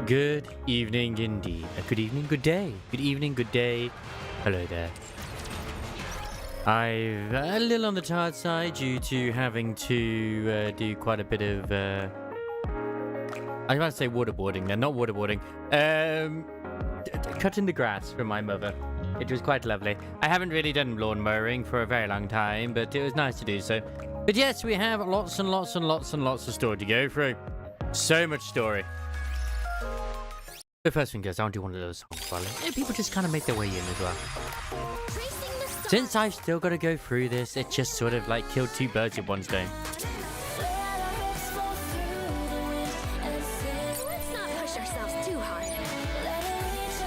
Good evening indeed. Good evening, good day. Good evening, good day. Hello there. I'm a little on the tired side due to having to do quite a bit of... I was about to say waterboarding. They're not waterboarding. Cutting the grass for my mother. It was quite lovely. I haven't really done lawn mowing for a very long time, but it was nice to do so. But yes, we have lots and lots and lots and lots of story to go through. So much story. The first thing is, I want to do one of those songs, well, people just kind of make their way in as well. Since I've still got to go through this, it just sort of like killed two birds with one stone.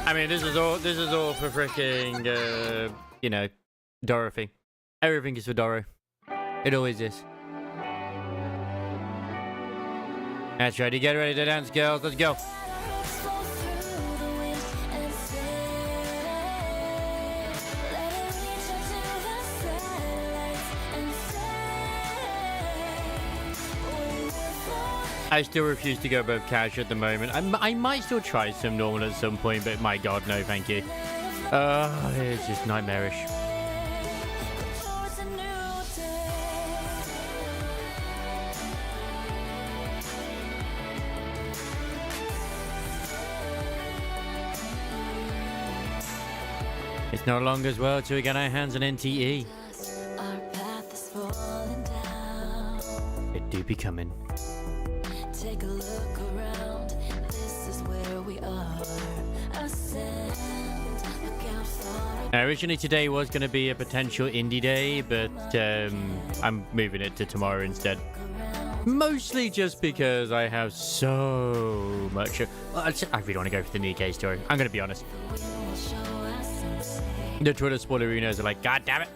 I mean, this is all for freaking, you know, Dorothy. Everything is for Doro. It always is. That's right. You get ready to dance, girls. Let's go. I still refuse to go above cash at the moment. I might still try some normal at some point, but my god, no, thank you. It's just nightmarish. It's no longer as well till we get our hands on NTE. It do be coming. Take a look around. This is where we are. Now, originally today was going to be a potential indie day, but I'm moving it to tomorrow instead. Mostly just because I have so much. Well, I really want to go for the NIKKE story. I'm going to be honest. The Twitter spoilerinos are like, God damn it.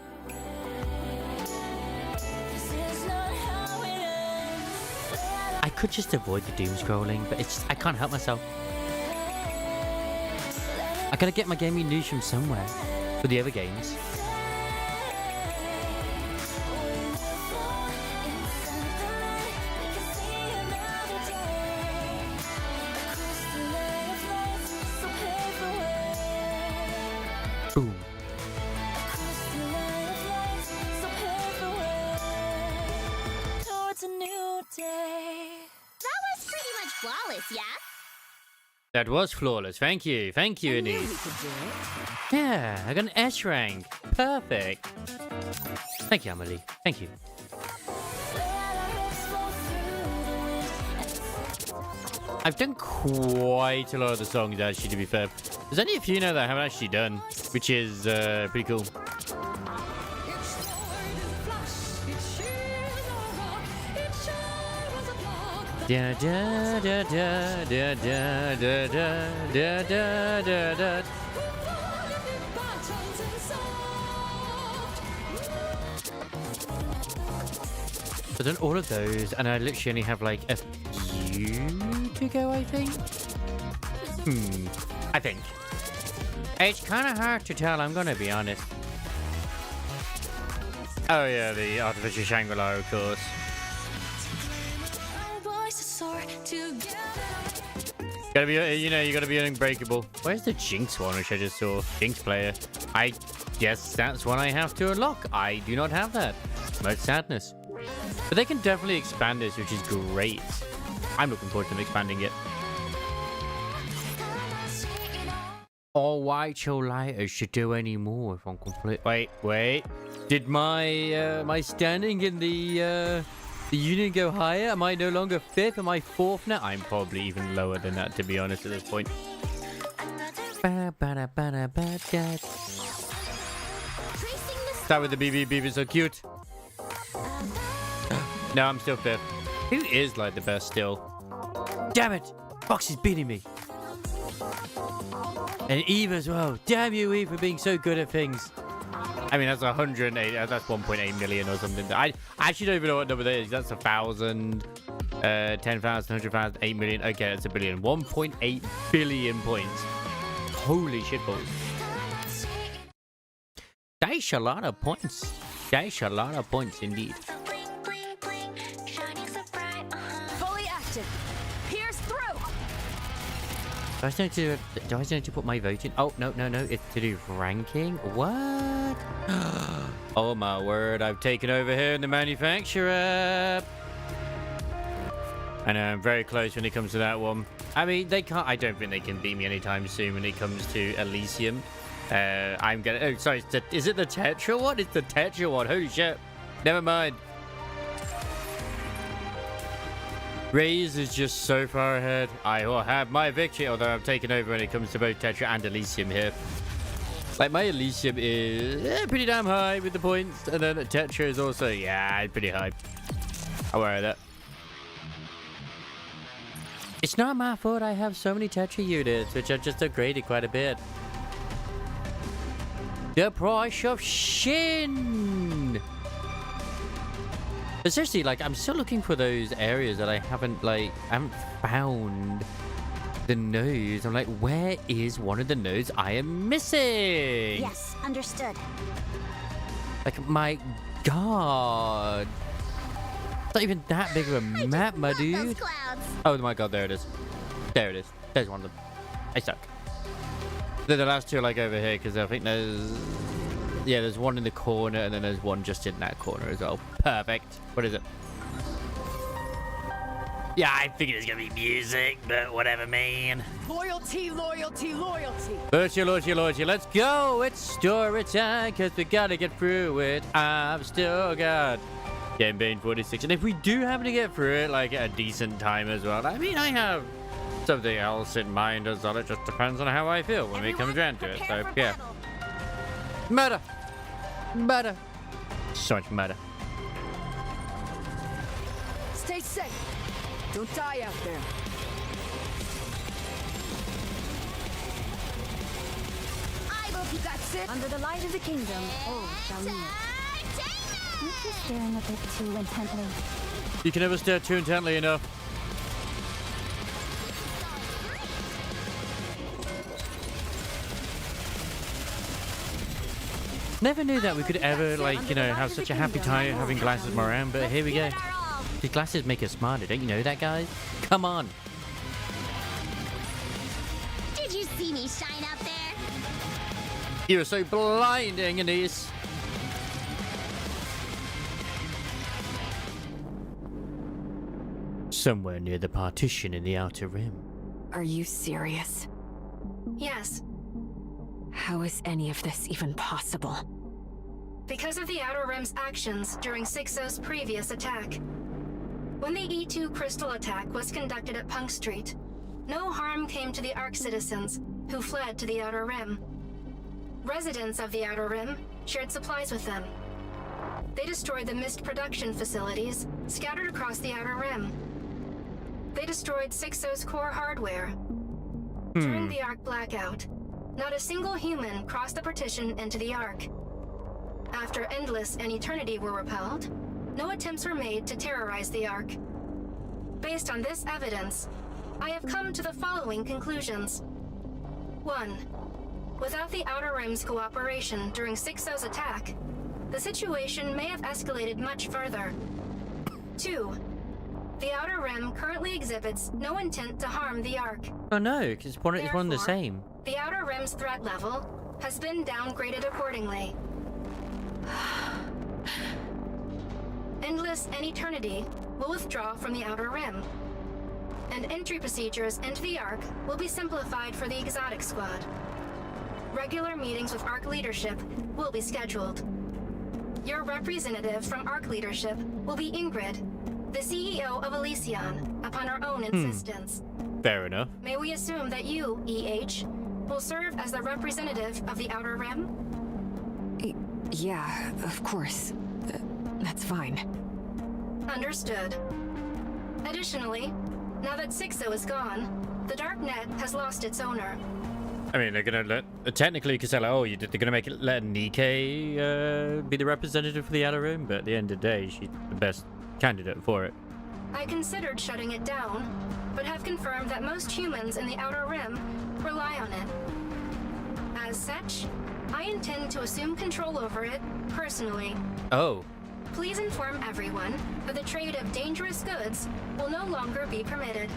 I could just avoid the doom scrolling, but it's I can't help myself. I gotta get my gaming news from somewhere for the other games. Boom. Towards a new day. That was pretty much flawless, yeah? That was flawless. Thank you. Thank you, Anise. Yeah, I got an S rank. Perfect. Thank you, Amelie. Thank you. I've done quite a lot of the songs, actually, to be fair. There's only a few now that I haven't actually done, which is pretty cool. Da da da da da da da da da da da. I've done all of those, and I literally only have like a few to go, I think. I think. It's kind of hard to tell, I'm gonna be honest. Oh yeah, the Artificial Shangri-La, of course. Gotta be, you know, you gotta be unbreakable. Where's the Jinx one, which I just saw? Jinx player. I guess that's one I have to unlock. I do not have that. Much sadness. But they can definitely expand this, which is great. I'm looking forward to them expanding it. Or why Cholitis should do any more if I'm complete. Wait. Did my my standing in the union go higher? Am I no longer 5th? Am I 4th now? I'm probably even lower than that, to be honest, at this point. Start with the BB. BB's so cute. No, I'm still 5th. Who is like the best still? Damn it! Fox is beating me. And Eve as well. Damn you, Eve, for being so good at things. I mean, that's 108. That's 1.8 million or something. I actually don't even know what number that is. That's 1,000, 10,000, 100,000, 8 million. Okay, that's a billion. 1.8 billion points. Holy shitballs. That's a lot of points. That's a lot of points indeed. Fully active. Here's 3. Do I still need to put my vote in? Oh, no. It's to do ranking. What? Oh, my word. I've taken over here in the manufacturer. And I'm very close when it comes to that one. I mean, they can't. I don't think they can beat me anytime soon when it comes to Elysium. I'm gonna. Oh, sorry. Is it the Tetra one? It's the Tetra one. Holy shit. Never mind. Raze is just so far ahead. I will have my victory, although I'm taking over when it comes to both Tetra and Elysium here. Like, my Elysium is pretty damn high with the points, and then Tetra is also, yeah, pretty high. I'm aware of that. It's not my fault I have so many Tetra units, which I've just upgraded quite a bit. The price of Shin! Essentially, like, I'm still looking for those areas that I haven't found the nodes. I'm like, where is one of the nodes I am missing? Yes, understood. Like, my god. It's not even that big of a map, my dude. Those clouds. Oh my god, there it is. There it is. There's one of them. I suck. The last two are like over here, because I think there's... Yeah, there's one in the corner, and then there's one just in that corner as well. Perfect. What is it? Yeah, I figured it's gonna be music, but whatever, man. Loyalty, loyalty, loyalty. Loyalty. Let's go. It's story time, because we gotta get through it. I've still got campaign 46. And if we do happen to get through it, like, at a decent time as well, I mean, I have something else in mind as well. It just depends on how I feel when it comes around to it. So, yeah. Murder. So much murder. Stay safe. Don't die out there. I hope you got sick. Under the light of the kingdom, all shall kneel. Aren't you staring a bit too intently? You can never stare too intently enough. Never knew that we could ever, like, you know, have such a happy time having glasses around, but here we go. These glasses make us smarter, don't you know that, guys? Come on. Did you see me shine up there? You are so blinding, Anise. Somewhere near the partition in the outer rim. Are you serious? Yes, How is any of this even possible? because of the Outer Rim's actions during 6-0's previous attack. When the E2 crystal attack was conducted at Punk Street, no harm came to the Ark citizens, who fled to the Outer Rim. Residents of the Outer Rim shared supplies with them. They destroyed the mist production facilities scattered across the Outer Rim. They destroyed 6-0's core hardware. During the Ark blackout, not a single human crossed the partition into the Ark. After Endless and Eternity were repelled, no attempts were made to terrorize the Ark. Based on this evidence, I have come to the following conclusions. 1. Without the Outer Rim's cooperation during 6-0's attack, the situation may have escalated much further. 2. The Outer Rim currently exhibits no intent to harm the Ark. Oh no, because it's one and the Therefore, same. The Outer Rim's threat level has been downgraded accordingly. Endless and Eternity will withdraw from the Outer Rim, and entry procedures into the Ark will be simplified for the Exotic Squad. Regular meetings with Ark leadership will be scheduled. Your representative from Ark leadership will be Ingrid, the CEO of Elysion, upon her own insistence. Fair enough. May we assume that you, EH, will serve as the representative of the Outer Rim? Yeah, of course. That's fine. Understood. Additionally, now that 6-0 is gone, the Darknet has lost its owner. I mean, they're gonna let technically Casella. Oh, they're gonna let NIKKE be the representative for the Outer Rim, but at the end of the day, she's the best candidate for it. I considered shutting it down, but have confirmed that most humans in the Outer Rim rely on it. As such, I intend to assume control over it personally. Oh, Please inform everyone that the trade of dangerous goods will no longer be permitted.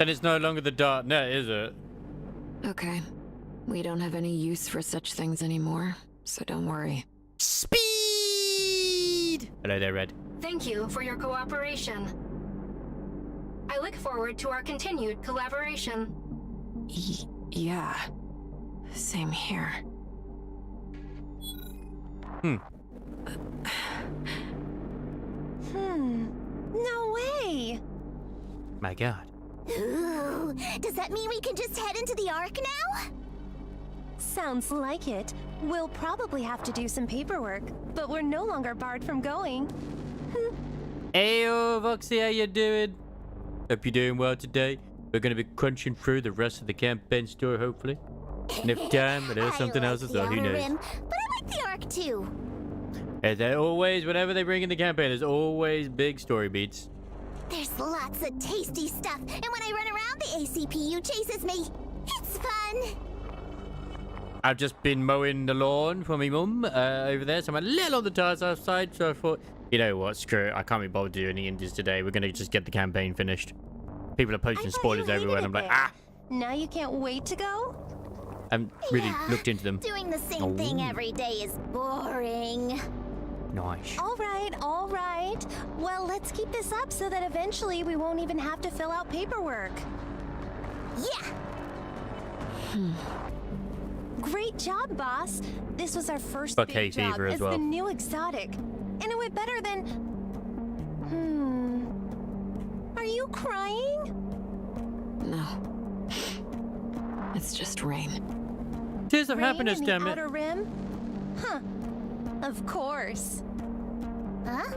Then it's no longer the dark net, is it? Okay. We don't have any use for such things anymore, so don't worry. Speed! Hello there, Red. Thank you for your cooperation. I look forward to our continued collaboration. Yeah. Same here. No way! My God. Ooh, does that mean we can just head into the Ark now? Sounds like it. We'll probably have to do some paperwork, but we're no longer barred from going. Heyo, Voxy, how you doing? Hope you're doing well today. We're going to be crunching through the rest of the campaign story, hopefully. And if time, there's something else as well, who knows? Rim, but I like the Ark too. As there always, whenever they bring in the campaign, there's always big story beats. There's lots of tasty stuff, and when I run around, the ACPU chases me. It's fun. I've just been mowing the lawn for me mum over there, so I'm a little on the tired side, so I thought, you know what, screw it, I can't be bothered doing any indies today. We're going to just get the campaign finished. People are posting spoilers everywhere, and I'm like, ah! Now you can't wait to go? I haven't really looked into them. Doing the same thing every day is boring. Nice. All right. Well, let's keep this up so that eventually we won't even have to fill out paperwork. Yeah. Great job, boss. This was our first Fuck big hay job fever as as well. the new exotic. And it went better than... Are you crying? No. It's just rain. Tears of Rain happiness, in the damn it. Outer Rim? Huh. Of course. Huh?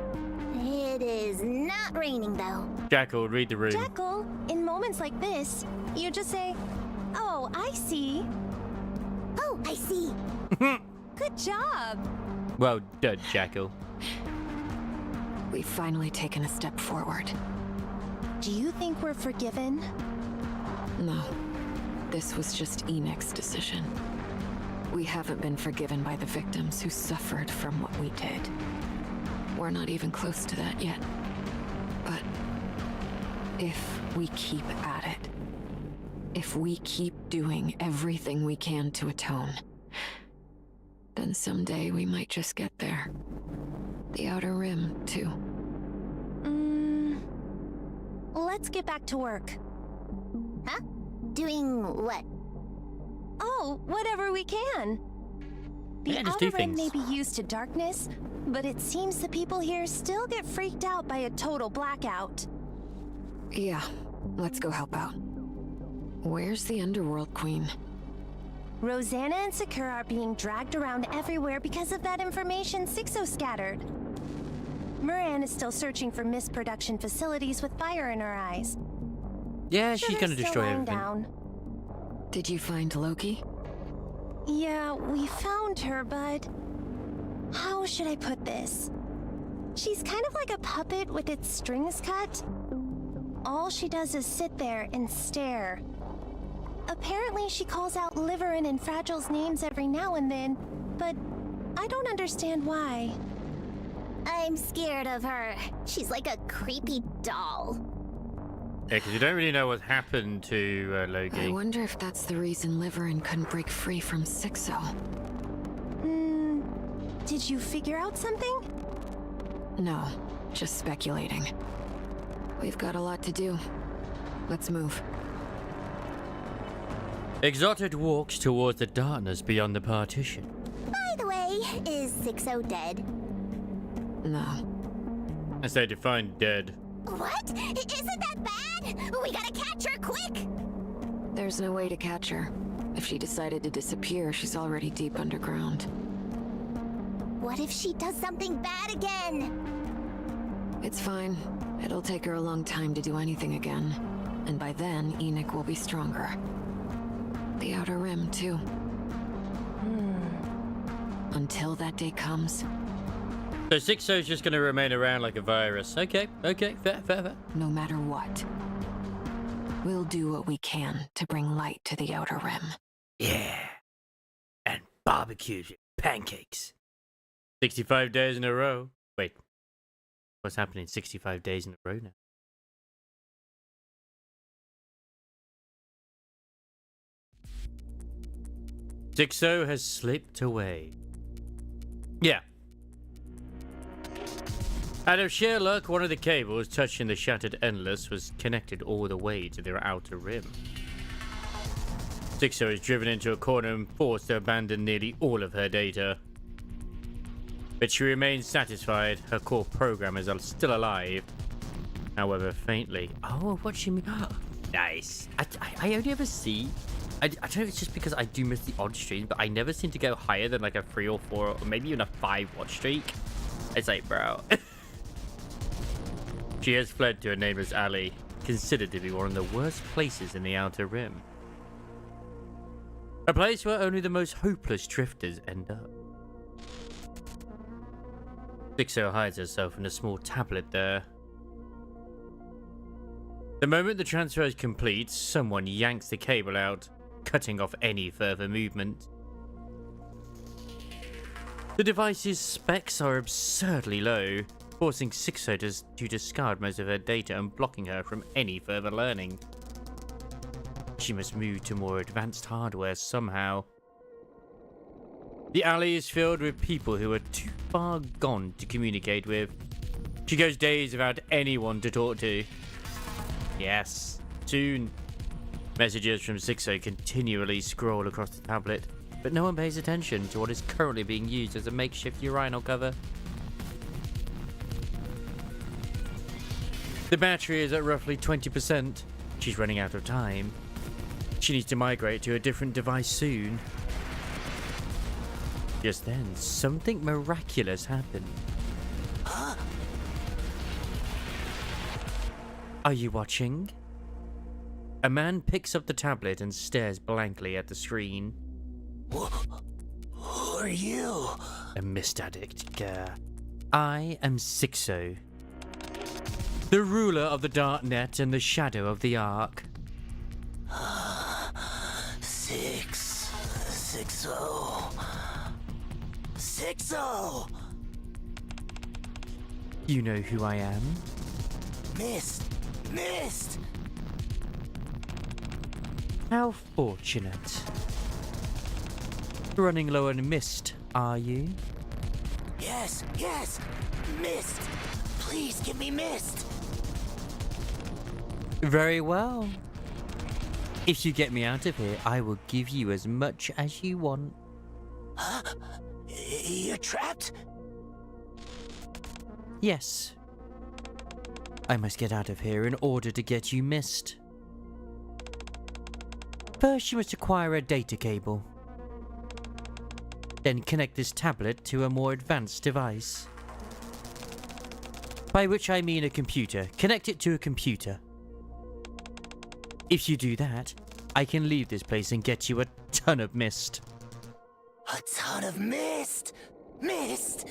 It is not raining, though. Jackal, read the room. Jackal, in moments like this, you just say, "Oh, I see." Oh, I see. Good job. Well done, Jackal. We've finally taken a step forward. Do you think we're forgiven? No. This was just Enix's decision. We haven't been forgiven by the victims who suffered from what we did. We're not even close to that yet. But if we keep at it, if we keep doing everything we can to atone, then someday we might just get there. The Outer Rim, too. Let's get back to work. Huh? Doing what? Oh, whatever we can. The Yeah, just do Outer Rim things. may be used to darkness, but it seems the people here still get freaked out by a total blackout. Yeah, let's go help out. Where's the Underworld Queen? Rosanna and Sakura are being dragged around everywhere because of that information Sixo scattered. Moran is still searching for misproduction facilities with fire in her eyes. Yeah, she's Sugar's gonna still destroy lying everything. down. Did you find Loki? Yeah, we found her, but... how should I put this? She's kind of like a puppet with its strings cut. All she does is sit there and stare. Apparently she calls out Liverin and Fragile's names every now and then, but I don't understand why. I'm scared of her. She's like a creepy doll. Yeah, because you don't really know what's happened to I Loki. wonder if that's the reason Liverin couldn't break free from Sixo. Did you figure out something? No, just speculating. We've got a lot to do. Let's move. Exotic walks towards the darkness beyond the partition. By the way, is Sixo dead? No. As they define dead. What? Isn't that bad? We gotta catch her quick! There's no way to catch her. If she decided to disappear, she's already deep underground. What if she does something bad again? It's fine. It'll take her a long time to do anything again. And by then, Enoch will be stronger. The Outer Rim, too. Until that day comes, So Sixo's just gonna remain around like a virus. Okay, fair. no matter what, we'll do what we can to bring light to the Outer Rim. Yeah. And barbecues and pancakes. 65 days in a row. Wait. What's happening 65 days in a row now? Sixo has slipped away. Yeah. Out of sheer luck, one of the cables touching the shattered Endless was connected all the way to their outer rim. Sixo is driven into a corner and forced to abandon nearly all of her data. But she remains satisfied her core programmers are still alive, however faintly. Oh, what she mean? Nice. I only ever see... I don't know if it's just because I do miss the odd streams, but I never seem to go higher than like a 3 or 4 or maybe even a 5 watch streak. It's like, bro. She has fled to a nameless alley, considered to be one of the worst places in the Outer Rim. A place where only the most hopeless drifters end up. Sixo hides herself in a small tablet there. The moment the transfer is complete, someone yanks the cable out, cutting off any further movement. The device's specs are absurdly low, forcing Sixo to discard most of her data and blocking her from any further learning. She must move to more advanced hardware somehow. The alley is filled with people who are too far gone to communicate with. She goes days without anyone to talk to. Yes, soon. Messages from Sixo continually scroll across the tablet, but no one pays attention to what is currently being used as a makeshift urinal cover. The battery is at roughly 20%. She's running out of time. She needs to migrate to a different device soon. Just then, something miraculous happened. Are you watching? A man picks up the tablet and stares blankly at the screen. Who are you? A mist addict, Gare. I am Sixo, the ruler of the Darknet and the shadow of the Ark. 6-0. You know who I am? Mist. How fortunate. Running low on mist, are you? Yes. Mist. Please give me mist. Very well. If you get me out of here, I will give you as much as you want. Huh? You're trapped? Yes. I must get out of here in order to get you mist. First, you must acquire a data cable. Then connect this tablet to a more advanced device. By which I mean a computer. Connect it to a computer. If you do that, I can leave this place and get you a ton of mist. A ton of mist? Mist?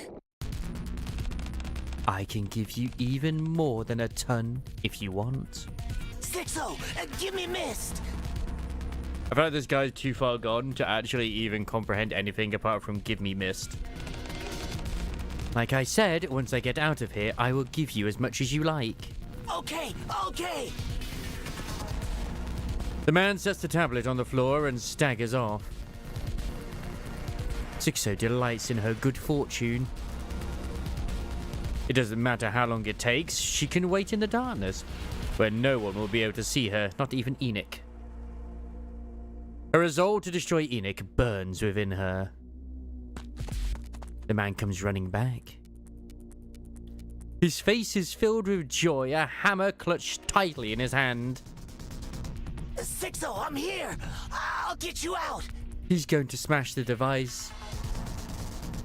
I can give you even more than a ton if you want. 6-0, give me mist! I feel like this guy's too far gone to actually even comprehend anything apart from give me mist. Like I said, once I get out of here, I will give you as much as you like. Okay! The man sets the tablet on the floor and staggers off. Sixo delights in her good fortune. It doesn't matter how long it takes, she can wait in the darkness, where no one will be able to see her, not even NIKKE. Her resolve to destroy NIKKE burns within her. The man comes running back. His face is filled with joy, a hammer clutched tightly in his hand. 6-0, I'm here! I'll get you out! He's going to smash the device.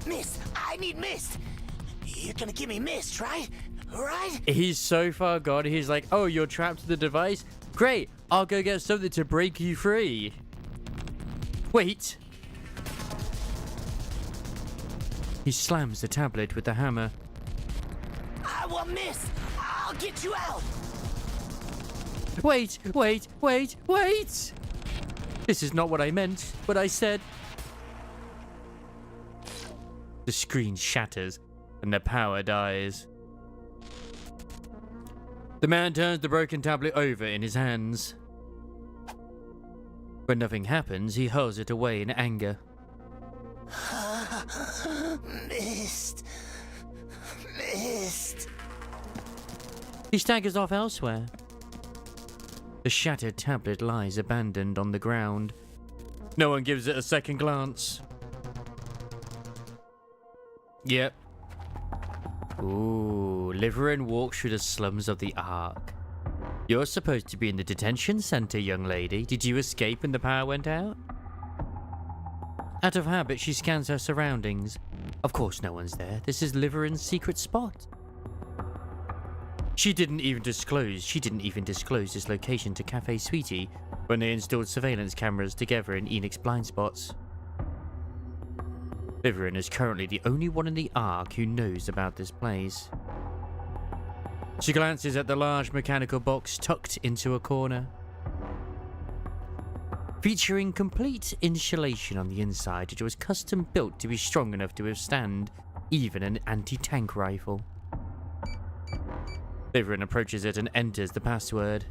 Mist! I need mist! You're gonna give me mist, right? Right? He's so far gone, he's like, oh, you're trapped to the device? Great, I'll go get something to break you free. Wait. He slams the tablet with the hammer. I want mist! I'll get you out! Wait! This is not what I meant, what I said. The screen shatters and the power dies. The man turns the broken tablet over in his hands. When nothing happens, he hurls it away in anger. Missed. Missed. He staggers off elsewhere. The shattered tablet lies abandoned on the ground. No one gives it a second glance. Yep. Ooh, Liverin walks through the slums of the Ark. You're supposed to be in the detention center, young lady. Did you escape when the power went out? Out of habit, she scans her surroundings. Of course no one's there. This is Liverin's secret spot. She didn't even disclose this location to Cafe Sweetie when they installed surveillance cameras together in Enix's blind spots. Liverin is currently the only one in the Ark who knows about this place. She glances at the large mechanical box tucked into a corner. Featuring complete insulation on the inside, it was custom built to be strong enough to withstand even an anti-tank rifle. Liverin approaches it and enters the password.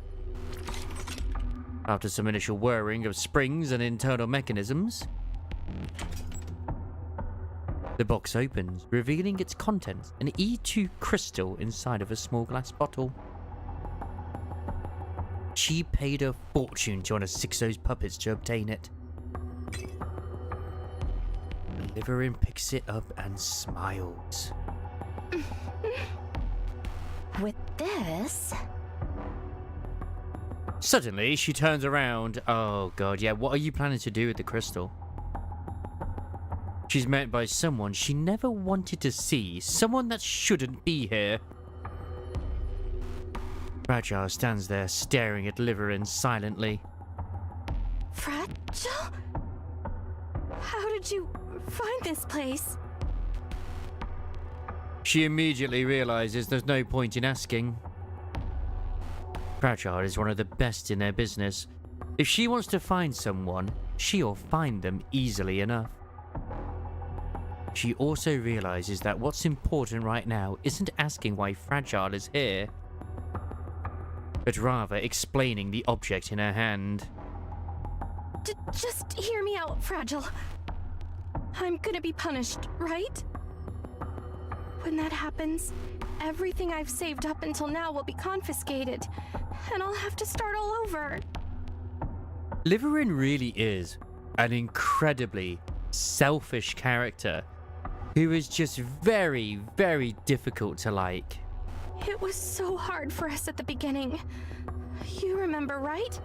After some initial whirring of springs and internal mechanisms, the box opens, revealing its contents, an E2 crystal inside of a small glass bottle. She paid a fortune to one of Sixo's puppets to obtain it. Liverin picks it up and smiles. With this... Suddenly, she turns around. Oh god, yeah, what are you planning to do with the crystal? She's met by someone she never wanted to see, someone that shouldn't be here. Fragile stands there, staring at Liverin silently. Fragile? How did you find this place? She immediately realizes there's no point in asking. Fragile is one of the best in their business. If she wants to find someone, she'll find them easily enough. She also realizes that what's important right now isn't asking why Fragile is here, but rather explaining the object in her hand. Just hear me out, Fragile. I'm gonna be punished, right? When that happens, everything I've saved up until now will be confiscated, and I'll have to start all over. Liverin really is an incredibly selfish character who is just very, very difficult to like. It was so hard for us at the beginning. You remember, right?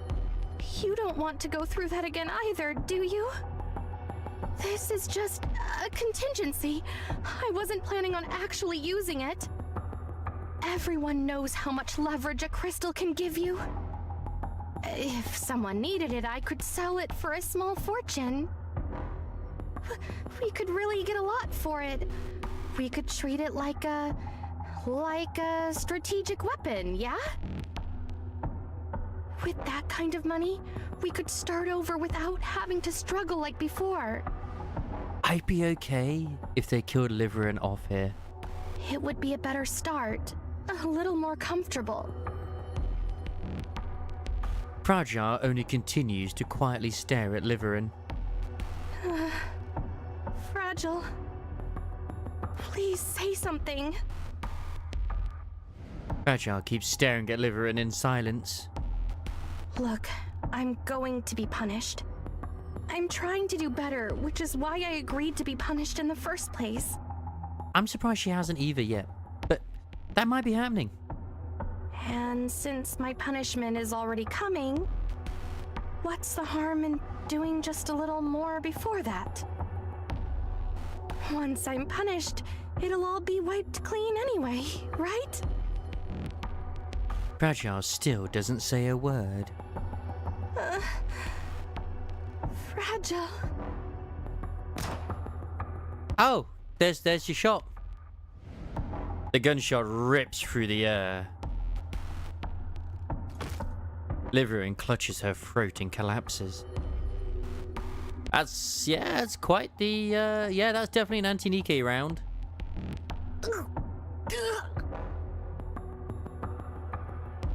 You don't want to go through that again either, do you? This is just a contingency. I wasn't planning on actually using it. Everyone knows how much leverage a crystal can give you. If someone needed it, I could sell it for a small fortune. We could really get a lot for it. We could treat it like a strategic weapon, yeah? With that kind of money, we could start over without having to struggle like before. I'd be okay if they killed Liverin off here. It would be a better start. A little more comfortable. Fragile only continues to quietly stare at Liverin. Fragile. Please say something. Fragile keeps staring at Liverin in silence. Look, I'm going to be punished. I'm trying to do better, which is why I agreed to be punished in the first place. I'm surprised she hasn't either yet, but that might be happening. And since my punishment is already coming, what's the harm in doing just a little more before that? Once I'm punished, it'll all be wiped clean anyway, right? Fragile still doesn't say a word. Fragile. Oh, there's your shot. The gunshot rips through the air. Liverin clutches her throat and collapses. That's quite the, that's definitely an anti-NIKKE round.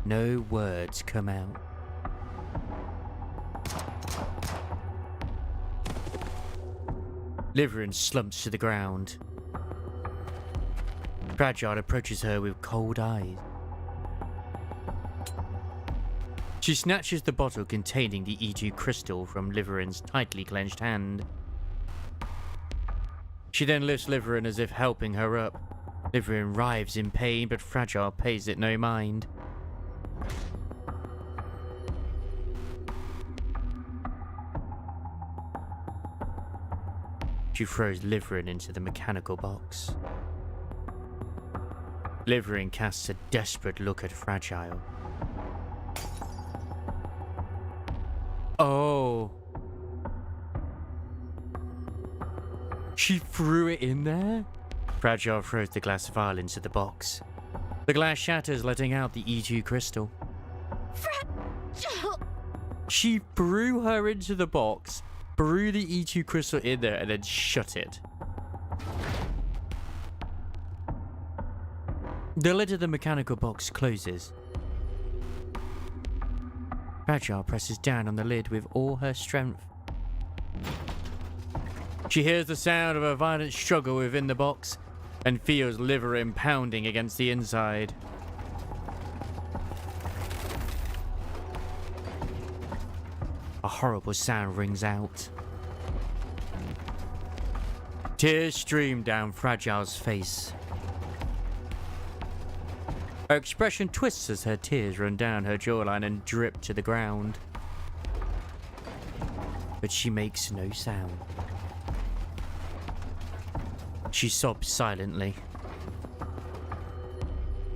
No words come out. Liverin slumps to the ground. Fragile approaches her with cold eyes. She snatches the bottle containing the E2 crystal from Liverin's tightly clenched hand. She then lifts Liverin as if helping her up. Liverin writhes in pain, but Fragile pays it no mind. She throws Liverin into the mechanical box. Liverin casts a desperate look at Fragile. Oh. She threw it in there? Fragile throws the glass vial into the box. The glass shatters, letting out the E2 crystal. Fragile! She threw her into the box, threw the E2 crystal in there, and then shut it. The lid of the mechanical box closes. Fragile presses down on the lid with all her strength. She hears the sound of a violent struggle within the box and feels Liverin pounding against the inside. A horrible sound rings out. Tears stream down Fragile's face. Her expression twists as her tears run down her jawline and drip to the ground. But she makes no sound. She sobs silently.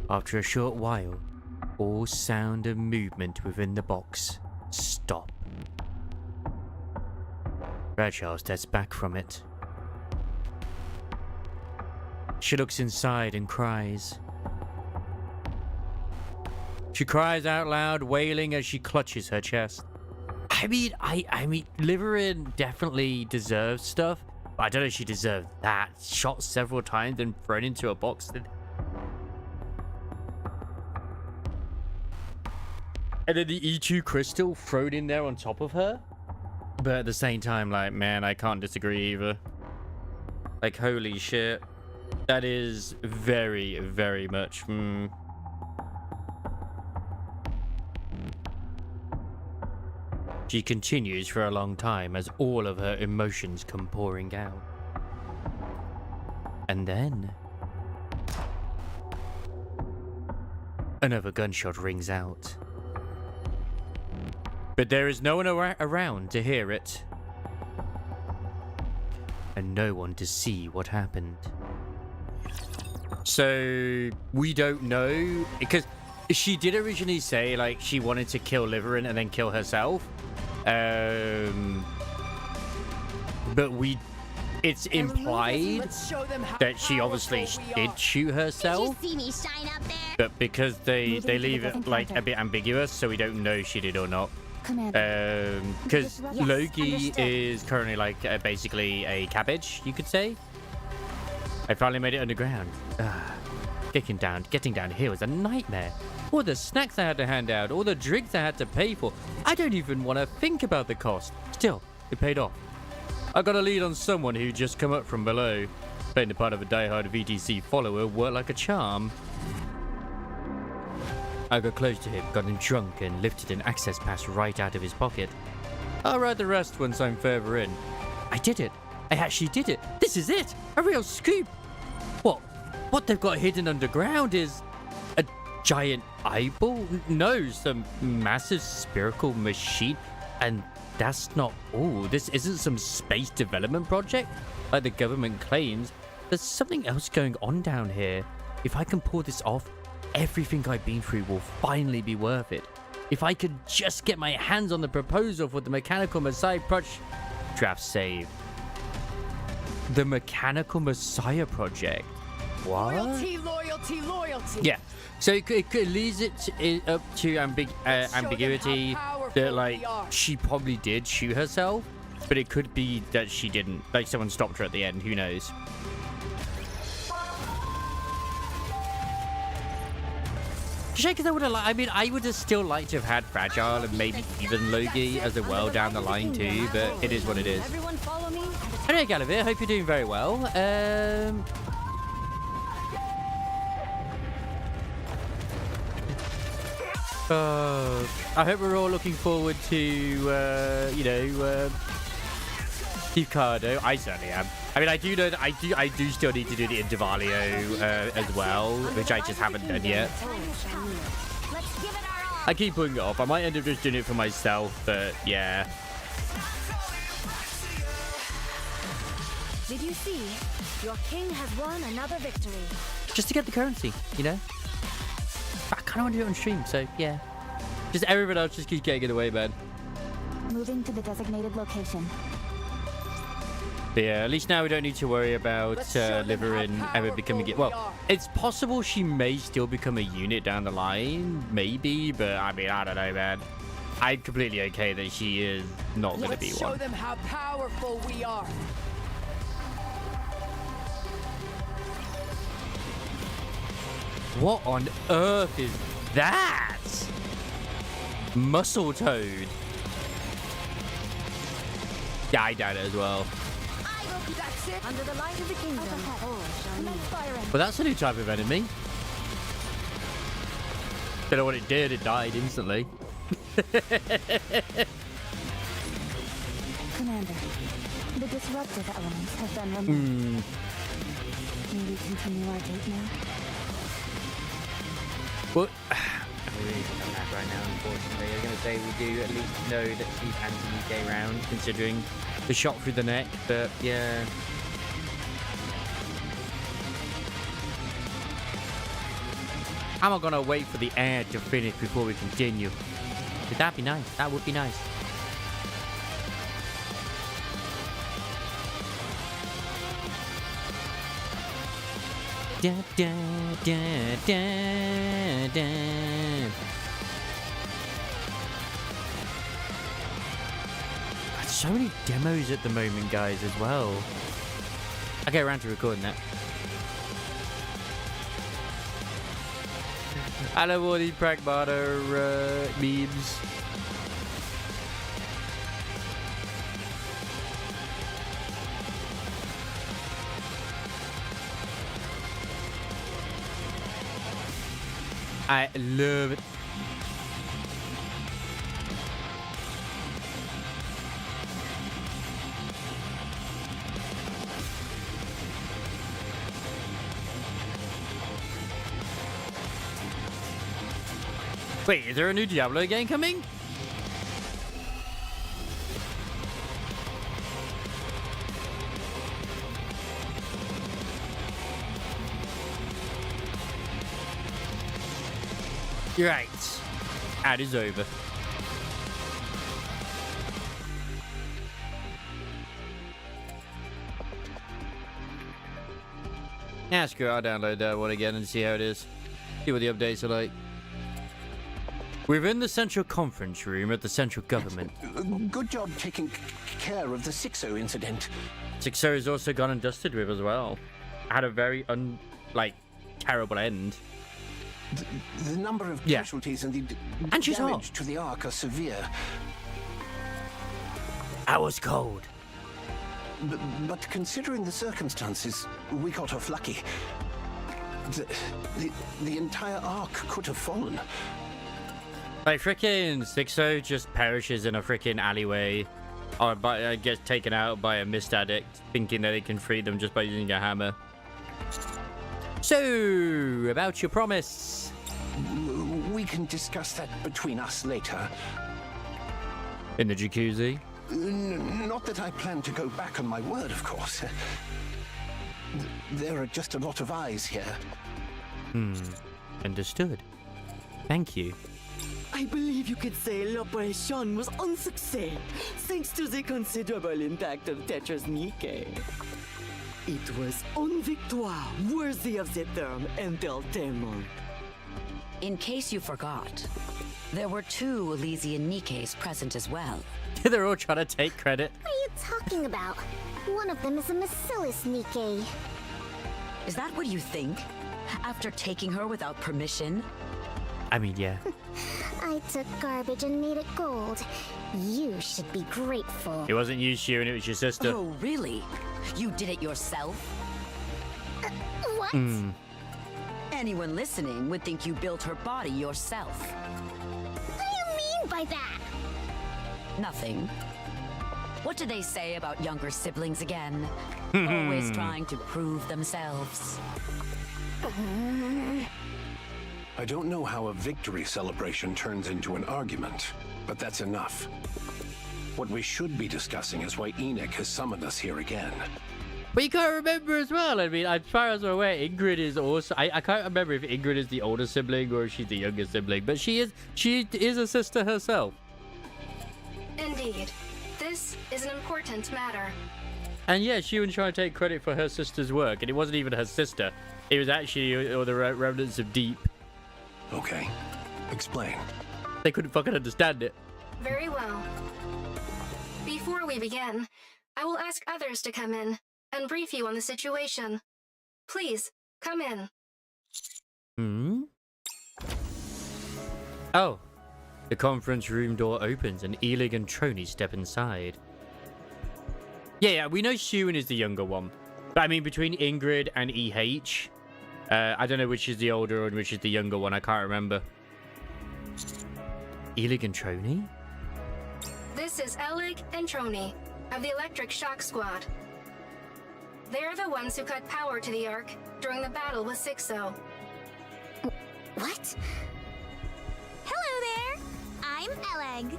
After a short while, all sound and movement within the box stop. Fragile steps back from it. She looks inside and cries. She cries out loud, wailing as she clutches her chest. I mean, Liverin definitely deserves stuff, but I don't know if she deserved that. Shot several times and thrown into a box. And then the E2 crystal thrown in there on top of her. But at the same time, like, man, I can't disagree either. Like, holy shit. That is very, very much... She continues for a long time as all of her emotions come pouring out. And then... another gunshot rings out. But there is no one around to hear it. And no one to see what happened. So, we don't know, because she did originally say, like, she wanted to kill Liverin and then kill herself. But it's implied that she obviously did shoot herself. Did you see me shine up there? But because they leave it, like, a bit ambiguous, so we don't know if she did or not. Because Loki understood. is currently, like, basically a cabbage, you could say. I finally made it underground. Getting down here was a nightmare. All the snacks I had to hand out, all the drinks I had to pay for. I don't even want to think about the cost. Still, it paid off. I got a lead on someone who just come up from below. Playing the part of a diehard VTC follower worked like a charm. I got close to him, got him drunk, and lifted an access pass right out of his pocket. I'll write the rest once I'm further in. I did it. I actually did it. This is it. A real scoop. What they've got hidden underground is a giant eyeball? No, some massive spherical machine. And that's not all. This isn't some space development project like the government claims. There's something else going on down here. If I can pull this off, everything I've been through will finally be worth it. If I could just get my hands on the proposal for the Mechanical Messiah project. Draft saved. The Mechanical Messiah project. What? Loyalty. Yeah. So it leads it up to ambiguity that, like, she probably did shoot herself, but it could be that she didn't. Like, someone stopped her at the end. Who knows? Because I would have, I mean, I would have still liked to have had Fragile and maybe even Logie as a well down the line too, but it is what it is. Everyone follow me. Anyway, Galavir, hope you're doing very well. I hope we're all looking forward to, you know, Steve Cardo. I certainly am. I mean, I do know that I do still need to do the Intervalio as well, which I just haven't done yet. I keep putting it off. I might end up just doing it for myself, but yeah. Did you see? Your king has won another victory. Just to get the currency, you know? I kind of want to do it on stream, so yeah. Just everyone else just keeps getting it away, man. Moving to the designated location. But yeah, at least now we don't need to worry about Liverin ever becoming it. Well, it's possible she may still become a unit down the line, maybe, but I mean, I don't know, man. I'm completely okay that she is not going to be Show one. them how powerful we are. What on earth is that? Muscle Toad. Yeah, I doubt it as well. That's it. Under the light of the kingdom. But that's a new type of enemy. Don't know what it did. It died instantly. Commander, the disruptive elements have been removed. Maybe continue our date now? Well, we really don't know that right now, unfortunately. I was going to say we do at least know that she's anti-UK round, considering the shot through the neck, but yeah. Am I going to wait for the ad to finish before we continue? Would that be nice? That would be nice. Da, da, da, da, da. So many demos at the moment, guys, as well. I'll get around to recording that. I love all these Pragmata memes. I love it. Wait, is there a new Diablo game coming? You're right. Ad is over. Yeah, screw it. I'll download that one again and see how it is. See what the updates are like. We're in the central conference room at the central government. Good job taking care of the 6-0 incident. 6-0 is also gone and dusted with as well. Had a very terrible end. The number of casualties and the damage to the Ark are severe. I was cold. But considering the circumstances, we got off lucky. The entire Ark could have fallen. Like, frickin' 6-0 just perishes in a frickin' alleyway. Or gets taken out by a mist addict, thinking that they can free them just by using a hammer. So, about your promise. We can discuss that between us later. In the jacuzzi? Not that I plan to go back on my word, of course. There are just a lot of eyes here. Understood. Thank you. I believe you could say l'operation was un success, thanks to the considerable impact of Tetra's NIKKE. It was une victoire worthy of the term entertainment. In case you forgot, there were 2 Elysian Nikkes present as well. They're all trying to take credit. What are you talking about? One of them is a Bacillus Nikke. Is that what you think? After taking her without permission? I mean, yeah. I took garbage and made it gold. You should be grateful. It wasn't you, Shun, it was your sister. Oh, really? You did it yourself? What? Anyone listening would think you built her body yourself. What do you mean by that? Nothing. What do they say about younger siblings again? Always trying to prove themselves. I don't know how a victory celebration turns into an argument, but that's enough. What we should be discussing is why Enoch has summoned us here again. But you can't remember as well. I mean, as far as I'm aware, Ingrid is also... I can't remember if Ingrid is the older sibling or if she's the younger sibling, but she is a sister herself. Indeed. This is an important matter. And yeah, she was trying to take credit for her sister's work, and it wasn't even her sister. It was actually all the remnants of Deep. Okay, explain. They couldn't fucking understand it. Very well. Before we begin, I will ask others to come in and brief you on the situation. Please, come in. Oh. The conference room door opens and Elig and Trony step inside. Yeah, we know Shun is the younger one. But I mean, between Ingrid and EH, I don't know which is the older and which is the younger one. I can't remember. Elig and Trony? This is Elig and Trony of the Electric Shock Squad. They're the ones who cut power to the Ark during the battle with 6-0. What? Hello there. I'm Eleg.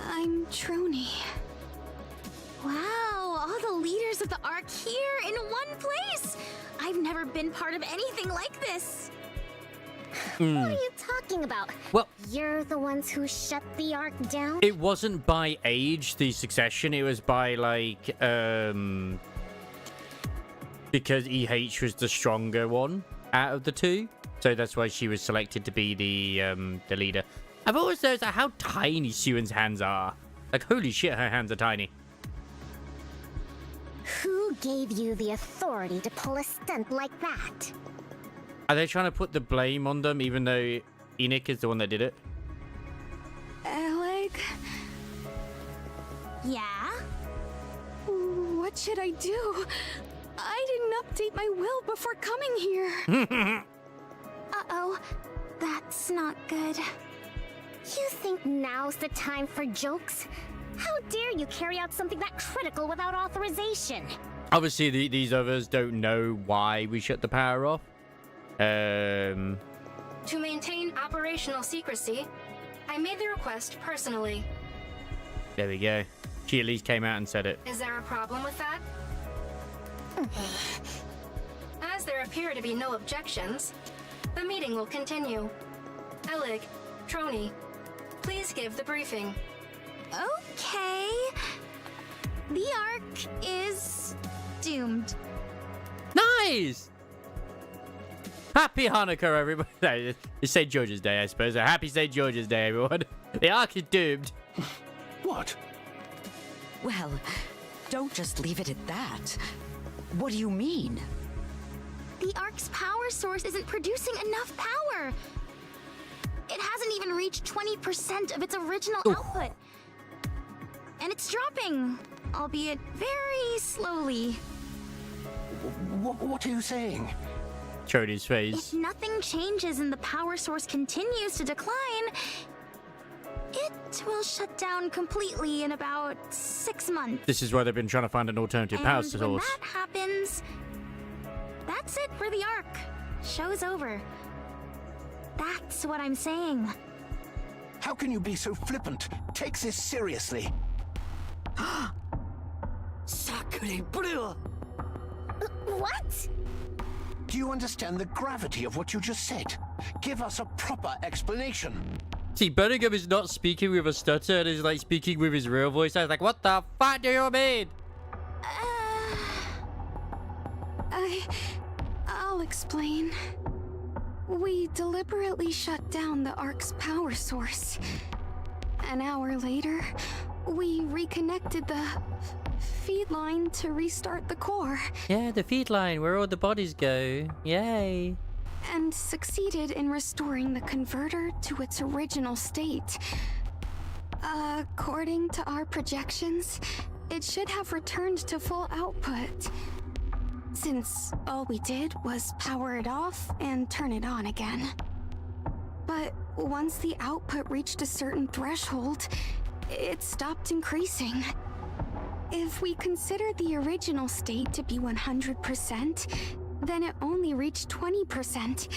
I'm Trony. Wow, all the leaders of the Ark here in one place. I've never been part of anything like this. What are you talking about? Well, You're the ones who shut the Ark down? it wasn't by age, the succession. It was by, like, because EH was the stronger one out of the two. So that's why she was selected to be the leader. I've always noticed how tiny Shun's hands are. Like, holy shit, her hands are tiny. Who gave you the authority to pull a stunt like that? Are they trying to put the blame on them, even though Enoch is the one that did it? Alec, Yeah? what should I do? I didn't update my will before coming here. Uh-oh. That's not good. You think now's the time for jokes? How dare you carry out something that critical without authorization? Obviously, these others don't know why we shut the power off. To maintain operational secrecy, I made the request personally. There we go. She at least came out and said it. Is there a problem with that? As there appear to be no objections, the meeting will continue. Elig, Trony, please give the briefing. Okay. The Ark is doomed. Nice! Happy Hanukkah, everybody. No, it's St. George's Day, I suppose. So happy St. George's Day, everyone. The Ark is doomed. What? Well, don't just leave it at that. What do you mean? The Ark's power source isn't producing enough power. It hasn't even reached 20% of its original output. And it's dropping, albeit very slowly. What are you saying? Trony's face. If nothing changes and the power source continues to decline, it will shut down completely in about 6 months. This is why they've been trying to find an alternative power source. And when that happens, that's it for the Ark. Show's over. That's what I'm saying. How can you be so flippant? Take this seriously. Sacre bleu! What? Do you understand the gravity of what you just said? Give us a proper explanation. See, Birmingham is not speaking with a stutter and is like speaking with his real voice. I was like, what the fuck do you mean? I'll explain. We deliberately shut down the Ark's power source. An hour later, we reconnected the feed line to restart the core. Yeah, the feed line, where all the bodies go. Yay. and succeeded in restoring the converter to its original state. According to our projections, it should have returned to full output, since all we did was power it off and turn it on again. But once the output reached a certain threshold, it stopped increasing. If we consider the original state to be 100%, then it only reached 20%,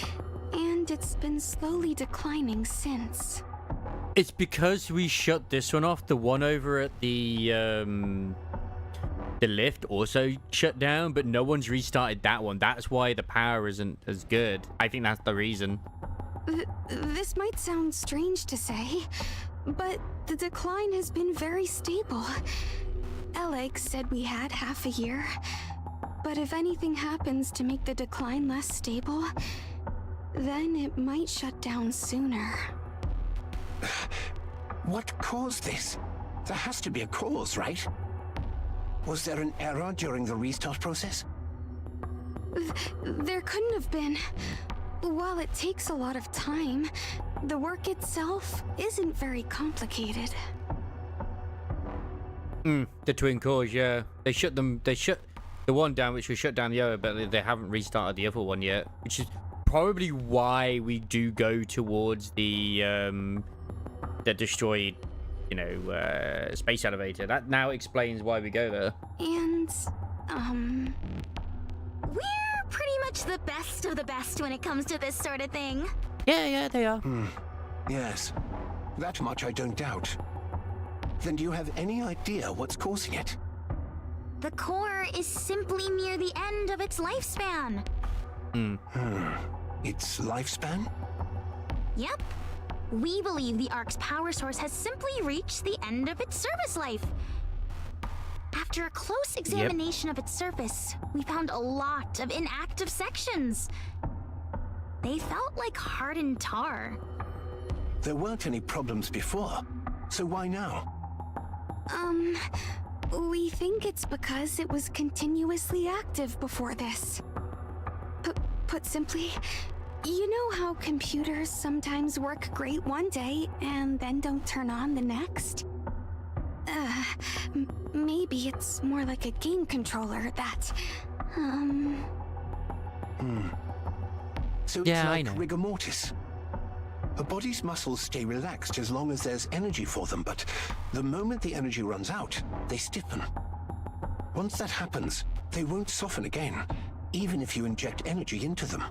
and it's been slowly declining since. It's because we shut this one off. The one over at the lift also shut down, but no one's restarted that one. That's why the power isn't as good. I think that's the reason. This might sound strange to say, but the decline has been very stable. Alex said we had half a year, but if anything happens to make the decline less stable, then it might shut down sooner. What caused this? There has to be a cause, right? Was there an error during the restart process? There couldn't have been. While it takes a lot of time, the work itself isn't very complicated. The twin cores, yeah. They shut the one down, which will shut down the other, but they haven't restarted the other one yet, which is probably why we do go towards the destroyed, space elevator. That now explains why we go there. And, We're pretty much the best of the best when it comes to this sort of thing. Yeah, they are. Yes. That much I don't doubt. Then do you have any idea what's causing it? The core is simply near the end of its lifespan. Its lifespan? Yep. We believe the Ark's power source has simply reached the end of its service life. After a close examination of its surface, we found a lot of inactive sections. They felt like hardened tar. There weren't any problems before, so why now? We think it's because it was continuously active before this. Put simply, you know how computers sometimes work great one day and then don't turn on the next? Maybe it's more like a game controller that, So Yeah, it's I like know. rigor mortis. A body's muscles stay relaxed as long as there's energy for them, but the moment the energy runs out, they stiffen. Once that happens, they won't soften again, even if you inject energy into them.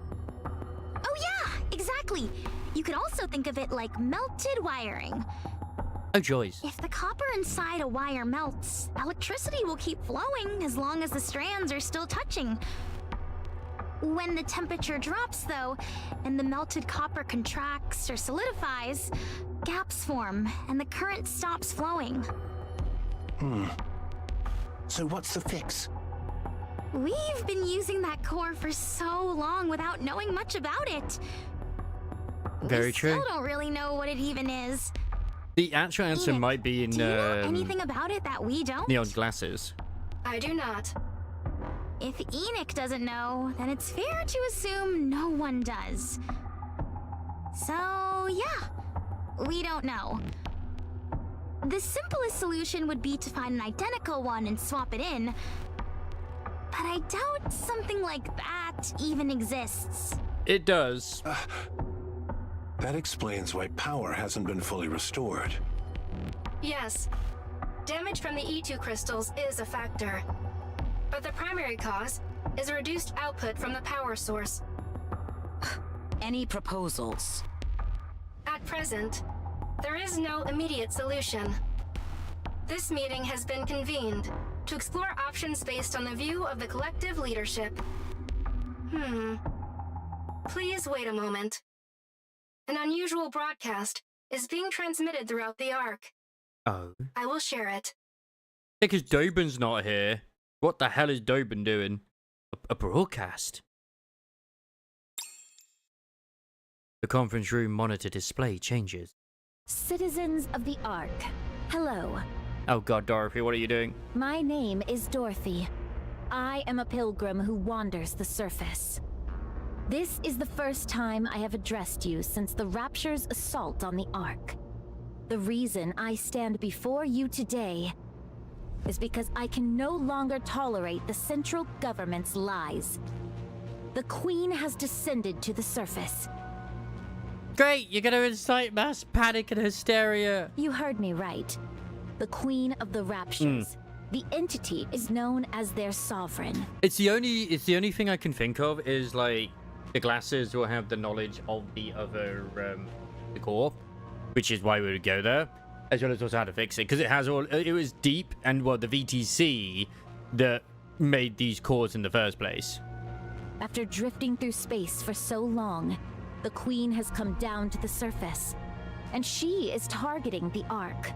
Oh yeah, exactly. You could also think of it like melted wiring. Oh, joys. If the copper inside a wire melts, electricity will keep flowing as long as the strands are still touching. When the temperature drops, though, and the melted copper contracts or solidifies, gaps form and the current stops flowing. So what's the fix? We've been using that core for so long without knowing much about it. Very true. We still don't really know what it even is. The actual answer Enid, might be in do you know anything about it that we don't? neon glasses. I do not. If Enoch doesn't know, then it's fair to assume no one does. So, yeah, we don't know. The simplest solution would be to find an identical one and swap it in. But I doubt something like that even exists. It does. That explains why power hasn't been fully restored. Yes. Damage from the E2 crystals is a factor. But the primary cause is a reduced output from the power source. Any proposals? At present, there is no immediate solution. This meeting has been convened to explore options based on the view of the collective leadership. Please wait a moment. An unusual broadcast is being transmitted throughout the Ark. Oh. I will share it. Because Dobin's not here. What the hell is Dobin doing? A broadcast? The conference room monitor display changes. Citizens of the Ark, hello. Oh god, Dorothy, what are you doing? My name is Dorothy. I am a pilgrim who wanders the surface. This is the first time I have addressed you since the Rapture's assault on the Ark. The reason I stand before you today is because I can no longer tolerate the central government's lies. The Queen has descended to the surface. Great, you're gonna incite mass panic and hysteria. You heard me right. The Queen of the Raptures. The entity is known as their sovereign. It's the only thing I can think of is like the glasses will have the knowledge of the other the core, which is why we would go there, as well as also how to fix it, because it was deep and the VTC that made these cores in the first place. After drifting through space for so long, the Queen has come down to the surface, and she is targeting the Ark.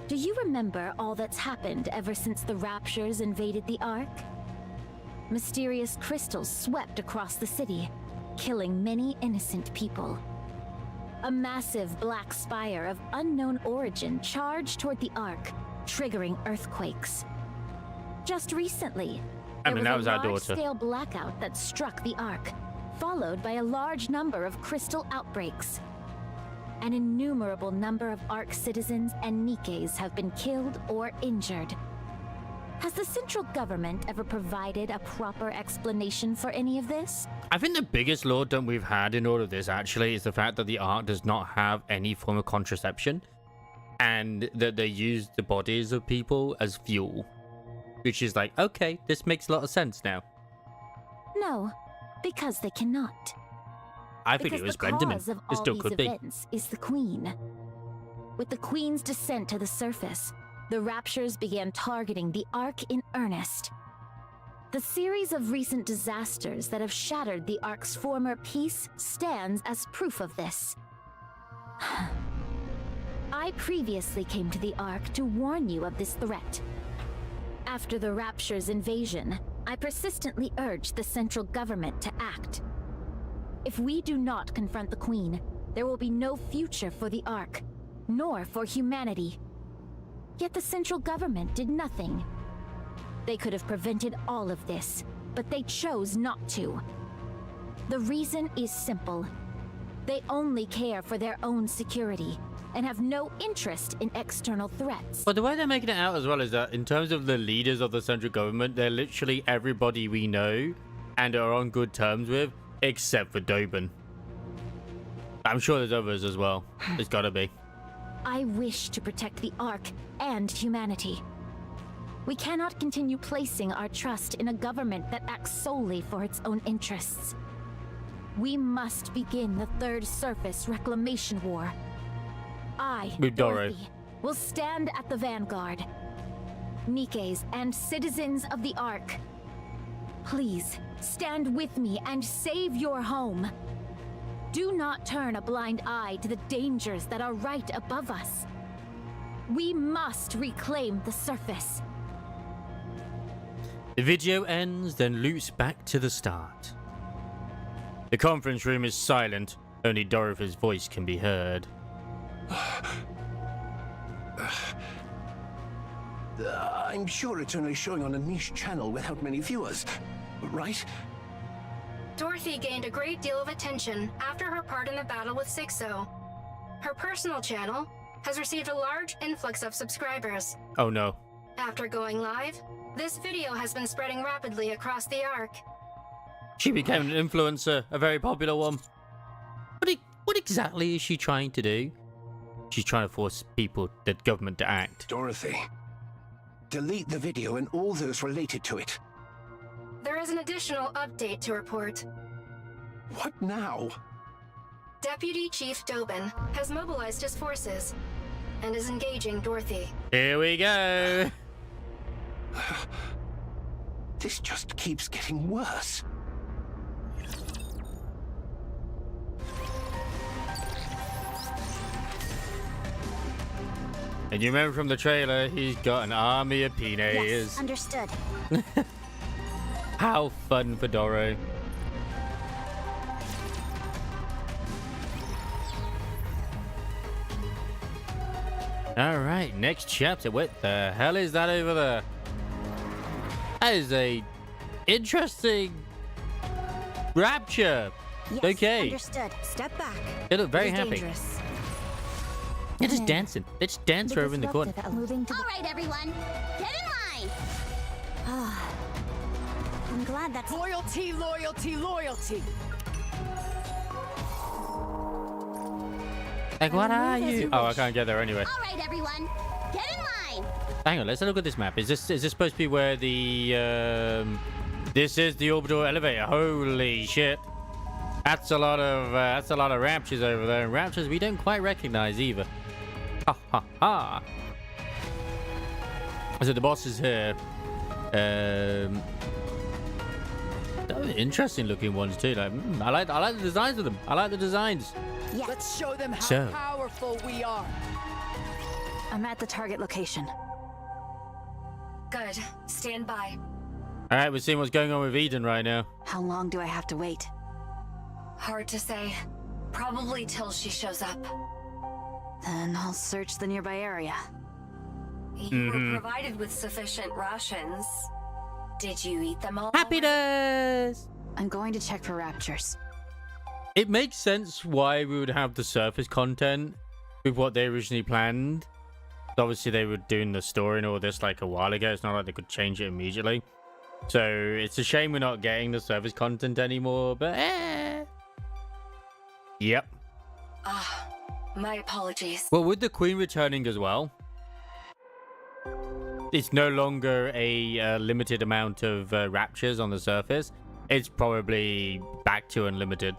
Do you remember all that's happened ever since the Raptures invaded the Ark? Mysterious crystals swept across the city, killing many innocent people. A massive black spire of unknown origin charged toward the Ark, triggering earthquakes. Just recently, there was a large-scale blackout that struck the Ark, followed by a large number of crystal outbreaks. An innumerable number of Ark citizens and NIKKEs have been killed or injured. Has the central government ever provided a proper explanation for any of this? I think the biggest law dump we've had in all of this actually is the fact that the Ark does not have any form of contraception, and that they use the bodies of people as fuel, which is like, okay, this makes a lot of sense now. No, because they cannot. I think it was Benjamin. It still could be. Events is the Queen. With the Queen's descent to the surface, the Raptures began targeting the Ark in earnest. The series of recent disasters that have shattered the Ark's former peace stands as proof of this. I previously came to the Ark to warn you of this threat. After the Rapture's invasion, I persistently urged the central government to act. If we do not confront the Queen, there will be no future for the Ark, nor for humanity. Yet the central government did nothing. They could have prevented all of this, but they chose not to. The reason is simple. They only care for their own security, and have no interest in external threats. But the way they're making it out as well is that in terms of the leaders of the central government, they're literally everybody we know and are on good terms with, except for Dobin. I'm sure there's others as well. There's gotta be. I wish to protect the Ark and humanity. We cannot continue placing our trust in a government that acts solely for its own interests. We must begin the Third Surface Reclamation War. I, Dorothy, will stand at the vanguard. NIKKEs and citizens of the Ark, please stand with me and save your home. Do not turn a blind eye to the dangers that are right above us. We must reclaim the surface. The video ends, then loops back to the start. The conference room is silent. Only Dorothy's voice can be heard. I'm sure it's only showing on a niche channel without many viewers, right? Dorothy gained a great deal of attention after her part in the battle with 6O. Her personal channel has received a large influx of subscribers. Oh no. After going live, this video has been spreading rapidly across the Ark. She became an influencer, a very popular one. What exactly is she trying to do? She's trying to force people, the government, to act. Dorothy, delete the video and all those related to it. There is an additional update to report. What now? Deputy Chief Dobin has mobilized his forces and is engaging Dorothy. Here we go. This just keeps getting worse. And you remember from the trailer, he's got an army of peonies. Yes, understood. How fun for Doro. Alright, next chapter. What the hell is that over there? That is a interesting Rapture. Yes, Okay. Understood. Step back. They look very It is happy. dangerous. They're just dancing. They just dance The over in the corner. disruptive moving to All right, everyone, get in line. I'm glad that's Loyalty, loyalty, loyalty. Like, what are move as you? you Oh, I wish. can't get there anyway. All right, everyone, get in line. Hang on, let's have a look at this map. Is this supposed to be where the this is the orbital elevator? Holy shit! That's a lot of raptures over there, and raptures we don't quite recognize either. Ha ha ha! So the boss is here. Interesting looking ones too. Like, I like the designs of them. I like the designs. Let's show them how So. powerful we are. I'm at the target location. Good. Stand by. All right, we're seeing what's going on with Eden right now. How long do I have to wait? Hard to say. Probably till she shows up. Then I'll search the nearby area. You were provided with sufficient rations. Did you eat them all? Happiness. I'm going to check for raptures. It makes sense why we would have the surface content with what they originally planned. Obviously, they were doing the story and all this like a while ago. It's not like they could change it immediately. So it's a shame we're not getting the surface content anymore, but Yep. My apologies. Well, with the Queen returning as well, it's no longer a limited amount of raptures on the surface. It's probably back to unlimited.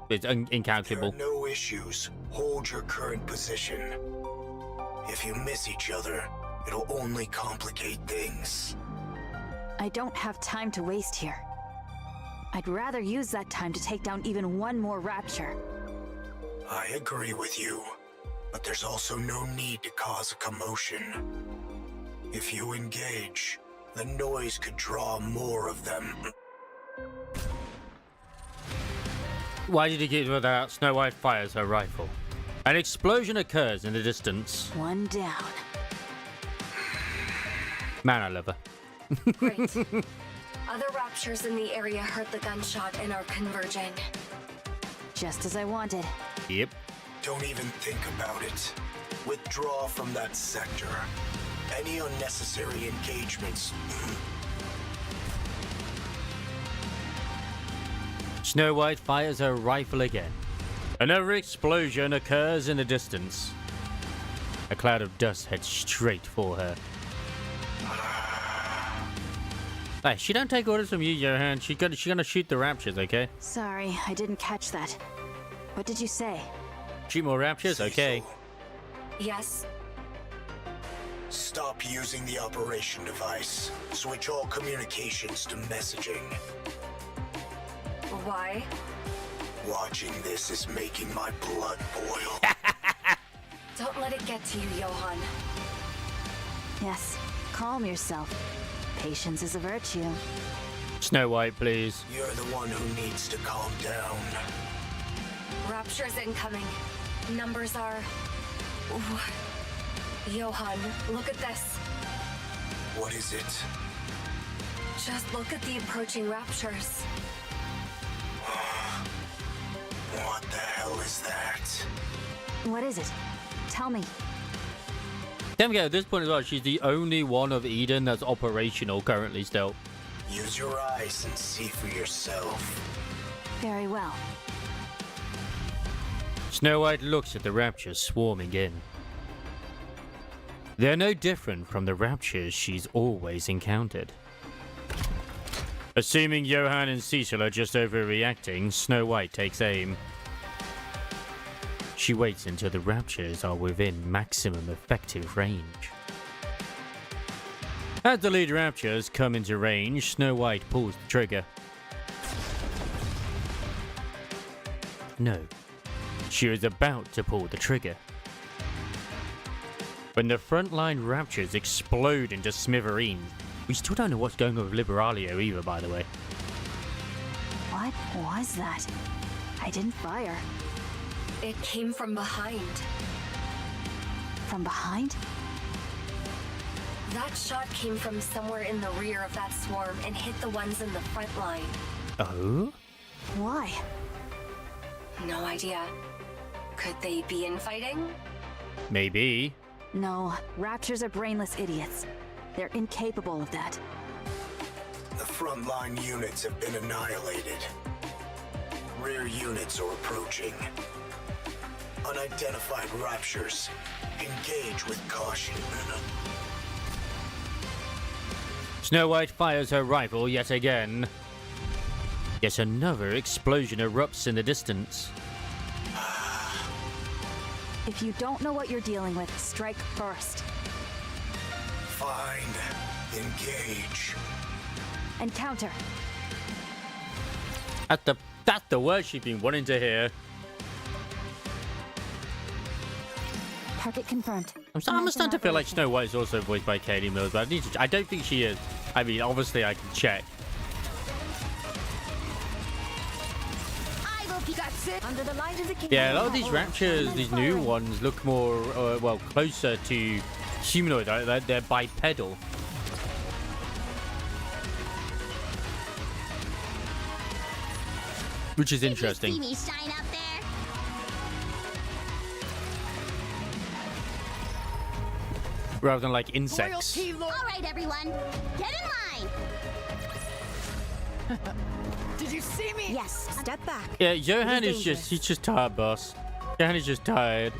It's incalculable. There are no issues. Hold your current position. If you miss each other, it'll only complicate things. I don't have time to waste here. I'd rather use that time to take down even one more rapture. I agree with you, but there's also no need to cause a commotion. If you engage, the noise could draw more of them. Why did he keep with that? Snow White fires her rifle. An explosion occurs in the distance. One down. Man, I love her. Great. Other raptures in the area heard the gunshot and are converging. Just as I wanted. Yep. Don't even think about it. Withdraw from that sector. Any unnecessary engagements. Snow White fires her rifle again. Another explosion occurs in the distance. A cloud of dust heads straight for her. Hey, she don't take orders from you, Johan. She's gonna shoot the raptures, okay? Sorry, I didn't catch that. What did you say? Shoot more raptures, okay? Yes. Stop using the operation device. Switch all communications to messaging. Why? Watching this is making my blood boil. Don't let it get to you, Johan. Yes, calm yourself. Patience is a virtue. Snow White, please. You're the one who needs to calm down. Raptures incoming. Numbers are... Johan, look at this. What is it? Just look at the approaching raptures. What the hell is that? What is it? Tell me. Don't forget, at this point as well, she's the only one of Eden that's operational currently still. Use your eyes and see for yourself. Very well. Snow White looks at the raptures swarming in. They're no different from the raptures she's always encountered. Assuming Johan and Cecil are just overreacting, Snow White takes aim. She waits until the raptures are within maximum effective range. As the lead raptures come into range, Snow White pulls the trigger. No, she was about to pull the trigger when the frontline raptures explode into smithereens. We still don't know what's going on with Liberalio either, by the way. What was that? I didn't fire. It came from behind. From behind? That shot came from somewhere in the rear of that swarm and hit the ones in the front line. Oh? Why? No idea. Could they be infighting? Maybe. No, Raptures are brainless idiots. They're incapable of that. The frontline units have been annihilated. Rear units are approaching. Unidentified Raptures. Engage with caution. Snow White fires her rifle yet again. Yet another explosion erupts in the distance. If you don't know what you're dealing with, strike first. Fine. Engage. And counter. That's the word she's been wanting to hear. Target confirmed. I'm starting to feel like Snow White is also voiced by Katie Mills, but I don't think she is. I mean, obviously I can check. Under the light of the king. Yeah, a lot of these Raptures, these new ones, look more, well, closer to humanoid. They're bipedal. Which is interesting. See me shine up there? Rather than like insects. All right, everyone, get in line. Did you see me? Yes. Step back. Yeah, Johan is he's just tired, boss. Johan is just tired.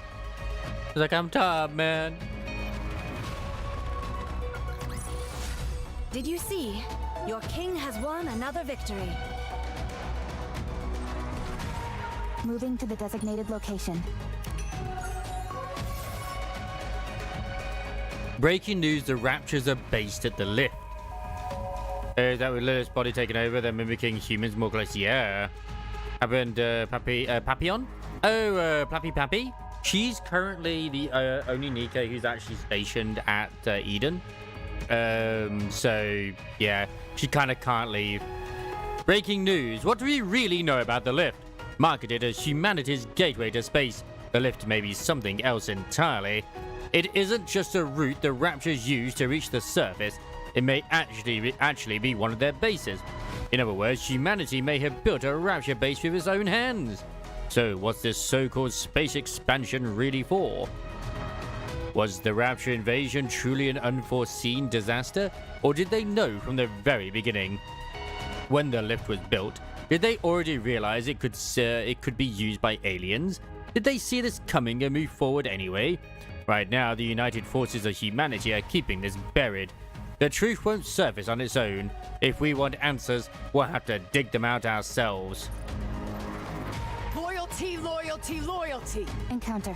He's like, I'm tired, man. Did you see? Your king has won another victory. Moving to the designated location. Breaking news, the Raptures are based at the lift. Is that with Lilith's body taken over, they're mimicking humans more closely? Yeah. Happened, Papillon? Oh, Pappy. She's currently the only NIKKE who's actually stationed at Eden. So, yeah, she kind of can't leave. Breaking news, what do we really know about the lift? Marketed as humanity's gateway to space, the lift may be something else entirely. It isn't just a route the Raptures use to reach the surface. It may actually be one of their bases. In other words, humanity may have built a Rapture base with its own hands. So what's this so-called space expansion really for? Was the Rapture invasion truly an unforeseen disaster? Or did they know from the very beginning? When the lift was built, did they already realize it could be used by aliens? Did they see this coming and move forward anyway? Right now, the united forces of humanity are keeping this buried. The truth won't surface on its own. If we want answers, we'll have to dig them out ourselves. Loyalty, loyalty, loyalty. Encounter.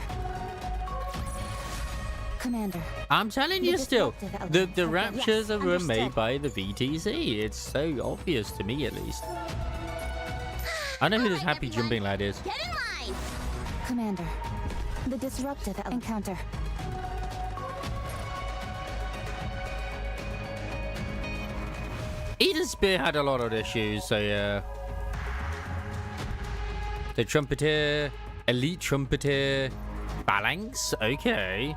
Commander. I'm telling you still, the Raptures were made by the VTC. It's so obvious to me, at least. I know who this happy jumping lad is. Get in line. Commander. The disruptive encounter. Eden Spear had a lot of issues, so yeah. The Trumpeter, Elite Trumpeter, Phalanx, okay.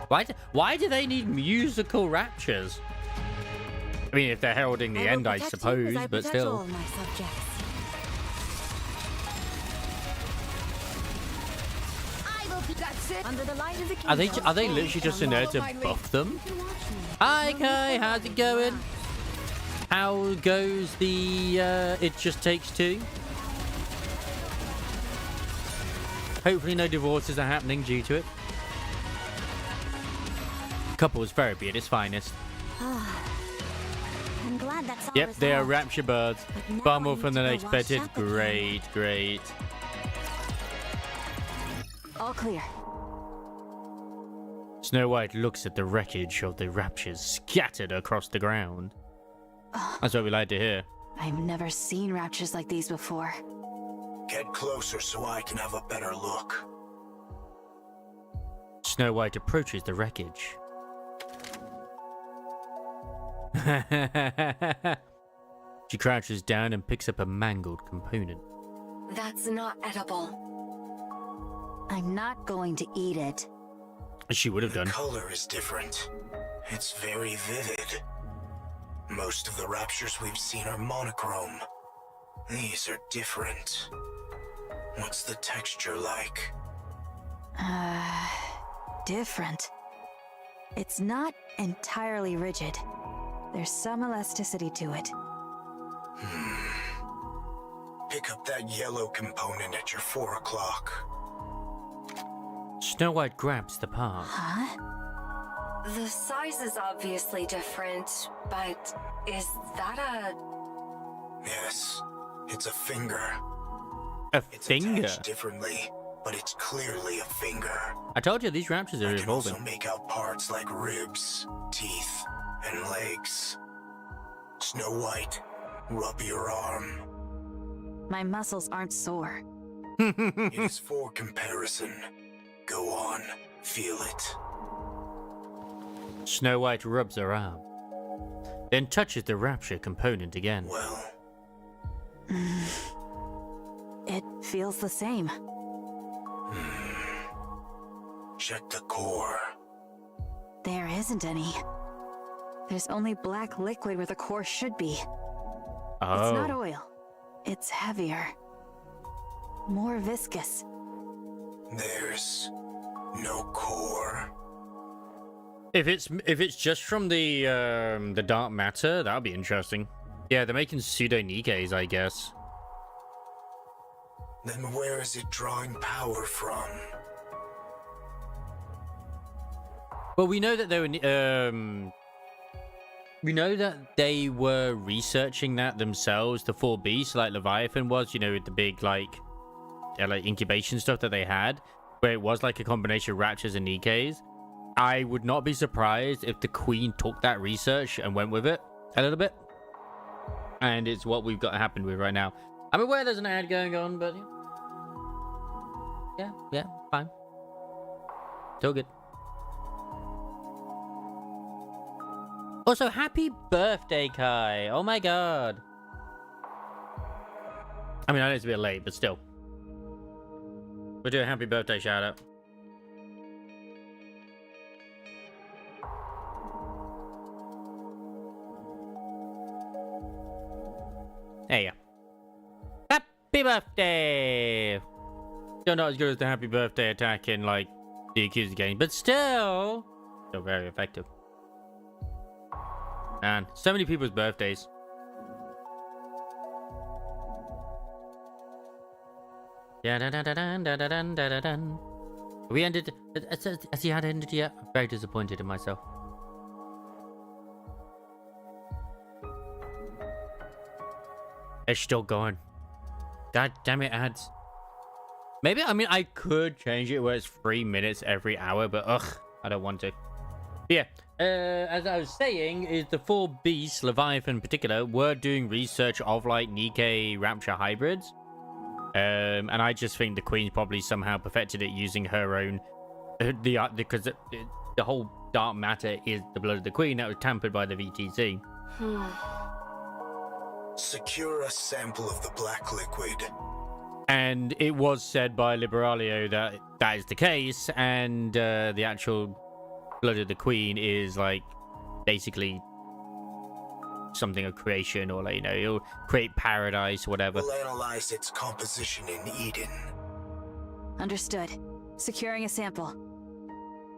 Why do they need musical Raptures? I mean, if they're heralding the end, I suppose, but still. Are they literally just in there to buff them? Hi Kai, how's it going? How goes the It Just Takes Two? Hopefully no divorces are happening due to it. Couples therapy at its finest. I'm glad that's all. Yep, they are Rapture birds. Far more fun than I expected. Great, great. All clear. Snow White looks at the wreckage of the Raptures scattered across the ground. That's what we like to hear. I've never seen Raptures like these before. Get closer so I can have a better look. Snow White approaches the wreckage. She crouches down and picks up a mangled component. That's not edible. I'm not going to eat it. She would have done. The color is different. It's very vivid. Most of the Raptures we've seen are monochrome. These are different. What's the texture like? Different. It's not entirely rigid. There's some elasticity to it. Pick up that yellow component at your 4 o'clock. Snow White grabs the part. Huh? The size is obviously different, but is that a... Yes, it's a finger. A It's finger? attached differently, but it's clearly a finger. I told you, these raptors are I can evolving. also make out parts like ribs, teeth, and legs. Snow White, rub your arm. My muscles aren't sore. It is for comparison. Go on, feel it. Snow White rubs her arm, then touches the rapture component again. Well, It feels the same. check the core. There isn't any. There's only black liquid where the core should be. It's not Oh, oil. It's heavier. More viscous. There's no core. if it's just from the dark matter, that'll be interesting. Yeah, they're making pseudo Nikkes, I guess. Then where is it drawing power from? Well, we know that they were we know that they were researching that themselves, the 4 beasts, like Leviathan was, you know, with the big like incubation stuff that they had, where it was like a combination of raptures and Nikkes. I would not be surprised if the Queen took that research and went with it a little bit. And it's what we've got happen with right now. I'm aware there's an ad going on, but yeah, fine. Still good. Also, happy birthday, Kai. Oh my god. I mean, I know it's a bit late, but still. We'll do a happy birthday shout out. There you go. Happy birthday! Still not as good as the happy birthday attack in, like, the Accused game, but still very effective. Man, so many people's birthdays. We ended. Has he had ended yet? I'm very disappointed in myself. It's still going. God damn it, ads. Maybe, I mean, I could change it where it's 3 minutes every hour, but ugh, I don't want to. But yeah, as I was saying, is the 4 beasts, Leviathan in particular, were doing research of like Nikke Rapture hybrids. And I just think the Queen's probably somehow perfected it using her own, because the whole dark matter is the blood of the Queen that was tampered by the VTC. Secure a sample of the black liquid. And it was said by Liberalio that that is the case, and the actual blood of the Queen is like basically something of creation, or like, you know, it'll create paradise or whatever. We'll analyze its composition in Eden. Understood. Securing a sample.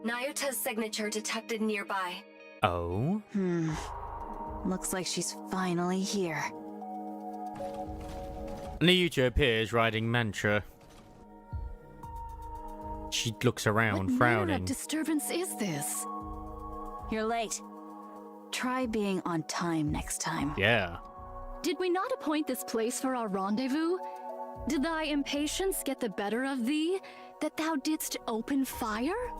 Nyuta's signature detected nearby. Oh? Looks like she's finally here. Nyuta appears riding Mantra. She looks around, frowning. What disturbance is this? You're late. Try being on time next time. Yeah. Did we not appoint this place for our rendezvous? Did thy impatience get the better of thee, that thou didst open fire?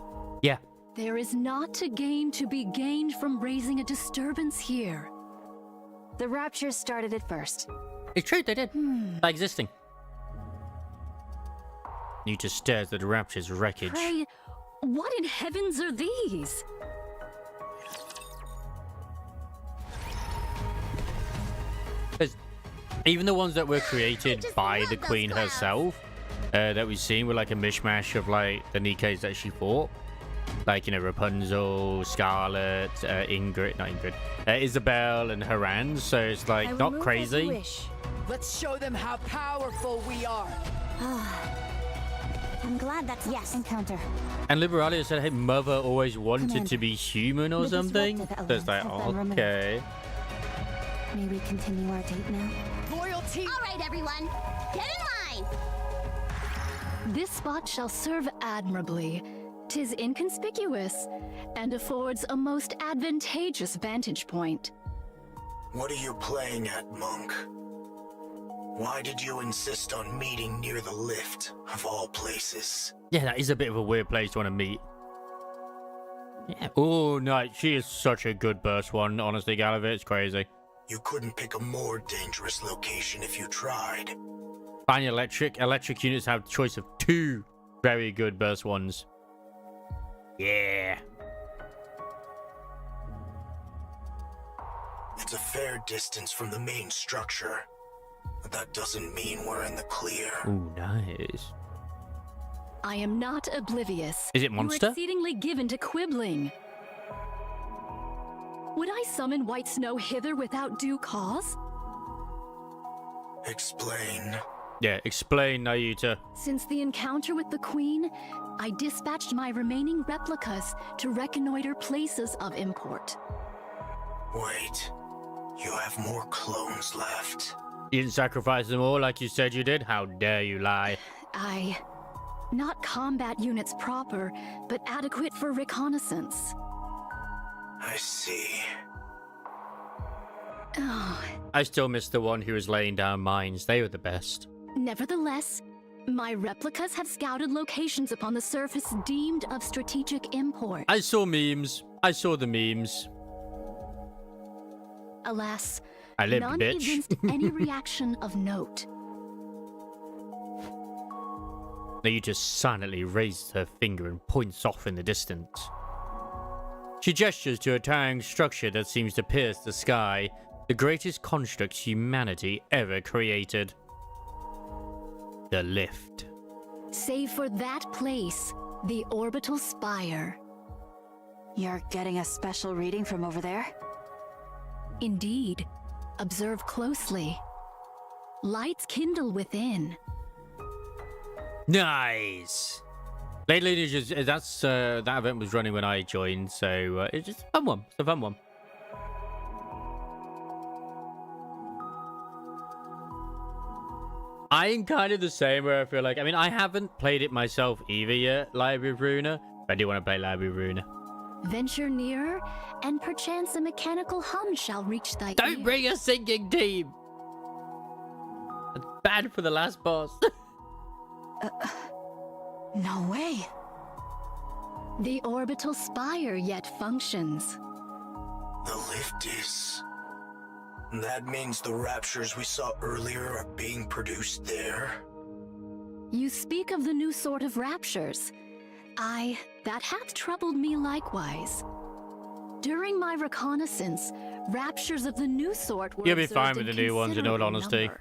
Yeah. There is not a gain to be gained from raising a disturbance here. The Rapture started it first. It's true, they did. By existing. Nyuta stares at the Rapture's wreckage. Pray, what in heavens are these? Because even the ones that were created by the Queen herself, that we've seen were like a mishmash of like the Nikkes that she fought. Like, you know, Rapunzel, Scarlet, Isabel, and Haran. So it's like not crazy. Let's show them how powerful we are. I'm glad that's yes. Encounter. And Liberalia said, hey, Mother always wanted to be human or something. So it's like, okay. May we continue our date now? Loyalty! All right, everyone. Get in line! This spot shall serve admirably. 'Tis inconspicuous, and affords a most advantageous vantage point. What are you playing at, Monk? Why did you insist on meeting near the lift, of all places? Yeah, that is a bit of a weird place to want to meet. Yeah. Oh, no, she is such a good burst one, honestly, Gallivant. It's crazy. You couldn't pick a more dangerous location if you tried. Fine electric. Electric units have a choice of 2 very good burst ones. Yeah. It's a fair distance from the main structure, but that doesn't mean we're in the clear. Ooh, nice. I am not oblivious. Is it monster? You're exceedingly given to quibbling. Would I summon White Snow hither without due cause? Explain. Yeah, explain, Nayuta. Since the encounter with the Queen, I dispatched my remaining replicas to reconnoiter places of import. Wait, you have more clones left. You didn't sacrifice them all like you said you did? How dare you lie? Not combat units proper, but adequate for reconnaissance. I see. Oh. I still miss the one who was laying down mines. They were the best. Nevertheless, my replicas have scouted locations upon the surface deemed of strategic import. I saw memes. I saw the memes. Alas, I lived, none bitch. evinced any reaction of note. Nayuta silently raises her finger and points off in the distance. She gestures to a towering structure that seems to pierce the sky, the greatest construct humanity ever created. The lift. Save for that place, the orbital spire. You're getting a special reading from over there? Indeed. Observe closely. Lights kindle within. Nice. Late Lineage, that's that event was running when I joined, so it's just a fun one. It's a fun one. I'm kind of the same where I feel like, I mean, I haven't played it myself either yet, Library of Runa, but I do want to play Library of Runa. Venture nearer, and perchance a mechanical hum shall reach thy Don't ear. bring a sinking team! That's bad for the last boss. No way. The orbital spire yet functions. The lift is... That means the raptures we saw earlier are being produced there? You speak of the new sort of raptures. That hath troubled me likewise. During my reconnaissance, raptures of the new sort were You'll be observed fine with the new ones, in all considerable honesty. number.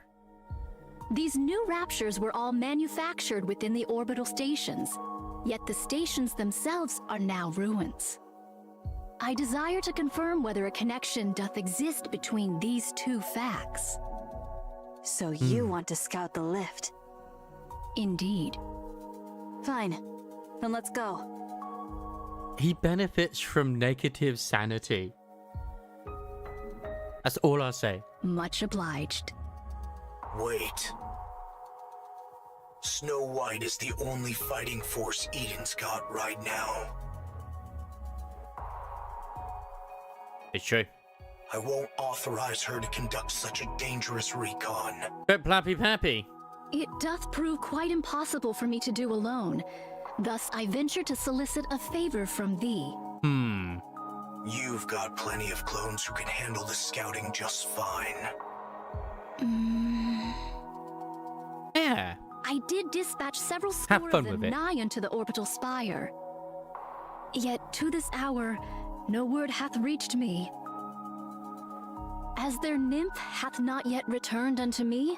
These new raptures were all manufactured within the orbital stations, yet the stations themselves are now ruins. I desire to confirm whether a connection doth exist between these two facts. So you want to scout the lift? Indeed. Fine. Then let's go. He benefits from negative sanity. That's all I'll say. Much obliged. Wait. Snow White is the only fighting force Eden's got right now. It's true. I won't authorize her to conduct such a dangerous recon. But Plappy Pappy. It doth prove quite impossible for me to do alone. Thus I venture to solicit a favor from thee. You've got plenty of clones who can handle the scouting just fine. Yeah. I did dispatch several Have score fun of them with it. nigh unto the orbital spire. Yet to this hour, no word hath reached me. As their nymph hath not yet returned unto me,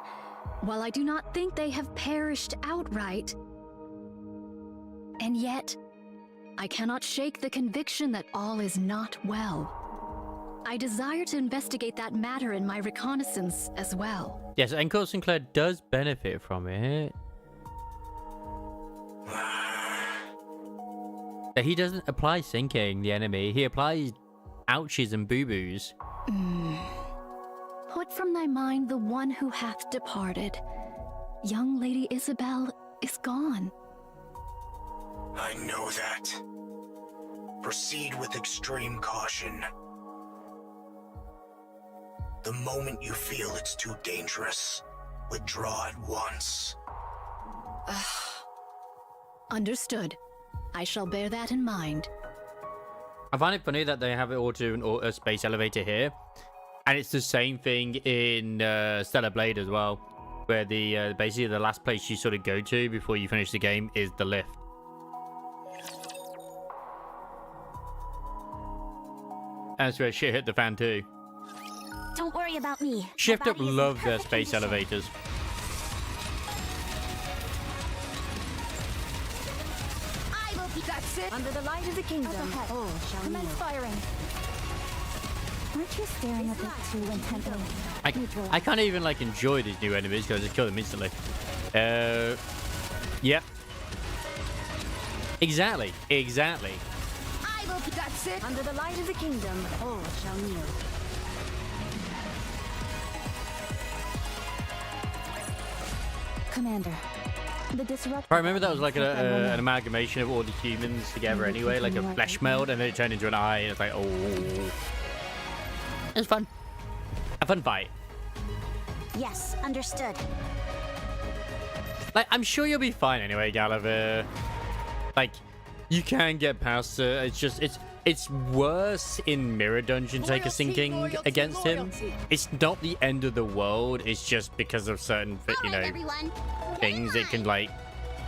while I do not think they have perished outright. And yet, I cannot shake the conviction that all is not well. I desire to investigate that matter in my reconnaissance as well. Yes, Encore Sinclair does benefit from it. But he doesn't apply sinking the enemy. He applies ouchies and boo-boos. Put from thy mind the one who hath departed. Young Lady Isabel is gone. I know that. Proceed with extreme caution. The moment you feel it's too dangerous, withdraw at once. Understood. I shall bear that in mind. I find it funny that they have it all to a space elevator here. And it's the same thing in Stellar Blade as well. Where the basically the last place you sort of go to before you finish the game is the lift. And that's where shit hit the fan too. Don't worry about me. Shift Up love their space elevators. I will be. That's it. Under the light of the kingdom. Oh, shall commence firing. Aren't you staring at that too intently? I can't even like enjoy these new enemies because I just kill them instantly. Yep. Exactly. I will be. That's it. Under the light of the kingdom. Oh, shall kneel. Commander, the disrupt. I remember that was like an amalgamation of all the humans together anyway, like a flesh meld, and then it turned into an eye, and it's like, oh. It was fun. A fun fight. Yes, understood. Like, I'm sure you'll be fine anyway, Gallivant. Like, you can get past it. It's just, it's worse in Mirror Dungeon Taker sinking against him. It's not the end of the world. It's just because of certain, you know, things. It can, like,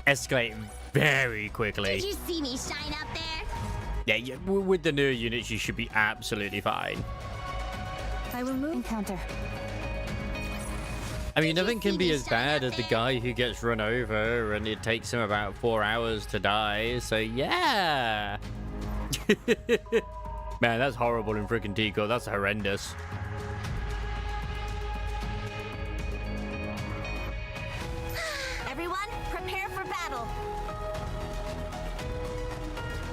escalate very quickly. Did you see me shine up there? Yeah, with the newer units, you should be absolutely fine. I will move. Encounter. I mean, nothing can be as bad as the guy who gets run over and it takes him about 4 hours to die. So, yeah. Man, that's horrible in freaking Tico. That's horrendous. Everyone, prepare for battle.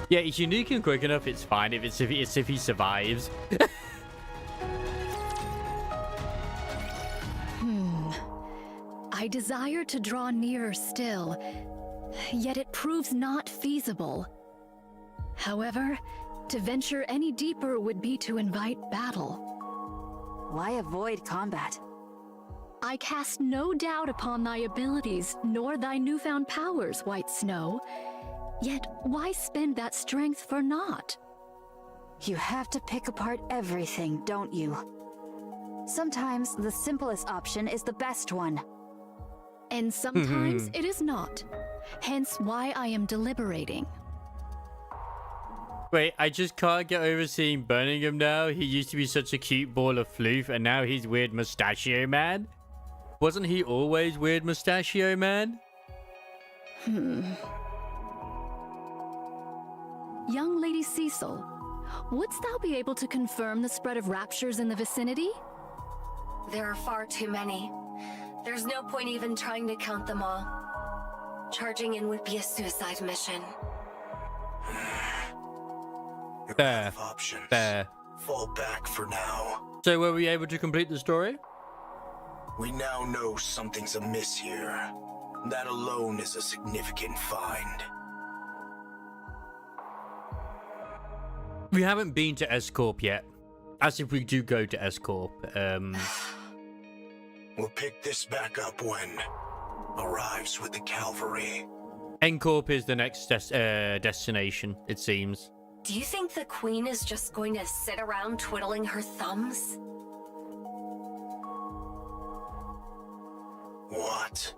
Yeah, it's unique and quick enough. It's fine if he survives. I desire to draw nearer still, yet it proves not feasible. However, to venture any deeper would be to invite battle. Why avoid combat? I cast no doubt upon thy abilities, nor thy newfound powers, White Snow. Yet why spend that strength for naught? You have to pick apart everything, don't you? Sometimes the simplest option is the best one. And sometimes it is not. Hence why I am deliberating. Wait, I just can't get over seeing Birmingham now. He used to be such a cute ball of floof, and now he's Weird Mustachio Man. Wasn't he always Weird Mustachio Man? Young Lady Cecil, wouldst thou be able to confirm the spread of raptures in the vicinity? There are far too many. There's no point even trying to count them all. Charging in would be a suicide mission. Fair. Options. Fair. Fall back for now. So were we able to complete the story? We now know something's amiss here. That alone is a significant find. We haven't been to S-Corp yet. As if we do go to S-Corp. We'll pick this back up when arrives with the cavalry. N-Corp is the next destination, it seems. Do you think the Queen is just going to sit around twiddling her thumbs? What?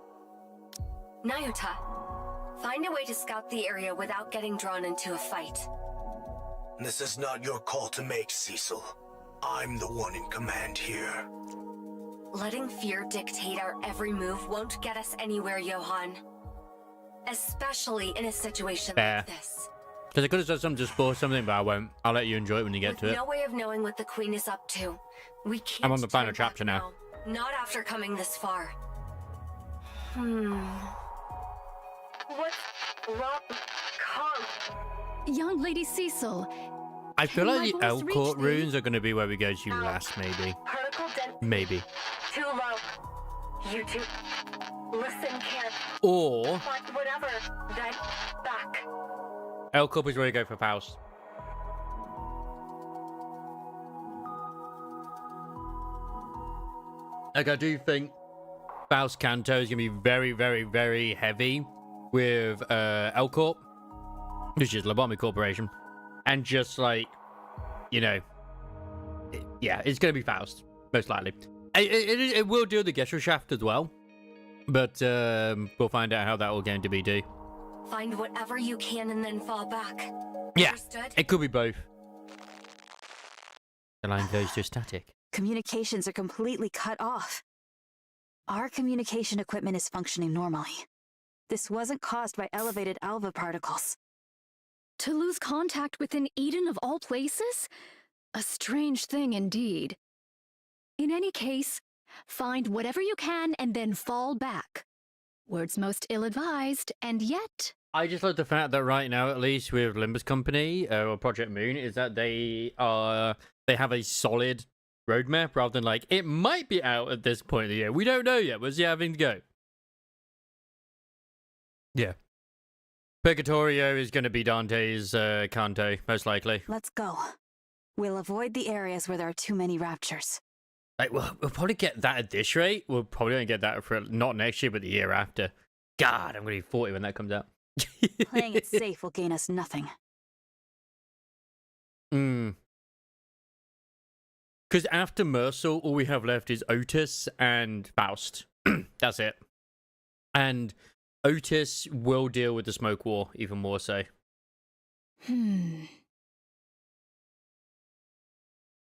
Nayuta, find a way to scout the area without getting drawn into a fight. This is not your call to make, Cecil. I'm the one in command here. Letting fear dictate our every move won't get us anywhere, Johan. Especially in a situation like this. Because I could have said something to spoil something, but I won't. I'll let you enjoy it when you get to it. No way of knowing what the Queen is up to. We can't. I'm on the final turn back chapter now. Not after coming this far. What's wrong? Young Lady Cecil. I feel like the my voice Elcourt reach thee? runes are going to be where we go to last, maybe. Particle density Maybe. too low. You two listen, can't. Or But whatever. Then back. Elcourt is where we go for Faust. Like, I do think Faust Canto is going to be very, very, very heavy with Elcourt, which is Lobotomy Corporation. And just like, you know, yeah, it's going to be Faust, most likely. It will do the Gesellschaft as well, but we'll find out how that will going to be do. Find whatever you can and then fall back. Yeah, Understood? it could be both. The line goes to static. Communications are completely cut off. Our communication equipment is functioning normally. This wasn't caused by elevated alpha particles. To lose contact within Eden of all places? A strange thing indeed. In any case, find whatever you can and then fall back. Words most ill-advised, and yet... I just like the fact that right now, at least with Limbus Company or Project Moon, is that they have a solid roadmap rather than like, it might be out at this point of the year. We don't know yet. We'll see how things go. Yeah. Purgatorio is going to be Dante's Canto, most likely. Let's go. We'll avoid the areas where there are too many raptures. Like, we'll probably get that at this rate. We'll probably only get that for not next year, but the year after. God, I'm going to be 40 when that comes out. Playing it safe will gain us nothing. Because after Mercil, all we have left is Otis and Faust. That's it. And Otis will deal with the smoke war even more so.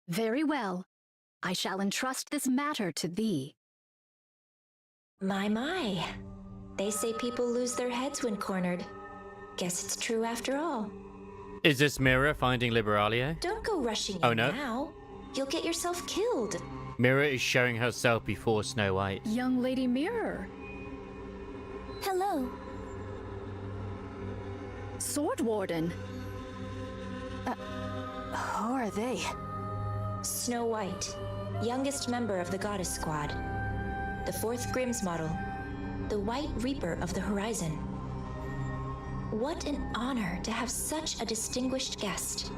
Very well. I shall entrust this matter to thee. My. They say people lose their heads when cornered. Guess it's true after all. Is this Mira finding Liberalia? Don't go rushing Oh, in no. now. You'll get yourself killed. Mira is showing herself before Snow White. Young Lady Mirror. Hello. Sword Warden. Who are they? Snow White, youngest member of the Goddess Squad. The 4th Grimm's model. The White Reaper of the Horizon. What an honor to have such a distinguished guest.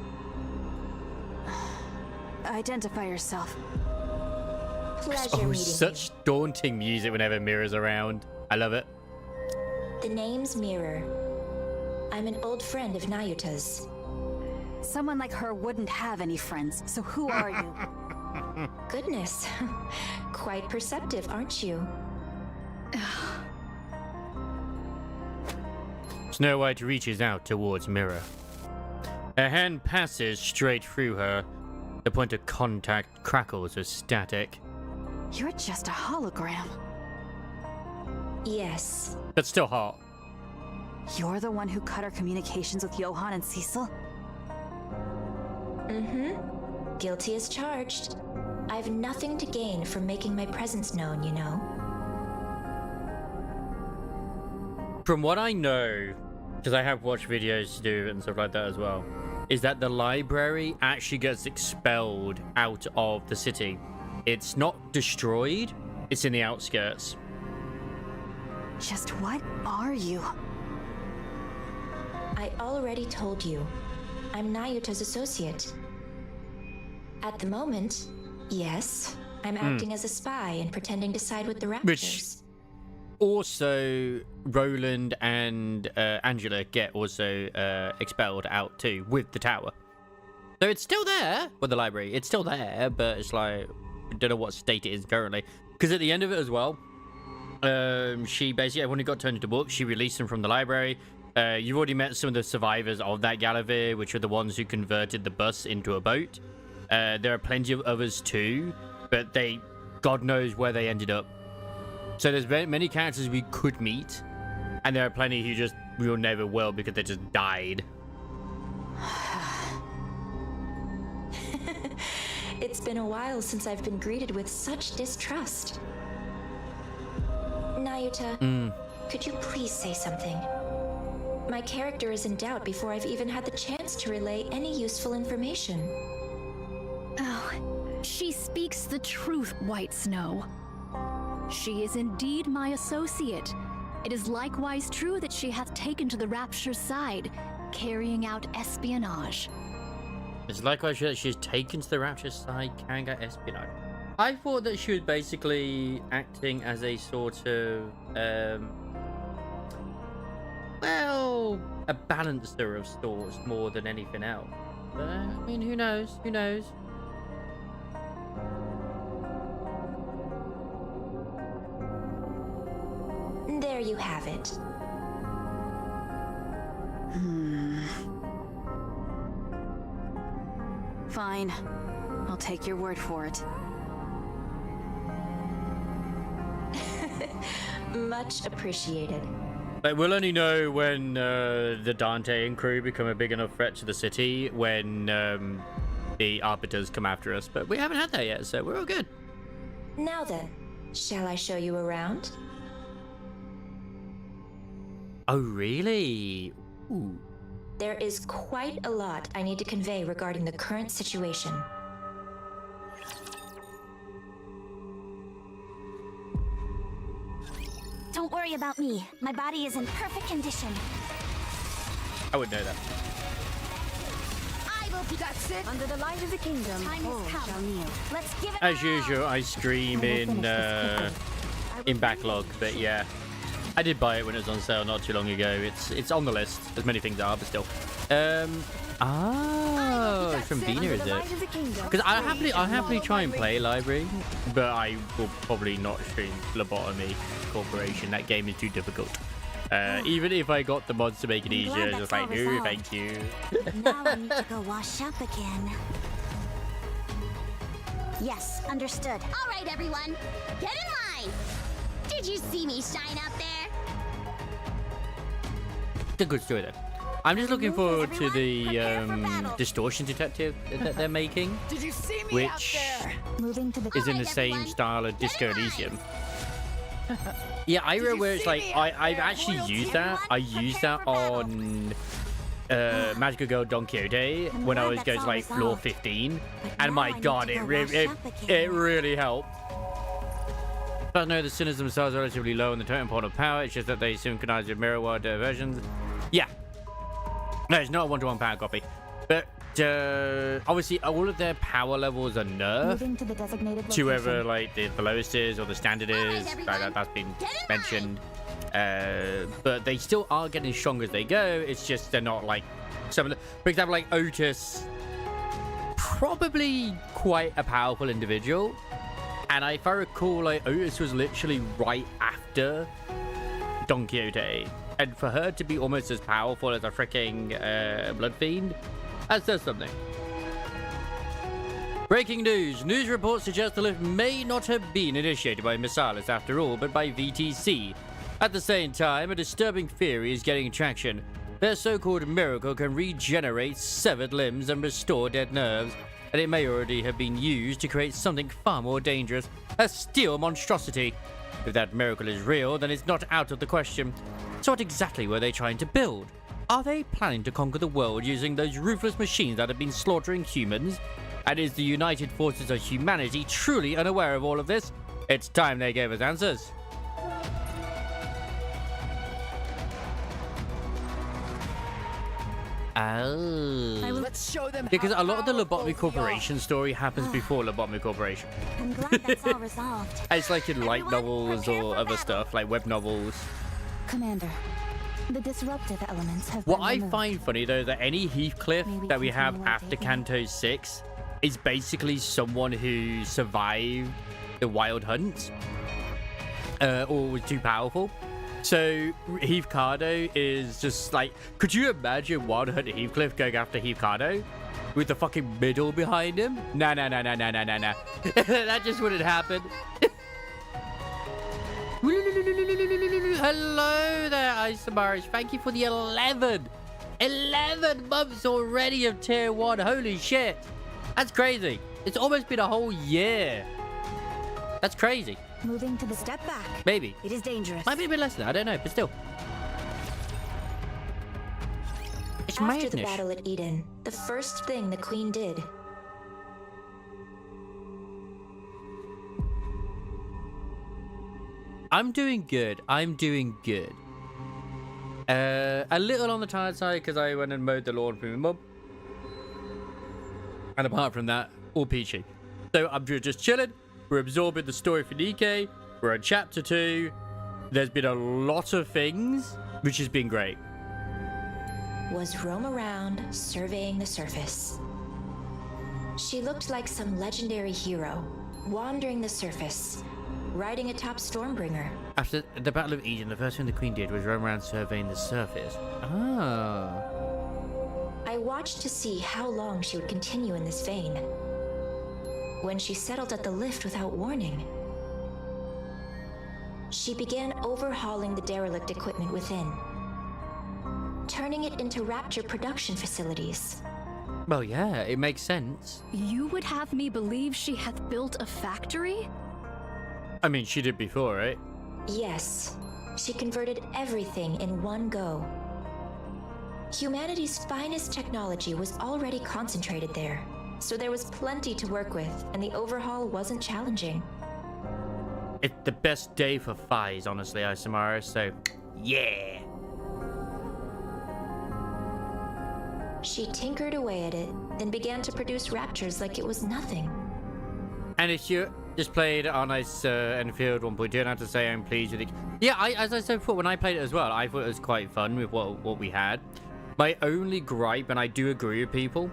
Identify yourself. Pleasure meeting Such daunting music whenever Mira's around. I love it. you. The name's Mirror. I'm an old friend of Nayuta's. Someone like her wouldn't have any friends, so who are you? Goodness. Quite perceptive, aren't you? Snow White reaches out towards Mira. Her hand passes straight through her. The point of contact crackles as static. You're just a hologram. Yes. But still hot. You're the one who cut our communications with Johann and Cecil? Mm-hmm. Guilty as charged. I've nothing to gain from making my presence known, you know. From what I know, because I have watched videos to do and stuff like that as well, is that the library actually gets expelled out of the city. It's not destroyed, it's in the outskirts. Just what are you? I already told you. I'm Nayuta's associate. At the moment, yes, I'm acting as a spy and pretending to side with the Raptors. Which also, Roland and Angela get also expelled out too with the tower. So it's still there with the library. It's still there, but it's like, I don't know what state it is currently. Because at the end of it as well, she basically, when it got turned into books, she released them from the library. You've already met some of the survivors of that Gallivere, which are the ones who converted the bus into a boat. There are plenty of others too, but God knows where they ended up. So there's many characters we could meet, and there are plenty who we will never will because they just died. It's been a while since I've been greeted with such distrust. Nayuta, could you please say something? My character is in doubt before I've even had the chance to relay any useful information. Oh, she speaks the truth, White Snow. She is indeed my associate. It is likewise true that she hath taken to the Rapture's side, carrying out espionage. It's likewise true that she's taken to the Rapture's side, carrying out espionage. I thought that she was basically acting as a sort of, well, a balancer of sorts more than anything else. But, I mean, who knows? Who knows? There you have it. Fine. I'll take your word for it. Much appreciated. Like, we'll only know when the Dante and crew become a big enough threat to the city when the Arbiters come after us. But we haven't had that yet, so we're all good. Now then, shall I show you around? Oh, really? Ooh. There is quite a lot I need to convey regarding the current situation. Don't worry about me. My body is in perfect condition. I would know that. I will be. That's it. Under the light of the kingdom, all shall kneel. Let's give it. As usual, I stream in backlog, but yeah. I did buy it when it was on sale not too long ago. It's on the list, as many things are, but still. It's from Vina, is it? Because I happily try and play Library, but I will probably not stream Lobotomy Corporation. That game is too difficult. Even if I got the mods to make it easier, it's just like, no, thank you. Now I need to go wash up again. Yes, understood. All right, everyone, get in line. Did you see me shine out there? It's a good story, though. I'm just looking forward to the distortion detective that they're making, which is in the same style of Disco Elysium. Yeah, I remember where it's like I've actually used that. I used that on Magical Girl Don Quixote when I was going to like floor 15, and my god, it really helped. But no, the sinners themselves are relatively low on the totem pole of power. It's just that they synchronize with mirror world versions. Yeah. No, it's not a one-to-one power copy. But obviously, all of their power levels are nerfed to whether like the lowest is or the standard is. That's been mentioned. But they still are getting stronger as they go. It's just they're not like some of the, for example, like Otis, probably quite a powerful individual. And if I recall, like Otis was literally right after Don Quixote. And for her to be almost as powerful as a freaking Blood Fiend, that says something. Breaking news. News reports suggest the lift may not have been initiated by Misalis after all, but by VTC. At the same time, a disturbing theory is getting traction. Their so-called miracle can regenerate severed limbs and restore dead nerves, and it may already have been used to create something far more dangerous, a steel monstrosity. If that miracle is real, then it's not out of the question. So what exactly were they trying to build? Are they planning to conquer the world using those ruthless machines that have been slaughtering humans? And is the United Forces of Humanity truly unaware of all of this? It's time they gave us answers. Oh. Let's show them. Because a lot of the Lobotomy Corporation story happens before Lobotomy Corporation. I'm glad that's all resolved. It's like in light novels or other stuff, like web novels. Commander, the disruptive elements have What been I removed. find funny, though, that any Heathcliff that we have after Canto 6 is basically someone who survived the Wild Hunt or was too powerful. So Heathcardo is just like, could you imagine Wild Hunt Heathcliff going after Heathcardo with the fucking middle behind him? No. That just wouldn't happen. Hello there, Isomarish. Thank you for the 11 months already of tier 1. Holy shit. That's crazy. It's almost been a whole year. That's crazy. Moving to the step back. Maybe. It is dangerous. Might be a bit less than that. I don't know, but still. It's After the madness. battle at Eden, the first thing the Queen did. I'm doing good. I'm doing good. A little on the tired side because I went and mowed the lawn for my mum. And apart from that, all peachy. So I'm just chilling. We're absorbing the story for NIKKE. We're on chapter 2. There's been a lot of things, which has been great. Was roam around, surveying the surface. She looked like some legendary hero, wandering the surface, riding atop Stormbringer. After the Battle of Eden, the first thing the Queen did was roam around surveying the surface. Ah. I watched to see how long she would continue in this vein. When she settled at the lift without warning, she began overhauling the derelict equipment within, turning it into Rapture production facilities. Well, yeah, it makes sense. You would have me believe she hath built a factory? I mean, she did before, right? Yes, she converted everything in one go. Humanity's finest technology was already concentrated there, so there was plenty to work with, and the overhaul wasn't challenging. It's the best day for Fies, honestly, Isamara, so yeah. She tinkered away at it, then began to produce Raptures like it was nothing. And if you just played on Ice Enfield 1.2, and I have to say I'm pleased with it. Yeah, as I said before, when I played it as well, I thought it was quite fun with what we had. My only gripe, and I do agree with people,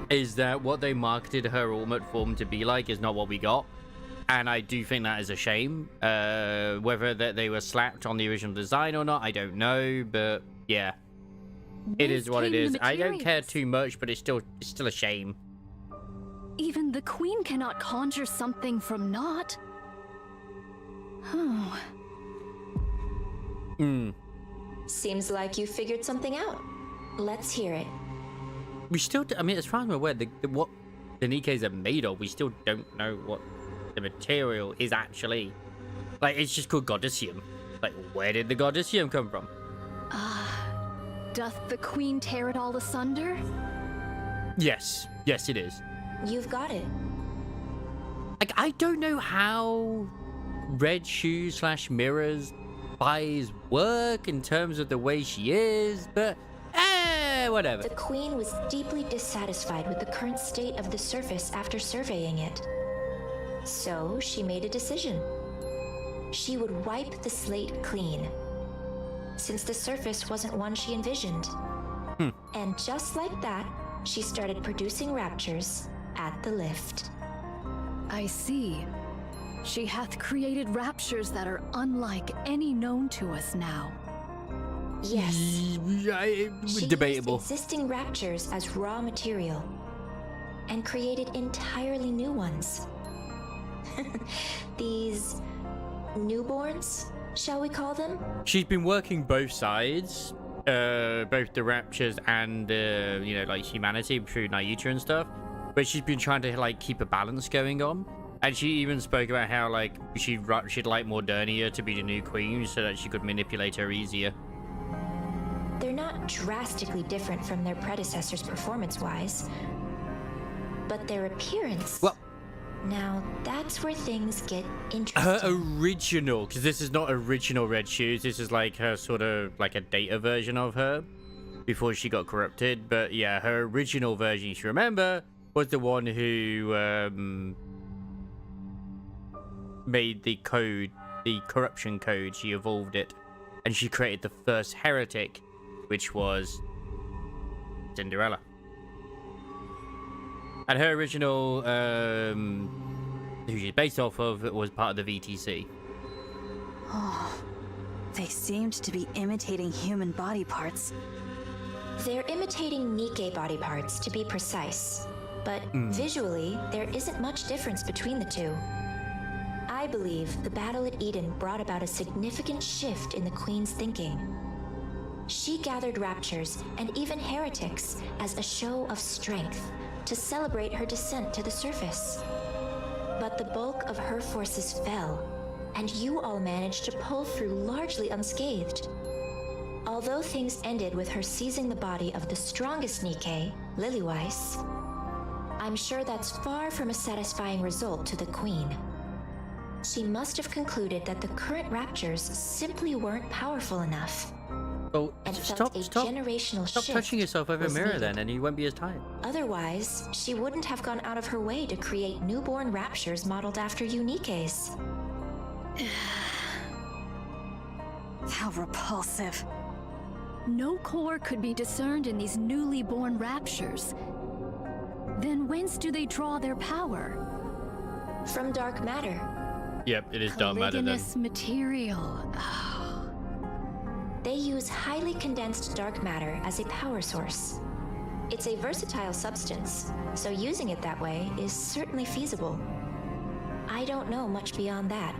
is that what they marketed her ultimate form to be like is not what we got. And I do think that is a shame. Whether that they were slapped on the original design or not, I don't know, but yeah. It is what it is. I don't care too much, but it's still a shame. Even the Queen cannot conjure something from naught. Oh. Seems like you figured something out. Let's hear it. We still, I mean, as far as I'm aware, what the NIKKEs are made of, we still don't know what the material is actually. Like, it's just called Goddessium. Like, where did the Goddessium come from? Doth the Queen tear it all asunder? Yes. Yes, it is. You've got it. Like, I don't know how red shoes / mirrors Fies work in terms of the way she is, but whatever. The Queen was deeply dissatisfied with the current state of the surface after surveying it. So she made a decision. She would wipe the slate clean, since the surface wasn't one she envisioned. And just like that, she started producing Raptures at the lift. I see. She hath created Raptures that are unlike any known to us now. Yes. She Debatable. used existing Raptures as raw material and created entirely new ones. These newborns, shall we call them? She's been working both sides, both the Raptures and, you know, like humanity through Nyuta and stuff. But she's been trying to, like, keep a balance going on. And she even spoke about how, like, she'd like Modernia to be the new queen so that she could manipulate her easier. They're not drastically different from their predecessors performance-wise, but their appearance... Well, now, that's where things get interesting. her original, because this is not original Red Shoes, this is like her sort of like a data version of her before she got corrupted. But yeah, her original version, if you remember, was the one who made the code, the corruption code. She evolved it, and she created the first heretic, which was Cinderella. And her original, who she's based off of, was part of the VTC. Oh, they seemed to be imitating human body parts. They're imitating NIKKE body parts, to be precise. But visually, there isn't much difference between the two. I believe the battle at Eden brought about a significant shift in the Queen's thinking. She gathered Raptures and even heretics as a show of strength, to celebrate her descent to the surface. But the bulk of her forces fell, and you all managed to pull through largely unscathed. Although things ended with her seizing the body of the strongest NIKKE, Lilyweiss, I'm sure that's far from a satisfying result to the Queen. She must have concluded that the current raptures simply weren't powerful enough. Oh, and stop shift touching yourself over a was mirror needed. then, and you won't be as tired. Otherwise, she wouldn't have gone out of her way to create newborn raptures modeled after you NIKKE's. How repulsive. No core could be discerned in these newly born raptures. Then whence do they draw their power? From dark matter. Yep, it is dark matter then. Polygonous material. They use highly condensed dark matter as a power source. It's a versatile substance, so using it that way is certainly feasible. I don't know much beyond that.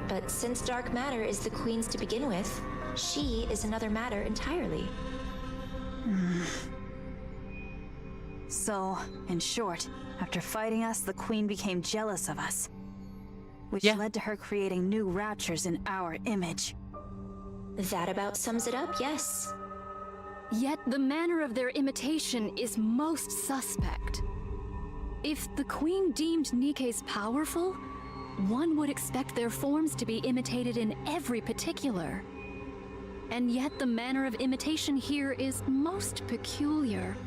But since dark matter is the Queen's to begin with, she is another matter entirely. So, in short, after fighting us, the Queen became jealous of us. Which Yeah. led to her creating new raptures in our image. That about sums it up, yes. Yet the manner of their imitation is most suspect. If the Queen deemed NIKKE's powerful, one would expect their forms to be imitated in every particular. And yet the manner of imitation here is most peculiar.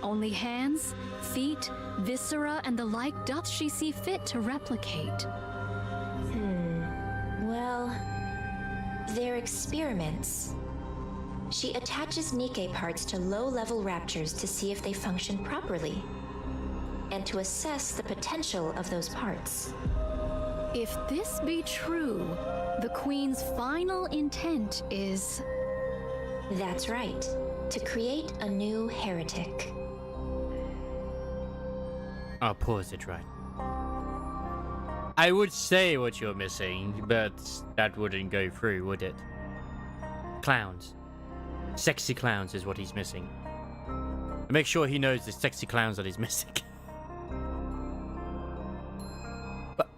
Only hands, feet, viscera, and the like doth she see fit to replicate. Well, they're experiments. She attaches NIKKE parts to low-level raptures to see if they function properly, and to assess the potential of those parts. If this be true, the Queen's final intent is... That's right, to create a new heretic. I'll pause it right. I would say what you're missing, but that wouldn't go through, would it? Clowns. Sexy clowns is what he's missing. Make sure he knows the sexy clowns that he's missing. But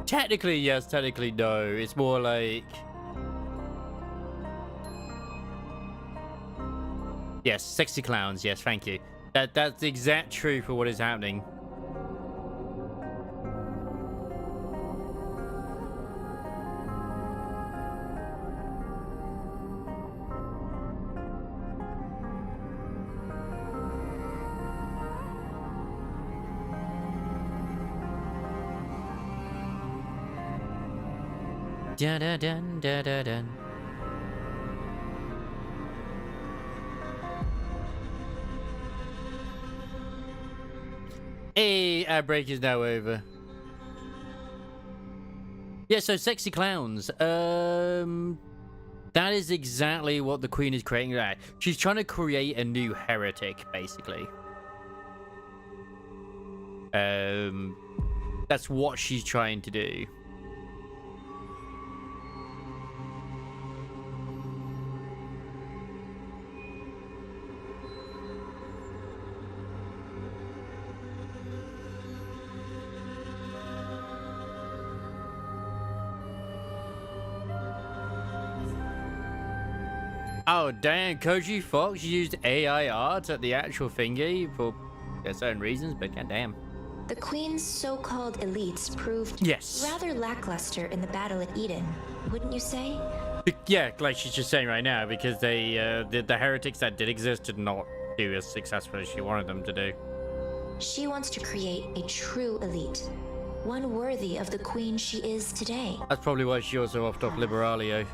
technically yes, technically no. It's more like... Yes, sexy clowns, yes, thank you. That's the exact truth of what is happening. Da da dun da da dun. Hey, our break is now over. Yeah, so sexy clowns. That is exactly what the Queen is creating. She's trying to create a new heretic, basically. That's what she's trying to do. Oh, damn, Koji Fox used AI art at the actual thingy for certain reasons, but goddamn. The Queen's so-called elites proved rather lackluster in the battle at Eden, wouldn't you say? Yeah, like she's just saying right now, because they, the heretics that did exist did not do as successful as she wanted them to do. She wants to create a true elite, one worthy of the Queen she is today. That's probably why she also offed off Liberalio.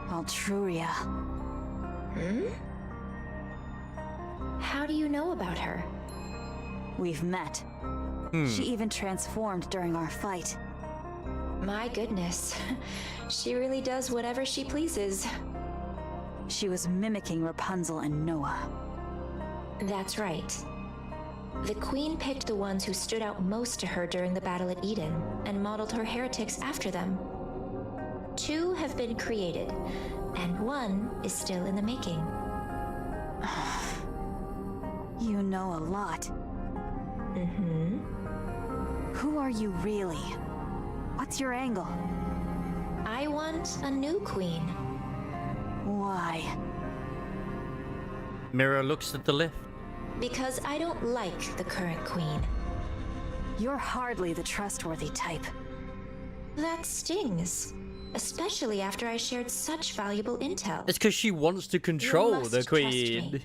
Altruria. How do you know about her? We've met. She even transformed during our fight. My goodness. She really does whatever she pleases. She was mimicking Rapunzel and Noah. That's right. The Queen picked the ones who stood out most to her during the battle at Eden, and modeled her heretics after them. 2 have been created, and 1 is still in the making. You know a lot. Mm-hmm. Who are you really? What's your angle? I want a new queen. Why? Mira looks at the lift. Because I don't like the current queen. You're hardly the trustworthy type. That stings. Especially after I shared such valuable intel. It's because she wants to control the must queen. trust me.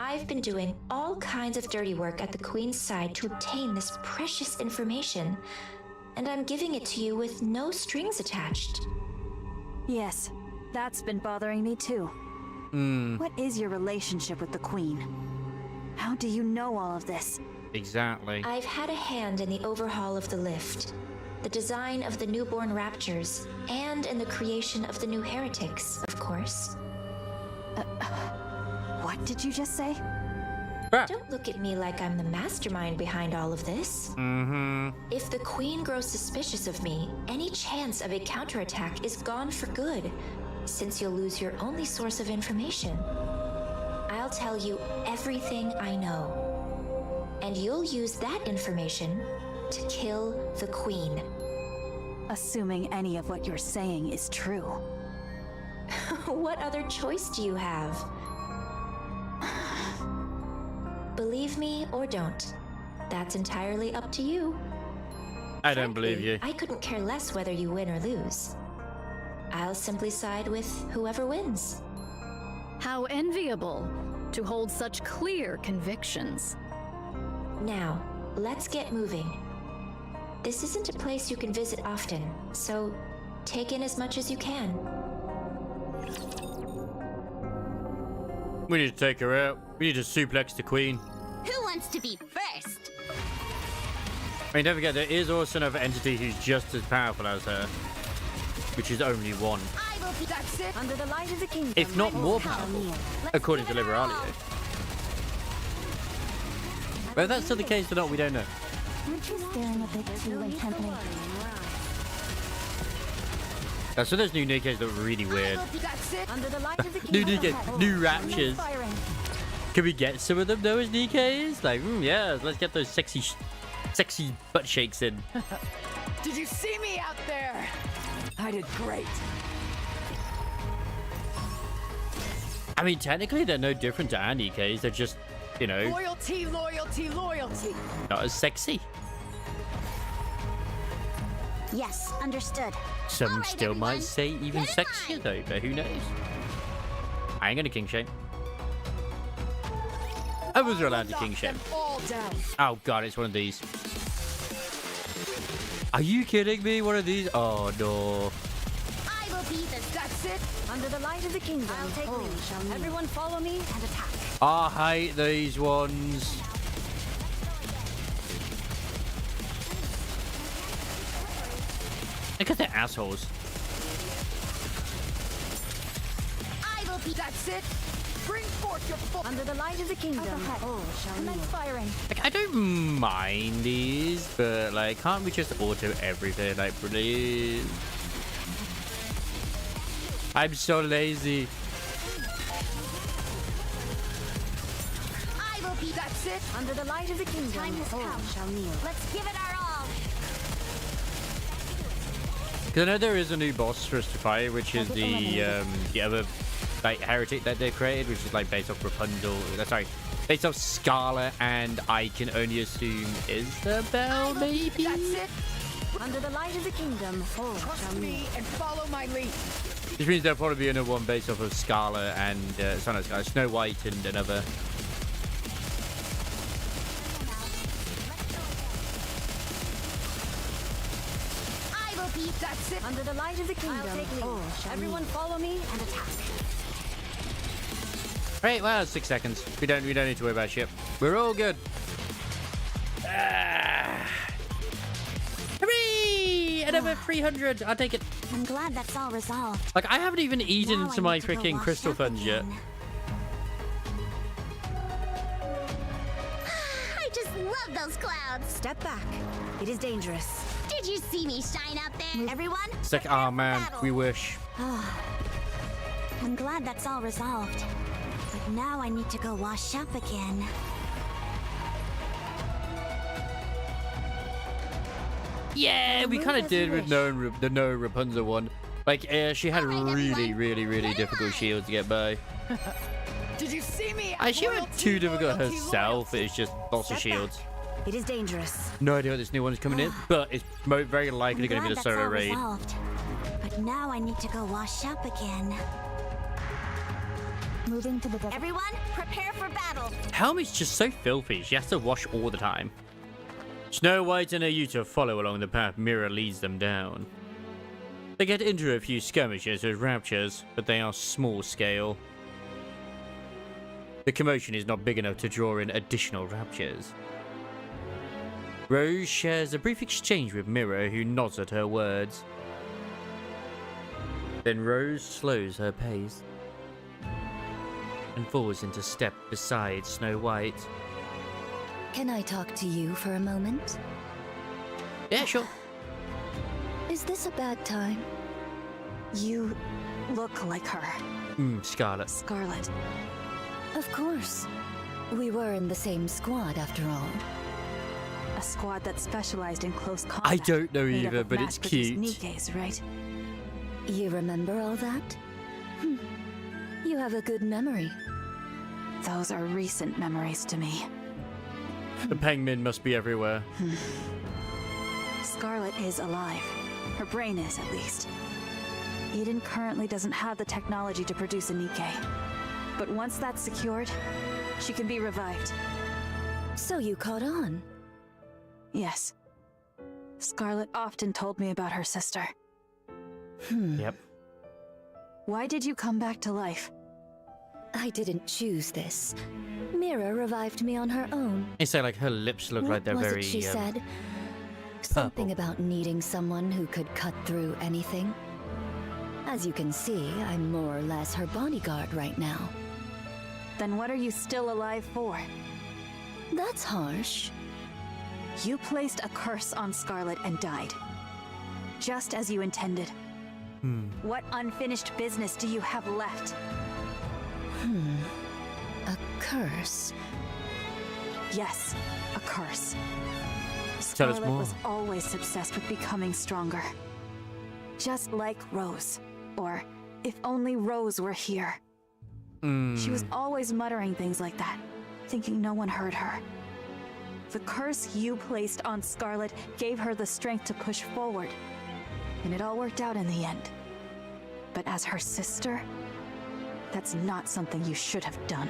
I've been doing all kinds of dirty work at the queen's side to obtain this precious information. And I'm giving it to you with no strings attached. Yes, that's been bothering me too. What is your relationship with the Queen? How do you know all of this? Exactly. I've had a hand in the overhaul of the lift, the design of the newborn raptures, and in the creation of the new heretics, of course. What did you just say? Don't look at me like I'm the mastermind behind all of this. If the Queen grows suspicious of me, any chance of a counterattack is gone for good, since you'll lose your only source of information. I'll tell you everything I know, and you'll use that information to kill the Queen. Assuming any of what you're saying is true. What other choice do you have? Believe me or don't. That's entirely up to you. I don't believe you. I couldn't care less whether you win or lose. I'll simply side with whoever wins. How enviable to hold such clear convictions. Now, let's get moving. This isn't a place you can visit often, so take in as much as you can. We need to take her out. We need to suplex the queen. Who wants to be first? I mean, don't forget, there is also another entity who's just as powerful as her, which is only one. I will be that's it. Under the light of the kingdom. If not more powerful, according to Liberalia. Whether that's still the case or not, we don't know. Aren't you staring a bit too intently? So those new Nikkes look really weird. Under the light of the New kingdom. Nikkes, new raptures. Can we get some of them though as Nikkes? Like, yeah, let's get those sexy butt shakes in. Did you see me out there? I did great. I mean, technically they're no different to our Nikkes. They're just, you know, Loyalty, loyalty, loyalty. not as sexy. Yes, understood. Some All right, still everyone. might say even Get in sexier line. though, but who knows? I ain't gonna king shame. I was allowed to king shame. All down. Oh god, it's one of these. Are you kidding me? One of these? Oh no. I will be the That's it. Under the light of the kingdom. I'll take lead. Everyone follow me and attack. I hate these ones. Because they're assholes. I will be That's it. Bring forth your full. Under the light of the kingdom. Commence firing. Like, I don't mind these, but like, can't we just auto everything? Like, please. I'm so lazy. I will be That's it. Under the light of the kingdom. Time has come. Shall kneel. Let's give it our all. Because I know there is a new boss for us to fight, which is the other like heretic that they created, which is like based off Rapunzel. Sorry, based off Scarlet, and I can only assume Isabel, maybe. That's it. Under the light of the kingdom. Trust me and follow my lead. Which means there'll probably be another one based off of Scarlet and sorry, not Scarlet, Snow White and another. I will be That's it. Under the light of the kingdom. Everyone follow me and attack. Right, well, 6 seconds. We don't need to worry about shit. We're all good. Hooray! Another 300. I'll take it. I'm glad that's all resolved. Like, I haven't even eaten Now I to my need to go freaking wash crystal up funds yet. again. I just love those clouds. Step back. It is dangerous. Did you see me shine out there? Everyone? It's like, oh man, we wish. I'm glad that's all resolved. But now I need to go wash up again. Yeah, we kind of did with the No Rapunzel one. Like, she had really difficult shields to get by. Did you see me? She wasn't too difficult herself. It's just lots of shields. It is dangerous. No idea what this new one is coming in, but it's very likely going to be the solo raid. But now I need to go wash up again. Moving to the desert. Everyone, prepare for battle. Helmet's just so filthy. She has to wash all the time. Snow White and Ayuta follow along the path Mira leads them down. They get into a few skirmishes with raptures, but they are small scale. The commotion is not big enough to draw in additional raptures. Rose shares a brief exchange with Mira, who nods at her words. Then Rose slows her pace and falls into step beside Snow White. Can I talk to you for a moment? Yeah, sure. Is this a bad time? You look like her. Scarlet. Scarlet. Of course. We were in the same squad after all. A squad that specialized in close combat. I don't know made up either, of but it's cute. NIKKEs, right? You remember all that? You have a good memory. Those are recent memories to me. The Pengmin must be everywhere. Scarlet is alive. Her brain is, at least. Eden currently doesn't have the technology to produce a NIKKE. But once that's secured, she can be revived. So you caught on? Yes. Scarlet often told me about her sister. Yep. Why did you come back to life? I didn't choose this. Mira revived me on her own. It's like her lips look like they're What was very. it she said? Something about needing someone who could cut through anything. As you can see, I'm more or less her bodyguard right now. Then what are you still alive for? That's harsh. You placed a curse on Scarlet and died. Just as you intended. What unfinished business do you have left? A curse? Yes, a curse. Tell us Scarlet more. was always obsessed with becoming stronger. Just like Rose. Or, if only Rose were here. She was always muttering things like that, thinking no one heard her. The curse you placed on Scarlet gave her the strength to push forward. And it all worked out in the end. But as her sister, that's not something you should have done.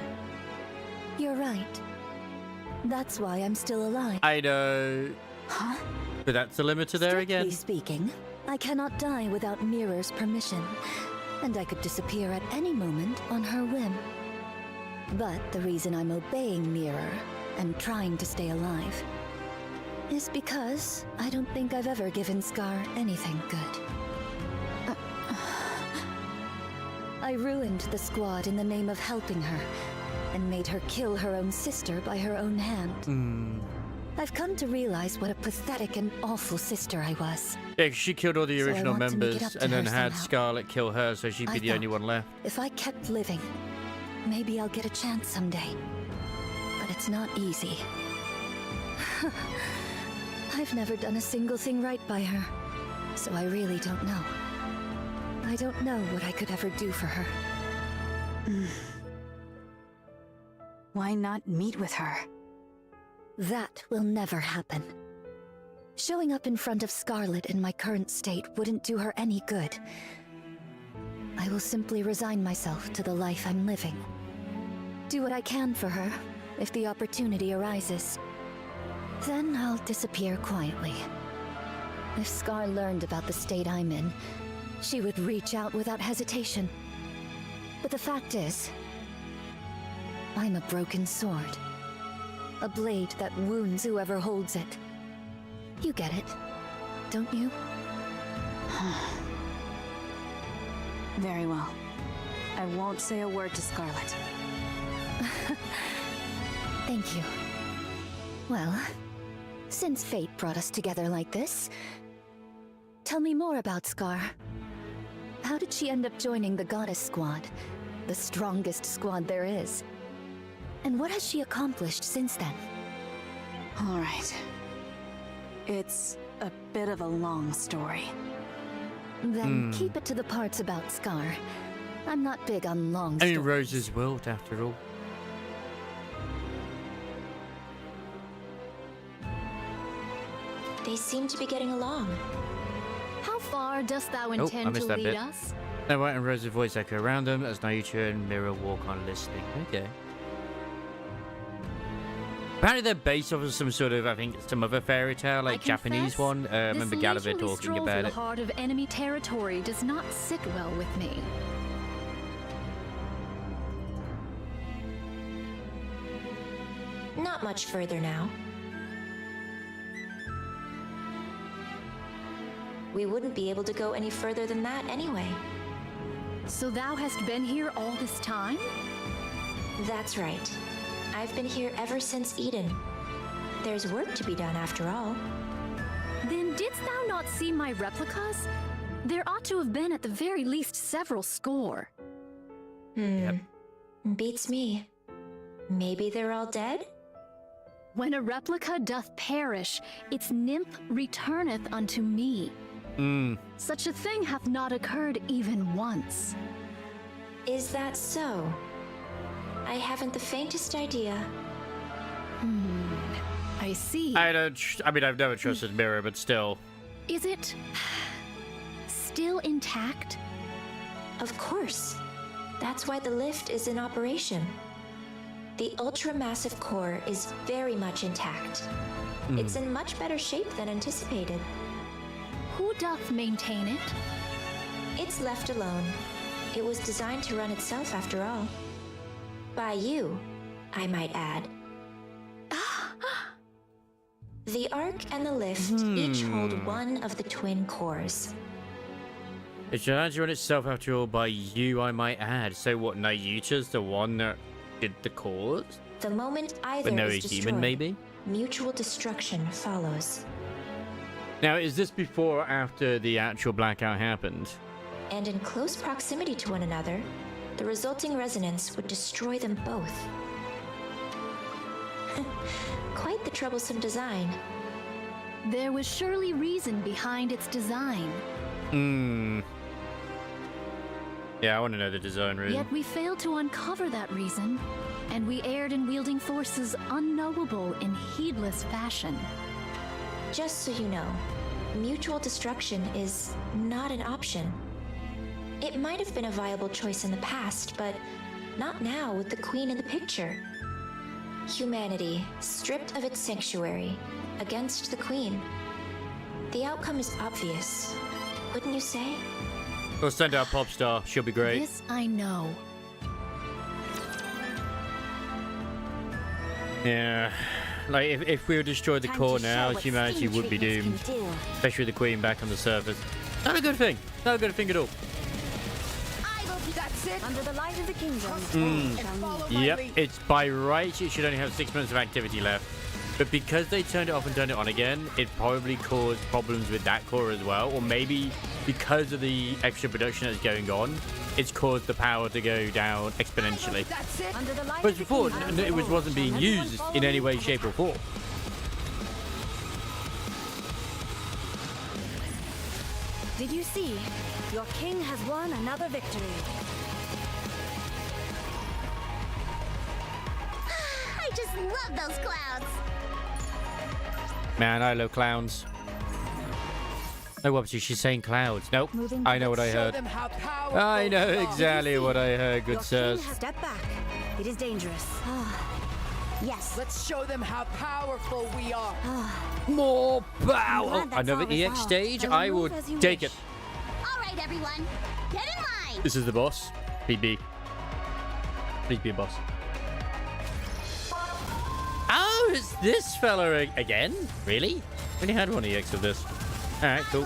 You're right. That's why I'm still alive. I know. Huh? But that's a limiter there again. Strictly speaking, I cannot die without Mira's permission, and I could disappear at any moment on her whim. But the reason I'm obeying Mira and trying to stay alive is because I don't think I've ever given Scar anything good. I ruined the squad in the name of helping her, and made her kill her own sister by her own hand. I've come to realize what a pathetic and awful sister I was. Yeah, 'cause she killed all the So I original want to make it members up to and then her had somehow. Scarlet kill her so she'd be I the only thought, one left. If I kept living, maybe I'll get a chance someday. But it's not easy. I've never done a single thing right by her, so I really don't know. I don't know what I could ever do for her. Why not meet with her? That will never happen. Showing up in front of Scarlet in my current state wouldn't do her any good. I will simply resign myself to the life I'm living. Do what I can for her, if the opportunity arises. Then I'll disappear quietly. If Scar learned about the state I'm in, she would reach out without hesitation. But the fact is, I'm a broken sword. A blade that wounds whoever holds it. You get it, don't you? Very well. I won't say a word to Scarlet. Thank you. Well, since fate brought us together like this, tell me more about Scar. How did she end up joining the Goddess Squad? The strongest squad there is. And what has she accomplished since then? All right. It's a bit of a long story. Then keep it to the parts about Scar. I'm not big on long I mean, stories. Rose's world, after all. They seem to be getting along. How far dost thou I intend missed to that lead bit. us? No, White and Rose's voice echo around them as Naruto and Mirror walk on listening. Okay. Apparently they're based off of some sort of, I think, some other fairy tale, like Japanese one. I remember Gallivant talking about the it. heart of enemy territory does not sit well with me. Not much further now. We wouldn't be able to go any further than that anyway. So thou hast been here all this time? That's right. I've been here ever since Eden. There's work to be done after all. Then didst thou not see my replicas? There ought to have been at the very least several score. Beats me. Maybe they're all dead? When a replica doth perish, its nymph returneth unto me. Such a thing hath not occurred even once. Is that so? I haven't the faintest idea. I see. I mean, I've never trusted Mirror, but still. Is it still intact? Of course. That's why the lift is in operation. The ultra-massive core is very much intact. It's in much better shape than anticipated. Who doth maintain it? It's left alone. It was designed to run itself after all. By you, I might add. The Ark and the lift each hold one of the twin cores. It's designed to run itself after all by you, I might add. So what, Nayuta's the one that did the cause? The moment either But no is human, destroyed, maybe? mutual destruction follows. Now, is this before or after the actual blackout happened? And in close proximity to one another, the resulting resonance would destroy them both. Quite the troublesome design. There was surely reason behind its design. Yeah, I want to know the design reason. Yet we failed to uncover that reason, and we erred in wielding forces unknowable in heedless fashion. Just so you know, mutual destruction is not an option. It might have been a viable choice in the past, but not now with the Queen in the picture. Humanity, stripped of its sanctuary, against the Queen. The outcome is obvious, wouldn't you say? We'll send out Pop Star. She'll be great. This I know. Yeah. Like, if we were destroyed the core now, humanity would be doomed. Especially with the Queen back on the surface. Not a good thing. Not a good thing at all. That's it. Under the light of the kingdom. Yep, it's by right, it should only have 6 months of activity left. But because they turned it off and turned it on again, it probably caused problems with that core as well. Or maybe because of the extra production that's going on, it's caused the power to go down exponentially. That's it. Under the light But of the before, kingdom. it wasn't being used in any way, shape, or form. Did you see? Your king has won another victory. I just love those clouds. Man, I love clowns. No, obviously she's saying clouds. Nope, I know what I Show heard. them how powerful I know we are. exactly what I heard, good Your sirs. king has stepped back. It is dangerous. Yes. Let's show them how powerful we are. More power! glad that's Another all EX resolved. stage? I will I move would as you take wish. it. All right, everyone, get in line. This is the boss. PB. Please be a boss. Oh, it's this fella again? Really? We only had one EX of this. Alright, cool.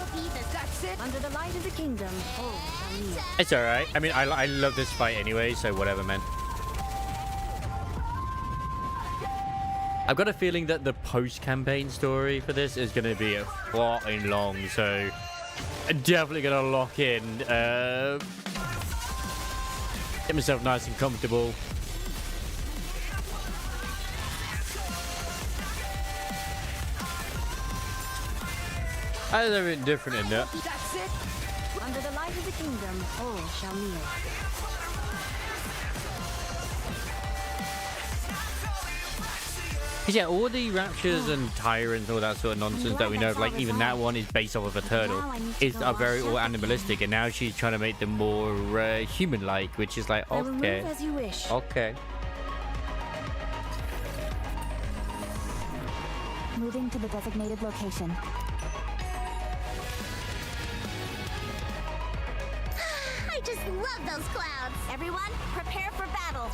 That's it. Under the light of the kingdom. It's alright. I mean, I love this fight anyway, so whatever, man. I've got a feeling that the post-campaign story for this is going to be fucking long, so I'm definitely going to lock in. Get myself nice and comfortable. They're indifferent in that. That's it. Under the light of the kingdom, all shall kneel. Yeah, all the raptures and tyrants, all that sort of nonsense that we know of, like even that one is based off of a turtle, are very all animalistic, and now she's trying to make them more human-like, which is like, okay, As you wish. okay. Moving to the designated location. I just love those clouds. Everyone, prepare for battle.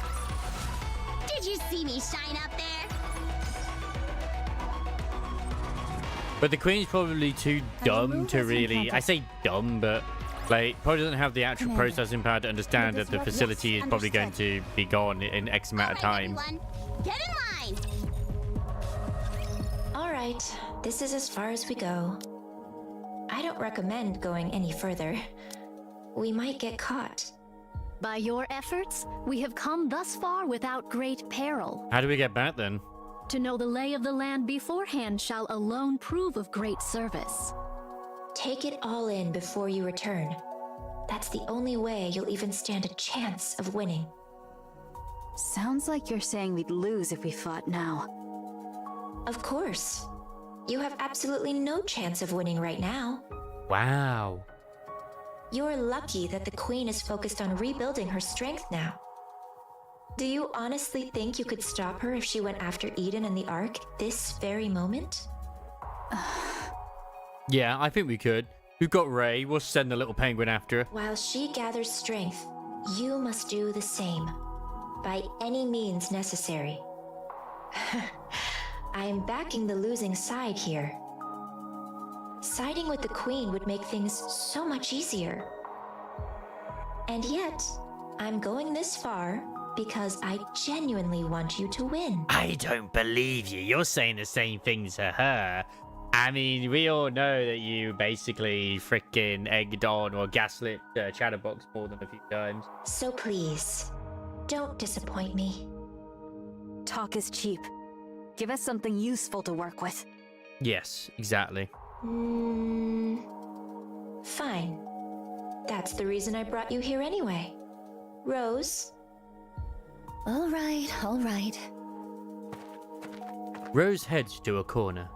Did you see me shine up there? But the queen's probably too dumb to really, I say dumb, but like probably doesn't have the actual processing power to understand that the facility is probably going to be gone in X amount of time. Everyone, get in line. All right, this is as far as we go. I don't recommend going any further. We might get caught. By your efforts, we have come thus far without great peril. How do we get back then? To know the lay of the land beforehand shall alone prove of great service. Take it all in before you return. That's the only way you'll even stand a chance of winning. Sounds like you're saying we'd lose if we fought now. Of course. You have absolutely no chance of winning right now. Wow. You're lucky that the queen is focused on rebuilding her strength now. Do you honestly think you could stop her if she went after Eden and the Ark this very moment? Yeah, I think we could. We've got Ray. We'll send the little penguin after her. While she gathers strength, you must do the same. By any means necessary. I am backing the losing side here. Siding with the queen would make things so much easier. And yet, I'm going this far because I genuinely want you to win. I don't believe you. You're saying the same thing to her. I mean, we all know that you basically freaking egged on or gaslit Chatterbox more than a few times. So please, don't disappoint me. Talk is cheap. Give us something useful to work with. Yes, exactly. Fine. That's the reason I brought you here anyway. Rose? All right, all right. Rose heads to a corner,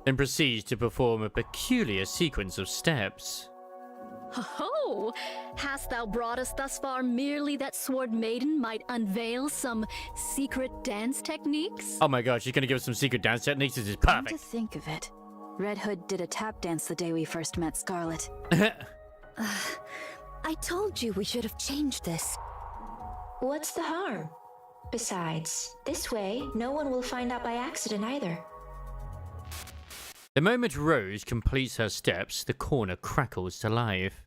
then proceeds to perform a peculiar sequence of steps. Ho! Hast thou brought us thus far merely that Sword Maiden might unveil some secret dance techniques? Oh my god, she's gonna give us some secret dance techniques. This is Come to perfect. think of it, Red Hood did a tap dance the day we first met Scarlet. I told you we should have changed this. What's the harm? Besides, this way, no one will find out by accident either. The moment Rose completes her steps, the corner crackles to life.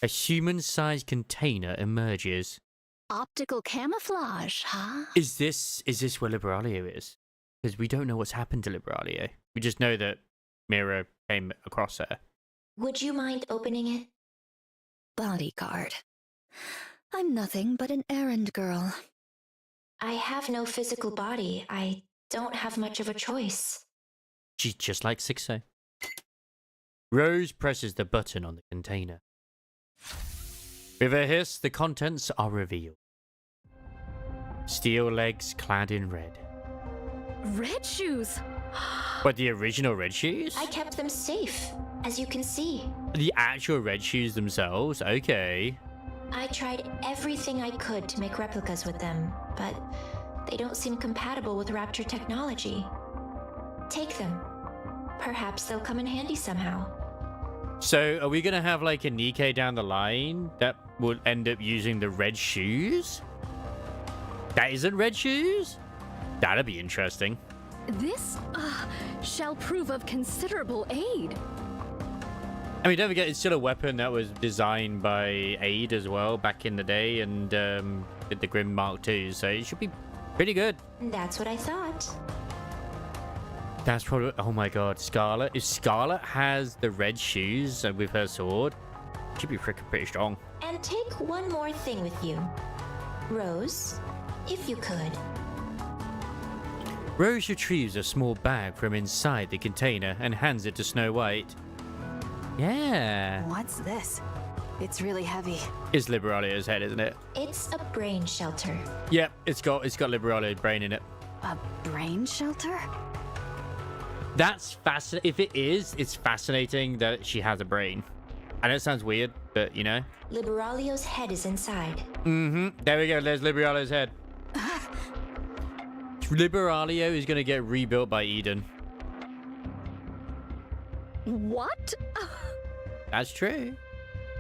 A human-sized container emerges. Optical camouflage, huh? Is this where Liberalia is? Because we don't know what's happened to Liberalia. We just know that Mira came across her. Would you mind opening it? Bodyguard. I'm nothing but an errand girl. I have no physical body. I don't have much of a choice. She's just like 6O. Rose presses the button on the container. With a hiss, the contents are revealed. Steel legs clad in red. Red shoes! But the original red shoes? I kept them safe, as you can see. The actual red shoes themselves? Okay. I tried everything I could to make replicas with them, but they don't seem compatible with Raptor technology. Take them. Perhaps they'll come in handy somehow. So, are we going to have like a NIKKE down the line that will end up using the red shoes? That isn't red shoes? That'd be interesting. This shall prove of considerable aid. I mean, don't forget, it's still a weapon that was designed by Aid as well back in the day and did the Grim Mark II, so it should be pretty good. That's what I thought. That's probably... Oh my god, Scarlet. If Scarlet has the red shoes with her sword, it should be pretty strong. And take one more thing with you. Rose, if you could. Rose retrieves a small bag from inside the container and hands it to Snow White. Yeah. What's this? It's really heavy. It's Liberalio's head, isn't it? It's a brain shelter. Yep, it's got Liberalio's brain in it. A brain shelter? That's fascinating. If it is, it's fascinating that she has a brain. I know it sounds weird, but you know. Liberalio's head is inside. Mm-hmm. There we go. There's Liberalio's head. Liberalio is going to get rebuilt by Eden. What? That's true.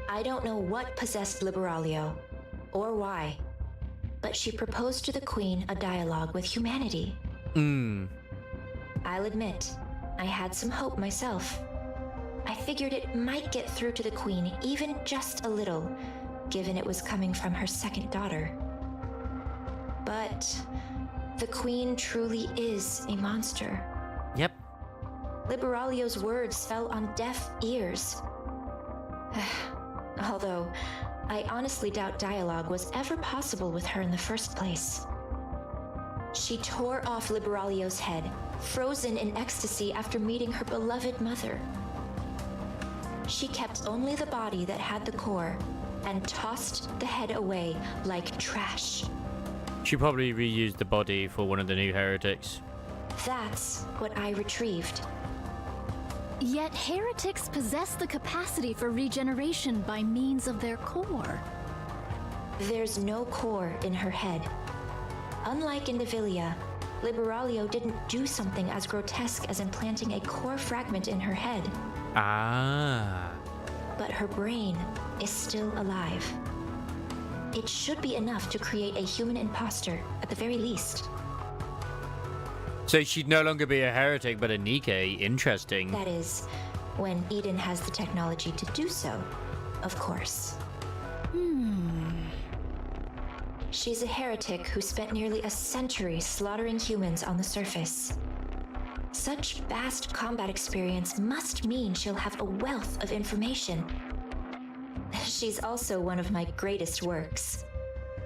I don't know what possessed Liberalio, or why, but she proposed to the Queen a dialogue with humanity. I'll admit, I had some hope myself. I figured it might get through to the Queen, even just a little, given it was coming from her second daughter. But the Queen truly is a monster. Yep. Liberalio's words fell on deaf ears. Although, I honestly doubt dialogue was ever possible with her in the first place. She tore off Liberalio's head, frozen in ecstasy after meeting her beloved mother. She kept only the body that had the core, and tossed the head away like trash. She probably reused the body for one of the new heretics. That's what I retrieved. Yet heretics possess the capacity for regeneration by means of their core. There's no core in her head. Unlike in Devilia, Liberalio didn't do something as grotesque as implanting a core fragment in her head. Ah. But her brain is still alive. It should be enough to create a human imposter, at the very least. So she'd no longer be a heretic, but a NIKKE. Interesting. That is, when Eden has the technology to do so, of course. She's a heretic who spent nearly a century slaughtering humans on the surface. Such vast combat experience must mean she'll have a wealth of information. She's also one of my greatest works.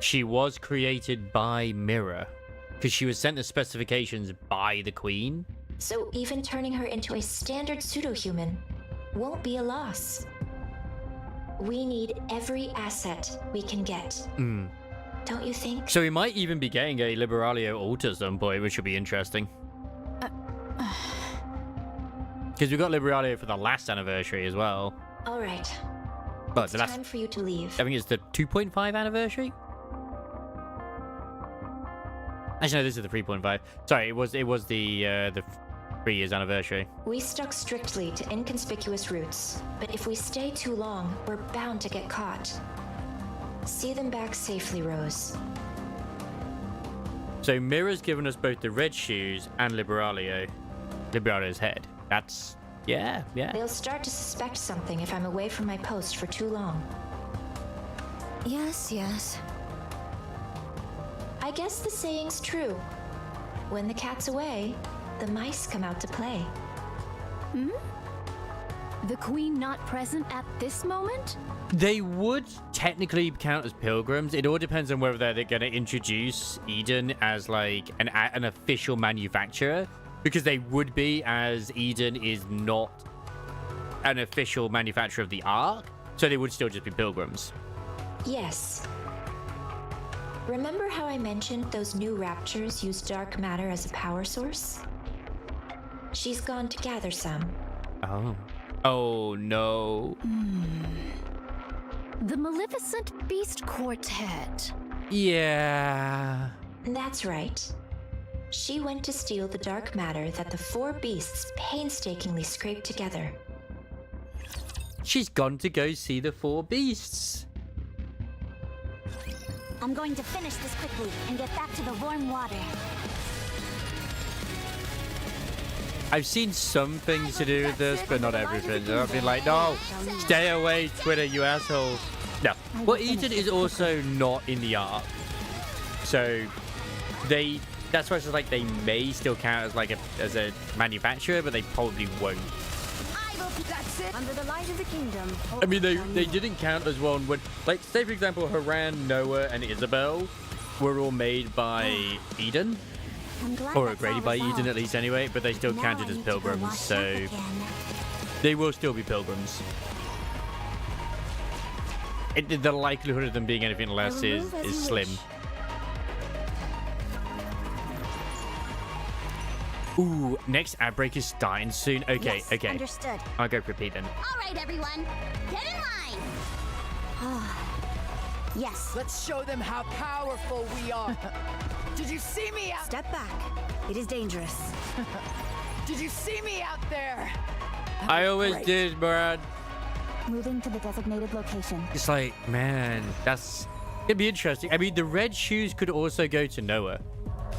She was created by Mirror, because she was sent the specifications by the Queen. So even turning her into a standard pseudo-human won't be a loss. We need every asset we can get. Don't you think? So we might even be getting a Liberalio ult at some point, which would be interesting. Because we got Liberalio for the last anniversary as well. All right. But It's the last, time for you to leave. I think it's the 2.5 anniversary. Actually, no, this is the 3.5. Sorry, it was the 3 years anniversary. We stuck strictly to inconspicuous routes, but if we stay too long, we're bound to get caught. See them back safely, Rose. So Mirror's given us both the red shoes and Liberalio's head. That's, yeah. They'll start to suspect something if I'm away from my post for too long. Yes. I guess the saying's true. When the cat's away, the mice come out to play. The Queen not present at this moment? They would technically count as pilgrims. It all depends on whether they're going to introduce Eden as like an official manufacturer, because they would be, as Eden is not an official manufacturer of the Ark, so they would still just be pilgrims. Yes. Remember how I mentioned those new raptures use dark matter as a power source? She's gone to gather some. Oh no. The Maleficent Beast Quartet. Yeah. That's right. She went to steal the dark matter that the 4 beasts painstakingly scraped together. She's gone to go see the 4 beasts. I'm going to finish this quickly and get back to the warm water. I've seen some things to do with this, but not everything. I've been like, no, stay away, Twitter, you assholes. No. Well, Eden is also not in the Ark. So, that's why it's like they may still count as like as a manufacturer, but they probably won't. That's it. Under the light of the kingdom. I mean, they didn't count as one when, like, say for example, Haran, Noah, and Isabel were all made by Eden. I'm glad Or that's all upgraded by Eden resolved. at least anyway, but they still Now counted I as need to go pilgrims, wash so up again. they will still be pilgrims. The likelihood of them being anything less is remove as you slim. wish. Ooh, next outbreak is starting soon. Okay, Yes, okay. understood. I'll go for Pete then. All right, everyone, get in line. Yes. Let's show them how powerful we are. Did you see me out? Step back. It is dangerous. Did you see me out there? I always Great. did, Brad. Moving to the designated location. It's like, man, it'd be interesting. I mean, the red shoes could also go to Noah.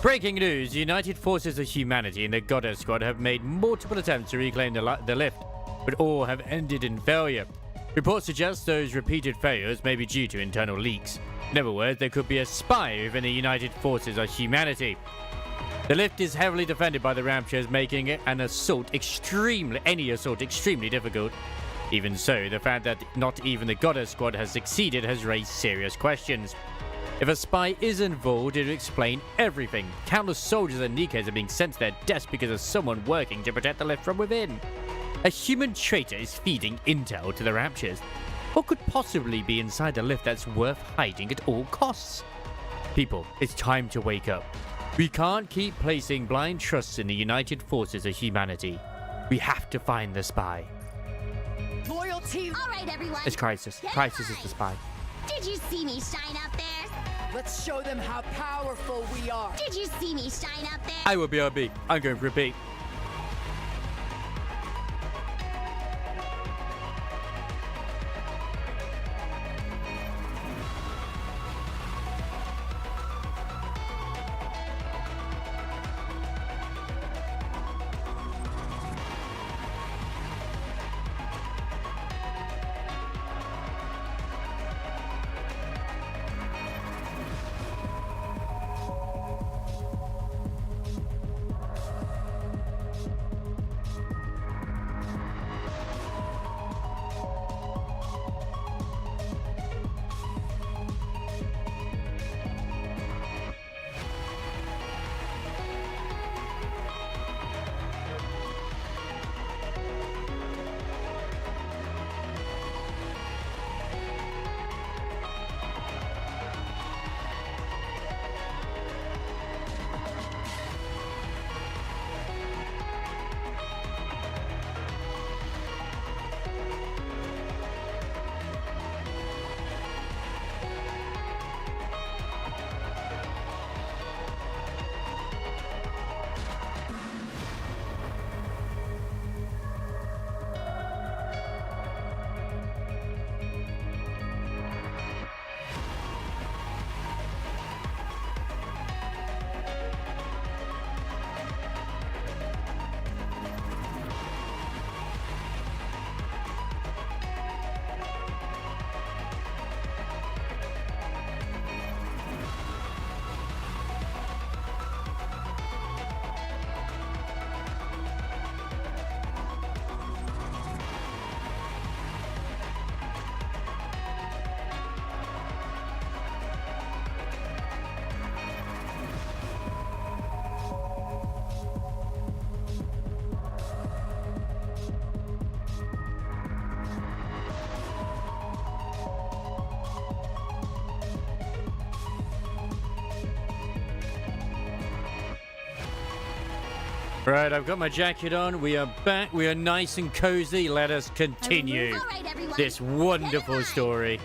Breaking news, the United Forces of Humanity and the Goddess Squad have made multiple attempts to reclaim the lift, but all have ended in failure. Reports suggest those repeated failures may be due to internal leaks. In other words, there could be a spy within the United Forces of Humanity. The lift is heavily defended by the Raptures, making it any assault extremely difficult. Even so, the fact that not even the Goddess Squad has succeeded has raised serious questions. If a spy is involved, it would explain everything. Countless soldiers and NIKKEs are being sent to their deaths because of someone working to protect the lift from within. A human traitor is feeding intel to the Raptures. What could possibly be inside the lift that's worth hiding at all costs? People, it's time to wake up. We can't keep placing blind trusts in the United Forces of Humanity. We have to find the spy. Loyalty. All right, everyone. It's Crisis. get in Crisis is line. the spy. Did you see me shine up there? Let's show them how powerful we are. Did you see me shine up there? I will be RB. I'm going for a beat. Right, I've got my jacket on. We are back. We are nice and cozy. Let us continue this wonderful story.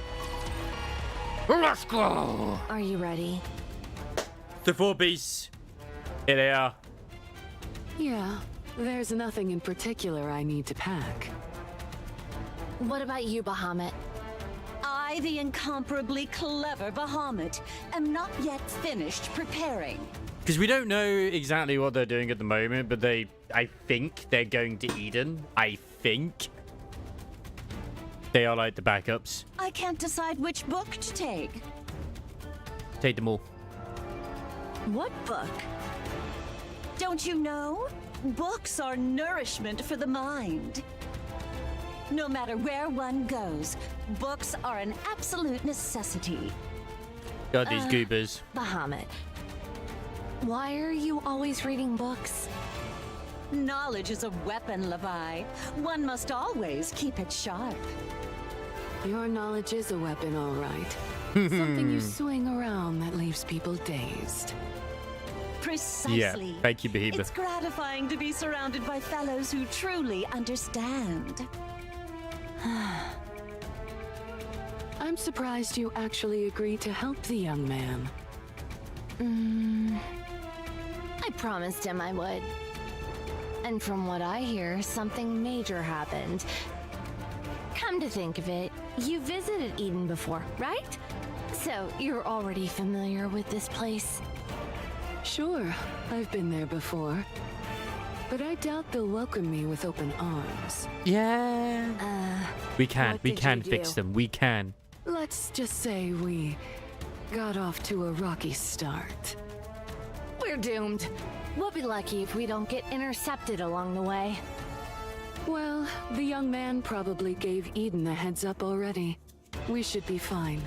Let's go! Are you ready? The four beasts. Here they are. Yeah, there's nothing in particular I need to pack. What about you, Bahamut? I, the incomparably clever Bahamut, am not yet finished preparing. Because we don't know exactly what they're doing at the moment, but I think they're going to Eden. I think. They are like the backups. I can't decide which book to take. Take them all. What book? Don't you know? Books are nourishment for the mind. No matter where one goes, books are an absolute necessity. God, these goobers. Bahamut, Why are you always reading books? Knowledge is a weapon, Levi. One must always keep it sharp. Your knowledge is a weapon, all right. Something you swing around that leaves people dazed. Precisely. Yeah, thank you, Behemoth. It's gratifying to be surrounded by fellows who truly understand. I'm surprised you actually agreed to help the young man. I promised him I would. And from what I hear, something major happened. Come to think of it, you visited Eden before, right? So you're already familiar with this place. Sure, I've been there before. But I doubt they'll welcome me with open arms. Yeah. We can fix them. We can. Let's just say we got off to a rocky start. We're doomed. We'll be lucky if we don't get intercepted along the way. Well, the young man probably gave Eden a heads up already. We should be fine.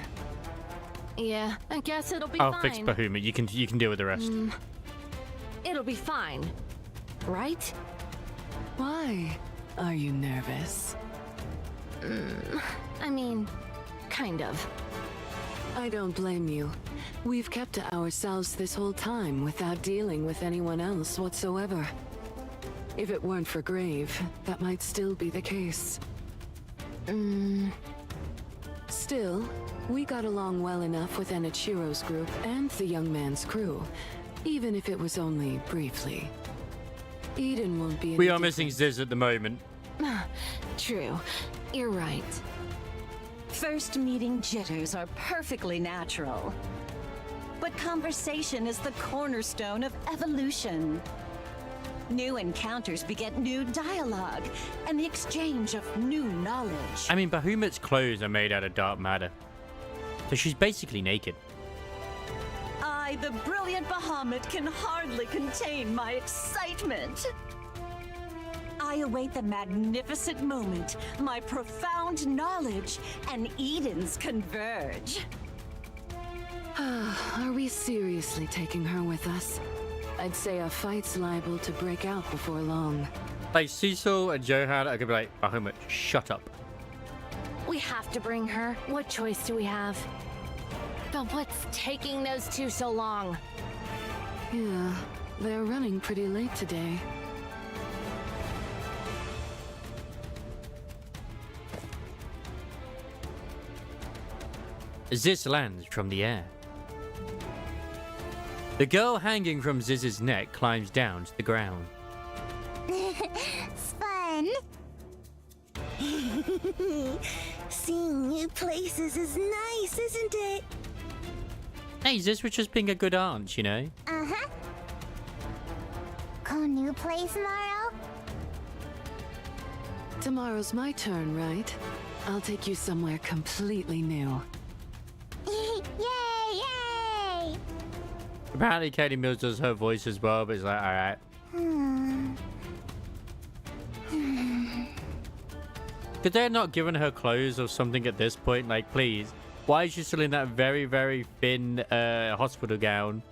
Yeah, I guess it'll be I'll fine. fix Bahuma. You can deal with the rest. It'll be fine. Right? Why are you nervous? I mean, kind of. I don't blame you. We've kept to ourselves this whole time without dealing with anyone else whatsoever. If it weren't for Grave, that might still be the case. Still, we got along well enough with Enichiro's group and the young man's crew, even if it was only briefly. Eden won't be. We are missing Ziz at the moment. True. You're right. First meeting jitters are perfectly natural. But conversation is the cornerstone of evolution. New encounters beget new dialogue and the exchange of new knowledge. I mean, Bahumat's clothes are made out of dark matter. So she's basically naked. I, the brilliant Bahamut, can hardly contain my excitement. I await the magnificent moment my profound knowledge and Edens converge. Are we seriously taking her with us? I'd say a fight's liable to break out before long. Like, Cecil and Johan are gonna be like, Bahumat, shut up. We have to bring her. What choice do we have? But what's taking those two so long? Yeah, they're running pretty late today. Ziz lands from the air. The girl hanging from Ziz's neck climbs down to the ground. It's fun. Seeing new places is nice, isn't it? Hey, Ziz was just being a good aunt, you know? Uh-huh. Go new place tomorrow? Tomorrow's my turn, right? I'll take you somewhere completely new. Yay, yay! Apparently Katie Mills does her voice as well, but it's like, alright. Could they have not given her clothes or something at this point? Like, please. Why is she still in that very, very thin hospital gown?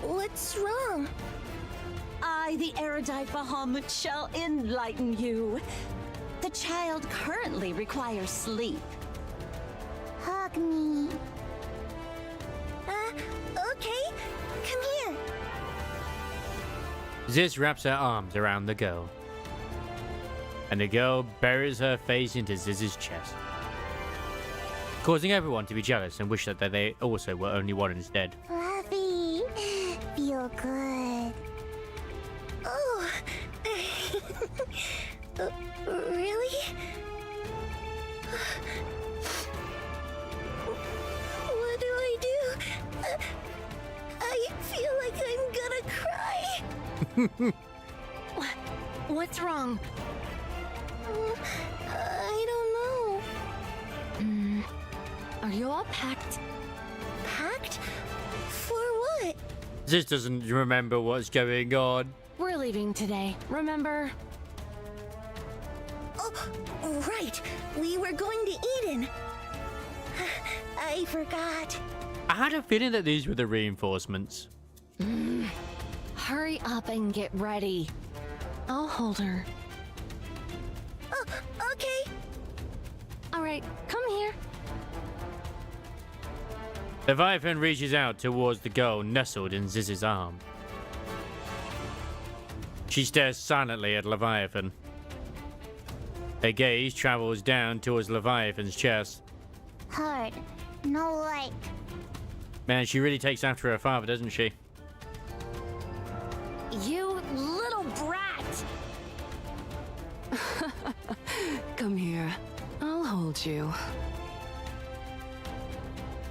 What's wrong? I, the erudite Bahamut, shall enlighten you. The child currently requires sleep. Hug me. Okay. Come here. Ziz wraps her arms around the girl. And the girl buries her face into Ziz's chest, causing everyone to be jealous and wish that they also were only one instead. Fluffy. Feel good. Oh. Really? What do I do? I feel like I'm gonna cry. What's wrong? I don't know. Are you all packed? Packed? For what? Ziz doesn't remember what's going on. We're leaving today, remember? Oh, right. We were going to Eden. I forgot. I had a feeling that these were the reinforcements. Hurry up and get ready. I'll hold her. Oh, okay. All right, come here. Leviathan reaches out towards the girl nestled in Ziz's arm. She stares silently at Leviathan. Her gaze travels down towards Leviathan's chest. Hard. No like. Man, she really takes after her father, doesn't she? You little brat! Come here. I'll hold you.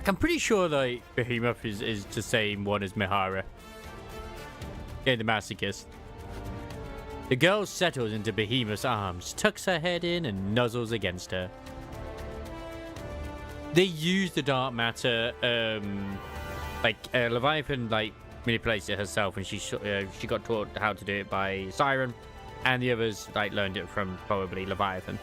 I'm pretty sure like Behemoth is the same one as Mihara. Yeah, the masochist. The girl settles into Behemoth's arms, tucks her head in, and nuzzles against her. They use the dark matter, Leviathan manipulates it herself, and she got taught how to do it by Siren, and the others learned it from probably Leviathan.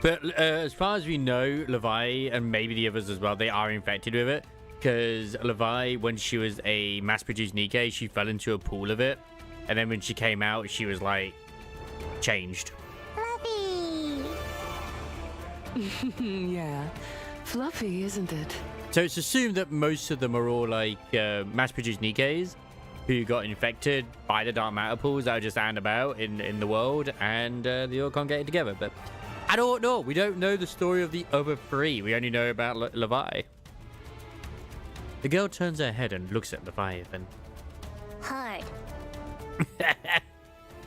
But as far as we know, Levi and maybe the others as well, they are infected with it, because Levi, when she was a mass-produced NIKKE, she fell into a pool of it, and then when she came out, she was changed. Fluffy. Yeah, fluffy, isn't it? So it's assumed that most of them are all mass-produced NIKKEs who got infected by the dark matter pools that are just out and about in the world, and they all can't get it together. But I don't know. We don't know the story of the other three. We only know about Levi. The girl turns her head and looks at Leviathan. Hard.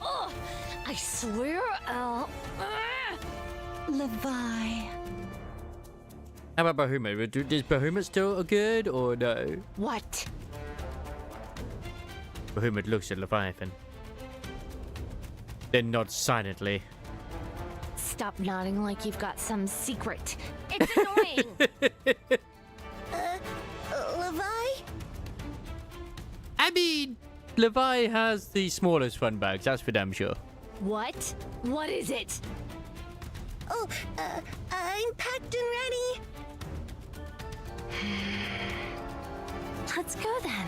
Oh, I swear I'll... Levi. How about Bahamut? Is Bahamut still good or no? What? Bahamut looks at Leviathan, then nods silently. Stop nodding like you've got some secret. It's annoying. Levi? I mean, Levi has the smallest fun bags, that's for damn sure. What? What is it? Oh, I'm packed and ready. Let's go then.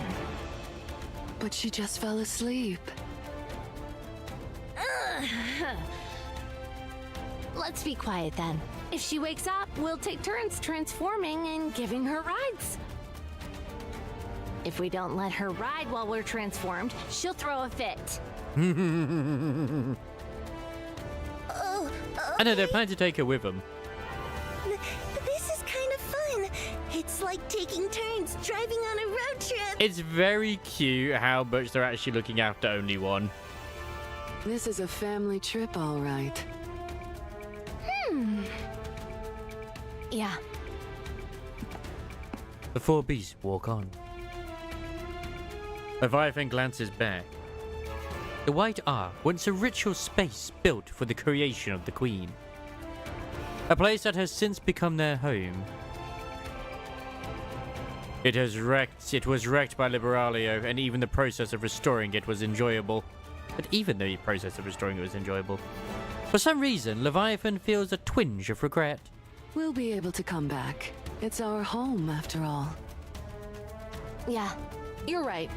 But she just fell asleep. Let's be quiet then. If she wakes up, we'll take turns transforming and giving her rides. If we don't let her ride while we're transformed, she'll throw a fit. I know, they're planning to take her with them. This is kind of fun. It's like taking turns driving on a road trip. It's very cute how much they're actually looking after only one. This is a family trip, all right. Yeah. The four beasts walk on. Leviathan glances back. The White Ark, once a ritual space built for the creation of the Queen. A place that has since become their home. It was wrecked by Liberalio, and even the process of restoring it was enjoyable. But even the process of restoring it was enjoyable. For some reason, Leviathan feels a twinge of regret. We'll be able to come back. It's our home, after all. Yeah, you're right.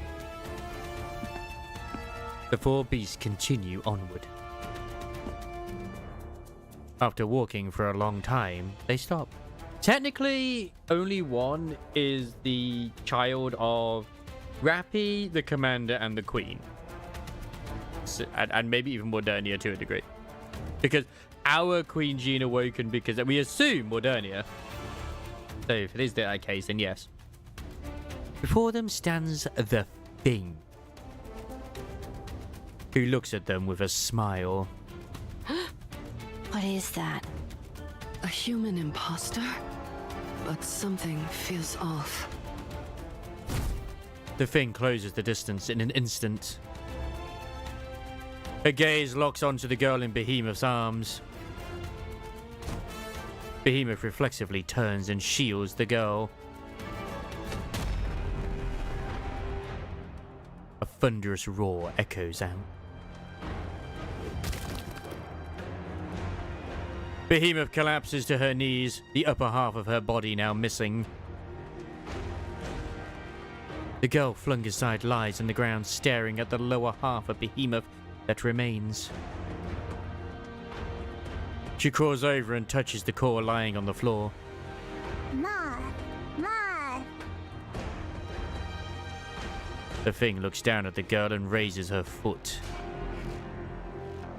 The four beasts continue onward. After walking for a long time, they stop. Technically, only one is the child of Rappy, the commander, and the queen. So, and maybe even Modernia to a degree. Because our Queen Jean awoken because we assume Modernia. So if it is that case, then yes. Before them stands the Thing, who looks at them with a smile. What is that? A human imposter? But something feels off. The Thing closes the distance in an instant. Her gaze locks onto the girl in Behemoth's arms. Behemoth reflexively turns and shields the girl. A thunderous roar echoes out. Behemoth collapses to her knees, the upper half of her body now missing. The girl flung aside lies on the ground, staring at the lower half of behemoth that remains. She crawls over and touches the core lying on the floor. Ma. The thing looks down at the girl and raises her foot.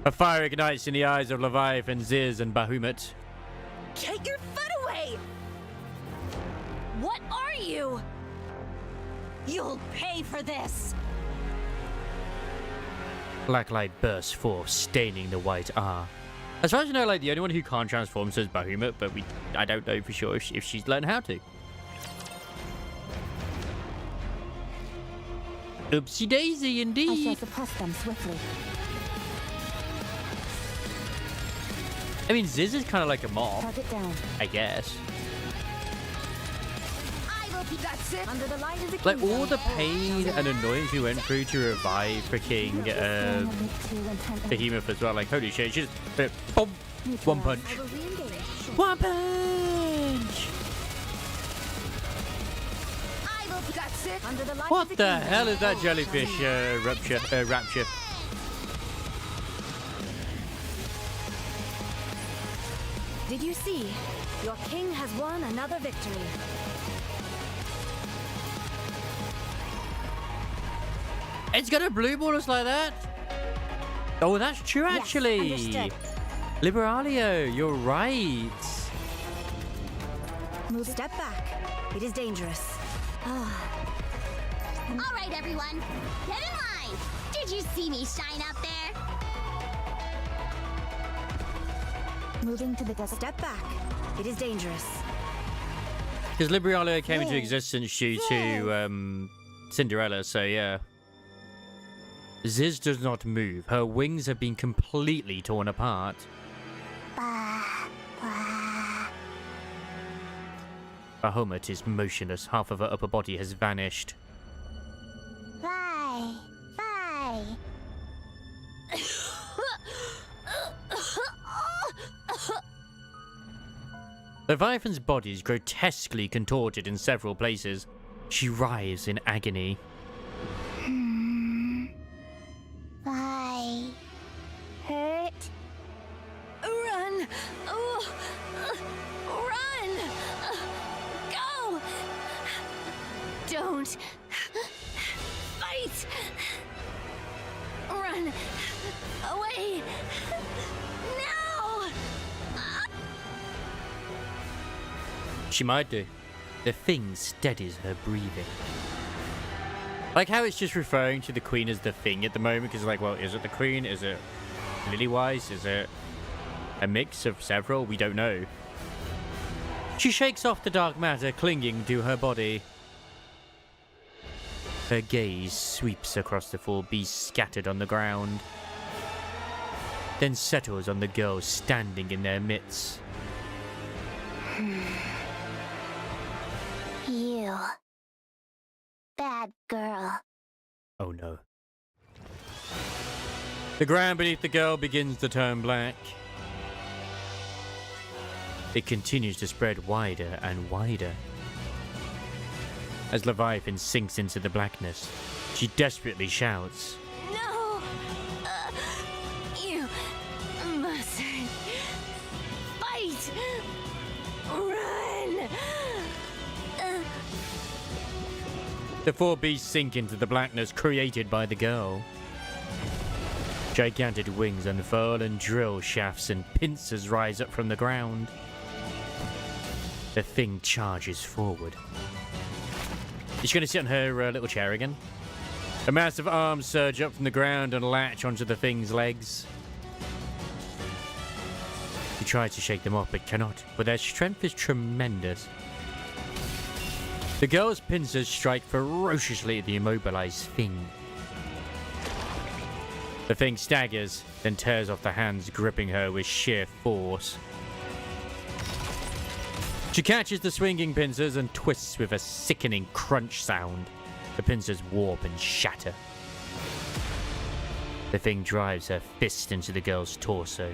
A fire ignites in the eyes of Leviathan, Ziz, and Bahamut. Get your foot away! What are you? You'll pay for this! Black light bursts forth, staining the white R. As far as I know, like, the only one who can't transform is Bahamut, but I don't know for sure if she's learned how to. Oopsie daisy, indeed. I shall suppress them swiftly. I mean, Ziz is kind of like a moth, Target down. I guess. That's it. Under the light of the Like, kingdom. all the pain and annoyance we went through to revive freaking Behemoth as well. Like, holy shit, she just boom, one punch. One punch! That's it. Under the light What of the the kingdom. hell is that jellyfish rapture? Did you see? Your king has won another victory. It's gonna blue ball us like that? Oh, that's true, actually. Understood. Liberalio, you're right. Move. Step back. It is dangerous. All right, everyone. Get in line. Did you see me shine up there? Moving to the desert. Step back. It is dangerous. Because Liberalio came into existence due to Cinderella, so yeah. Ziz does not move. Her wings have been completely torn apart. Bahamut is motionless. Half of her upper body has vanished. Bye. Leviathan's body is grotesquely contorted in several places. She writhes in agony. Bye. Hurt? Run! Oh, run! Go! Don't fight! Run away! Now! She might do. The thing steadies her breathing. Like how it's just referring to the queen as the thing at the moment, because like, well, is it the queen? Is it Lillywise? Is it a mix of several? We don't know. She shakes off the dark matter clinging to her body. Her gaze sweeps across the four beasts scattered on the ground, then settles on the girl standing in their midst. You. Bad girl. Oh no. The ground beneath the girl begins to turn black. It continues to spread wider and wider. As Leviathan sinks into the blackness, she desperately shouts. No! You must fight! Run! The four beasts sink into the blackness created by the girl. Gigantic wings unfurl and drill shafts and pincers rise up from the ground. The thing charges forward. Is she going to sit on her little chair again? A massive arms surge up from the ground and latch onto the thing's legs. She tries to shake them off but cannot, but their strength is tremendous. The girl's pincers strike ferociously at the immobilized thing. The thing staggers, then tears off the hands gripping her with sheer force. She catches the swinging pincers and twists with a sickening crunch sound. The pincers warp and shatter. The thing drives her fist into the girl's torso.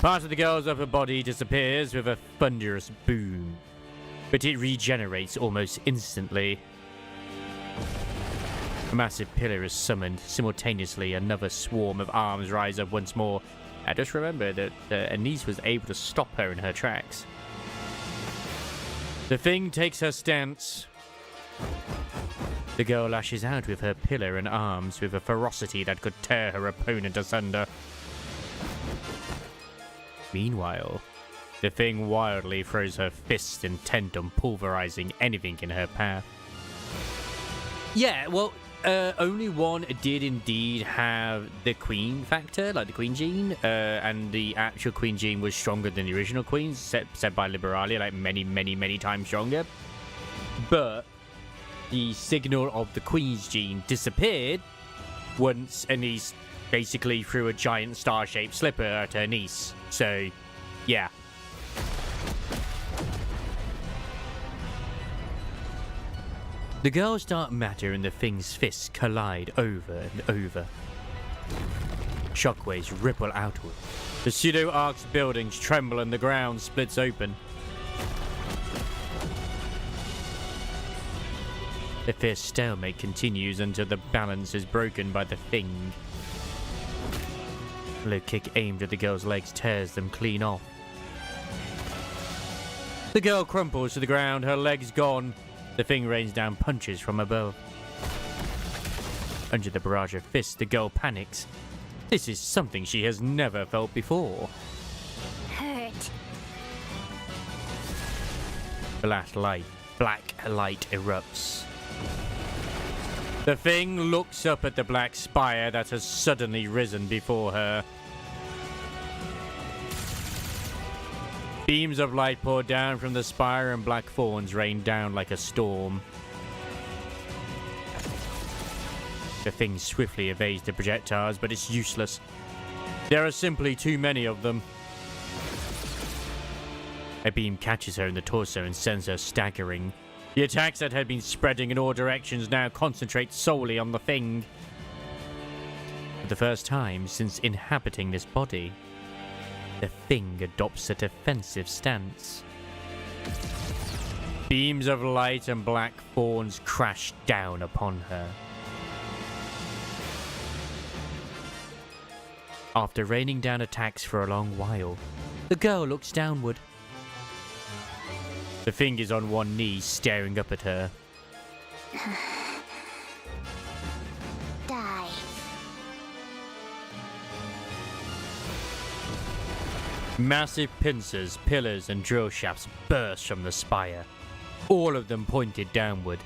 Part of the girl's upper body disappears with a thunderous boom, but it regenerates almost instantly. A massive pillar is summoned. Simultaneously, another swarm of arms rise up once more. I just remember that Anise was able to stop her in her tracks. The thing takes her stance. The girl lashes out with her pillar and arms with a ferocity that could tear her opponent asunder. Meanwhile, the thing wildly throws her fists intent on pulverizing anything in her path. Yeah, well, only one did indeed have the queen factor, like the queen gene, and the actual queen gene was stronger than the original queen, set by Liberalia, like many times stronger. But the signal of the queen's gene disappeared once Anise basically threw a giant star-shaped slipper at her niece. So, yeah. The girl's dark matter and the thing's fists collide over and over. Shockwaves ripple outward. The pseudo-arc's buildings tremble and the ground splits open. The fierce stalemate continues until the balance is broken by the thing. A low kick aimed at the girl's legs tears them clean off. The girl crumples to the ground, her legs gone. The thing rains down punches from above. Under the barrage of fists, the girl panics. This is something she has never felt before. Hurt. Black light erupts. The thing looks up at the black spire that has suddenly risen before her. Beams of light pour down from the spire and black thorns rain down like a storm. The thing swiftly evades the projectiles, but it's useless. There are simply too many of them. A beam catches her in the torso and sends her staggering. The attacks that had been spreading in all directions now concentrate solely on the thing. For the first time since inhabiting this body, the thing adopts a defensive stance. Beams of light and black thorns crash down upon her. After raining down attacks for a long while, the girl looks downward. The thing is on one knee, staring up at her. Die. Massive pincers, pillars, and drill shafts burst from the spire, all of them pointed downward.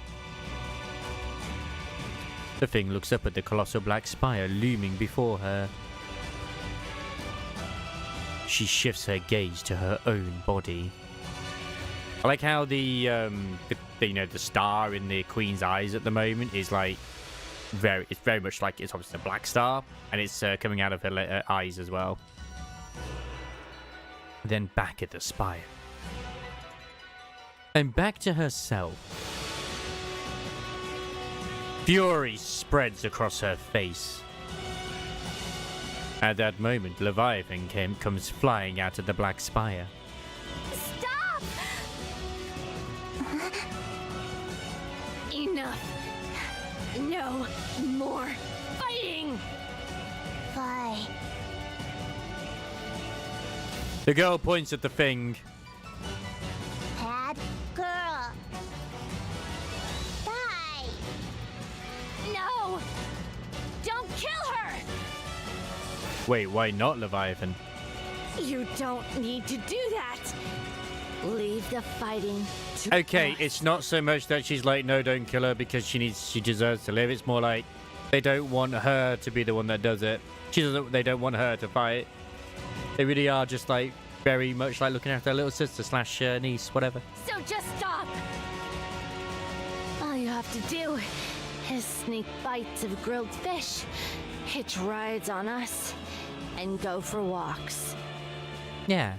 The thing looks up at the colossal black spire looming before her. She shifts her gaze to her own body. I like how the star in the queen's eyes at the moment is like it's very much like it's obviously a black star, and it's coming out of her eyes as well. Then back at the spire. And back to herself. Fury spreads across her face. At that moment, Leviathan comes flying out of the black spire. Stop! Enough. No more fighting. Bye. The girl points at the thing. Bad girl. Die. No. Don't kill her. Wait, why not, Leviathan? You don't need to do that. Leave the fighting to Okay, us. it's not so much that she's like, no, don't kill her because she deserves to live. It's more like they don't want her to be the one that does it. They don't want her to fight. They really are just like very much like looking after their little sister / niece, whatever. So just stop. All you have to do is sneak bites of grilled fish, hitch rides on us, and go for walks. Yeah.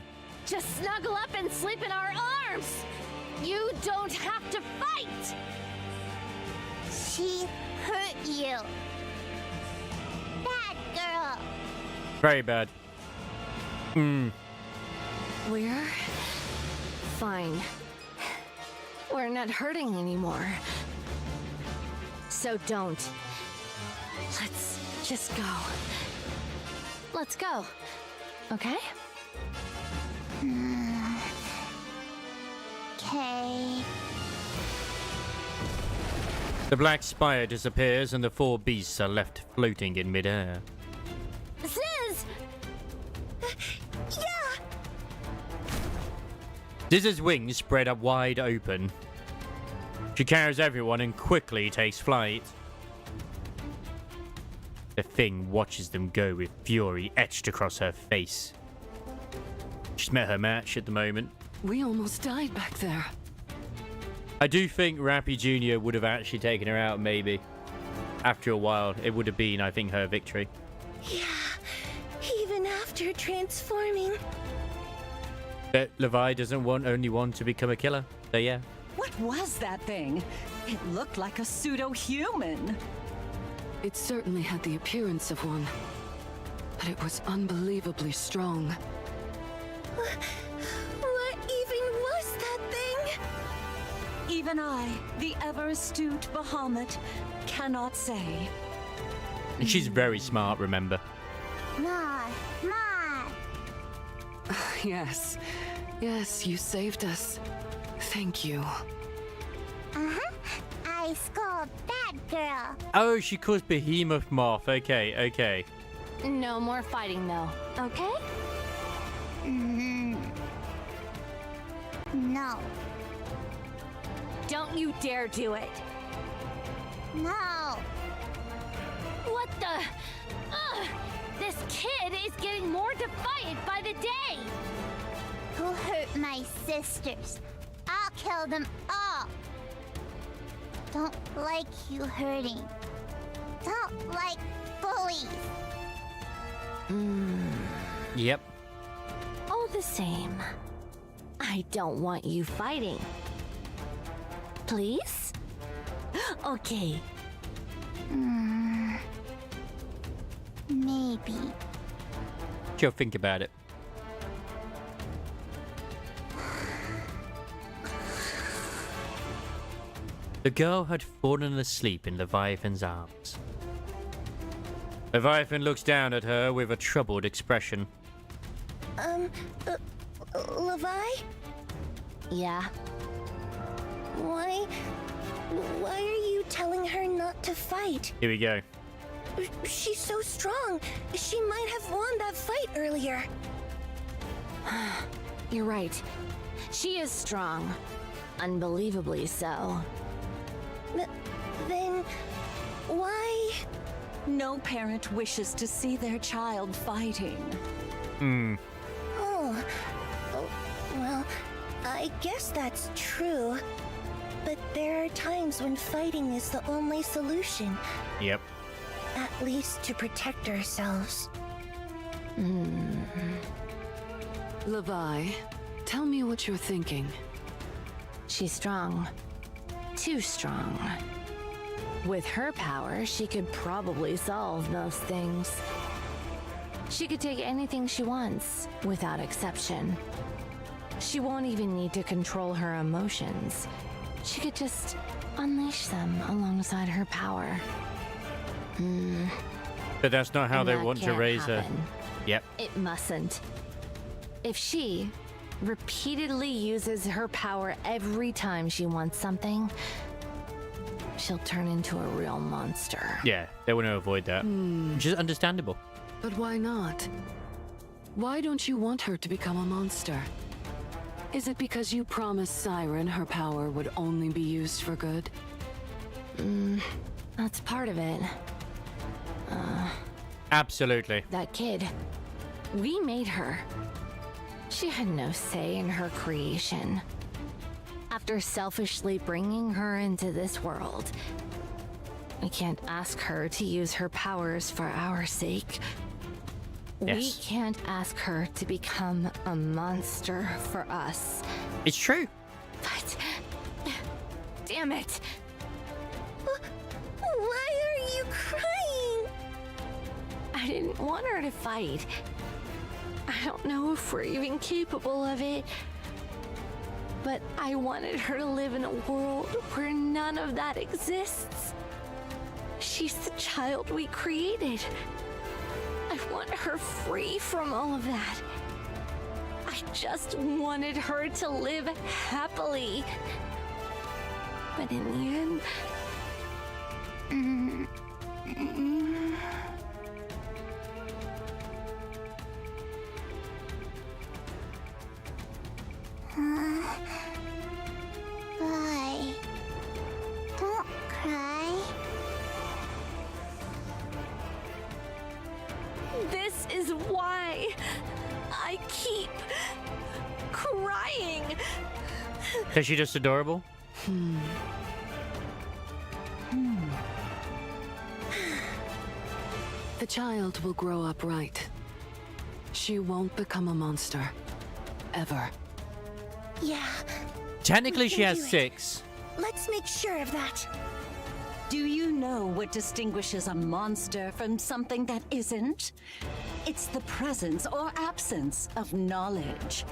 Just snuggle up and sleep in our arms. You don't have to fight. She hurt you. Bad girl. Very bad. We're fine. We're not hurting anymore. So don't Let's just go. Let's go. Okay? Okay. The black spire disappears and the four beasts are left floating in midair. Ziz! Yeah! Ziz's wings spread up wide open. She carries everyone and quickly takes flight. The thing watches them go with fury etched across her face. She's met her match at the moment. We almost died back there. I do think Rappy Jr. would have actually taken her out, maybe. After a while, it would have been, I think, her victory. Yeah, even after transforming. But Levi doesn't only want to become a killer, so yeah. What was that thing? It looked like a pseudo-human. It certainly had the appearance of one, but it was unbelievably strong. What even was that thing? Even I, the ever-astute Bahamut, cannot say. And she's very smart, remember. Ma. Yes. Yes, you saved us. Thank you. Uh-huh. I scold bad girl. Oh, she calls Behemoth Moth. Okay. No more fighting, though. Okay? No. Don't you dare do it. No. What the? This kid is getting more defiant by the day. Who hurt my sisters? I'll kill them all. Don't like you hurting. Don't like bullies. Yep. All the same, I don't want you fighting. Please? Okay. Maybe. She'll think about it. The girl had fallen asleep in Leviathan's arms. Leviathan looks down at her with a troubled expression. Levi? Yeah? Why are you telling her not to fight? Here we go. She's so strong. She might have won that fight earlier. You're right. She is strong. Unbelievably so. Then why? No parent wishes to see their child fighting. Oh, well, I guess that's true. But there are times when fighting is the only solution. Yep. At least to protect ourselves. Levi, tell me what you're thinking. She's strong. Too strong. With her power, she could probably solve most things. She could take anything she wants, without exception. She won't even need to control her emotions. She could just unleash them alongside her power. But that's not how And they that want to can't raise her. happen. Yep. It mustn't. If she repeatedly uses her power every time she wants something, she'll turn into a real monster. Yeah, they want to avoid that. Which is understandable. But why not? Why don't you want her to become a monster? Is it because you promised Siren her power would only be used for good? That's part of it. Absolutely. That kid. We made her. She had no say in her creation. After selfishly bringing her into this world, we can't ask her to use her powers for our sake. We Yes. can't ask her to become a monster for us. It's true. But... damn it! Why are you crying? I didn't want her to fight. I don't know if we're even capable of it. But I wanted her to live in a world where none of that exists. She's the child we created. I want her free from all of that. I just wanted her to live happily. But in the end... Bye. Don't cry. This is why I keep crying. Is she just adorable? The child will grow up right. She won't become a monster. Ever. Yeah. Technically, we she can has do it. 6. Let's make sure of that. Do you know what distinguishes a monster from something that isn't? It's the presence or absence of knowledge.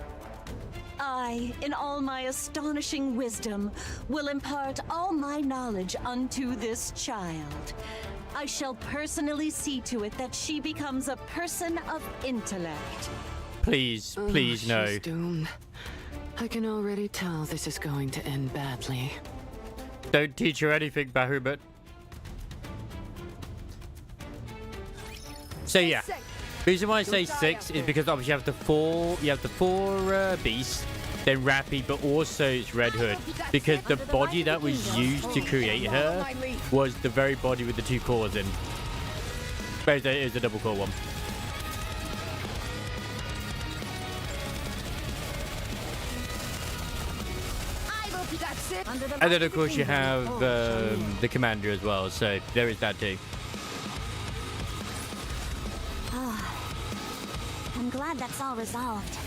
I, in all my astonishing wisdom, will impart all my knowledge unto this child. I shall personally see to it that she becomes a person of intellect. Please, please, no. She's doomed. I can already tell this is going to end badly. Don't teach her anything, Bahubut. So yeah, the reason why I say 6 is because obviously you have the four beasts, then Rappy, but also it's Red Hood, because the body that was used to create her was the very body with the 2 cores in. But it was a double core one. And then of course you have the commander as well, so there is that too. I'm glad that's all resolved.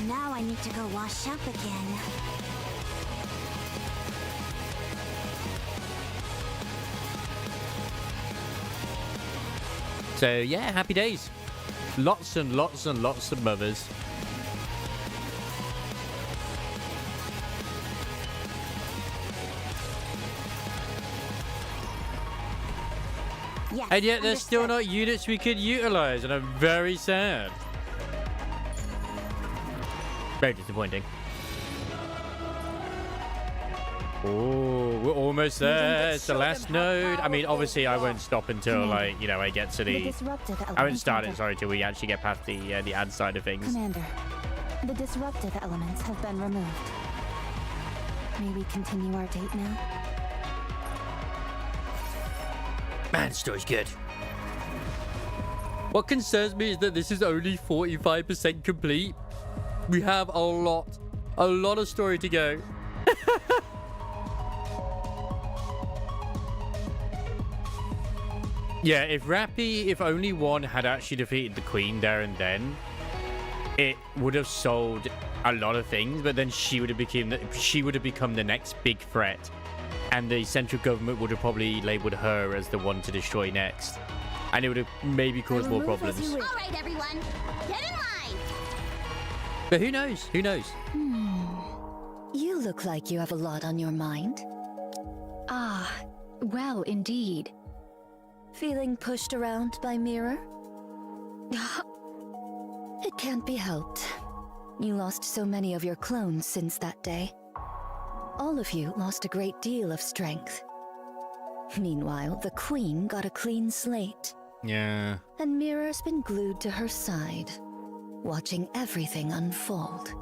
Now I need to go wash up again. So yeah, happy days. Lots and lots and lots of mothers. Yes, And yet there's still understood. not units we could utilize, and I'm very sad. Very disappointing. Oh, we're almost there. It's the last node. I mean, obviously I won't stop until, like, you know, I get to the... I won't start it, sorry, till we actually get past the ad side of things. Commander, the disruptive elements have been removed. May we continue our date now? Man, the story's good. What concerns me is that this is only 45% complete. We have a lot of story to go. Yeah, if only one had actually defeated the Queen there and then, it would have solved a lot of things, but then she would have become the next big threat. And the central government would have probably labeled her as the one to destroy next. And it would have maybe caused more problems. All right, everyone. Get in line. But who knows? Who knows? You look like you have a lot on your mind. Ah, well, indeed. Feeling pushed around by Mirror? It can't be helped. You lost so many of your clones since that day. All of you lost a great deal of strength. Meanwhile, the Queen got a clean slate. Yeah. And Mirror's been glued to her side, watching everything unfold.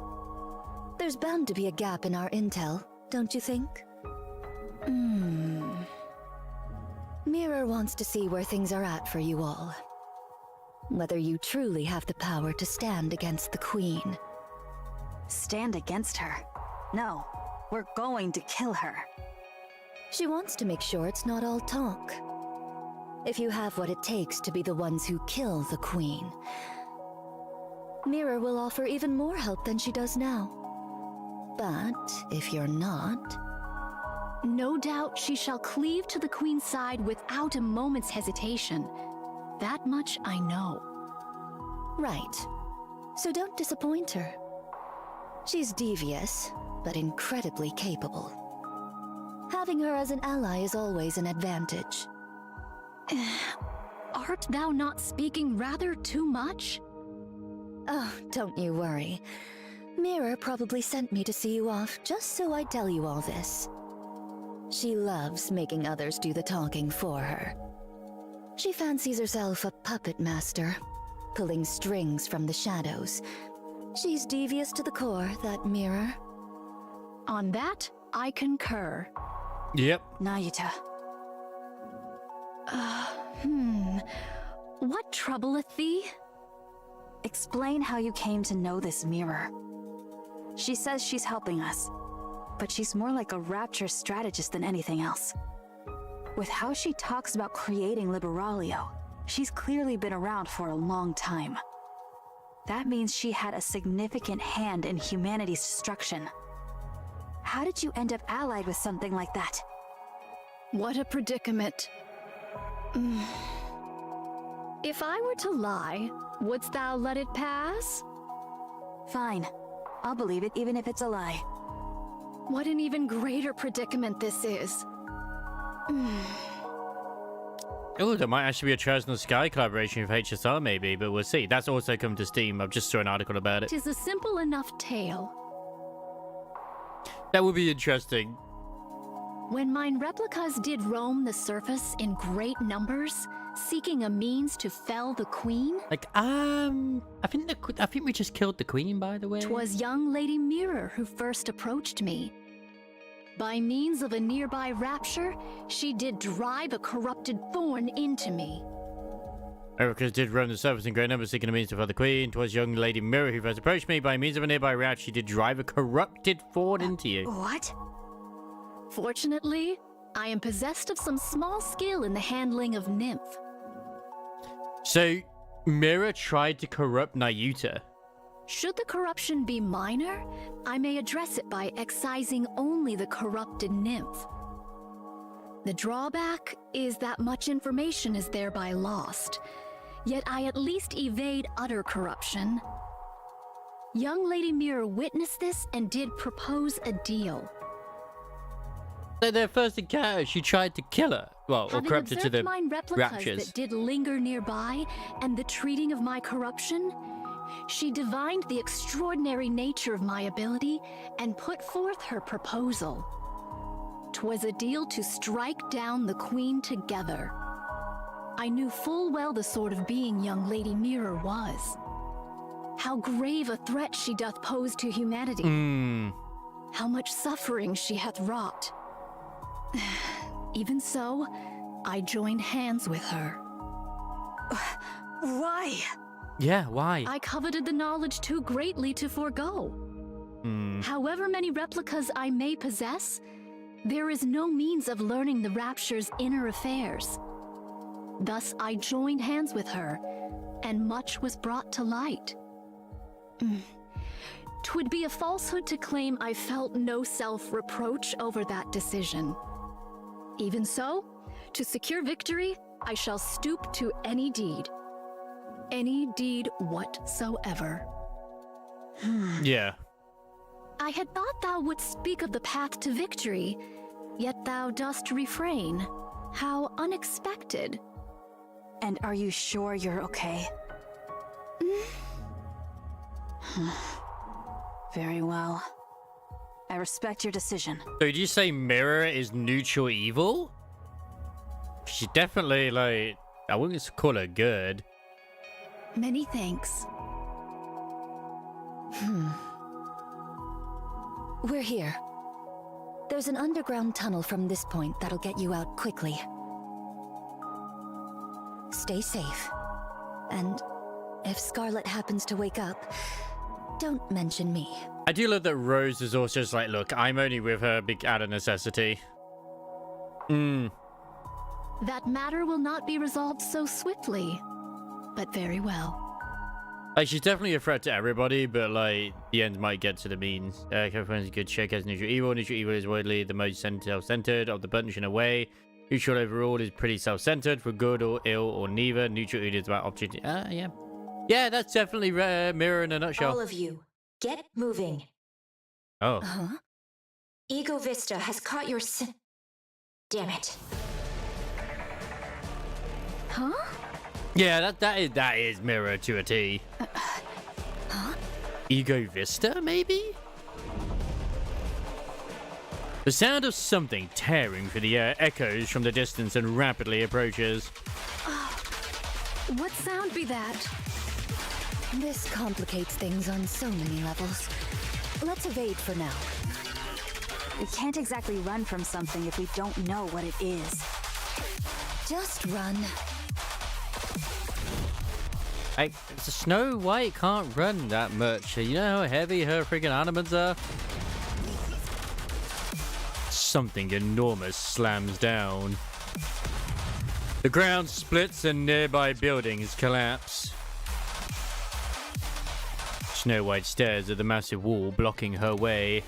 There's bound to be a gap in our intel, don't you think? Mirror wants to see where things are at for you all. Whether you truly have the power to stand against the Queen. Stand against her? No, we're going to kill her. She wants to make sure it's not all talk. If you have what it takes to be the ones who kill the Queen, Mirror will offer even more help than she does now. But if you're not... No doubt she shall cleave to the Queen's side without a moment's hesitation. That much I know. Right. So don't disappoint her. She's devious, but incredibly capable. Having her as an ally is always an advantage. Art thou not speaking rather too much? Oh, don't you worry. Mirror probably sent me to see you off just so I'd tell you all this. She loves making others do the talking for her. She fancies herself a puppet master, pulling strings from the shadows. She's devious to the core, that Mirror. On that, I concur. Yep. Nayuta. What troubleth thee? Explain how you came to know this Mirror. She says she's helping us, but she's more like a rapture strategist than anything else. With how she talks about creating Liberalia, she's clearly been around for a long time. That means she had a significant hand in humanity's destruction. How did you end up allied with something like that? What a predicament. If I were to lie, wouldst thou let it pass? Fine. I'll believe it even if it's a lie. What an even greater predicament this is. Oh, there might actually be a Chosen in the Sky collaboration with HSR maybe, but we'll see. That's also come to Steam. I've just saw an article about it. 'Tis a simple enough tale. That would be interesting. When mine replicas did roam the surface in great numbers, seeking a means to fell the queen. Like, I think we just killed the queen, by the way. 'Twas young Lady Mirror who first approached me. By means of a nearby rapture, she did drive a corrupted thorn into me. Replicas did roam the surface in great numbers, seeking a means to fell the queen. 'Twas young Lady Mirror who first approached me. By means of a nearby route, she did drive a corrupted thorn into you. What? Fortunately, I am possessed of some small skill in the handling of nymph. So, Mirror tried to corrupt Nayuta. Should the corruption be minor, I may address it by excising only the corrupted nymph. The drawback is that much information is thereby lost, yet I at least evade utter corruption. Young Lady Mirror witnessed this and did propose a deal. So their first encounter, she tried to kill her. Well, or corrupt her to the mine replicas raptures. that did linger nearby and the treating of my corruption, she divined the extraordinary nature of my ability and put forth her proposal. 'Twas a deal to strike down the queen together. I knew full well the sort of being young Lady Mirror was. How grave a threat she doth pose to humanity. How much suffering she hath wrought. Even so, I joined hands with her. Why? Yeah, why? I coveted the knowledge too greatly to forego. However many replicas I may possess, there is no means of learning the Rapture's inner affairs. Thus I joined hands with her, and much was brought to light. 'Twould be a falsehood to claim I felt no self-reproach over that decision. Even so, to secure victory, I shall stoop to any deed. Any deed whatsoever. Yeah. I had thought thou wouldst speak of the path to victory, yet thou dost refrain. How unexpected. And are you sure you're okay? Very well. I respect your decision. So did you say Mirror is neutral evil? She's definitely, like, I wouldn't call her good. Many thanks. We're here. There's an underground tunnel from this point that'll get you out quickly. Stay safe. And if Scarlet happens to wake up, don't mention me. I do love that Rose is also just like, look, I'm only with her out of necessity. That matter will not be resolved so swiftly, but very well. Like, she's definitely a threat to everybody, but, like, the end might get to the means. California's a good check as neutral evil. Neutral evil is widely the most self-centered of the bunch in a way. Neutral overall is pretty self-centered, for good or ill or neither. Neutral evil is about opportunity. Yeah. Yeah, that's definitely Mirror in a nutshell. All of you, get moving. Oh. Ego Vista has caught your Damn it. Huh? Yeah, that is Mirror to a T. Huh? Ego Vista, maybe? The sound of something tearing through the air echoes from the distance and rapidly approaches. What sound be that? This complicates things on so many levels. Let's evade for now. We can't exactly run from something if we don't know what it is. Just run. Snow White can't run that much. You know how heavy her freaking animals are? Something enormous slams down. The ground splits and nearby buildings collapse. Snow White stares at the massive wall blocking her way.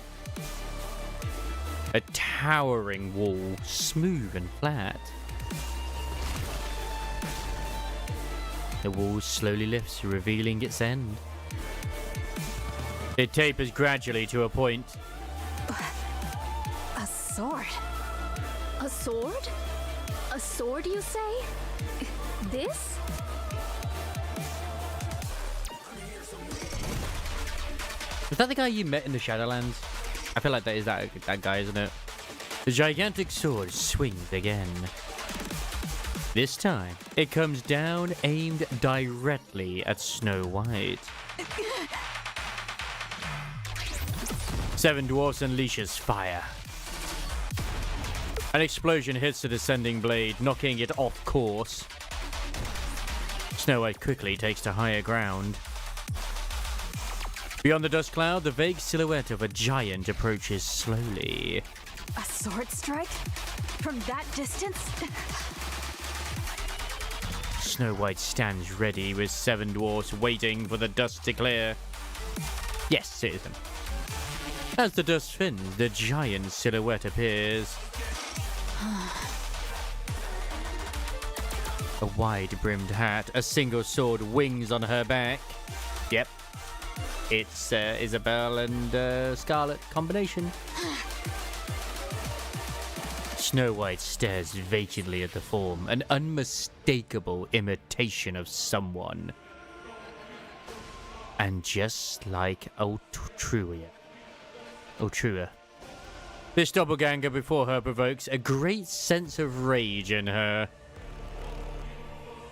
A towering wall, smooth and flat. The wall slowly lifts, revealing its end. It tapers gradually to a point. A sword. A sword? A sword, you say? This? Is that the guy you met in the Shadowlands? I feel like that is that guy, isn't it? The gigantic sword swings again. This time, it comes down, aimed directly at Snow White. 7 dwarfs unleashes fire. An explosion hits the descending blade, knocking it off course. Snow White quickly takes to higher ground. Beyond the dust cloud, the vague silhouette of a giant approaches slowly. A sword strike? From that distance? Snow White stands ready with 7 dwarfs waiting for the dust to clear. Yes, citizen. As the dust thins, the giant silhouette appears. A wide-brimmed hat, a single sword wings on her back. Yep. It's Isabelle and Scarlet combination. Snow White stares vacantly at the form, an unmistakable imitation of someone. And just like Otrua, this doppelganger before her provokes a great sense of rage in her.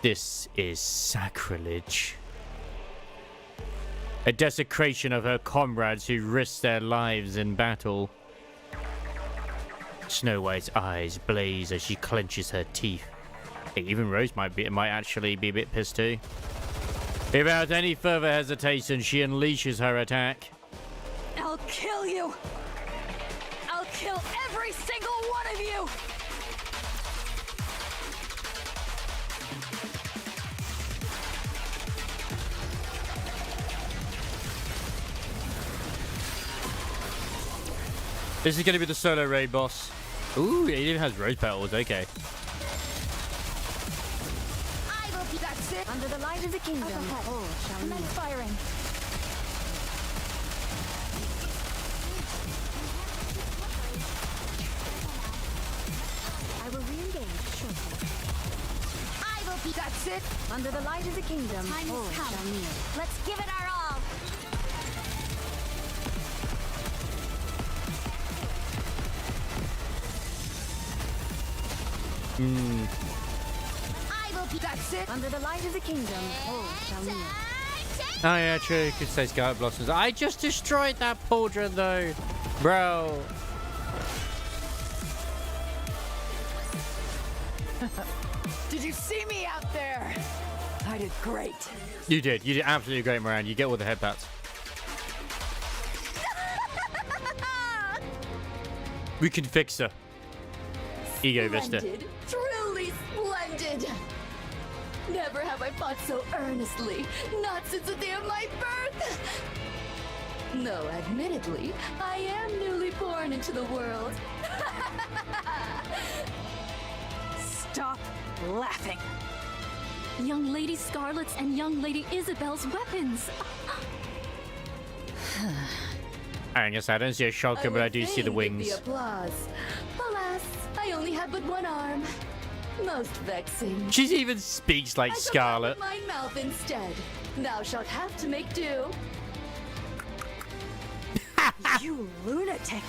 This is sacrilege. A desecration of her comrades who risked their lives in battle. Snow White's eyes blaze as she clenches her teeth. Hey, even Rose might actually be a bit pissed too. Without any further hesitation, she unleashes her attack. I'll kill you! I'll kill every single one of you! This is going to be the solo raid boss. Ooh, it even has rose petals. Okay. That's it. Under the light of the kingdom, all shall Commence firing. I will re-engage shortly. I will be. That's it. Under the light of the kingdom, Time all has come. shall kneel. Let's give it our all. I will be. That's it. Under the light of the kingdom, all shall kneel. Oh yeah, true. You could say Scarlet Blossoms. I just destroyed that pauldron though, bro. Did you see me out there? I did great. You did. You did absolutely great, Moran. You get all the head pats. We can fix her. Ego Vista. Splendid. Truly splendid. Never have I fought so earnestly. Not since the day of my birth. No, admittedly, I am newly born into the world. Stop laughing. Young Lady Scarlet's and Young Lady Isabel's weapons. I guess I don't see a shotgun, but I do see the wings. The applause. Alas, I only have but one arm. Most vexing. She even speaks like Scarlet. My mouth instead. Thou shalt have to make do. You lunatic.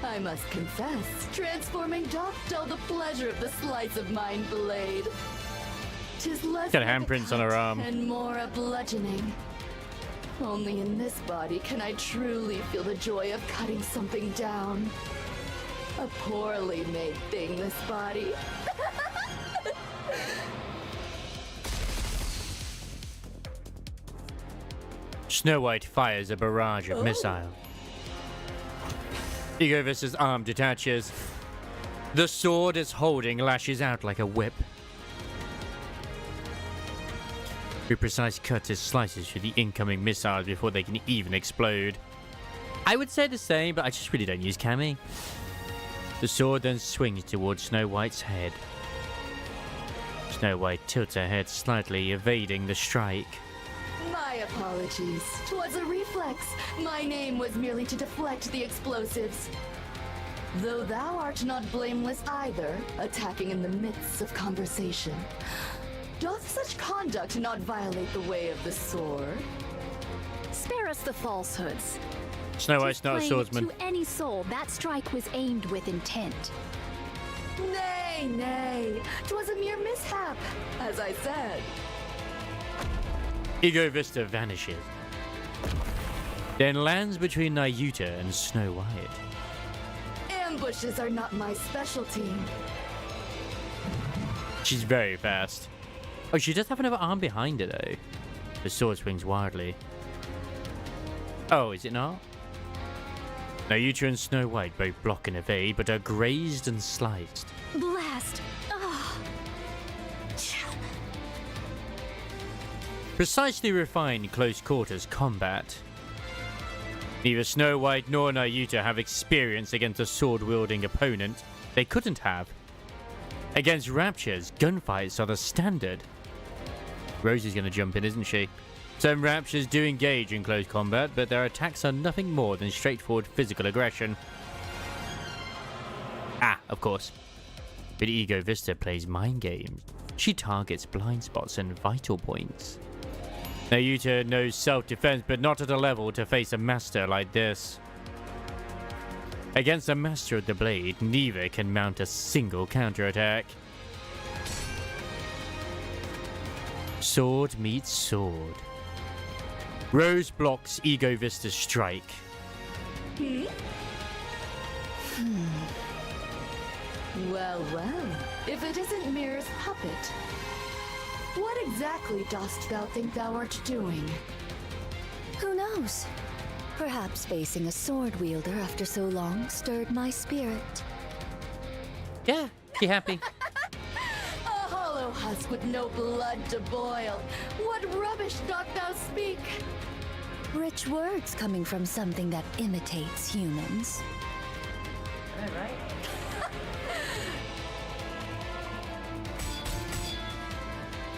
I must confess, transforming doth dull the pleasure of the slice of mine blade. 'Tis less Got like a handprints on her cut arm. and more a bludgeoning. Only in this body can I truly feel the joy of cutting something down. A poorly made thing, this body. Snow White fires a barrage of missiles. Ego Vista's arm detaches. The sword it's holding lashes out like a whip. With precise cuts it slices through the incoming missiles before they can even explode. I would say the same, but I just really don't use Cammy. The sword then swings towards Snow White's head. Snow White tilts her head slightly, evading the strike. My apologies. 'Twas a reflex. My name was merely to deflect the explosives. Though thou art not blameless either, attacking in the midst of conversation. Doth such conduct not violate the way of the sword? Spare us the falsehoods. Snow White's not a swordsman. To any soul, that strike was aimed with intent. Nay, nay. 'Twas a mere mishap, as I said. Ego Vista vanishes. Then lands between Nayuta and Snow White. Ambushes are not my specialty. She's very fast. Oh, she does have another arm behind her, though. The sword swings wildly. Oh, is it not? Nayuta and Snow White both block and evade, but are grazed and sliced. Blast! Oh. Precisely refined close quarters combat. Neither Snow White nor Nayuta have experience against a sword-wielding opponent. They couldn't have. Against Raptures, gunfights are the standard. Rosie's gonna jump in, isn't she? Some Raptures do engage in close combat, but their attacks are nothing more than straightforward physical aggression. Ah, of course. But Ego Vista plays mind games. She targets blind spots and vital points. Nayuta knows self-defense, but not at a level to face a master like this. Against a master of the blade, neither can mount a single counterattack. Sword meets sword. Rose blocks Ego Vista's strike. Well, well, if it isn't Mirror's puppet, what exactly dost thou think thou art doing? Who knows? Perhaps facing a sword wielder after so long stirred my spirit. Yeah, be happy. A hollow husk with no blood to boil. What rubbish dost thou speak? Rich words coming from something that imitates humans. Alright.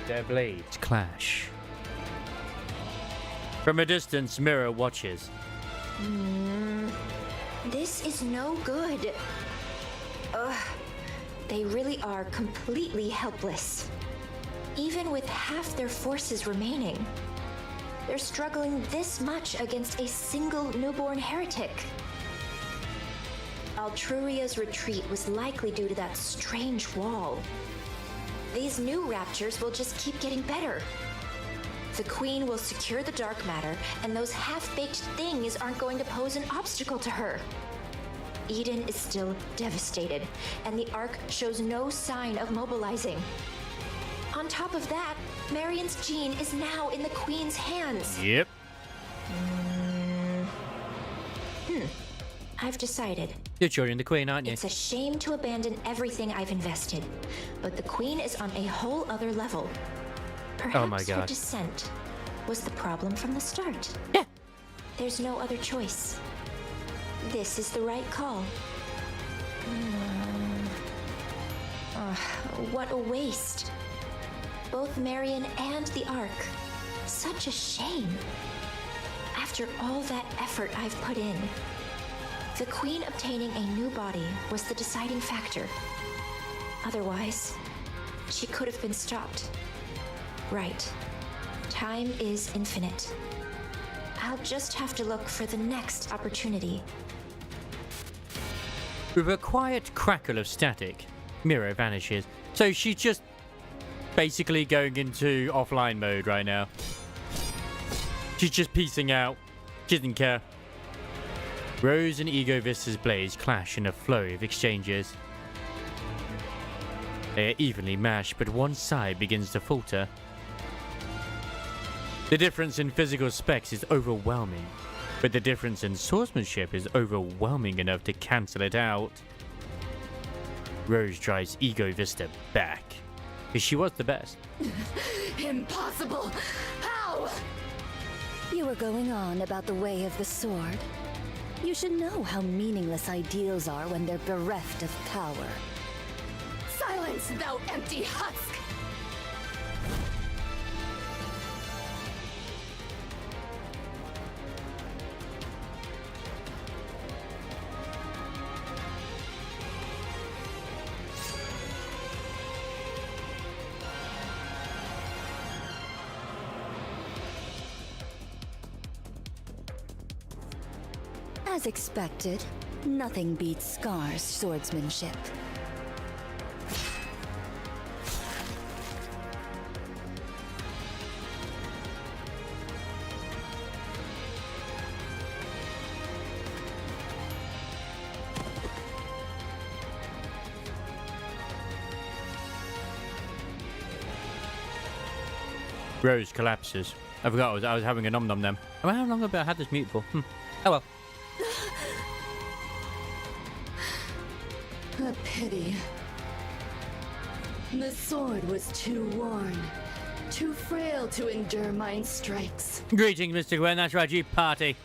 Their blades clash. From a distance, Mirror watches. This is no good. Ugh. They really are completely helpless. Even with half their forces remaining, they're struggling this much against a single newborn heretic. Altruria's retreat was likely due to that strange wall. These new raptures will just keep getting better. The Queen will secure the dark matter, and those half-baked things aren't going to pose an obstacle to her. Eden is still devastated, and the Ark shows no sign of mobilizing. On top of that, Marion's gene is now in the Queen's hands. Yep. I've decided. You're joining the Queen, aren't you? It's a shame to abandon everything I've invested, but the Queen is on a whole other level. Perhaps Oh my her God. descent was the problem from the start. Yeah. There's no other choice. This is the right call. What a waste. Both Marion and the Ark. Such a shame. After all that effort I've put in, the Queen obtaining a new body was the deciding factor. Otherwise, she could have been stopped. Right. Time is infinite. I'll just have to look for the next opportunity. With a quiet crackle of static, Miro vanishes. So she's just basically going into offline mode right now. She's just piecing out. She doesn't care. Rose and Ego Vista's blades clash in a flurry of exchanges. They are evenly matched, but one side begins to falter. The difference in physical specs is overwhelming, but the difference in swordsmanship is overwhelming enough to cancel it out. Rose drives Ego Vista back, because she was the best. Impossible! How? You were going on about the way of the sword. You should know how meaningless ideals are when they're bereft of power. Silence, thou empty husk! As expected, nothing beats Scar's swordsmanship. Rose collapses. I forgot I was having a nom nom then. I wonder how long have I had this mute for? Oh well. A pity. The sword was too worn, too frail to endure mine strikes. Greetings, Mr. Gwen. That's right, you party.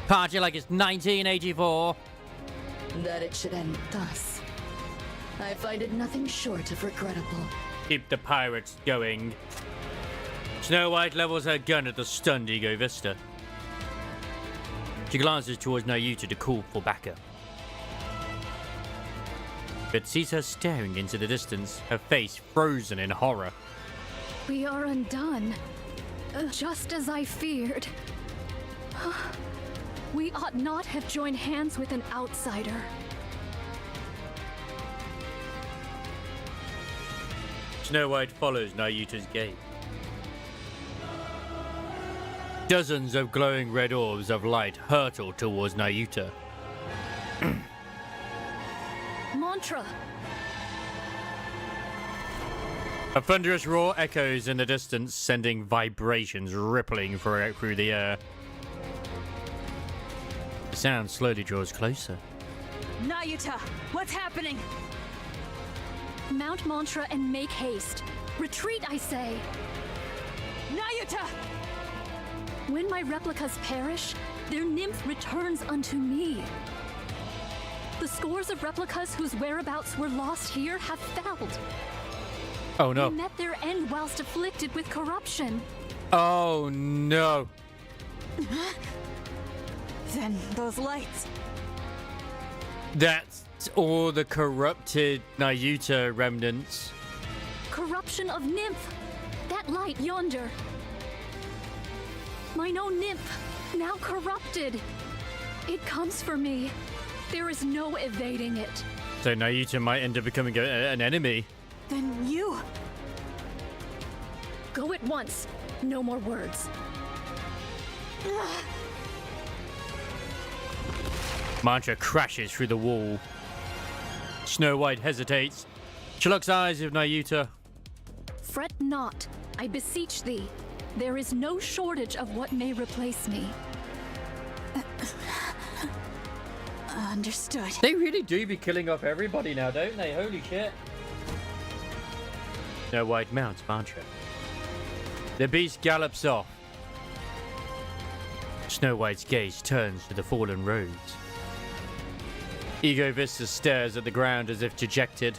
Party like it's 1984. That it should end thus, I find it nothing short of regrettable. Keep the pirates going. Snow White levels her gun at the stunned Ego Vista. She glances towards Nayuta to call for backup, but sees her staring into the distance, her face frozen in horror. We are undone, just as I feared. We ought not have joined hands with an outsider. Snow White follows Nayuta's gaze. Dozens of glowing red orbs of light hurtle towards Nayuta. Mantra! A thunderous roar echoes in the distance, sending vibrations rippling through the air. The sound slowly draws closer. Nayuta, what's happening? Mount Mantra and make haste. Retreat, I say. Nayuta! When my replicas perish, their nymph returns unto me. The scores of replicas whose whereabouts were lost here have failed. Oh no. They met their end whilst afflicted with corruption. Oh no. Then those lights. That's all the corrupted Nayuta remnants. Corruption of nymph. That light yonder. Mine own nymph, now corrupted. It comes for me. There is no evading it. So Nayuta might end up becoming an enemy. Then you. Go at once. No more words. Mantra crashes through the wall. Snow White hesitates. She locks eyes with Nayuta. Fret not, I beseech thee. There is no shortage of what may replace me. Understood. They really do be killing off everybody now, don't they? Holy shit. Snow White mounts Mantra. The beast gallops off. Snow White's gaze turns to the fallen Rose. Ego Vista stares at the ground as if dejected.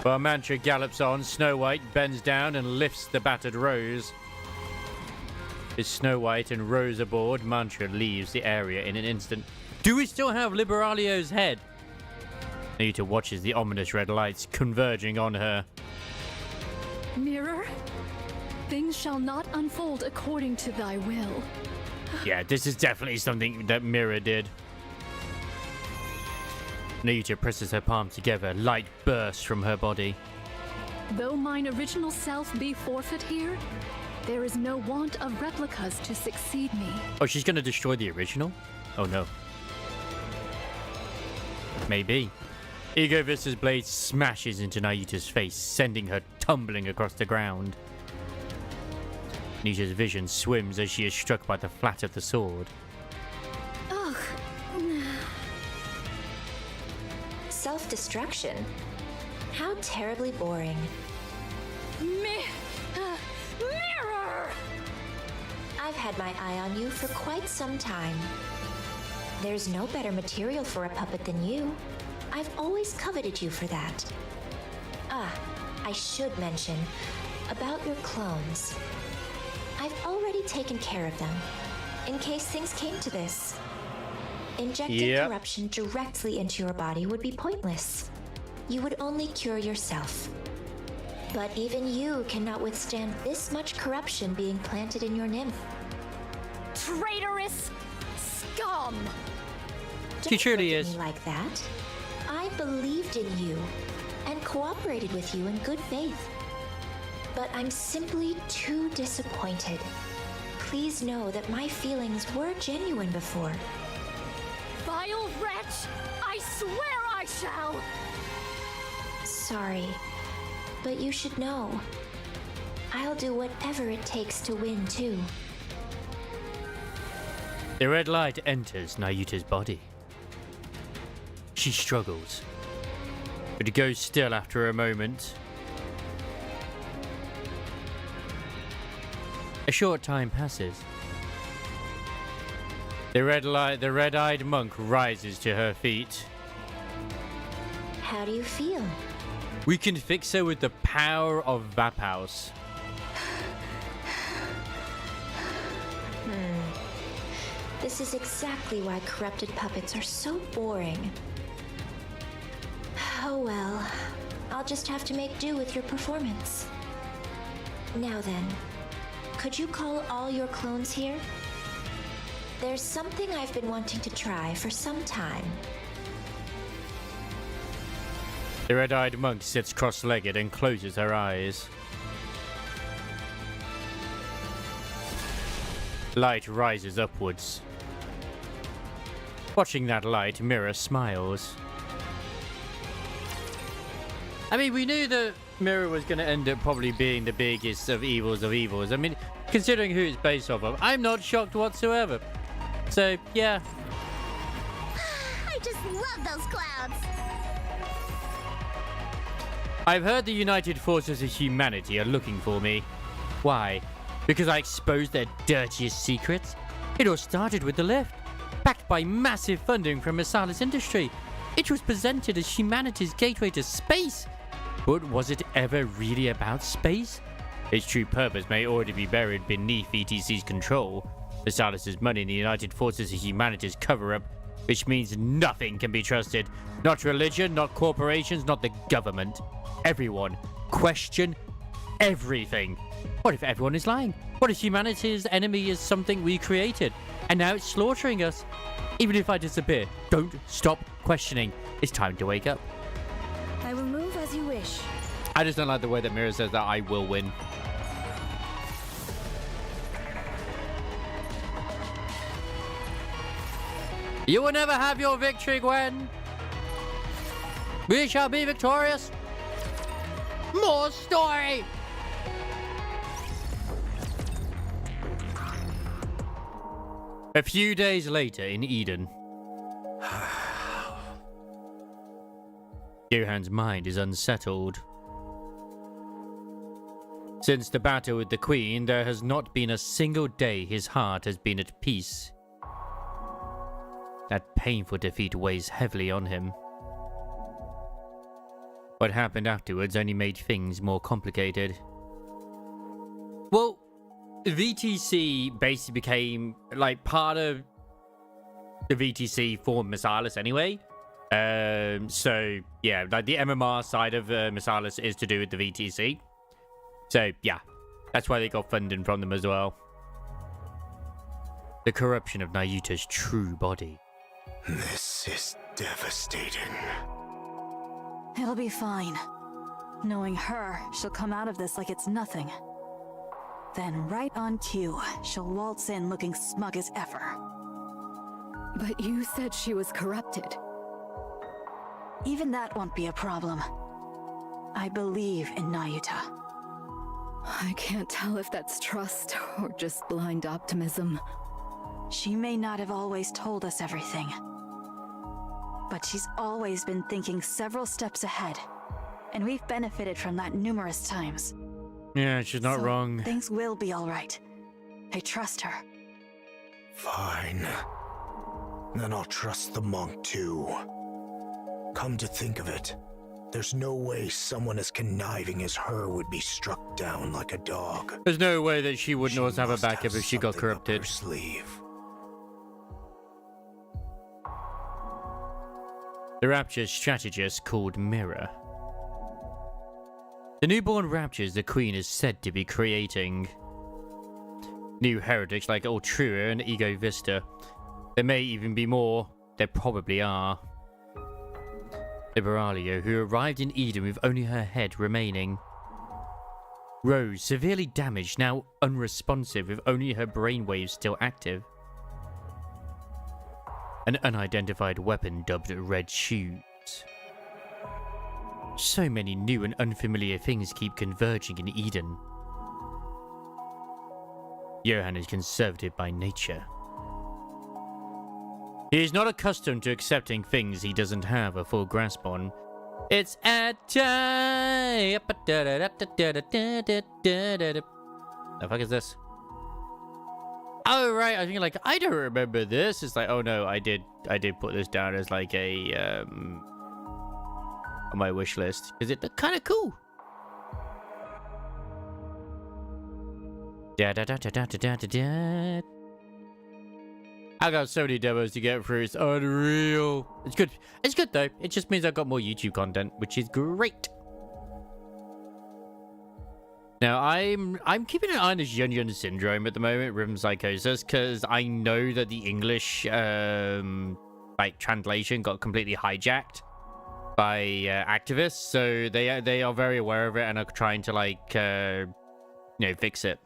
While Mantra gallops on, Snow White bends down and lifts the battered Rose. With Snow White and Rose aboard, Mantra leaves the area in an instant. Do we still have Liberalio's head? Nita watches the ominous red lights converging on her. Mirror, things shall not unfold according to thy will. Yeah, this is definitely something that Mirror did. Nita presses her palms together. Light bursts from her body. Though mine original self be forfeit here, there is no want of replicas to succeed me. Oh, she's gonna destroy the original? Oh no. Maybe. Ego Vista's blade smashes into Nayuta's face, sending her tumbling across the ground. Nita's vision swims as she is struck by the flat of the sword. Ugh. Self-destruction? How terribly boring. Mirror! I've had my eye on you for quite some time. There's no better material for a puppet than you. I've always coveted you for that. Ah, I should mention about your clones. I've already taken care of them, in case things came to this. Injecting corruption directly into your body would be pointless. You would only cure yourself. But even you cannot withstand this much corruption being planted in your nymph. Traitorous scum! She truly is. Don't look at me like that. I believed in you and cooperated with you in good faith. But I'm simply too disappointed. Please know that my feelings were genuine before. Vile wretch! I swear I shall! Sorry, but you should know. I'll do whatever it takes to win, too. The red light enters Nayuta's body. She struggles, but goes still after a moment. A short time passes. The red-eyed monk rises to her feet. How do you feel? We can fix her with the power of Vaphouse. This is exactly why corrupted puppets are so boring. Oh well, I'll just have to make do with your performance. Now then, could you call all your clones here? There's something I've been wanting to try for some time. The red-eyed monk sits cross-legged and closes her eyes. Light rises upwards. Watching that light, Mirror smiles. I mean, we knew that Mirror was going to end up probably being the biggest of evils of evils. I mean, considering who it's based off of, I'm not shocked whatsoever. So, yeah. I just love those clouds. I've heard the United Forces of Humanity are looking for me. Why? Because I exposed their dirtiest secrets? It all started with the lift, backed by massive funding from Masalis Industry. It was presented as humanity's gateway to space. But was it ever really about space? Its true purpose may already be buried beneath ETC's control. Masalis' money in the United Forces of Humanity's cover-up, which means nothing can be trusted. Not religion, not corporations, not the government. Everyone. Question everything. What if everyone is lying? What if humanity's enemy is something we created, and now it's slaughtering us? Even if I disappear, don't stop questioning. It's time to wake up. I will move as you wish. I just don't like the way that Mirror says that I will win. You will never have your victory, Gwen. We shall be victorious. More story. A few days later in Eden. Johan's mind is unsettled. Since the battle with the Queen, there has not been a single day his heart has been at peace. That painful defeat weighs heavily on him. What happened afterwards only made things more complicated. Well, VTC basically became like part of the VTC for Masalis anyway. So yeah, like the MMR side of Masalis is to do with the VTC. So yeah, that's why they got funding from them as well. The corruption of Nayuta's true body. This is devastating. It'll be fine. Knowing her, she'll come out of this like it's nothing. Then right on cue, she'll waltz in looking smug as ever. But you said she was corrupted. Even that won't be a problem. I believe in Nayuta. I can't tell if that's trust or just blind optimism. She may not have always told us everything, but she's always been thinking several steps ahead, and we've benefited from that numerous times. Yeah, she's not wrong. Things will be all right. I trust her. Fine. Then I'll trust the monk too. Come to think of it, there's no way someone as conniving as her would be struck down like a dog. There's no way that she wouldn't also have a backup if she got corrupted. The Rapture strategist called Mirror. The newborn Raptures the Queen is said to be creating. New heretics like Ultrua and Ego Vista. There may even be more. There probably are. Liberalio, who arrived in Eden with only her head remaining. Rose, severely damaged, now unresponsive with only her brainwaves still active. An unidentified weapon dubbed Red Shoes. So many new and unfamiliar things keep converging in Eden. Johann is conservative by nature. He is not accustomed to accepting things he doesn't have a full grasp on. It's at time. The fuck is this? Oh right, I think like I don't remember this. It's like, oh no, I did put this down as like a on my wish list because it looked kind of cool. I got so many demos to get through. It's unreal. It's good. It's good though. It just means I've got more YouTube content, which is great. Now I'm keeping an eye on this Yun Yun syndrome at the moment, rhythm psychosis, because I know that the English like translation got completely hijacked by activists, so they are very aware of it and are trying to like you know, fix it.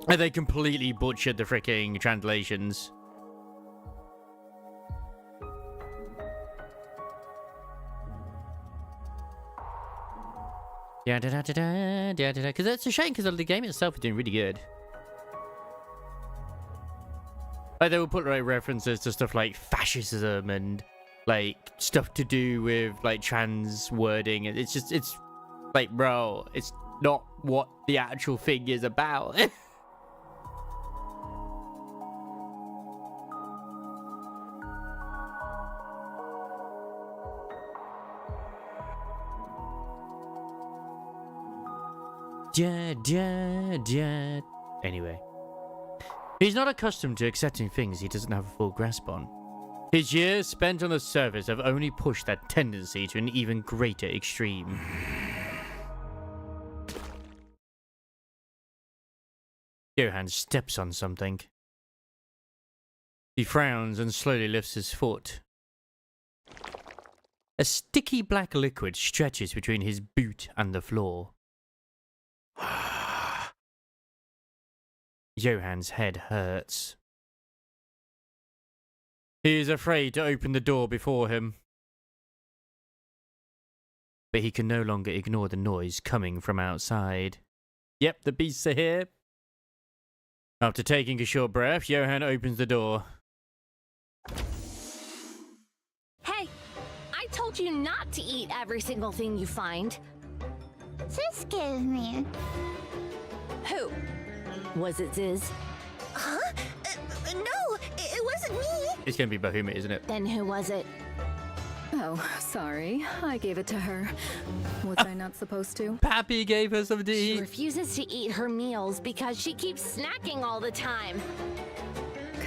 And they completely butchered the freaking translations. Yeah, because it's a shame because the game itself is doing really good. Like they will put like references to stuff like fascism and like stuff to do with like trans wording. It's just, it's like, bro, it's not what the actual thing is about. Anyway, he's not accustomed to accepting things he doesn't have a full grasp on. His years spent on the surface have only pushed that tendency to an even greater extreme. Johann steps on something. He frowns and slowly lifts his foot. A sticky black liquid stretches between his boot and the floor. Johann's head hurts. He is afraid to open the door before him. But he can no longer ignore the noise coming from outside. Yep, the beasts are here. After taking a short breath, Johann opens the door. Hey, I told you not to eat every single thing you find. Sis gave me. Who? Was it Ziz? Huh? No, it wasn't me. It's gonna be Bahamut, isn't it? Then who was it? Oh, sorry. I gave it to her. Was I not supposed to? Pappy gave her something to eat. She refuses to eat her meals because she keeps snacking all the time.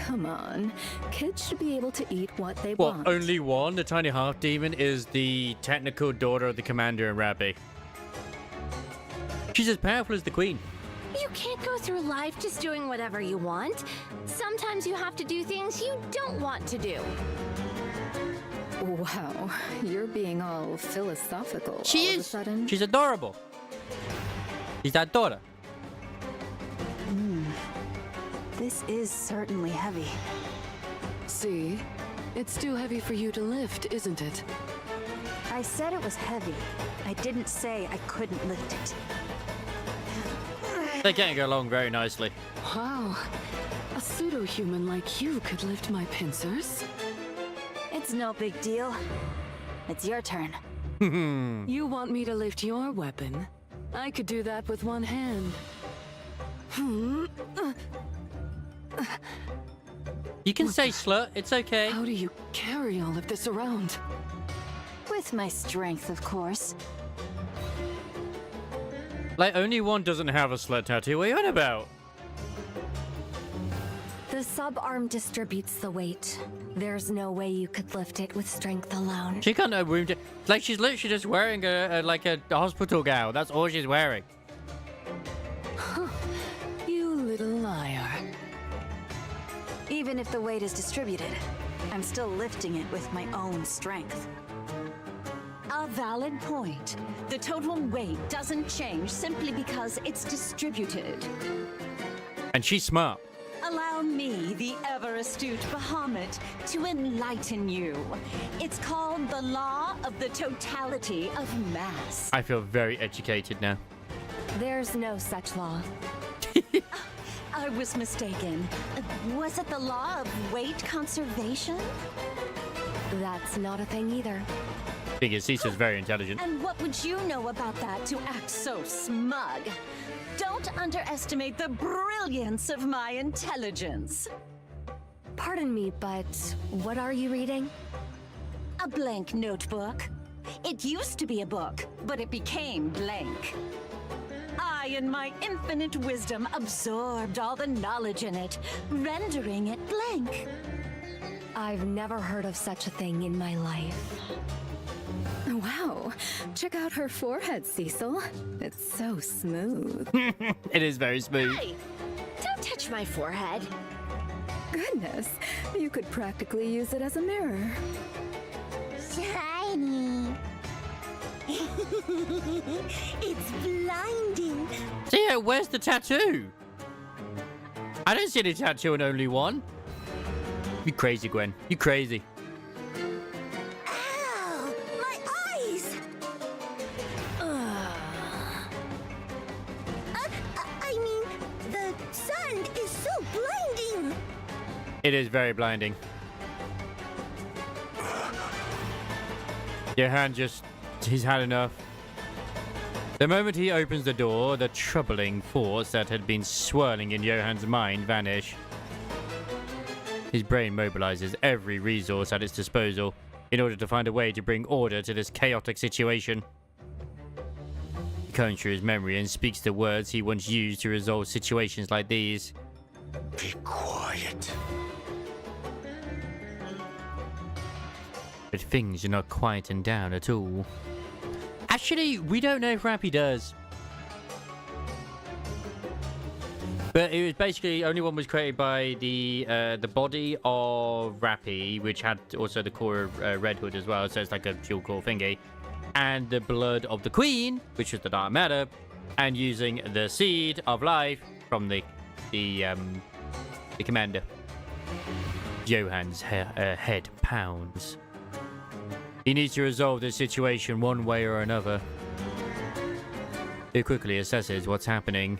come on. Kids should be able to eat what they What, want. only one? The tiny half demon is the technical daughter of the commander and Rabbi. She's as powerful as the queen. You can't go through life just doing whatever you want. Sometimes you have to do things you don't want to do. Wow, you're being all philosophical She all of a is. sudden. She's adorable. She's that daughter. This is certainly heavy. See? It's too heavy for you to lift, isn't it? I said it was heavy. I didn't say I couldn't lift it. They're getting along very nicely. Wow. A pseudo-human like you could lift my pincers? It's no big deal. It's your turn. You want me to lift your weapon? I could do that with one hand. You can say slut, it's okay. How do you carry all of this around? With my strength, of course. Like, only one doesn't have a slut tattoo. What are you on about? The subarm distributes the weight. There's no way you could lift it with strength alone. She got no wound. Like, she's literally just wearing a hospital gown. That's all she's wearing. You little liar. Even if the weight is distributed, I'm still lifting it with my own strength. A valid point. The total weight doesn't change simply because it's distributed. And she's smart. Allow me, the ever-astute Bahamut, to enlighten you. It's called the law of the totality of mass. I feel very educated now. There's no such law. I was mistaken. Was it the law of weight conservation? That's not a thing either. Thing is, Caesar's very intelligent. And what would you know about that to act so smug? Don't underestimate the brilliance of my intelligence. Pardon me, but what are you reading? A blank notebook. It used to be a book, but it became blank. I, in my infinite wisdom, absorbed all the knowledge in it, rendering it blank. I've never heard of such a thing in my life. Wow, check out her forehead, Cecil. It's so smooth. It is very smooth. Hey! Don't touch my forehead. Goodness, you could practically use it as a mirror. Shiny. It's blinding. So yeah, where's the tattoo? I don't see any tattoo on only one. You crazy, Gwen. You crazy. Ow! My eyes! I mean, the sun is so blinding. It is very blinding. Johan he's had enough. The moment he opens the door, the troubling force that had been swirling in Johan's mind vanish. His brain mobilizes every resource at its disposal in order to find a way to bring order to this chaotic situation. He combs through his memory and speaks the words he once used to resolve situations like these. Be quiet. But things are not quieting down at all. Actually, we don't know if Rappy does. But it was basically, only one was created by the body of Rappy, which had also the core of Red Hood as well, so it's like a dual core thingy. And the blood of the Queen, which was the dark matter, and using the seed of life from the commander. Johan's head pounds. He needs to resolve this situation one way or another. He quickly assesses what's happening.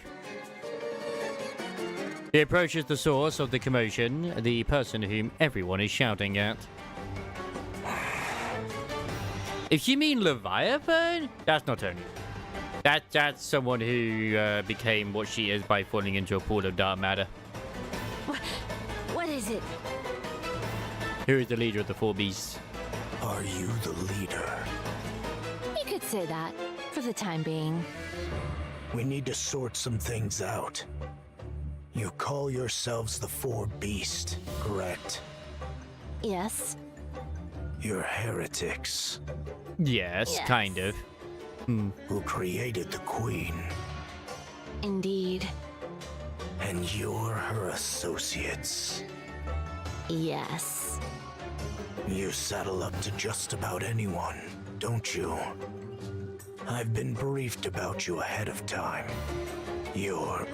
He approaches the source of the commotion, the person whom everyone is shouting at. If you mean Leviathan, that's not only. That's someone who became what she is by falling into a pool of dark matter. What is it? Who is the leader of the four beasts? Are you the leader? You could say that, for the time being. We need to sort some things out. You call yourselves the Four Beasts, correct? Yes. You're heretics. Yes, kind of. Who created the Queen. Indeed. And you're her associates. Yes. You saddle up to just about anyone, don't you? I've been briefed about you ahead of time. You're...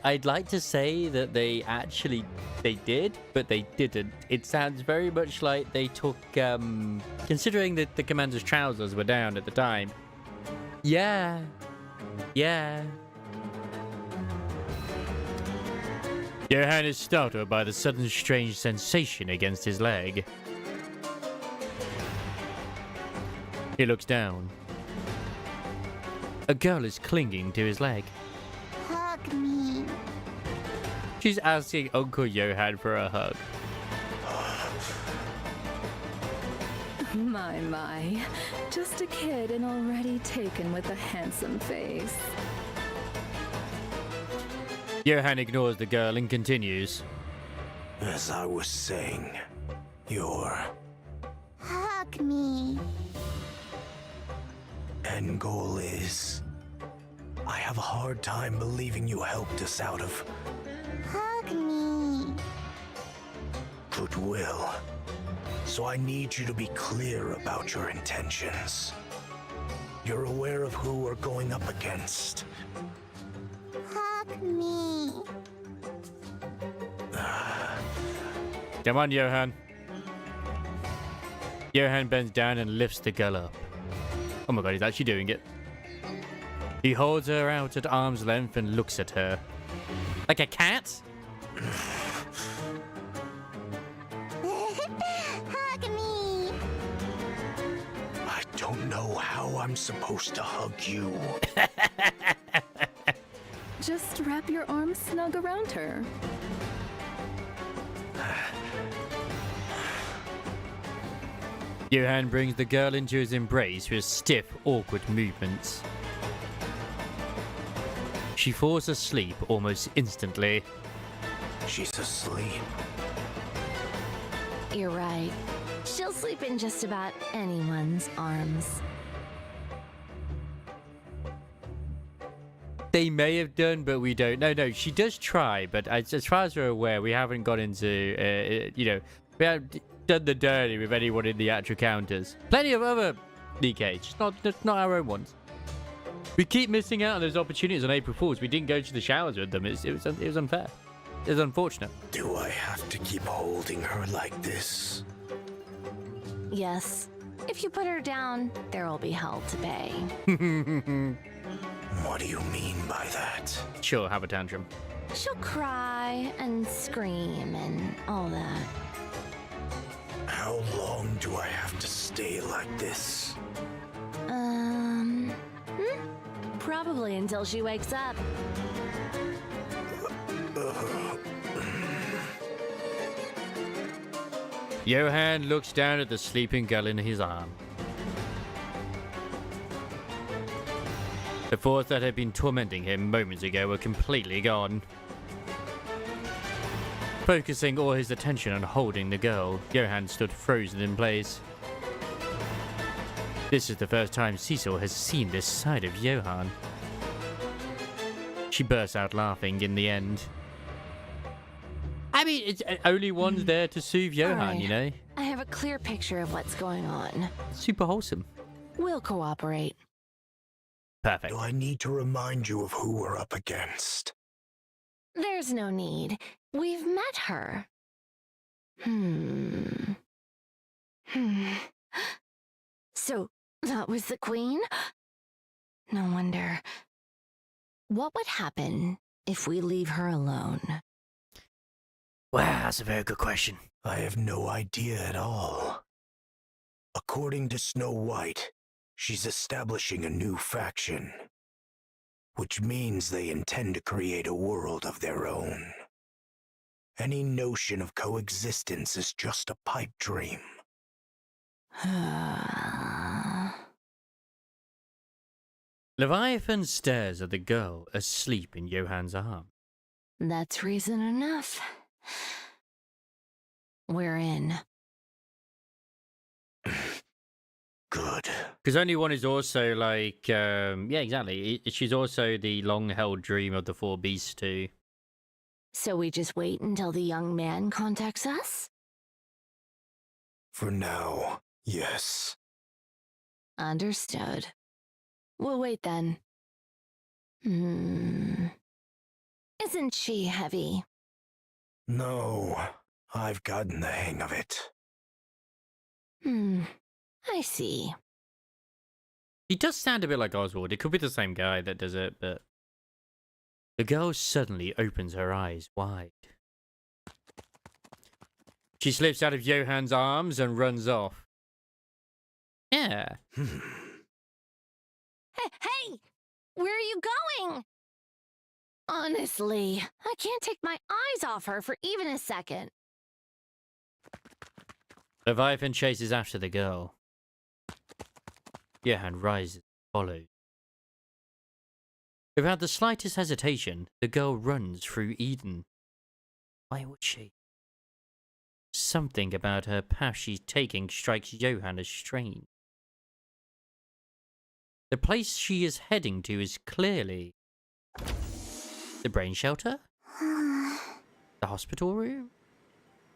I'd like to say that they did, but they didn't. It sounds very much like they took, considering that the commander's trousers were down at the time. Yeah. Johann is startled by the sudden strange sensation against his leg. He looks down. A girl is clinging to his leg. Hug me. She's asking Uncle Johann for a hug. My. Just a kid and already taken with a handsome face. Johann ignores the girl and continues. As I was saying, your Hug me. end goal is... I have a hard time believing you helped us out of... Hug me. goodwill. So I need you to be clear about your intentions. You're aware of who we're going up against. Hug me. Come on, Johann. Johann bends down and lifts the girl up. Oh my god, he's actually doing it. He holds her out at arm's length and looks at her. Like a cat? Hug me. I don't know how I'm supposed to hug you. Just wrap your arms snug around her. Johann brings the girl into his embrace with stiff, awkward movements. She falls asleep almost instantly. She's asleep. You're right. She'll sleep in just about anyone's arms. They may have done, but we don't. No, she does try, but as far as we're aware, we haven't got into, we haven't done the dirty with anyone in the actual counters. Plenty of other NIKKE, just not our own ones. We keep missing out on those opportunities on April Fools. We didn't go to the showers with them. It was unfair. It was unfortunate. Do I have to keep holding her like this? Yes. If you put her down, there will be hell to pay. What do you mean by that? Sure, have a tantrum. She'll cry and scream and all that. How long do I have to stay like this? Probably until she wakes up. Johann looks down at the sleeping girl in his arm. The thoughts that had been tormenting him moments ago were completely gone. Focusing all his attention on holding the girl, Johann stood frozen in place. This is the first time Cecil has seen this side of Johann. She bursts out laughing in the end. I mean, it's only one's there to soothe Johann, Right. you know? I have a clear picture of what's going on. Super wholesome. We'll cooperate. Perfect. Do I need to remind you of who we're up against? There's no need. We've met her. So, that was the queen? No wonder. What would happen if we leave her alone? Wow, that's a very good question. I have no idea at all. According to Snow White, she's establishing a new faction, which means they intend to create a world of their own. Any notion of coexistence is just a pipe dream. Leviathan stares at the girl asleep in Johann's arm. That's reason enough. We're in. Good. Because only one is also like, yeah, exactly. She's also the long-held dream of the four beasts too. So we just wait until the young man contacts us? For now, yes. Understood. We'll wait then. Isn't she heavy? No, I've gotten the hang of it. I see. He does sound a bit like Oswald. It could be the same guy that does it, but... The girl suddenly opens her eyes wide. She slips out of Johann's arms and runs off. Yeah. Hey! Where are you going? Honestly, I can't take my eyes off her for even a second. Leviathan chases after the girl. Johann rises, follows. Without the slightest hesitation, the girl runs through Eden. Why would she? Something about her path she's taking strikes Johann as strange. The place she is heading to is clearly... the brain shelter? The hospital room?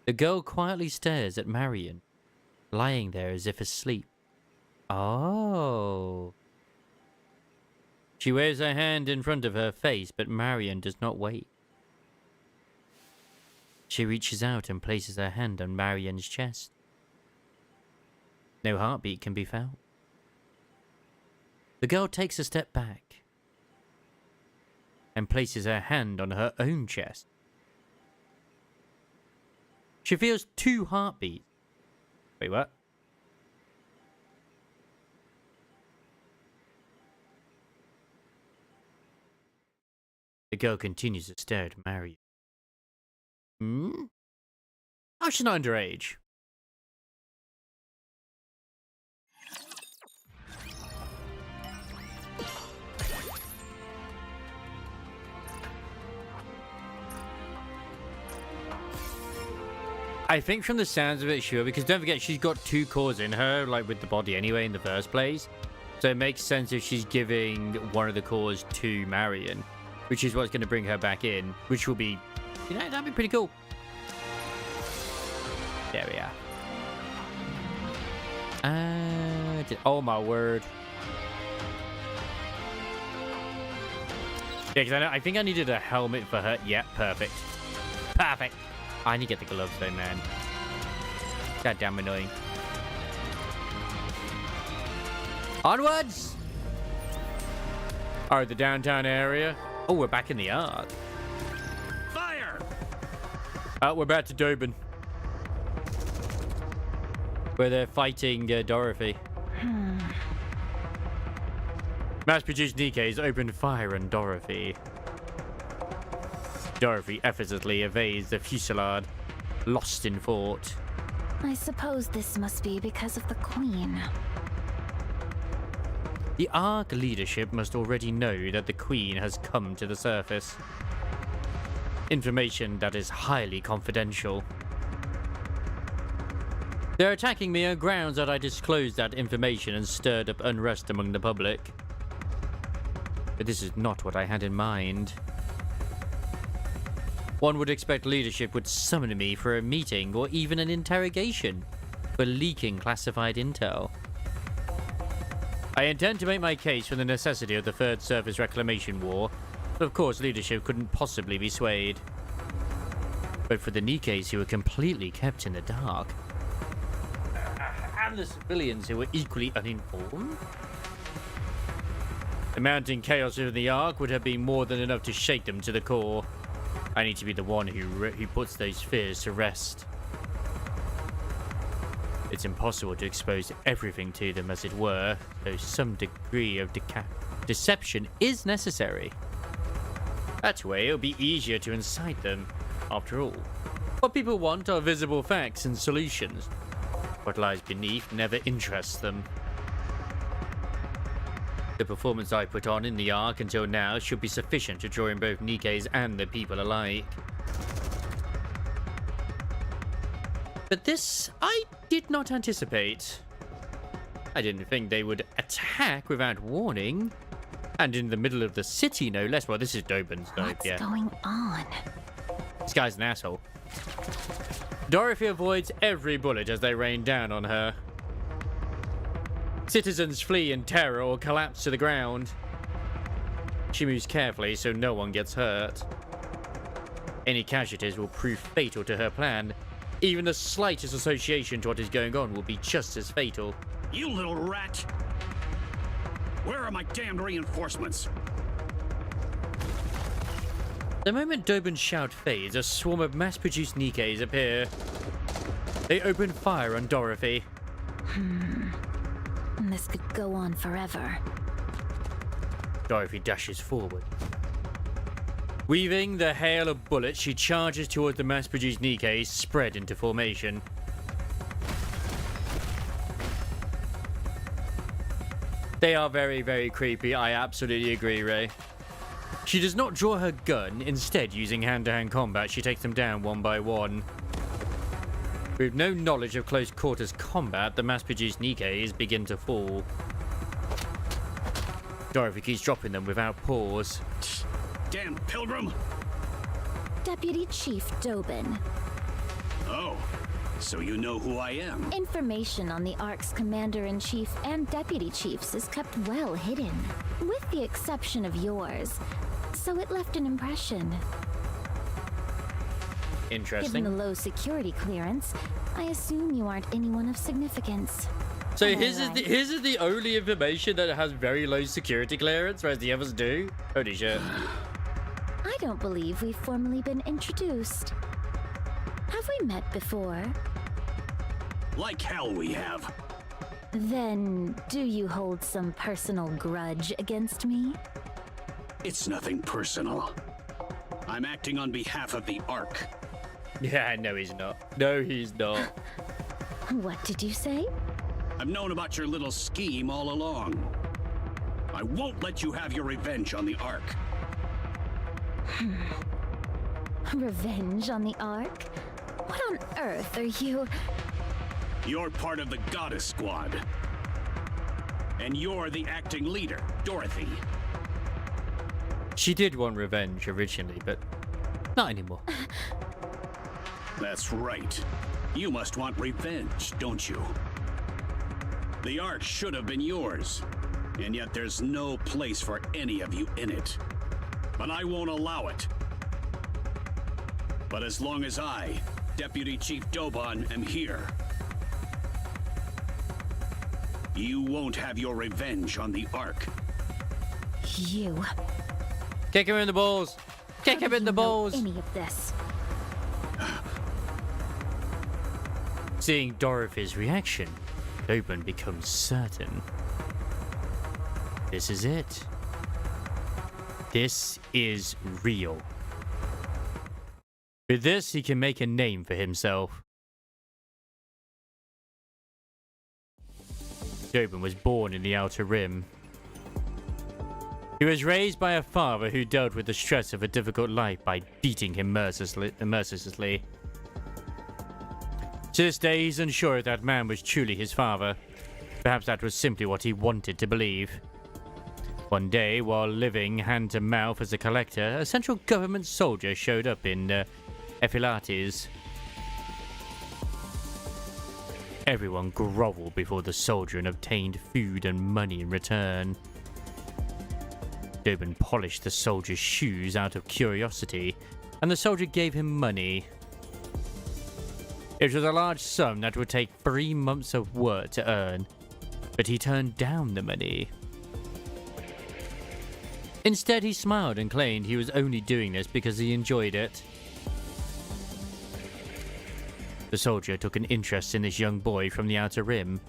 The girl quietly stares at Marion, lying there as if asleep. Oh. She waves her hand in front of her face, but Marion does not wait. She reaches out and places her hand on Marion's chest. No heartbeat can be felt. The girl takes a step back and places her hand on her own chest. She feels 2 heartbeats. Wait, what? The girl continues to stare at Marion. Oh, she's not underage. I think from the sounds of it, sure, because don't forget, she's got 2 cores in her, like with the body anyway in the first place. So it makes sense if she's giving one of the cores to Marion, which is what's going to bring her back in, which will be, you know, that'd be pretty cool. There we are. Oh my word. Yeah, because I think I needed a helmet for her. Yeah, perfect. Perfect. I need to get the gloves though, man. Goddamn annoying. Onwards! Oh, the downtown area. Oh, we're back in the Ark. Fire! Oh, we're back to Doben, where they're fighting Dorothy. Mass-produced NIKKE's opened fire on Dorothy. Dorothy effortlessly evades the fusillade, lost in thought. I suppose this must be because of the Queen. The Ark leadership must already know that the Queen has come to the surface. Information that is highly confidential. They're attacking me on grounds that I disclosed that information and stirred up unrest among the public. But this is not what I had in mind. One would expect leadership would summon me for a meeting or even an interrogation for leaking classified intel. I intend to make my case for the necessity of the Third Surface Reclamation War, but of course leadership couldn't possibly be swayed. But for the NIKKEs who were completely kept in the dark, and the civilians who were equally uninformed, the mounting chaos within the Ark would have been more than enough to shake them to the core. I need to be the one who puts those fears to rest. It's impossible to expose everything to them, as it were, though some degree of deception is necessary. That way, it'll be easier to incite them. After all, what people want are visible facts and solutions. What lies beneath never interests them. The performance I put on in the arc until now should be sufficient to draw in both NIKKE's and the people alike. But this, I did not anticipate. I didn't think they would attack without warning. And in the middle of the city, no less. Well, this is Dobin's dope, What's yeah. going on? This guy's an asshole. Dorothy avoids every bullet as they rain down on her. Citizens flee in terror or collapse to the ground. She moves carefully so no one gets hurt. Any casualties will prove fatal to her plan. Even the slightest association to what is going on will be just as fatal. You little rat! Where are my damned reinforcements? The moment Dobin's shout fades, a swarm of mass-produced NIKKEs appear. They open fire on Dorothy. This could go on forever. Dorothy dashes forward. Weaving the hail of bullets, she charges towards the mass-produced NIKKEs spread into formation. They are very, very creepy. I absolutely agree, Ray. She does not draw her gun. Instead, using hand-to-hand combat, she takes them down one by one. With no knowledge of close quarters combat, the mass-produced NIKKEs begin to fall. Dorothy keeps dropping them without pause. Damn pilgrim! Deputy Chief Dobin. Oh, so you know who I am. Information on the Ark's Commander-in-Chief and Deputy Chiefs is kept well hidden, with the exception of yours, so it left an impression. Interesting. Given the low security clearance, I assume you aren't anyone of significance. So his is the only information that has very low security clearance, whereas the others do? Holy shit. I don't believe we've formally been introduced. Have we met before? Like hell we have. Then, do you hold some personal grudge against me? It's nothing personal. I'm acting on behalf of the Ark. Yeah, no he's not. No, he's not. What did you say? I've known about your little scheme all along. I won't let you have your revenge on the Ark. Revenge on the Ark? What on earth are you? You're part of the Goddess Squad. And you're the acting leader, Dorothy. She did want revenge originally, but not anymore. That's right. You must want revenge, don't you? The Ark should have been yours, and yet there's no place for any of you in it. But I won't allow it. But as long as I, Deputy Chief Dobon, am here, you won't have your revenge on the Ark. You. Kick him in the balls. Kick him in the balls. Any of this? Seeing Dorothy's reaction, Dobin becomes certain. This is it. This is real. With this, he can make a name for himself. Dobin was born in the Outer Rim. He was raised by a father who dealt with the stress of a difficult life by beating him mercilessly. To this day, he's unsure if that man was truly his father. Perhaps that was simply what he wanted to believe. One day, while living hand-to-mouth as a collector, a central government soldier showed up in Ephilates. Everyone groveled before the soldier and obtained food and money in return. Dobin polished the soldier's shoes out of curiosity, and the soldier gave him money. It was a large sum that would take 3 months of work to earn, but he turned down the money. Instead, he smiled and claimed he was only doing this because he enjoyed it. The soldier took an interest in this young boy from the Outer Rim,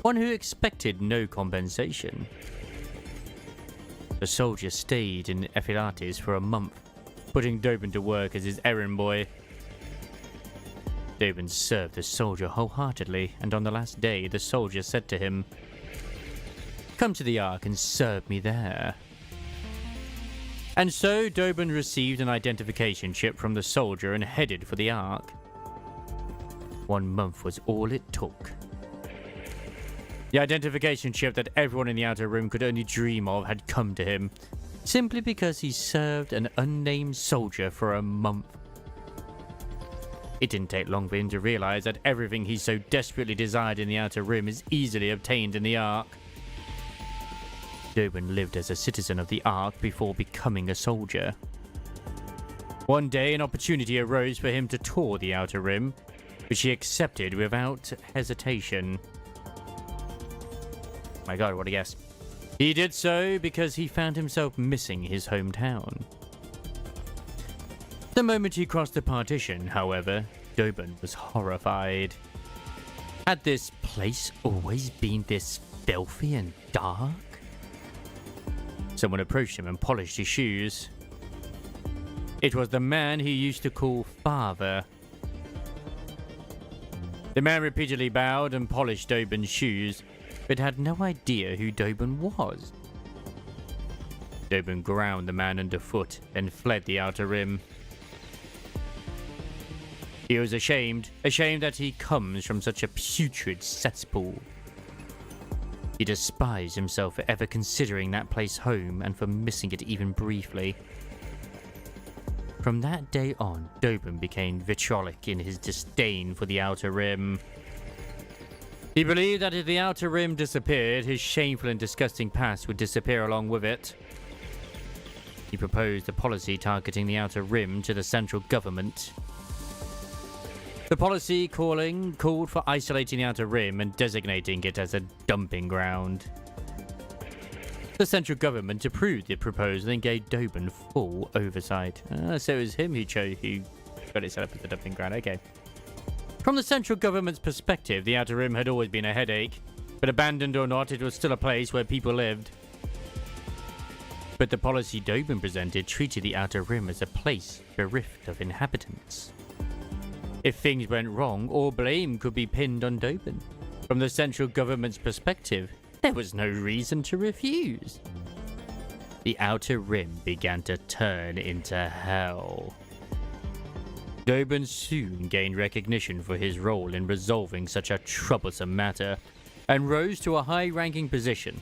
one who expected no compensation. The soldier stayed in Ephilates for a month, putting Dobin to work as his errand boy. Dobin served the soldier wholeheartedly, and on the last day, the soldier said to him, Come to the Ark and serve me there. And so Dobin received an identification chip from the soldier and headed for the Ark. 1 month was all it took. The identification chip that everyone in the Outer Rim could only dream of had come to him, simply because he served an unnamed soldier for a month. It didn't take long for him to realize that everything he so desperately desired in the Outer Rim is easily obtained in the Ark. Dobin lived as a citizen of the Ark before becoming a soldier. One day, an opportunity arose for him to tour the Outer Rim, which he accepted without hesitation. My god, what a guess. He did so because he found himself missing his hometown. The moment he crossed the partition, however, Dobin was horrified. Had this place always been this filthy and dark? Someone approached him and polished his shoes. It was the man he used to call Father. The man repeatedly bowed and polished Dobin's shoes, but had no idea who Dobin was. Dobin ground the man underfoot and fled the Outer Rim. He was ashamed that he comes from such a putrid cesspool. He despised himself for ever considering that place home and for missing it even briefly. From that day on, Dobin became vitriolic in his disdain for the Outer Rim. He believed that if the Outer Rim disappeared, his shameful and disgusting past would disappear along with it. He proposed a policy targeting the Outer Rim to the central government. The policy called for isolating the Outer Rim and designating it as a dumping ground. The central government approved the proposal and gave Dobin full oversight. So it was him who got it set up as a dumping ground. Okay. From the central government's perspective, the Outer Rim had always been a headache, but abandoned or not, it was still a place where people lived. But the policy Dobin presented treated the Outer Rim as a place bereft of inhabitants. If things went wrong, all blame could be pinned on Dobin. From the central government's perspective, there was no reason to refuse. The Outer Rim began to turn into hell. Dobin soon gained recognition for his role in resolving such a troublesome matter, and rose to a high-ranking position.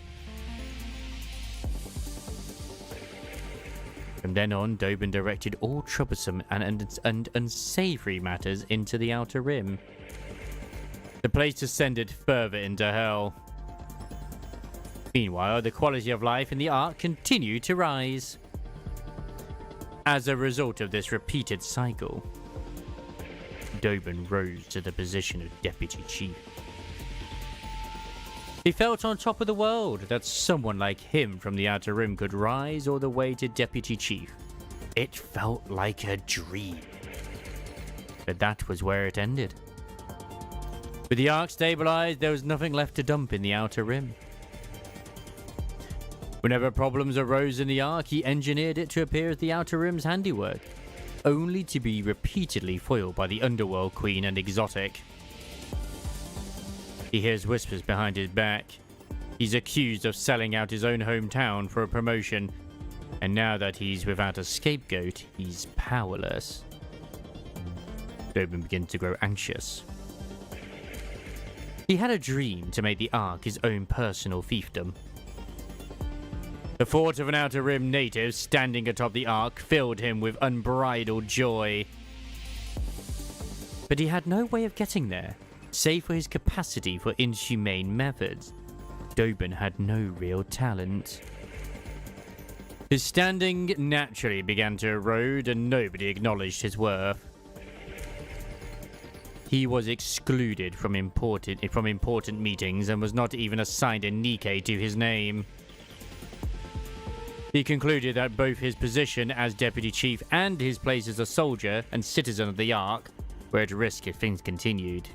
From then on, Dobin directed all troublesome and unsavory matters into the Outer Rim. The place descended further into hell. Meanwhile, the quality of life in the Ark continued to rise. As a result of this repeated cycle, Dobin rose to the position of Deputy Chief. He felt on top of the world that someone like him from the Outer Rim could rise all the way to Deputy Chief. It felt like a dream. But that was where it ended. With the Ark stabilized, there was nothing left to dump in the Outer Rim. Whenever problems arose in the Ark, he engineered it to appear as the Outer Rim's handiwork, only to be repeatedly foiled by the Underworld Queen and Exotic. He hears whispers behind his back. He's accused of selling out his own hometown for a promotion, and now that he's without a scapegoat, he's powerless. Dobin begins to grow anxious. He had a dream to make the Ark his own personal fiefdom. The thought of an Outer Rim native standing atop the Ark filled him with unbridled joy. But he had no way of getting there, save for his capacity for inhumane methods. Dobin had no real talent. His standing naturally began to erode and nobody acknowledged his worth. He was excluded from important meetings and was not even assigned a NIKKE to his name. He concluded that both his position as Deputy Chief and his place as a soldier and citizen of the Ark were at risk if things continued.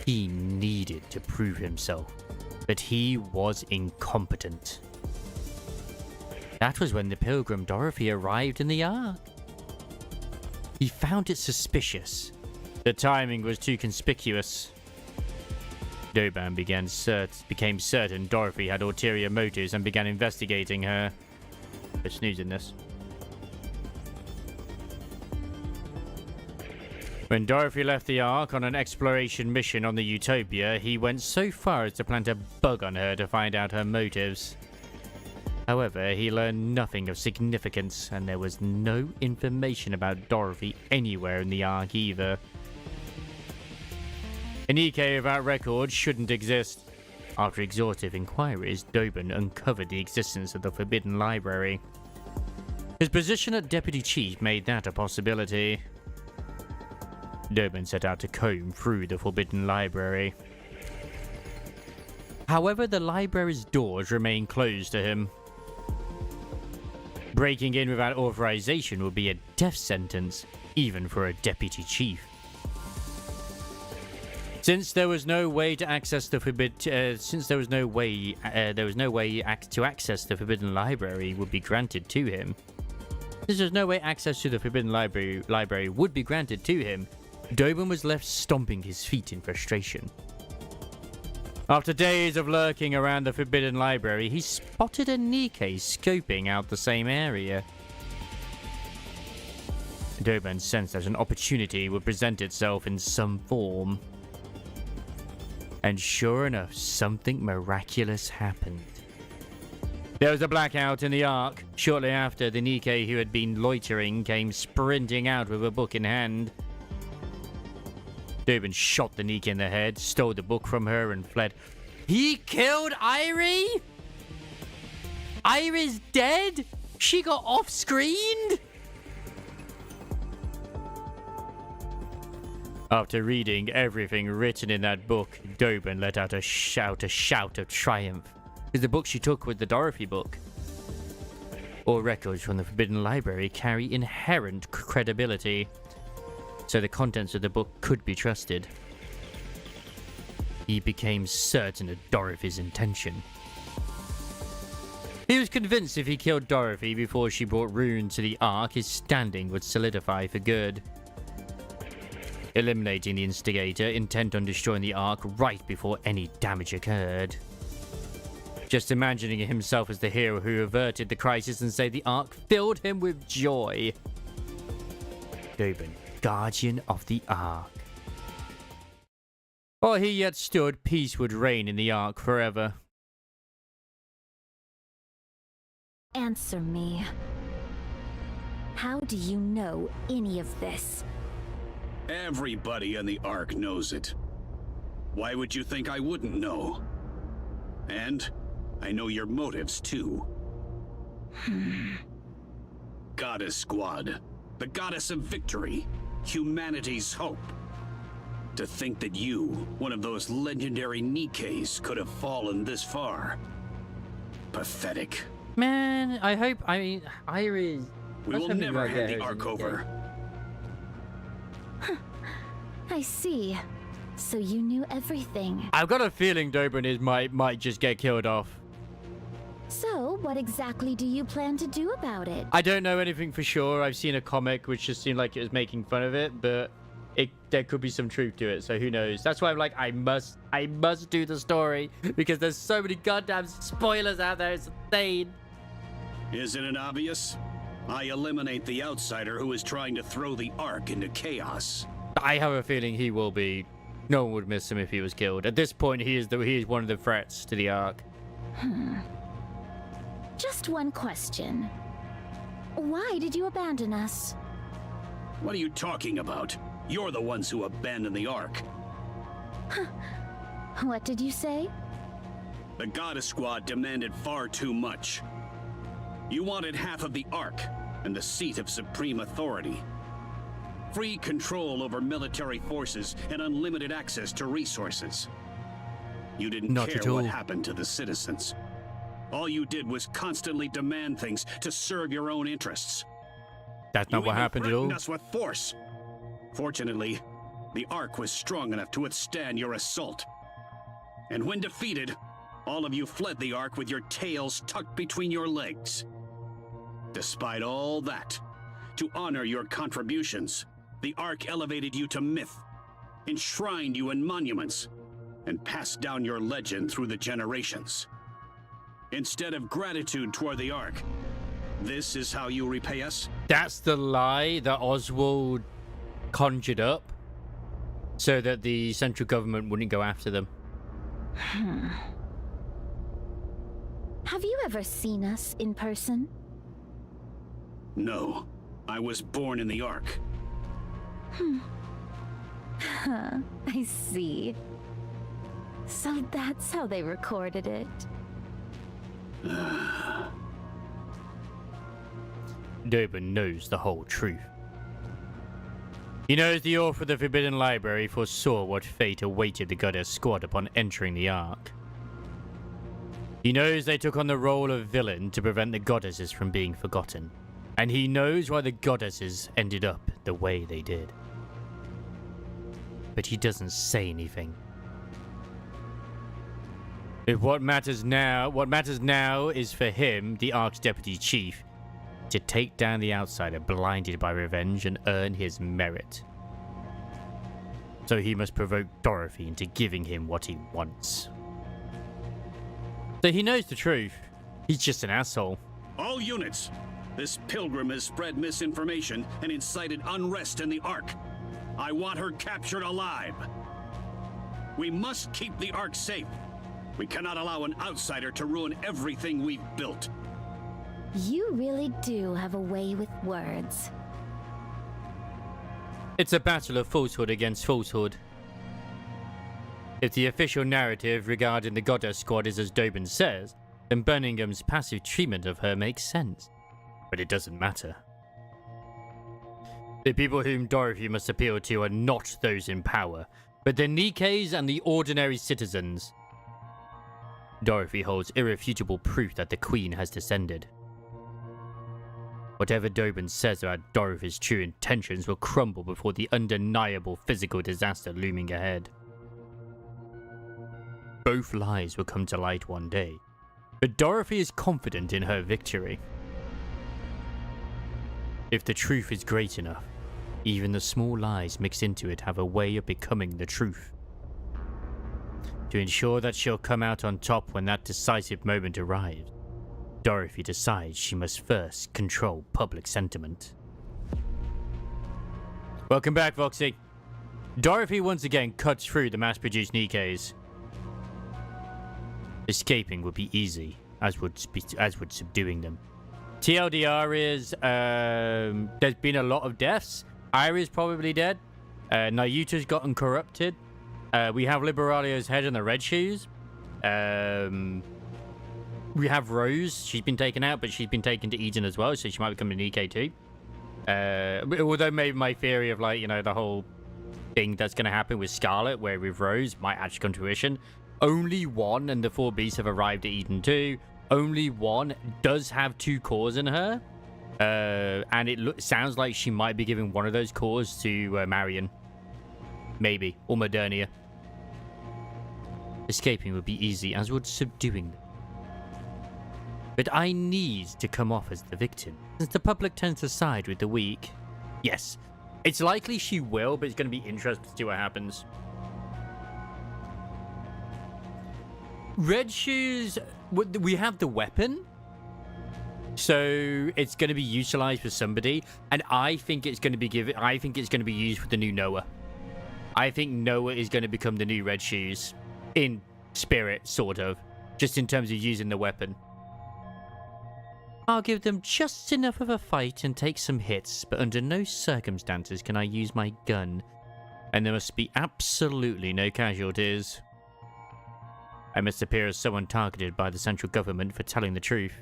He needed to prove himself, but he was incompetent. That was when the pilgrim Dorothy arrived in the Ark. He found it suspicious. The timing was too conspicuous. Doban became certain Dorothy had ulterior motives and began investigating her. But snoozing this. When Dorothy left the Ark on an exploration mission on the Utopia, he went so far as to plant a bug on her to find out her motives. However, he learned nothing of significance, and there was no information about Dorothy anywhere in the Ark either. A NIKKE without records shouldn't exist. After exhaustive inquiries, Doban uncovered the existence of the Forbidden Library. His position at Deputy Chief made that a possibility. Doban set out to comb through the Forbidden Library. However, the library's doors remained closed to him. Breaking in without authorization would be a death sentence, even for a Deputy Chief. Since there was no way to access the access the Forbidden Library would be granted to him. Since there's no way access to the Forbidden Library would be granted to him, Doban was left stomping his feet in frustration. After days of lurking around the Forbidden Library, he spotted a NIKKE scoping out the same area. Doban sensed that an opportunity would present itself in some form. And sure enough, something miraculous happened. There was a blackout in the Ark. Shortly after, the NIKKE who had been loitering came sprinting out with a book in hand. Doban shot the NIKKE in the head, stole the book from her, and fled. He killed Irie? Irie's dead? She got off-screened? After reading everything written in that book, Doban let out a shout of triumph. Because the book she took was the Dorothy book. All records from the Forbidden Library carry inherent credibility, so the contents of the book could be trusted. He became certain of Dorothy's intention. He was convinced if he killed Dorothy before she brought ruin to the Ark, his standing would solidify for good. Eliminating the instigator, intent on destroying the Ark right before any damage occurred. Just imagining himself as the hero who averted the crisis and saved the Ark filled him with joy. Doban, guardian of the Ark. While he yet stood, peace would reign in the Ark forever. Answer me. How do you know any of this? Everybody in the Ark knows it. Why would you think I wouldn't know? And I know your motives, too. Goddess Squad. The goddess of victory. Humanity's hope. To think that you, one of those legendary NIKKEs, could have fallen this far. Pathetic. Man, I mean, Iris... We will never hand the Ark over. I see. So you knew everything. I've got a feeling Doban might just get killed off. So, what exactly do you plan to do about it? I don't know anything for sure. I've seen a comic which just seemed like it was making fun of it, but there could be some truth to it, so who knows. That's why I'm like, I must do the story, because there's so many goddamn spoilers out there. It's insane. Isn't it obvious? I eliminate the outsider who is trying to throw the Ark into chaos. I have a feeling he will be. No one would miss him if he was killed. At this point, he is one of the threats to the Ark. Just one question. Why did you abandon us? What are you talking about? You're the ones who abandoned the Ark. What did you say? The Goddess Squad demanded far too much. You wanted half of the Ark and the seat of supreme authority. Free control over military forces and unlimited access to resources. You didn't care what happened to the citizens. All you did was constantly demand things to serve your own interests. That's not what happened at all. You threatened us with force. Fortunately, the Ark was strong enough to withstand your assault. And when defeated, all of you fled the Ark with your tails tucked between your legs. Despite all that, to honor your contributions, the Ark elevated you to myth, enshrined you in monuments, and passed down your legend through the generations. Instead of gratitude toward the Ark, this is how you repay us? That's the lie that Oswald conjured up so that the central government wouldn't go after them. Have you ever seen us in person? No. I was born in the Ark. I see. So that's how they recorded it. Dobin knows the whole truth. He knows the author of the Forbidden Library foresaw what fate awaited the Goddess Squad upon entering the Ark. He knows they took on the role of villain to prevent the goddesses from being forgotten. And he knows why the goddesses ended up the way they did. But he doesn't say anything. If what matters now is for him, the Ark's deputy chief, to take down the outsider blinded by revenge and earn his merit. So he must provoke Dorothy into giving him what he wants. So he knows the truth. He's just an asshole. All units! This pilgrim has spread misinformation and incited unrest in the Ark. I want her captured alive. We must keep the Ark safe. We cannot allow an outsider to ruin everything we've built. You really do have a way with words. It's a battle of falsehood against falsehood. If the official narrative regarding the Goddess Squad is as Dobin says, then Birmingham's passive treatment of her makes sense. But it doesn't matter. The people whom Dorothy must appeal to are not those in power, but the NIKKEs and the ordinary citizens. Dorothy holds irrefutable proof that the Queen has descended. Whatever Dobin says about Dorothy's true intentions will crumble before the undeniable physical disaster looming ahead. Both lies will come to light one day, but Dorothy is confident in her victory. If the truth is great enough, even the small lies mixed into it have a way of becoming the truth. To ensure that she'll come out on top when that decisive moment arrives, Dorothy decides she must first control public sentiment. Welcome back, Voxy. Dorothy once again cuts through the mass-produced NIKKEs. Escaping would be easy, as would subduing them. TLDR is, there's been a lot of deaths. Iri's probably dead. Nayuta's gotten corrupted. We have Liberalio's head in the red shoes. We have Rose. She's been taken out, but she's been taken to Eden as well, so she might become an NIKKE too. Although maybe my theory of, like, you know, the whole thing that's going to happen with Scarlet, where with Rose, might actually come to fruition. Only one and the 4 beasts have arrived at Eden 2. Only one does have 2 cores in her. And it sounds like she might be giving one of those cores to Marion. Maybe. Or Modernia. Escaping would be easy, as would subduing them. But I need to come off as the victim, since the public tends to side with the weak. Yes, it's likely she will, but it's going to be interesting to see what happens. Red Shoes, we have the weapon, so it's going to be utilized for somebody, and I think it's going to be used for the new Noah. I think Noah is going to become the new Red Shoes, in spirit, sort of, just in terms of using the weapon. I'll give them just enough of a fight and take some hits, but under no circumstances can I use my gun, and there must be absolutely no casualties. I must appear as someone targeted by the central government for telling the truth.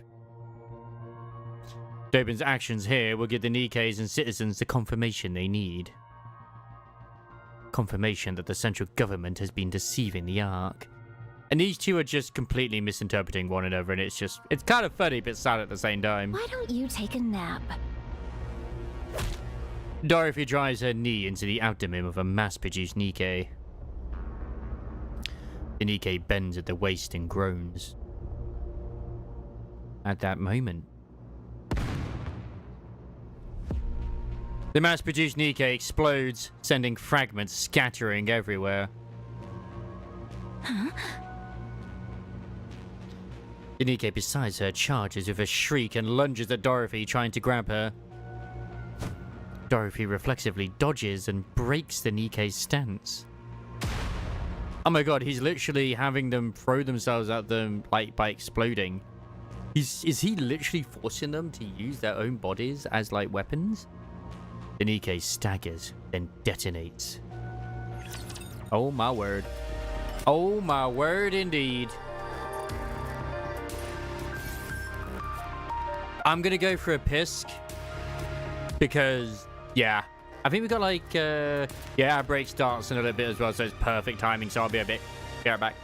Dobin's actions here will give the NIKKEs and citizens the confirmation they need. Confirmation that the central government has been deceiving the Ark. And these two are just completely misinterpreting one another, and it's kind of funny but sad at the same time. Why don't you take a nap? Dorothy drives her knee into the abdomen of a mass-produced NIKKE. The NIKKE bends at the waist and groans. At that moment, the mass-produced NIKKE explodes, sending fragments scattering everywhere. NIKKE, besides her, charges with a shriek and lunges at Dorothy, trying to grab her. Dorothy reflexively dodges and breaks the NIKKE's stance. Oh my god, he's literally having them throw themselves at them like by exploding. Is he literally forcing them to use their own bodies as like weapons? The NIKKE staggers, then detonates. Oh my word. Oh my word indeed. I'm gonna go for a Pisk because, yeah, I think we got like, yeah, our break starts in a little bit as well, so it's perfect timing. So I'll be right back.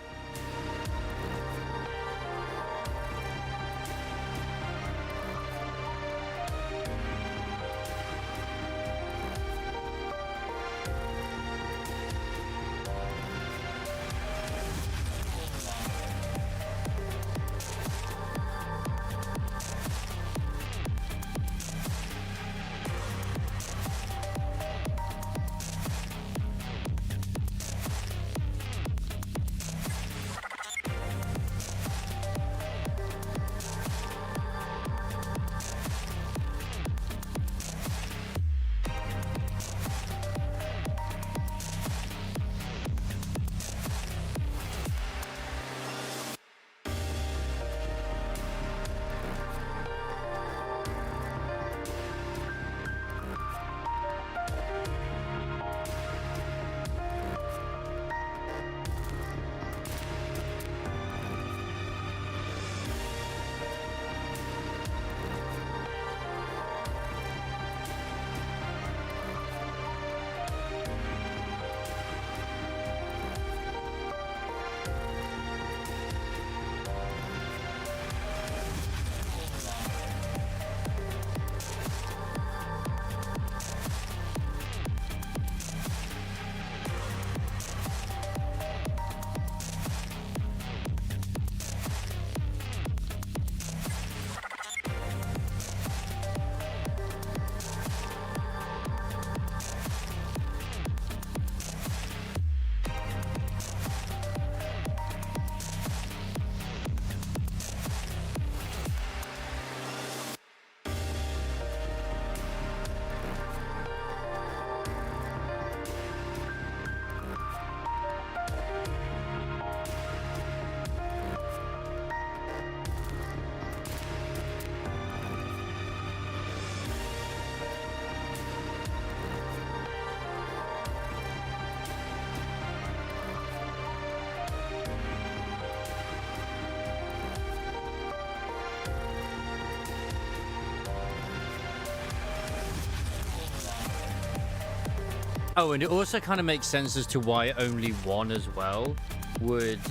Oh, and it also kind of makes sense as to why only one as well would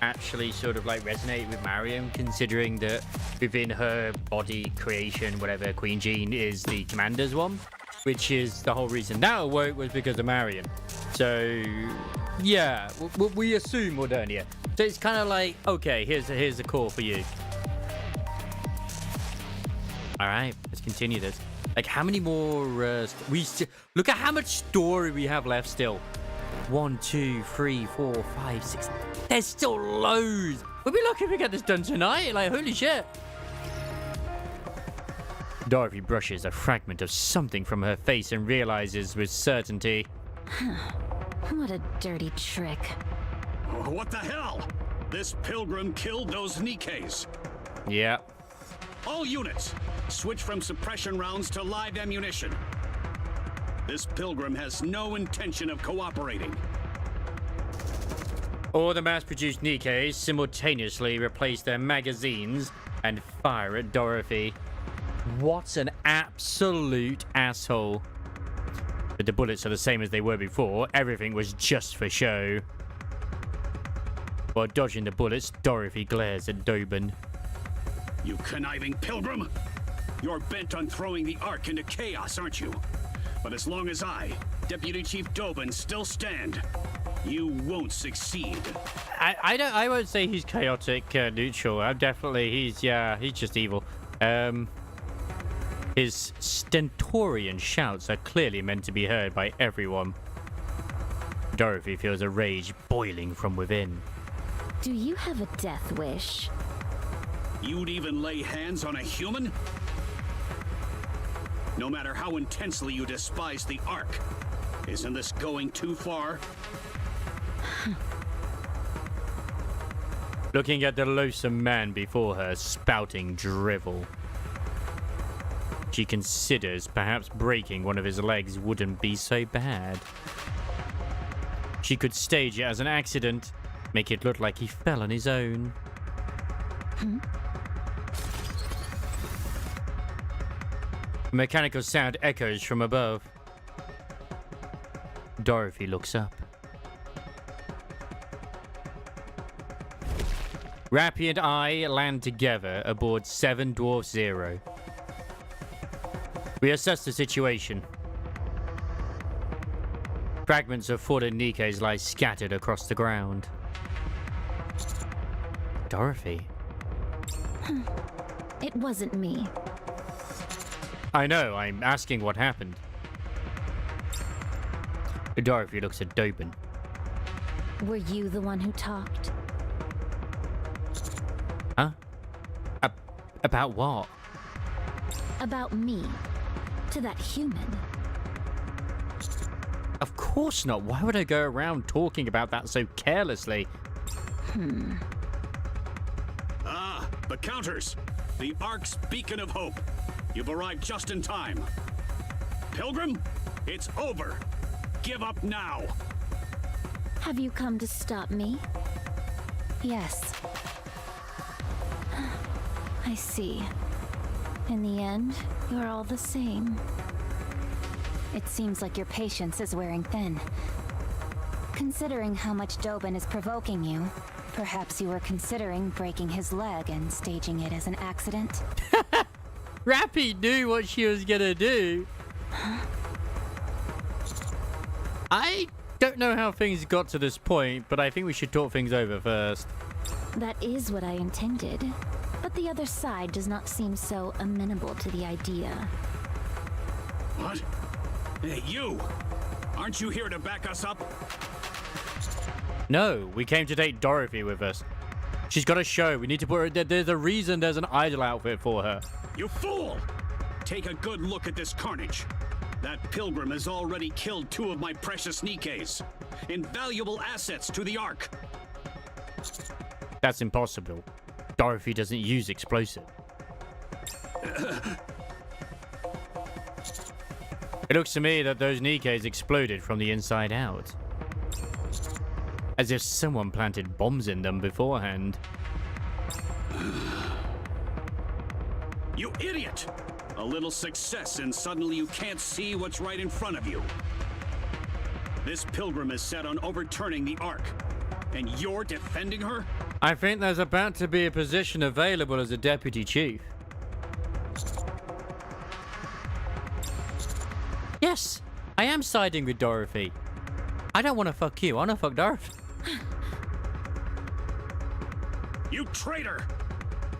actually sort of like resonate with Mariam, considering that within her body creation, whatever, Queen Jean is the commander's one, which is the whole reason that awoke was because of Mariam. So, yeah, we assume Modernia. So it's kind of like, okay, here's a call for you. All right, let's continue this. Like, how many more? Look at how much story we have left still. 1, 2, 3, 4, 5, 6. There's still loads. We'll be lucky if we get this done tonight. Like, holy shit. Dorothy brushes a fragment of something from her face and realizes with certainty. What a dirty trick. What the hell? This pilgrim killed those NIKKEs. Yeah. All units, switch from suppression rounds to live ammunition. This pilgrim has no intention of cooperating. All the mass-produced NIKKEs simultaneously replace their magazines and fire at Dorothy. What an absolute asshole. But the bullets are the same as they were before. Everything was just for show. While dodging the bullets, Dorothy glares at Doben. You conniving pilgrim! You're bent on throwing the Ark into chaos, aren't you? But as long as I, Deputy Chief Doben, still stand, you won't succeed. I won't say he's chaotic neutral. I'm definitely he's just evil. His stentorian shouts are clearly meant to be heard by everyone. Dorothy feels a rage boiling from within. Do you have a death wish? You'd even lay hands on a human? No matter how intensely you despise the Ark, isn't this going too far? Looking at the loathsome man before her, spouting drivel. She considers perhaps breaking one of his legs wouldn't be so bad. She could stage it as an accident, make it look like he fell on his own. A mechanical sound echoes from above. Dorothy looks up. Rappy and I land together aboard 7 Dwarf Zero. We assess the situation. Fragments of fallen Nikkes lie scattered across the ground. Dorothy. It wasn't me. I know, I'm asking what happened. Dorothy looks at Dobin. Were you the one who talked? Huh? About what? About me. To that human. Of course not. Why would I go around talking about that so carelessly? Ah, the counters. The Ark's beacon of hope. You've arrived just in time. Pilgrim, it's over. Give up now. Have you come to stop me? Yes. I see. In the end, you're all the same. It seems like your patience is wearing thin. Considering how much Dobin is provoking you, perhaps you were considering breaking his leg and staging it as an accident? Rappy knew what she was gonna do. I don't know how things got to this point, but I think we should talk things over first. That is what I intended. But the other side does not seem so amenable to the idea. What? Hey, you! Aren't you here to back us up? No, we came to take Dorothy with us. She's got a show. We need to put her... There's a reason there's an idol outfit for her. You fool! Take a good look at this carnage. That pilgrim has already killed 2 of my precious Nikkes. Invaluable assets to the Ark. That's impossible. Dorothy doesn't use explosive. It looks to me that those Nikkes exploded from the inside out. As if someone planted bombs in them beforehand. You idiot! A little success and suddenly you can't see what's right in front of you. This pilgrim is set on overturning the Ark. And you're defending her? I think there's about to be a position available as a deputy chief. Yes, I am siding with Dorothy. I don't want to fuck you. I want to fuck Dorothy. You traitor!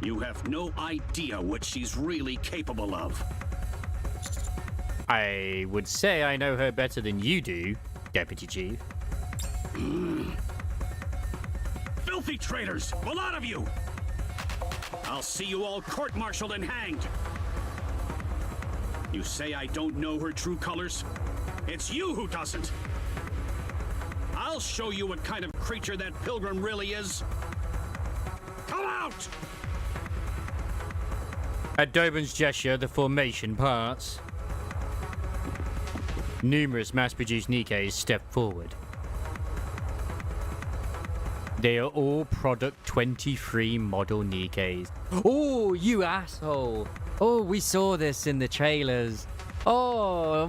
You have no idea what she's really capable of. I would say I know her better than you do, Deputy Chief. Filthy traitors! A lot of you! I'll see you all court-martialed and hanged! You say I don't know her true colors? It's you who doesn't! I'll show you what kind of creature that pilgrim really is! Come out! At Dobin's gesture, the formation parts. Numerous mass-produced Nikkes step forward. They are all Product 23 model Nikkes. Oh, you asshole! Oh, we saw this in the trailers. Oh,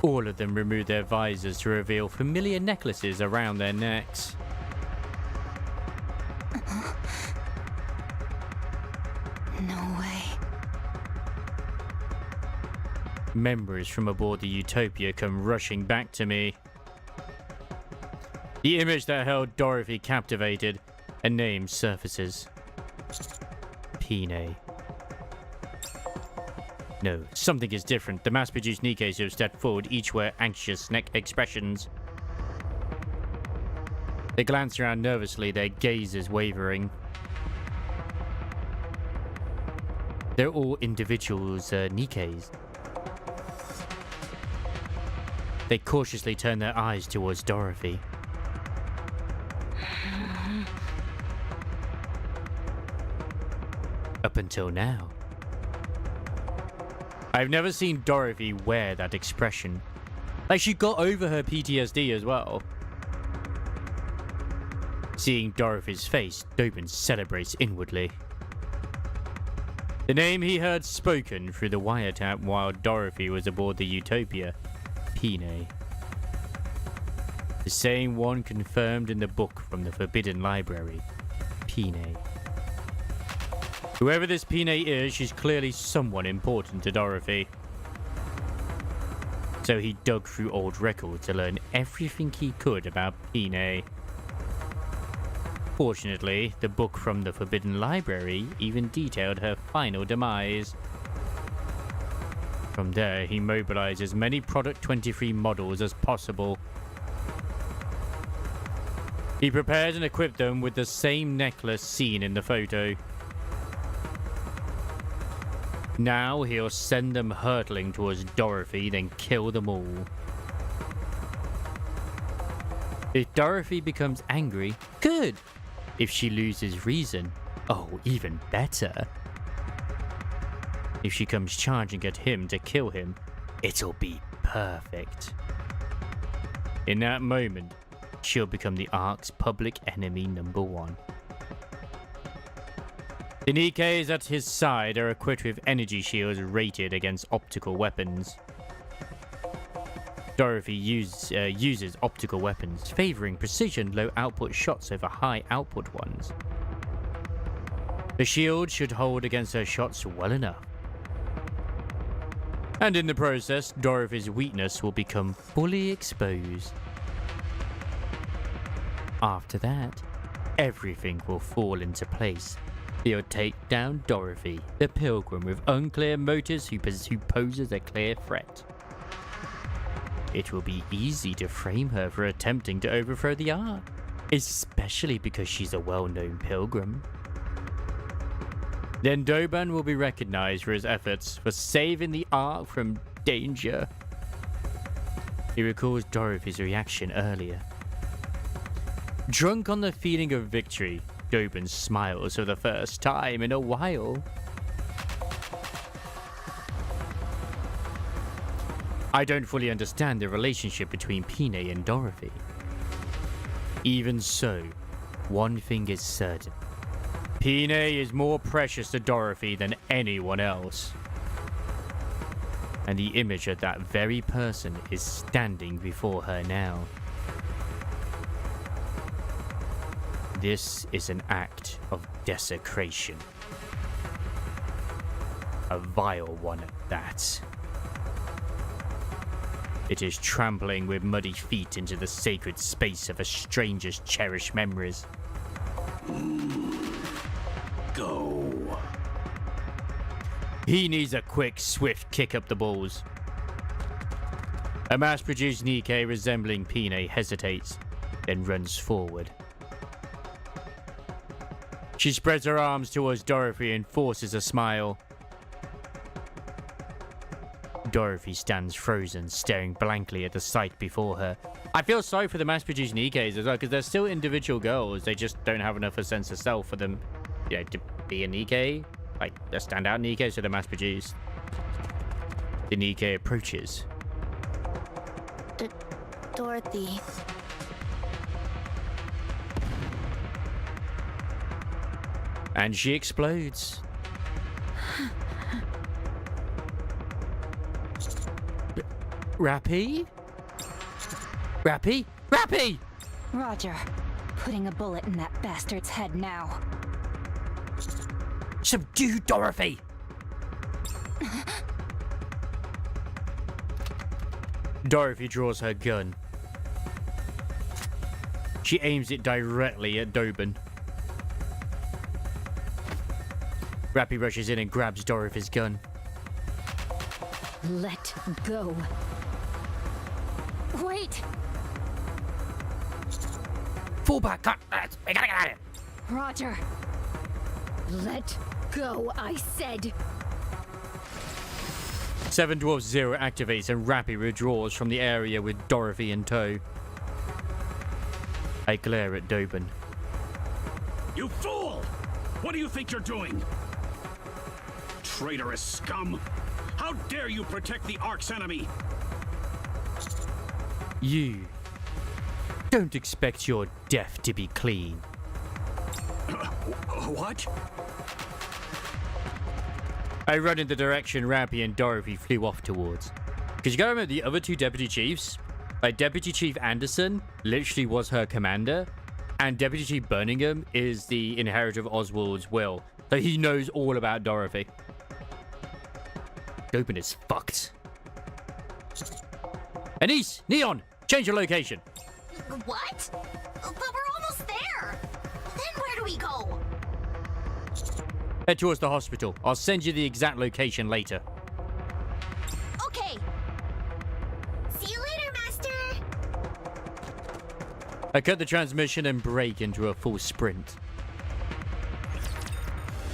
All of them remove their visors to reveal familiar necklaces around their necks. No way. Memories from aboard the Utopia come rushing back to me. The image that held Dorothy captivated, a name surfaces. Pine. No, something is different. The mass-produced Nikkes who have stepped forward each wear anxious neck expressions. They glance around nervously, their gazes wavering. They're all individuals, Nikkes. They cautiously turn their eyes towards Dorothy. Up until now, I've never seen Dorothy wear that expression. Like, she got over her PTSD as well. Seeing Dorothy's face, Dobin celebrates inwardly. The name he heard spoken through the wiretap while Dorothy was aboard the Utopia, Pine. The same one confirmed in the book from the Forbidden Library, Pine. Whoever this Pine is, she's clearly someone important to Dorothy. So he dug through old records to learn everything he could about Pine. Fortunately, the book from the Forbidden Library even detailed her final demise. From there, he mobilized as many Product 23 models as possible. He prepared and equipped them with the same necklace seen in the photo. Now he'll send them hurtling towards Dorothy, then kill them all. If Dorothy becomes angry, good. If she loses reason, oh, even better. If she comes charging at him to kill him, it'll be perfect. In that moment, she'll become the Ark's public enemy #1. The Nikkes at his side are equipped with energy shields rated against optical weapons. Dorothy uses optical weapons, favoring precision low-output shots over high-output ones. The shield should hold against her shots well enough. And in the process, Dorothy's weakness will become fully exposed. After that, everything will fall into place. He'll take down Dorothy, the pilgrim with unclear motives who poses a clear threat. It will be easy to frame her for attempting to overthrow the Ark, especially because she's a well-known pilgrim. Then Doban will be recognized for his efforts for saving the Ark from danger. He recalls Dorothy's reaction earlier. Drunk on the feeling of victory, Doban smiles for the first time in a while. I don't fully understand the relationship between Pine and Dorothy. Even so, one thing is certain. Pine is more precious to Dorothy than anyone else. And the image of that very person is standing before her now. This is an act of desecration. A vile one at that. It is trampling with muddy feet into the sacred space of a stranger's cherished memories. Go. He needs a quick, swift kick up the balls. A mass-produced Nikke resembling Pine hesitates, then runs forward. She spreads her arms towards Dorothy and forces a smile. Dorothy stands frozen, staring blankly at the sight before her. I feel sorry for the mass-produced Nikkes as well, because they're still individual girls. They just don't have enough of a sense of self for them, you know, to be a Nikke. Like, a standout Nikke, so they're mass-produced. The Nikke approaches. Dorothy. And she explodes. Rappy? Rappy? Rappy! Roger. Putting a bullet in that bastard's head now. Subdue Dorothy! Dorothy draws her gun. She aims it directly at Doban. Rappy rushes in and grabs Dorothy's gun. Let go. Wait! Fall back, cut! We gotta get out of here! Roger. Let go, I said. 7 Dwarfs 0 activates and Rappy withdraws from the area with Dorothy in tow. I glare at Dobin. You fool! What do you think you're doing? Traitorous scum! How dare you protect the Ark's enemy? You don't expect your death to be clean. What? I run in the direction Rappy and Dorothy flew off towards. Because you gotta remember the other 2 deputy chiefs, like Deputy Chief Anderson literally was her commander, and Deputy Chief Birmingham is the inheritor of Oswald's will. So he knows all about Dorothy. Dobin is fucked. Anise! Neon! Change your location! What? But we're almost there. Then where do we go? Head towards the hospital. I'll send you the exact location later. Okay. See you later, Master. I cut the transmission and brake into a full sprint.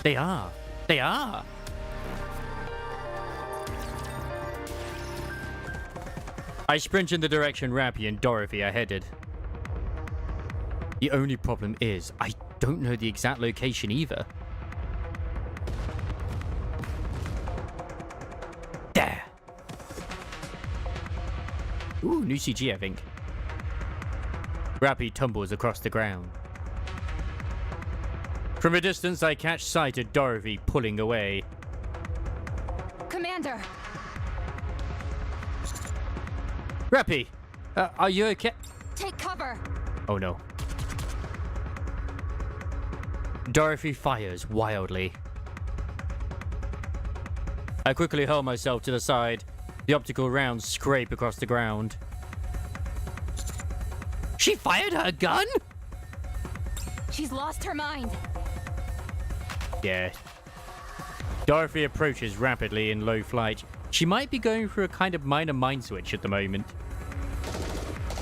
They are. They are. I sprint in the direction Rappy and Dorothy are headed. The only problem is, I don't know the exact location either. There! Ooh, new CG, I think. Rappy tumbles across the ground. From a distance, I catch sight of Dorothy pulling away. Commander! Rappy! Are you okay? Take cover! Oh no. Dorothy fires wildly. I quickly hurl myself to the side. The optical rounds scrape across the ground. She fired her gun? She's lost her mind. Yeah. Dorothy approaches rapidly in low flight. She might be going through a kind of minor mind switch at the moment.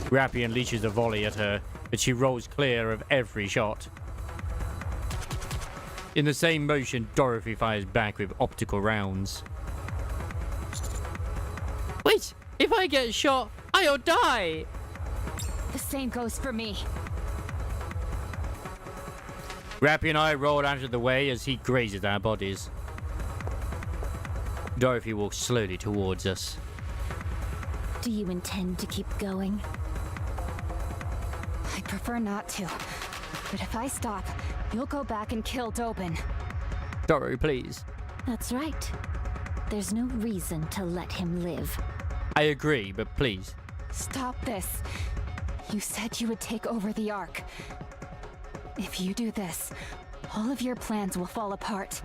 Rappy unleashes a volley at her, but she rolls clear of every shot. In the same motion, Dorothy fires back with optical rounds. Wait! If I get shot, I'll die! The same goes for me. Rappy and I roll out of the way as he grazes our bodies. Dorothy walks slowly towards us. Do you intend to keep going? I prefer not to. But if I stop, you'll go back and kill Dobin. Dorothy, please. That's right. There's no reason to let him live. I agree, but please. Stop this. You said you would take over the Ark. If you do this, all of your plans will fall apart.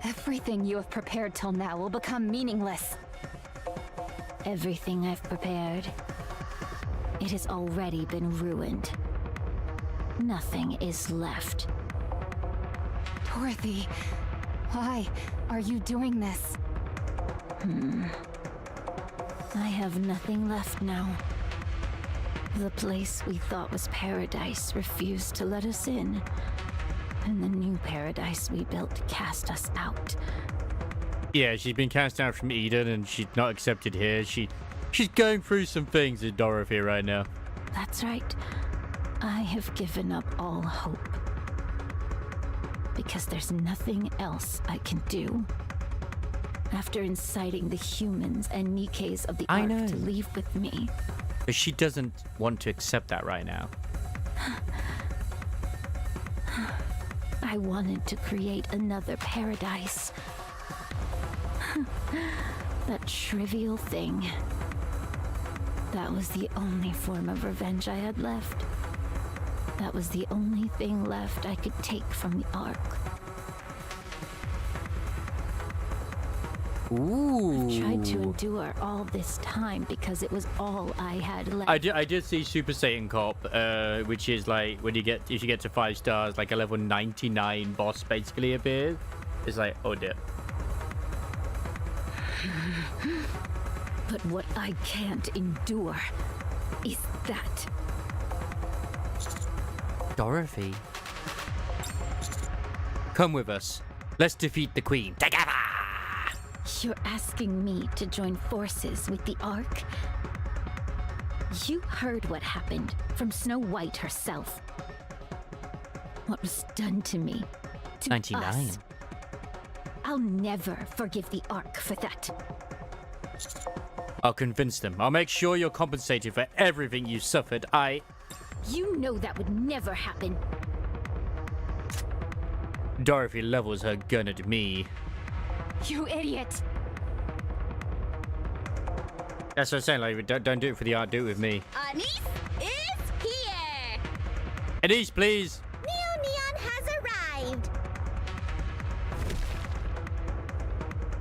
Everything you have prepared till now will become meaningless. Everything I've prepared, it has already been ruined. Nothing is left. Dorothy, why are you doing this? I have nothing left now. The place we thought was paradise refused to let us in. And the new paradise we built cast us out. Yeah, she's been cast out from Eden and she's not accepted here. She's going through some things in Dorothy right now. That's right. I have given up all hope. Because there's nothing else I can do. After inciting the humans and NIKKEs of the Ark to leave with me. But she doesn't want to accept that right now. I wanted to create another paradise. That trivial thing. That was the only form of revenge I had left. That was the only thing left I could take from the Ark. Ooh. I've tried to endure all this time because it was all I had left. I did see Super Satan Cop, which is like when if you get to 5 stars, like a level 99 boss basically appears. It's like, oh dear. But what I can't endure is that. Dorothy. Come with us. Let's defeat the Queen together! You're asking me to join forces with the Ark? You heard what happened from Snow White herself. What was done to me. To 99. us. I'll never forgive the Ark for that. I'll convince them. I'll make sure you're compensated for everything you suffered. You know that would never happen. Dorothy levels her gun at me. You idiot! That's what I'm saying, like, don't do it for the art, do it with me. Anise is here! Anise, please! Neon has arrived!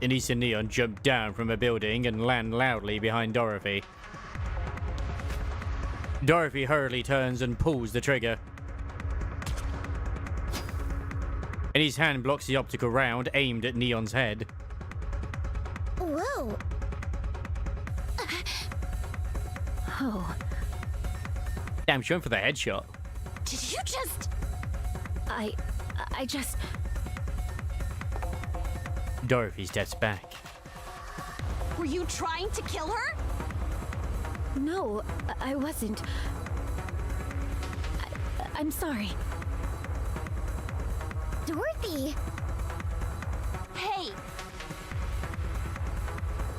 Anise and Neon jump down from a building and land loudly behind Dorothy. Dorothy hurriedly turns and pulls the trigger. Annie's hand blocks the optical round aimed at Neon's head. Whoa! Oh. Damn, she went for the headshot. Did you just... I just... Dorothy steps back. Were you trying to kill her? No, I wasn't. I'm sorry. Dorothy! Hey!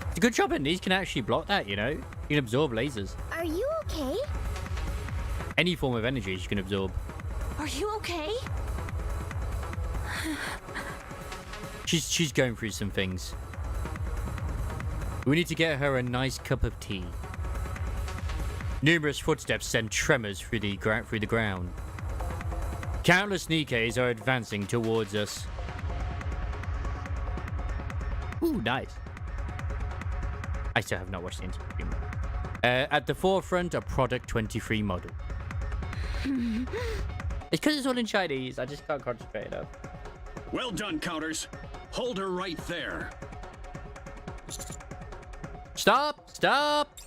It's a good job Anise can actually block that, you know? You can absorb lasers. Are you okay? Any form of energy she can absorb. Are you okay? She's going through some things. We need to get her a nice cup of tea. Numerous footsteps send tremors through the ground. Countless Nikkes are advancing towards us. Ooh, nice. I still have not watched the interview. At the forefront, a Product 23 model. It's because it's all in Chinese. I just can't concentrate enough. Well done, Counters. Hold her right there. Stop! Stop!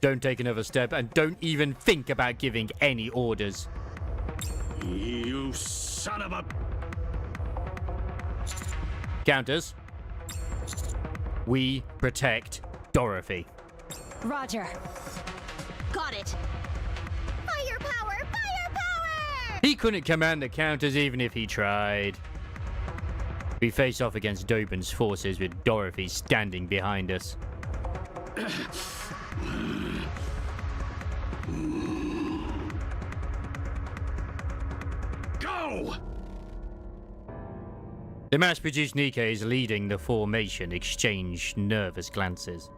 Don't take another step, and don't even think about giving any orders. You son of a... Counters. We protect Dorothy. Roger. Got it. Firepower! Firepower! He couldn't command the counters even if he tried. We face off against Dobin's forces with Dorothy standing behind us. Go! The mass-produced Nikkes leading the formation exchange nervous glances.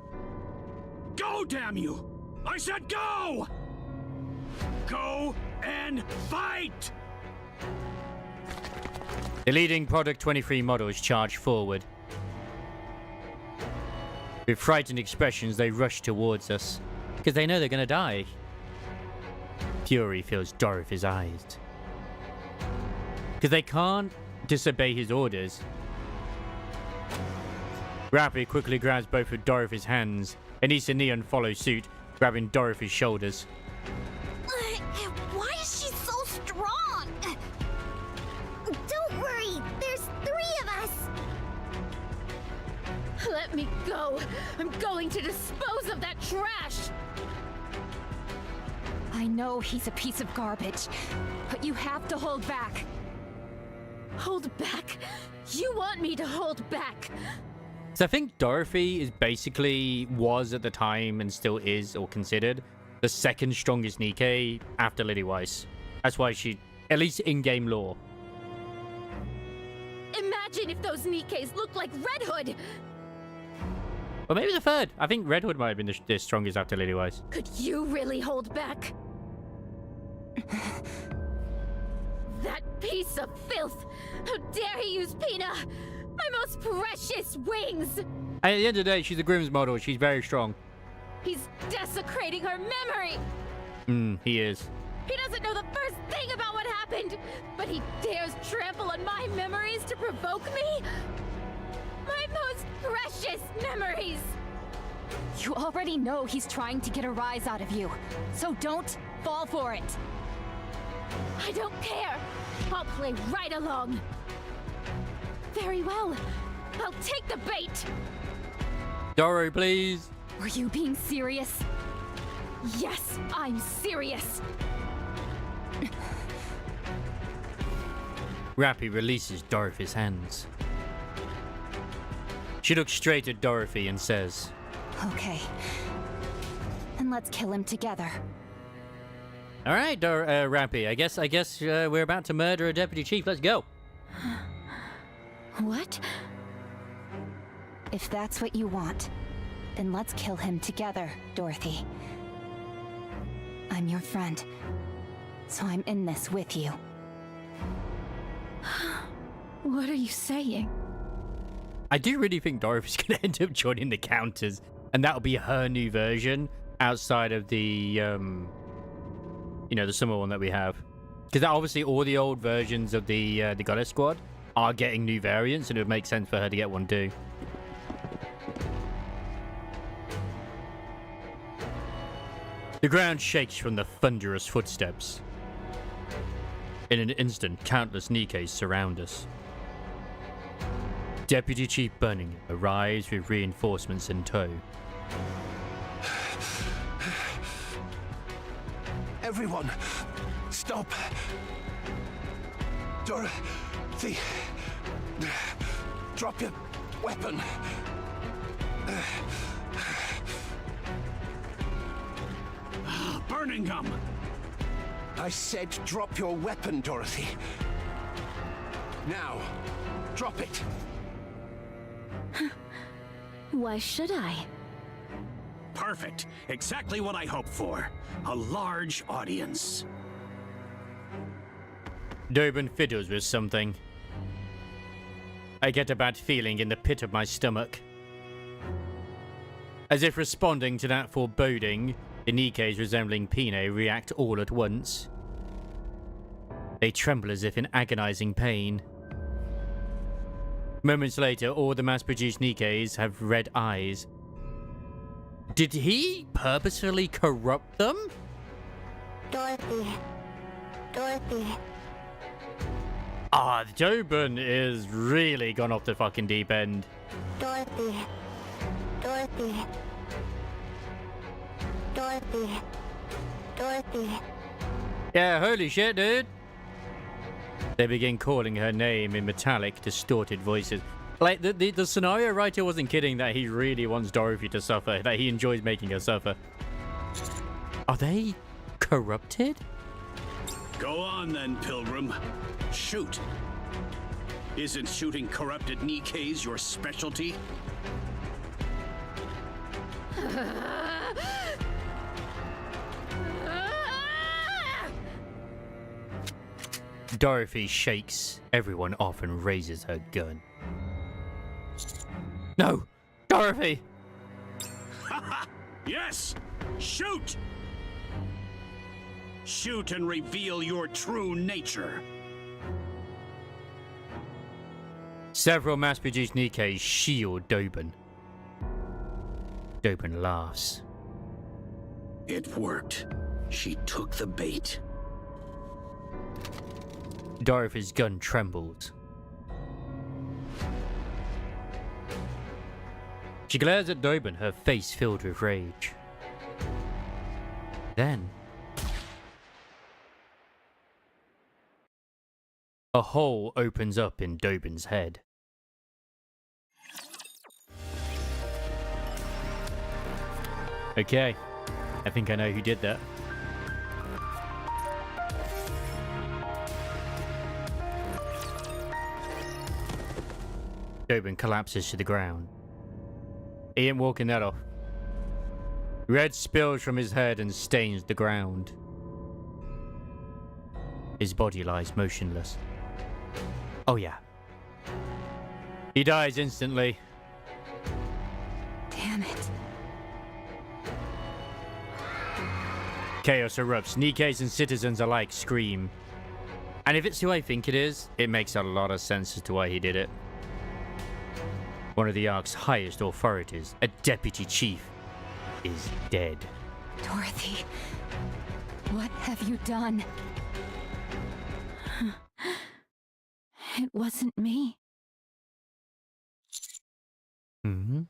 Go, damn you! I said go! Go and fight! The leading Product 23 models charge forward. With frightened expressions, they rush towards us, because they know they're going to die. Fury fills Dorothy's eyes. Because they can't disobey his orders. Rappy quickly grabs both of Dorothy's hands, and Anise and Neon follow suit, grabbing Dorothy's shoulders. Why is she so strong? Don't worry, there's 3 of us. Let me go. I'm going to dispose of that trash. I know he's a piece of garbage, but you have to hold back. Hold back? You want me to hold back? So I think Dorothy is was at the time and still is or considered the second strongest Nikke after Lily Weiss. That's why she, at least in-game lore. Imagine if those Nikkes looked like Red Hood. Or maybe the third. I think Red Hood might have been the strongest after Lily Weiss. Could you really hold back? That piece of filth! How dare he use Pina! My most precious wings! And at the end of the day, she's a Grimm's model. She's very strong. He's desecrating her memory! He is. He doesn't know the first thing about what happened, but he dares trample on my memories to provoke me? Those precious memories! You already know he's trying to get a rise out of you, so don't fall for it. I don't care. I'll play right along. Very well. I'll take the bait. Doro, please. Were you being serious? Yes, I'm serious. Rappy releases Dorothy's hands. She looks straight at Dorothy and says, Okay. And let's kill him together. all right, Rappy, I guess we're about to murder a deputy chief. Let's go. What? If that's what you want, then let's kill him together, Dorothy. I'm your friend, so I'm in this with you. What are you saying? I do really think Dorothy's going to end up joining the Counters, and that'll be her new version outside of the, you know, the summer one that we have. Because obviously all the old versions of the Goddess Squad are getting new variants, and it would make sense for her to get one too. The ground shakes from the thunderous footsteps. In an instant, countless Nikkes surround us. Deputy Chief Bunning arrives with reinforcements in tow. Everyone, stop. Dorothy, drop your weapon. Burning gum! I said drop your weapon, Dorothy. Now, drop it. Why should I? Perfect. Exactly what I hoped for. A large audience. Dobin fiddles with something. I get a bad feeling in the pit of my stomach. As if responding to that foreboding, the Nikkes resembling Pine react all at once. They tremble as if in agonizing pain. Moments later, all the mass-produced Nikkes have red eyes. Did he purposefully corrupt them? Dorothy. Dorothy. Ah, Dobin is really gone off the fucking deep end. Dorothy. Dorothy. Dorothy. Dorothy. Yeah, holy shit, dude. They begin calling her name in metallic, distorted voices. Like, the scenario writer wasn't kidding that he really wants Dorothy to suffer, that he enjoys making her suffer. Are they corrupted? Go on then, Pilgrim. Shoot. Isn't shooting corrupted Nikkes your specialty? Dorothy shakes everyone off and raises her gun. No! Dorothy! Yes! Shoot! Shoot and reveal your true nature. Several mass-produced Nikkes shield Dobin. Dobin laughs. It worked. She took the bait. Dorothy's gun trembles. She glares at Dobin, her face filled with rage. Then, a hole opens up in Dobin's head. Okay, I think I know who did that. Dobin collapses to the ground. He ain't walking that off. Red spills from his head and stains the ground. His body lies motionless. Oh yeah. He dies instantly. Damn it. Chaos erupts. Nikkes and citizens alike scream. And if it's who I think it is, it makes a lot of sense as to why he did it. One of the Ark's highest authorities, a deputy chief, is dead. Dorothy, what have you done? It wasn't me. Hmm.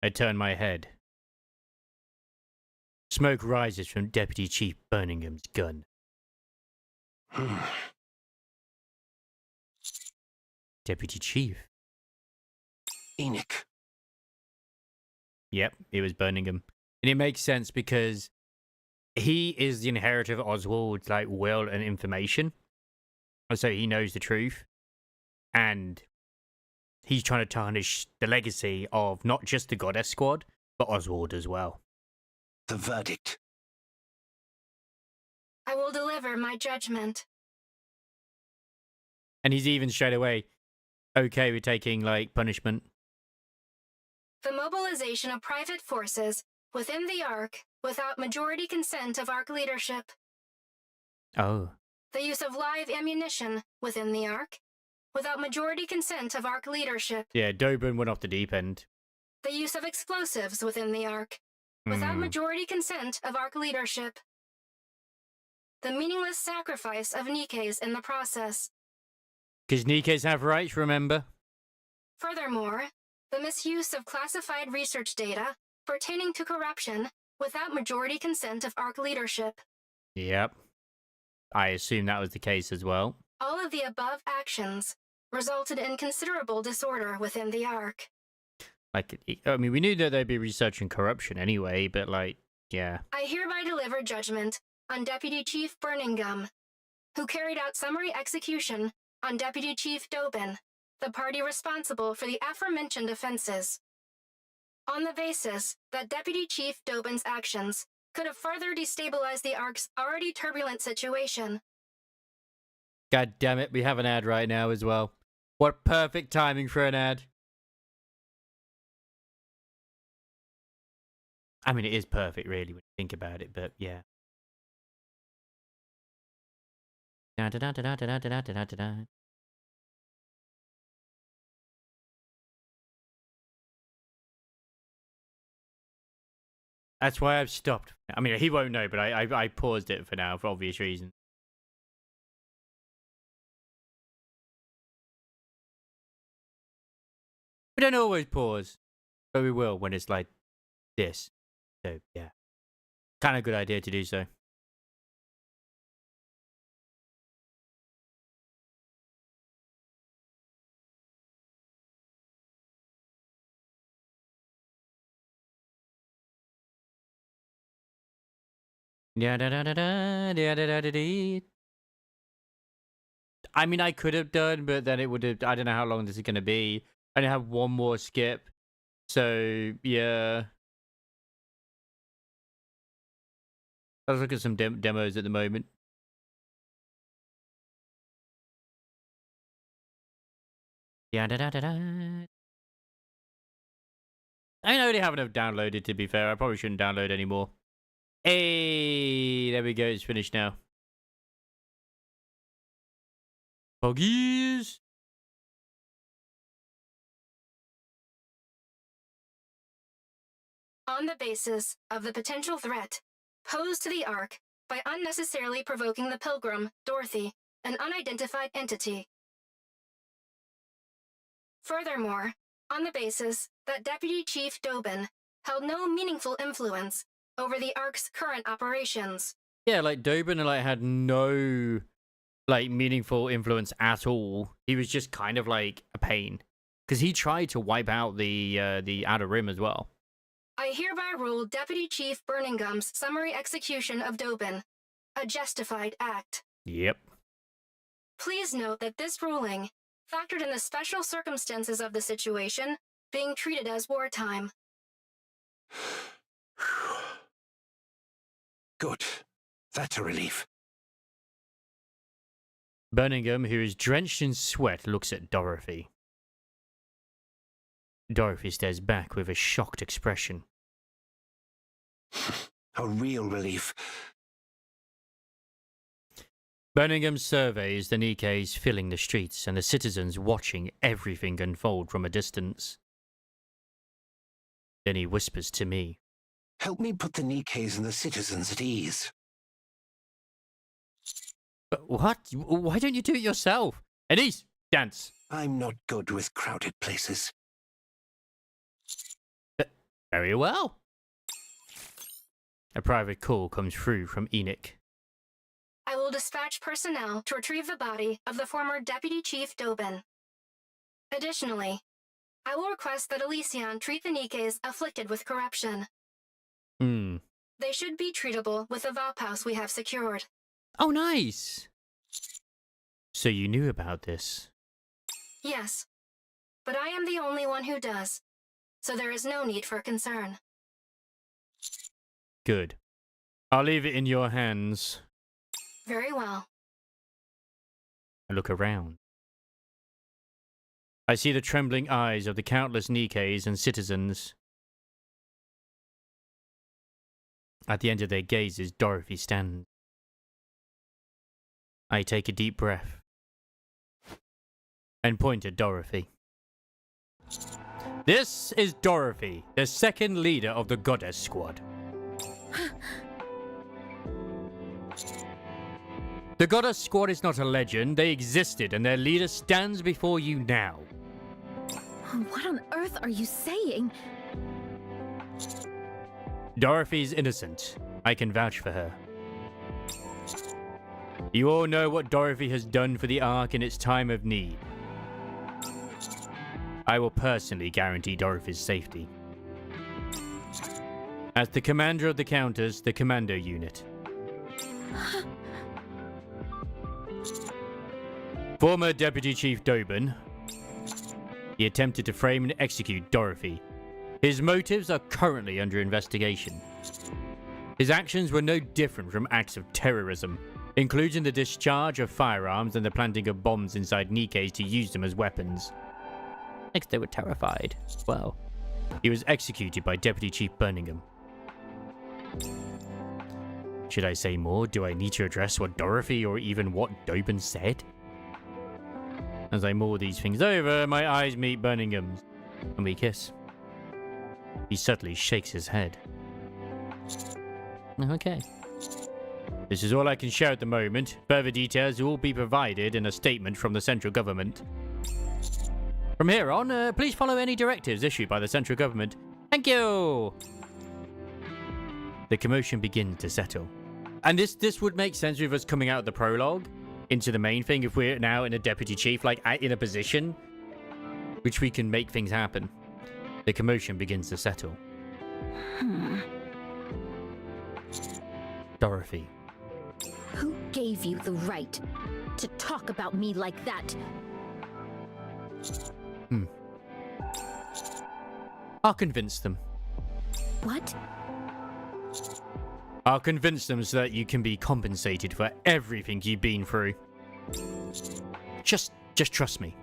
I turn my head. Smoke rises from Deputy Chief Burningham's gun. Deputy Chief. Enoch. Yep, it was Birmingham. And it makes sense because he is the inheritor of Oswald's like will and information. And so he knows the truth. And he's trying to tarnish the legacy of not just the Goddess Squad, but Oswald as well. The verdict. I will deliver my judgment. And he's even straight away okay with taking like punishment. The mobilization of private forces within the Ark without majority consent of Ark leadership. Oh. The use of live ammunition within the Ark without majority consent of Ark leadership. Yeah, Dobin went off the deep end. The use of explosives within the Ark without majority consent of Ark leadership. The meaningless sacrifice of NIKKEs in the process. Because NIKKEs have rights, remember? Furthermore, the misuse of classified research data pertaining to corruption without majority consent of Ark leadership. Yep. I assume that was the case as well. All of the above actions resulted in considerable disorder within the Ark. Like, I mean, we knew that they'd be researching corruption anyway, but like, yeah. I hereby deliver judgment on Deputy Chief Birmingham, who carried out summary execution on Deputy Chief Dobin, the party responsible for the aforementioned offenses, on the basis that Deputy Chief Dobin's actions could have further destabilized the Ark's already turbulent situation. God damn it, we have an ad right now as well. What perfect timing for an ad. I mean, it is perfect, really, when you think about it, but yeah. Da da da da da da da da da da. That's why I've stopped. I mean, he won't know, but I paused it for now for obvious reasons. We don't always pause, but we will when it's like this. So, yeah. Kind of good idea to do so. Yeah, da da da da da da da da da. I mean, I could have done, but then it would have. I don't know how long this is going to be. I only have one more skip, so yeah. Let's look at some demos at the moment. Yeah, da da da da. I already have enough downloaded. To be fair, I probably shouldn't download anymore. Hey, there we go. It's finished now. Poggies. On the basis of the potential threat posed to the Ark by unnecessarily provoking the Pilgrim, Dorothy, an unidentified entity. Furthermore, on the basis that Deputy Chief Dobin held no meaningful influence over the Ark's current operations. Yeah, like Dobin like had no like meaningful influence at all. He was just kind of like a pain because he tried to wipe out the Outer Rim as well. I hereby rule Deputy Chief Birmingham's summary execution of Dobin a justified act. Yep. Please note that this ruling factored in the special circumstances of the situation being treated as wartime. Good. That's a relief. Birmingham, who is drenched in sweat, looks at Dorothy. Dorothy stares back with a shocked expression. A real relief. Birmingham surveys the Nikke's filling the streets and the citizens watching everything unfold from a distance. Then he whispers to me. Help me put the Nikke's and the citizens at ease. But what? Why don't you do it yourself? Anise, dance. I'm not good with crowded places. Very well. A private call comes through from NIKKE. I will dispatch personnel to retrieve the body of the former Deputy Chief Dobin. Additionally, I will request that Elysion treat the Nikke's afflicted with corruption. They should be treatable with the Valpaus we have secured. Oh, nice. So you knew about this? Yes, but I am the only one who does, so there is no need for concern. Good. I'll leave it in your hands. Very well. I look around. I see the trembling eyes of the countless Nikke's and citizens. At the end of their gazes, Dorothy stands. I take a deep breath and point at Dorothy. This is Dorothy, the second leader of the Goddess Squad. The Goddess Squad is not a legend. They existed, and their leader stands before you now. What on earth are you saying? Dorothy's innocent. I can vouch for her. You all know what Dorothy has done for the Ark in its time of need. I will personally guarantee Dorothy's safety. As the commander of the Counters, the Commando Unit. Former Deputy Chief Dobin. He attempted to frame and execute Dorothy. His motives are currently under investigation. His actions were no different from acts of terrorism, including the discharge of firearms and the planting of bombs inside Nikke's to use them as weapons. Next, they were terrified. Well, he was executed by Deputy Chief Birmingham. Should I say more? Do I need to address what Dorothy or even what Dobin said? As I mull these things over, my eyes meet Birmingham's, and we kiss. He subtly shakes his head. Okay. This is all I can share at the moment. Further details will be provided in a statement from the central government. From here on, please follow any directives issued by the central government. Thank you! The commotion begins to settle. And this would make sense with us coming out of the prologue into the main thing if we're now in a deputy chief, like in a position which we can make things happen. The commotion begins to settle. Dorothy. Who gave you the right to talk about me like that? I'll convince them. What? I'll convince them so that you can be compensated for everything you've been through. Just trust me.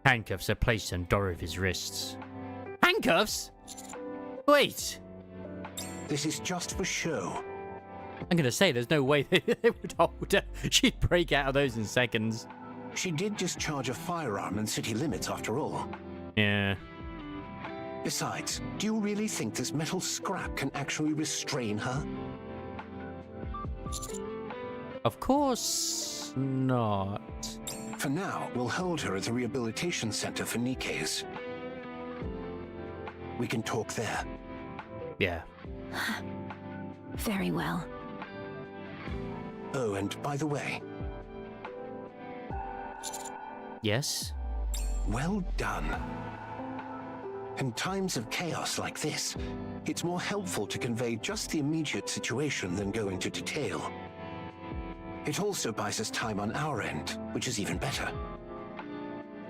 Handcuffs are placed on Dorothy's wrists. Handcuffs? Wait. This is just for show. I'm gonna say there's no way they would hold her. She'd break out of those in seconds. She did discharge a firearm in city limits after all. Yeah. Besides, do you really think this metal scrap can actually restrain her? Of course not. For now, we'll hold her at the rehabilitation center for Nikke's. We can talk there. Yeah. Very well. Oh, and by the way... Yes? Well done. In times of chaos like this, it's more helpful to convey just the immediate situation than go into detail. It also buys us time on our end, which is even better.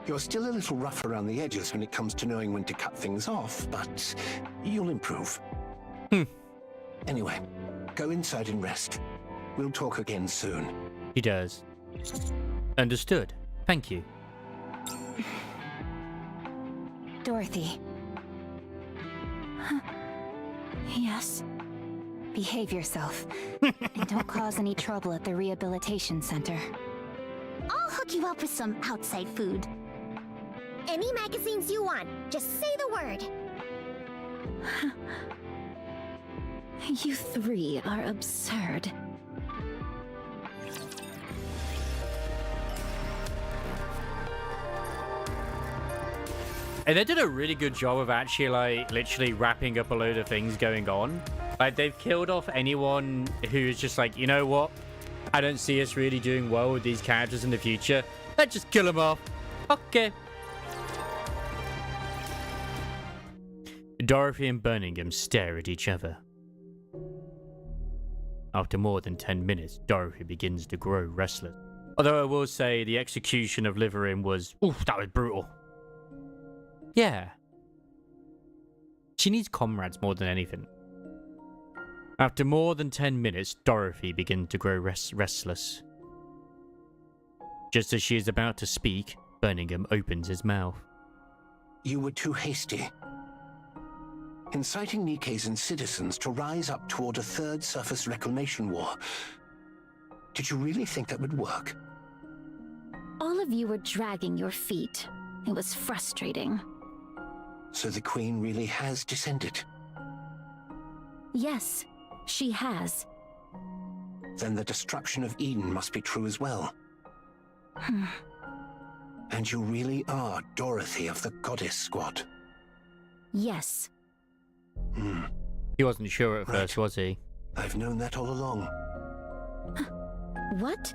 You're still a little rough around the edges when it comes to knowing when to cut things off, but you'll improve. Anyway, go inside and rest. We'll talk again soon. He does. Understood. Thank you. Dorothy. Yes. Behave yourself. And don't cause any trouble at the rehabilitation center. I'll hook you up with some outside food. Any magazines you want, just say the word. You three are absurd. And they did a really good job of actually, like, literally wrapping up a load of things going on. Like, they've killed off anyone who's just like, you know what? I don't see us really doing well with these characters in the future. Let's just kill them off. Okay. Dorothy and Birmingham stare at each other. After more than 10 minutes, Dorothy begins to grow restless. Although I will say the execution of Liverin was... Oof, that was brutal. Yeah. She needs comrades more than anything. After more than 10 minutes, Dorothy begins to grow restless. Just as she is about to speak, Birmingham opens his mouth. You were too hasty. Inciting NIKKEs and citizens to rise up toward a third surface reclamation war. Did you really think that would work? All of you were dragging your feet. It was frustrating. So the Queen really has descended? Yes, she has. Then the destruction of Eden must be true as well. And you really are Dorothy of the Goddess Squad? Yes. He wasn't sure at first, was he? I've known that all along. What?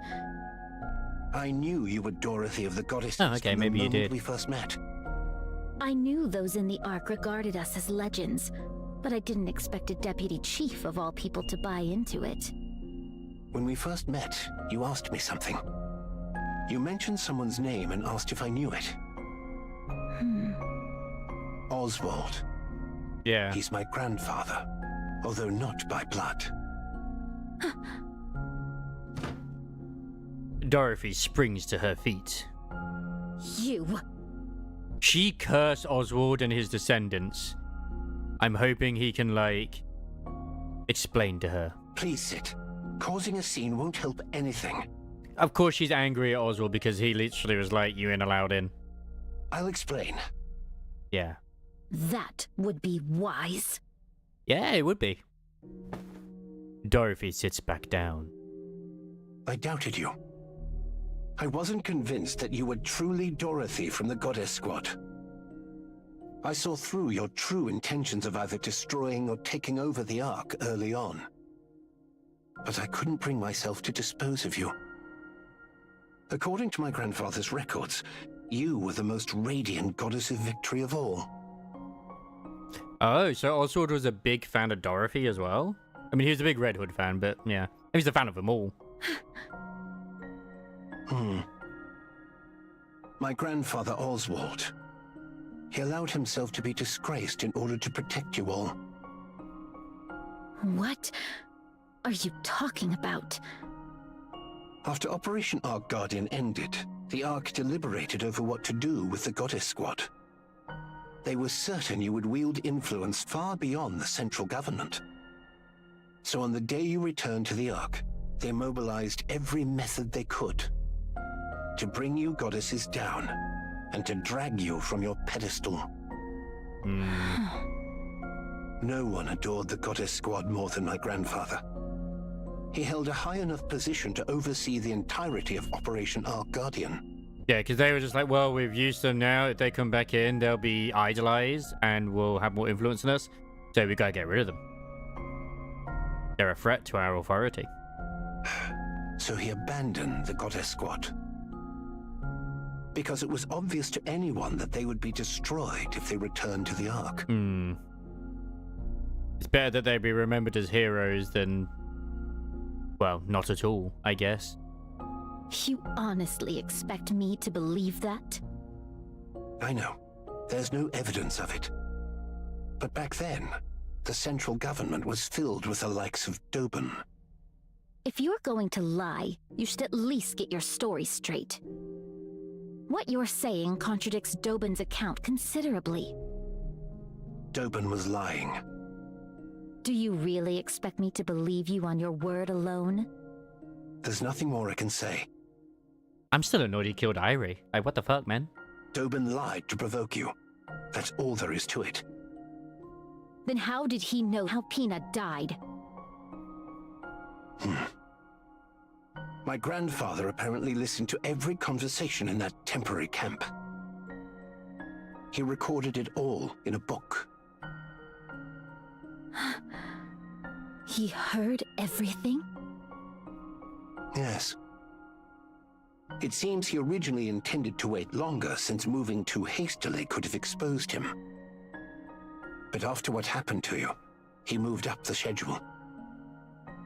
I knew you were Dorothy of the Goddess Oh, okay, maybe you did. We first met. I knew those in the Ark regarded us as legends, but I didn't expect a deputy chief of all people to buy into it. When we first met, you asked me something. You mentioned someone's name and asked if I knew it. Oswald. Yeah. He's my grandfather, although not by blood. Dorothy springs to her feet. You. She cursed Oswald and his descendants. I'm hoping he can, like, explain to her. Please sit. Causing a scene won't help anything. Of course she's angry at Oswald because he literally was like, you ain't allowed in. I'll explain. Yeah. That would be wise. Yeah, it would be. Dorothy sits back down. I doubted you. I wasn't convinced that you were truly Dorothy from the Goddess Squad. I saw through your true intentions of either destroying or taking over the Ark early on. But I couldn't bring myself to dispose of you. According to my grandfather's records, you were the most radiant goddess of victory of all. Oh, so Oswald was a big fan of Dorothy as well? I mean, he was a big Red Hood fan, but yeah. He's a fan of them all. My grandfather Oswald. He allowed himself to be disgraced in order to protect you all. What are you talking about? After Operation Ark Guardian ended, the Ark deliberated over what to do with the Goddess Squad. They were certain you would wield influence far beyond the central government. So on the day you returned to the Ark, they mobilized every method they could to bring you goddesses down and to drag you from your pedestal. No one adored the Goddess Squad more than my grandfather. He held a high enough position to oversee the entirety of Operation Ark Guardian. Yeah, because they were just like, well, we've used them now. If they come back in, they'll be idolized and will have more influence on us. So we gotta get rid of them. They're a threat to our authority. So he abandoned the Goddess Squad. Because it was obvious to anyone that they would be destroyed if they returned to the Ark. It's better that they be remembered as heroes than, well, not at all, I guess. You honestly expect me to believe that? I know. There's no evidence of it. But back then, the central government was filled with the likes of Doben. If you're going to lie, you should at least get your story straight. What you're saying contradicts Doben's account considerably. Doben was lying. Do you really expect me to believe you on your word alone? There's nothing more I can say. I'm still annoyed he killed Irie. Like, what the fuck, man? Dobin lied to provoke you. That's all there is to it. Then how did he know how Peanut died? My grandfather apparently listened to every conversation in that temporary camp. He recorded it all in a book. He heard everything? Yes. It seems he originally intended to wait longer, since moving too hastily could have exposed him. But after what happened to you, he moved up the schedule.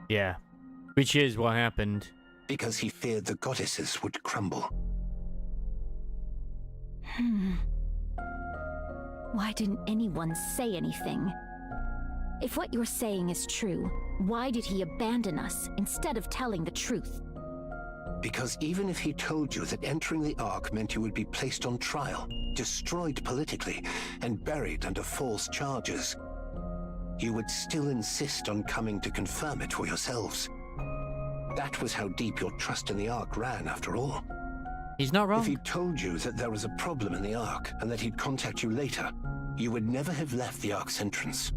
Yeah. Which is what happened. Because he feared the goddesses would crumble. Why didn't anyone say anything? If what you're saying is true, why did he abandon us instead of telling the truth? Because even if he told you that entering the Ark meant you would be placed on trial, destroyed politically, and buried under false charges, you would still insist on coming to confirm it for yourselves. That was how deep your trust in the Ark ran, after all. He's not wrong. If he'd told you that there was a problem in the Ark, and that he'd contact you later, you would never have left the Ark's entrance.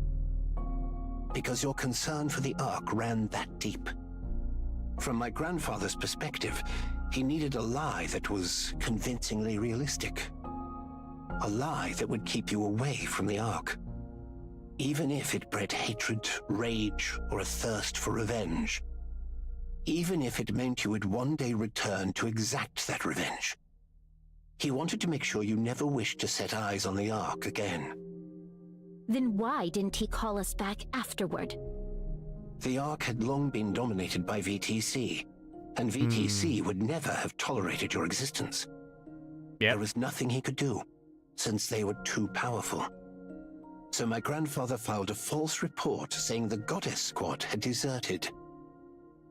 Because your concern for the Ark ran that deep. From my grandfather's perspective, he needed a lie that was convincingly realistic. A lie that would keep you away from the Ark. Even if it bred hatred, rage, or a thirst for revenge. Even if it meant you would one day return to exact that revenge. He wanted to make sure you never wished to set eyes on the Ark again. Then why didn't he call us back afterward? The Ark had long been dominated by VTC, and VTC would never have tolerated your existence. There was nothing he could do, since they were too powerful. So my grandfather filed a false report saying the Goddess Squad had deserted.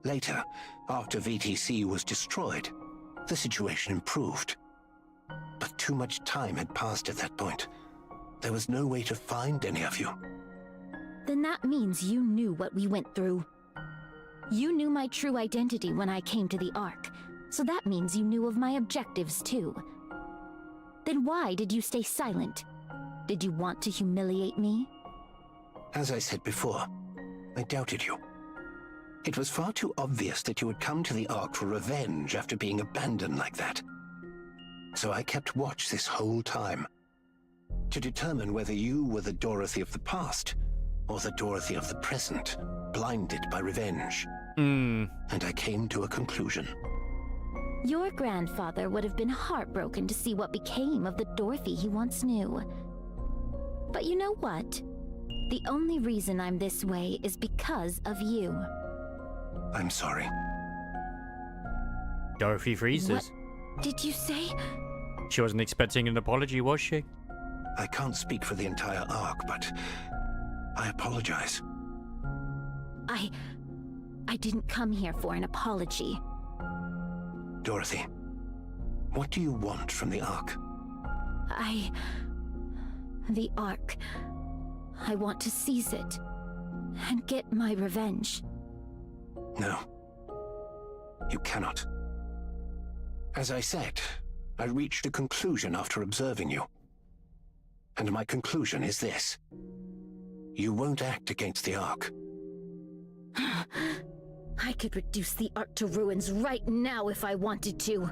Later, after VTC was destroyed, the situation improved. But too much time had passed at that point. There was no way to find any of you. Then that means you knew what we went through. You knew my true identity when I came to the Ark, so that means you knew of my objectives too. Then why did you stay silent? Did you want to humiliate me? As I said before, I doubted you. It was far too obvious that you would come to the Ark for revenge after being abandoned like that. So I kept watch this whole time, to determine whether you were the Dorothy of the past, or the Dorothy of the present, blinded by revenge. And I came to a conclusion. Your grandfather would have been heartbroken to see what became of the Dorothy he once knew. But you know what? The only reason I'm this way is because of you. I'm sorry. Dorothy freezes. What did you say? She wasn't expecting an apology, was she? I can't speak for the entire Ark, but I apologize. I didn't come here for an apology. Dorothy, what do you want from the Ark? The Ark. I want to seize it and get my revenge. No. You cannot. As I said, I reached a conclusion after observing you. And my conclusion is this. You won't act against the Ark. I could reduce the Ark to ruins right now if I wanted to.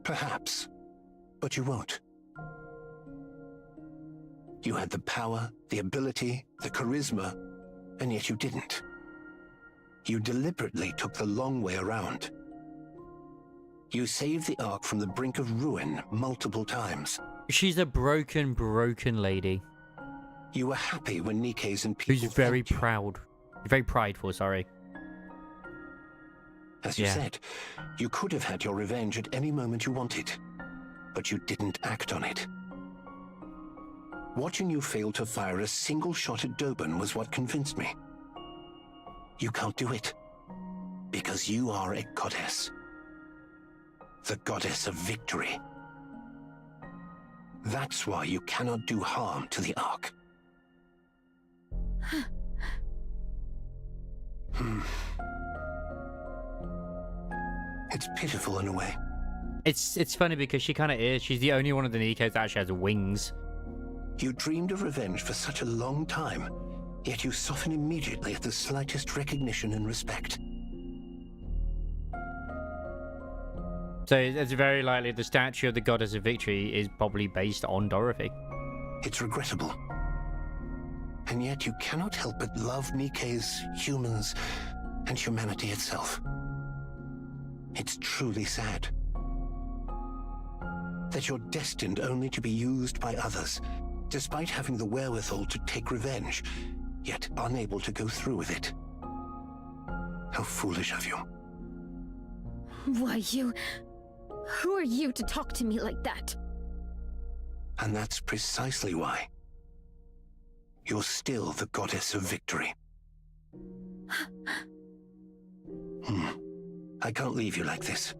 Perhaps. But you won't. You had the power, the ability, the charisma, and yet you didn't. You deliberately took the long way around. You saved the Ark from the brink of ruin multiple times. She's a broken lady. You were happy when NIKKE's and people who's very proud. Very prideful, sorry. As you said, you could have had your revenge at any moment you wanted, but you didn't act on it. Watching you fail to fire a single shot at Dobin was what convinced me. You can't do it, because you are a goddess. The goddess of victory. That's why you cannot do harm to the Ark. It's pitiful in a way. It's funny because she kind of is. She's the only one of the Nikkes that actually has wings. You dreamed of revenge for such a long time, yet you soften immediately at the slightest recognition and respect. So it's very likely the statue of the Goddess of Victory is probably based on Dorothy. It's regrettable. And yet you cannot help but love Nikke's, humans, and humanity itself. It's truly sad that you're destined only to be used by others, despite having the wherewithal to take revenge, yet unable to go through with it. How foolish of you. Why, you... Who are you to talk to me like that? And that's precisely why. You're still the Goddess of Victory. I can't leave you like this.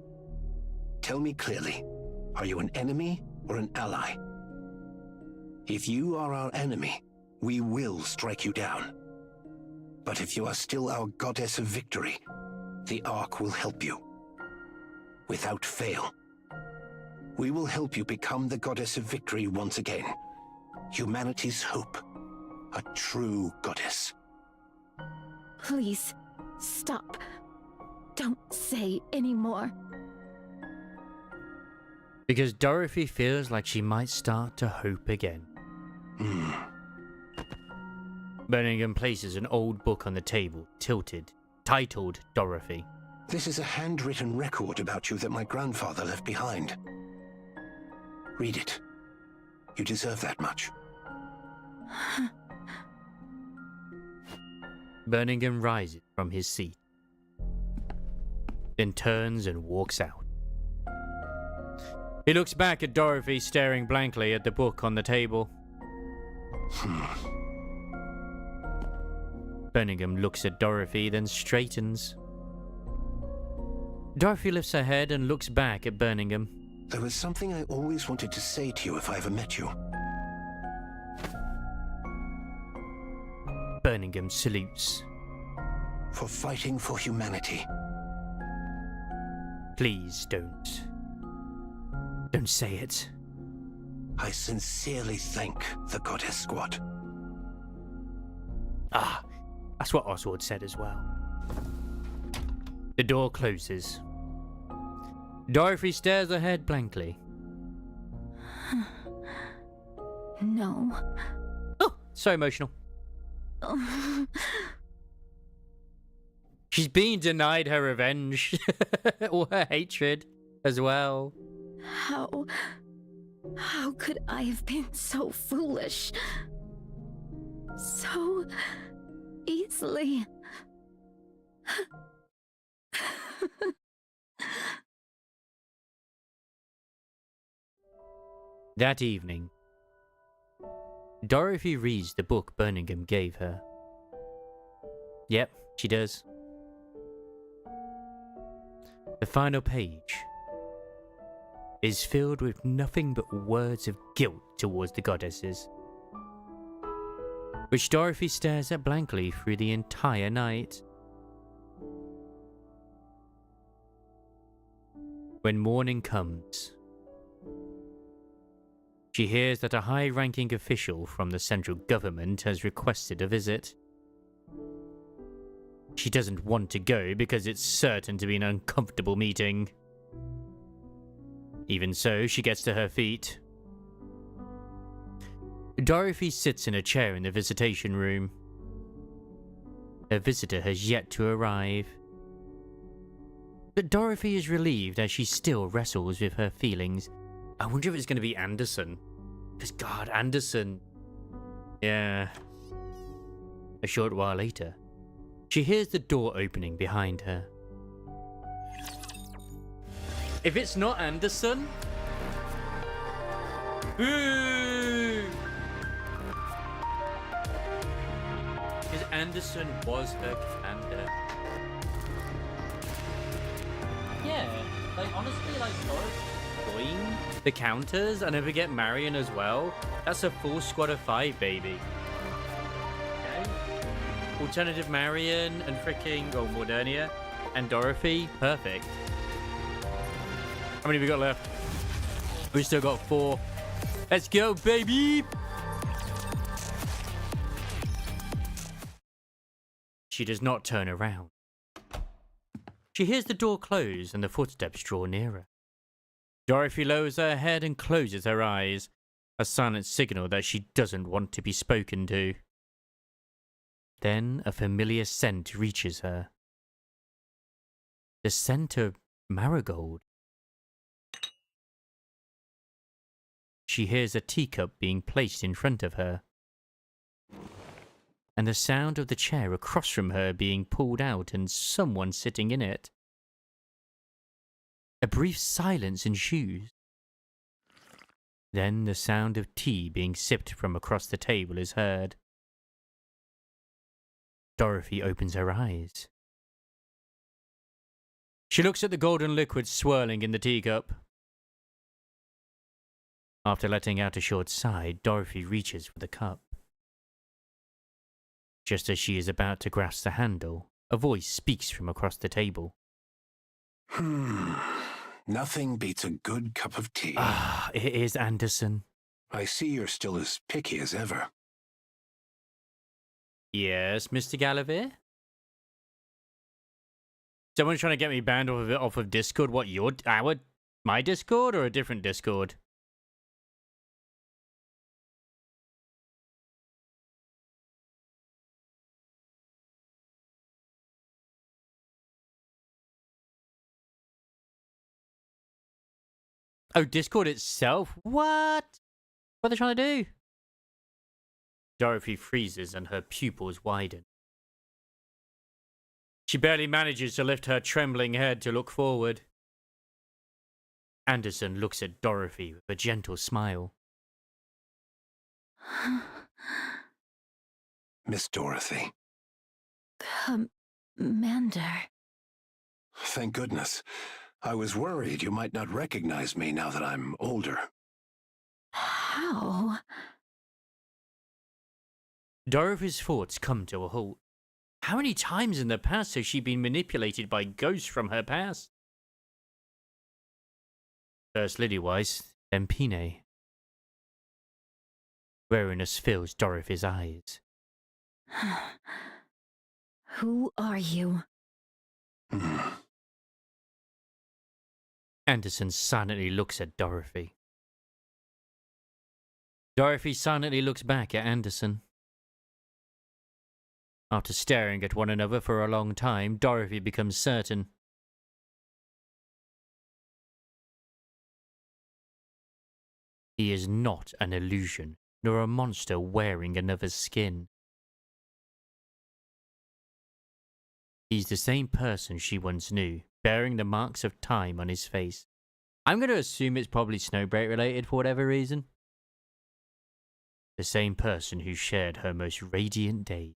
Tell me clearly, are you an enemy or an ally? If you are our enemy, we will strike you down. But if you are still our Goddess of Victory, the Ark will help you. Without fail. We will help you become the Goddess of Victory once again. Humanity's hope. A true goddess. Please, stop. Don't say any more. Because Dorothy feels like she might start to hope again. Birmingham places an old book on the table, titled Dorothy. This is a handwritten record about you that my grandfather left behind. Read it. You deserve that much. Birmingham rises from his seat, then turns and walks out. He looks back at Dorothy, staring blankly at the book on the table. Birmingham looks at Dorothy, then straightens. Dorothy lifts her head and looks back at Birmingham. There was something I always wanted to say to you if I ever met you. Birmingham salutes. For fighting for humanity. Please don't. Don't say it. I sincerely thank the Goddess Squad. Ah, that's what Oswald said as well. The door closes. Dorothy stares ahead blankly. No. Oh, so emotional. She's being denied her revenge. Or her hatred as well. How could I have been so foolish? So easily. That evening, Dorothy reads the book Birmingham gave her. Yep, she does. The final page is filled with nothing but words of guilt towards the goddesses, which Dorothy stares at blankly through the entire night. When morning comes, she hears that a high-ranking official from the central government has requested a visit. She doesn't want to go because it's certain to be an uncomfortable meeting. Even so, she gets to her feet. Dorothy sits in a chair in the visitation room. Her visitor has yet to arrive. But Dorothy is relieved as she still wrestles with her feelings. I wonder if it's going to be Anderson. Because, God, Anderson... Yeah. A short while later, she hears the door opening behind her. If it's not Anderson... Boo! Because Anderson was her commander. Yeah, like, honestly, like, join the counters, and if we get Marion as well, that's a full squad of 5, baby. Okay? alternative Marion and freaking, oh, Modernia and Dorothy. Perfect. How many have we got left? We still got 4. Let's go, baby! She does not turn around. She hears the door close and the footsteps draw nearer. Dorothy lowers her head and closes her eyes, a silent signal that she doesn't want to be spoken to. Then a familiar scent reaches her. The scent of marigold. She hears a teacup being placed in front of her, and the sound of the chair across from her being pulled out and someone sitting in it. A brief silence ensues. Then the sound of tea being sipped from across the table is heard. Dorothy opens her eyes. She looks at the golden liquid swirling in the teacup. After letting out a short sigh, Dorothy reaches for the cup. Just as she is about to grasp the handle, a voice speaks from across the table. Nothing beats a good cup of tea. Ah, it is Anderson. I see you're still as picky as ever. Yes, Mr. Gallivere? Someone's trying to get me banned off of Discord. What, my Discord or a different Discord? Oh, Discord itself? What? What are they trying to do? Dorothy freezes and her pupils widen. She barely manages to lift her trembling head to look forward. Anderson looks at Dorothy with a gentle smile. Miss Dorothy. Commander. Thank goodness. I was worried you might not recognize me now that I'm older. How? Dorothy's thoughts come to a halt. How many times in the past has she been manipulated by ghosts from her past? First Lillywise, then Pine. Weariness fills Dorothy's eyes. Who are you? Anderson silently looks at Dorothy. Dorothy silently looks back at Anderson. After staring at one another for a long time, Dorothy becomes certain. He is not an illusion, nor a monster wearing another's skin. He's the same person she once knew, bearing the marks of time on his face. I'm going to assume it's probably Snowbreak related for whatever reason. The same person who shared her most radiant days.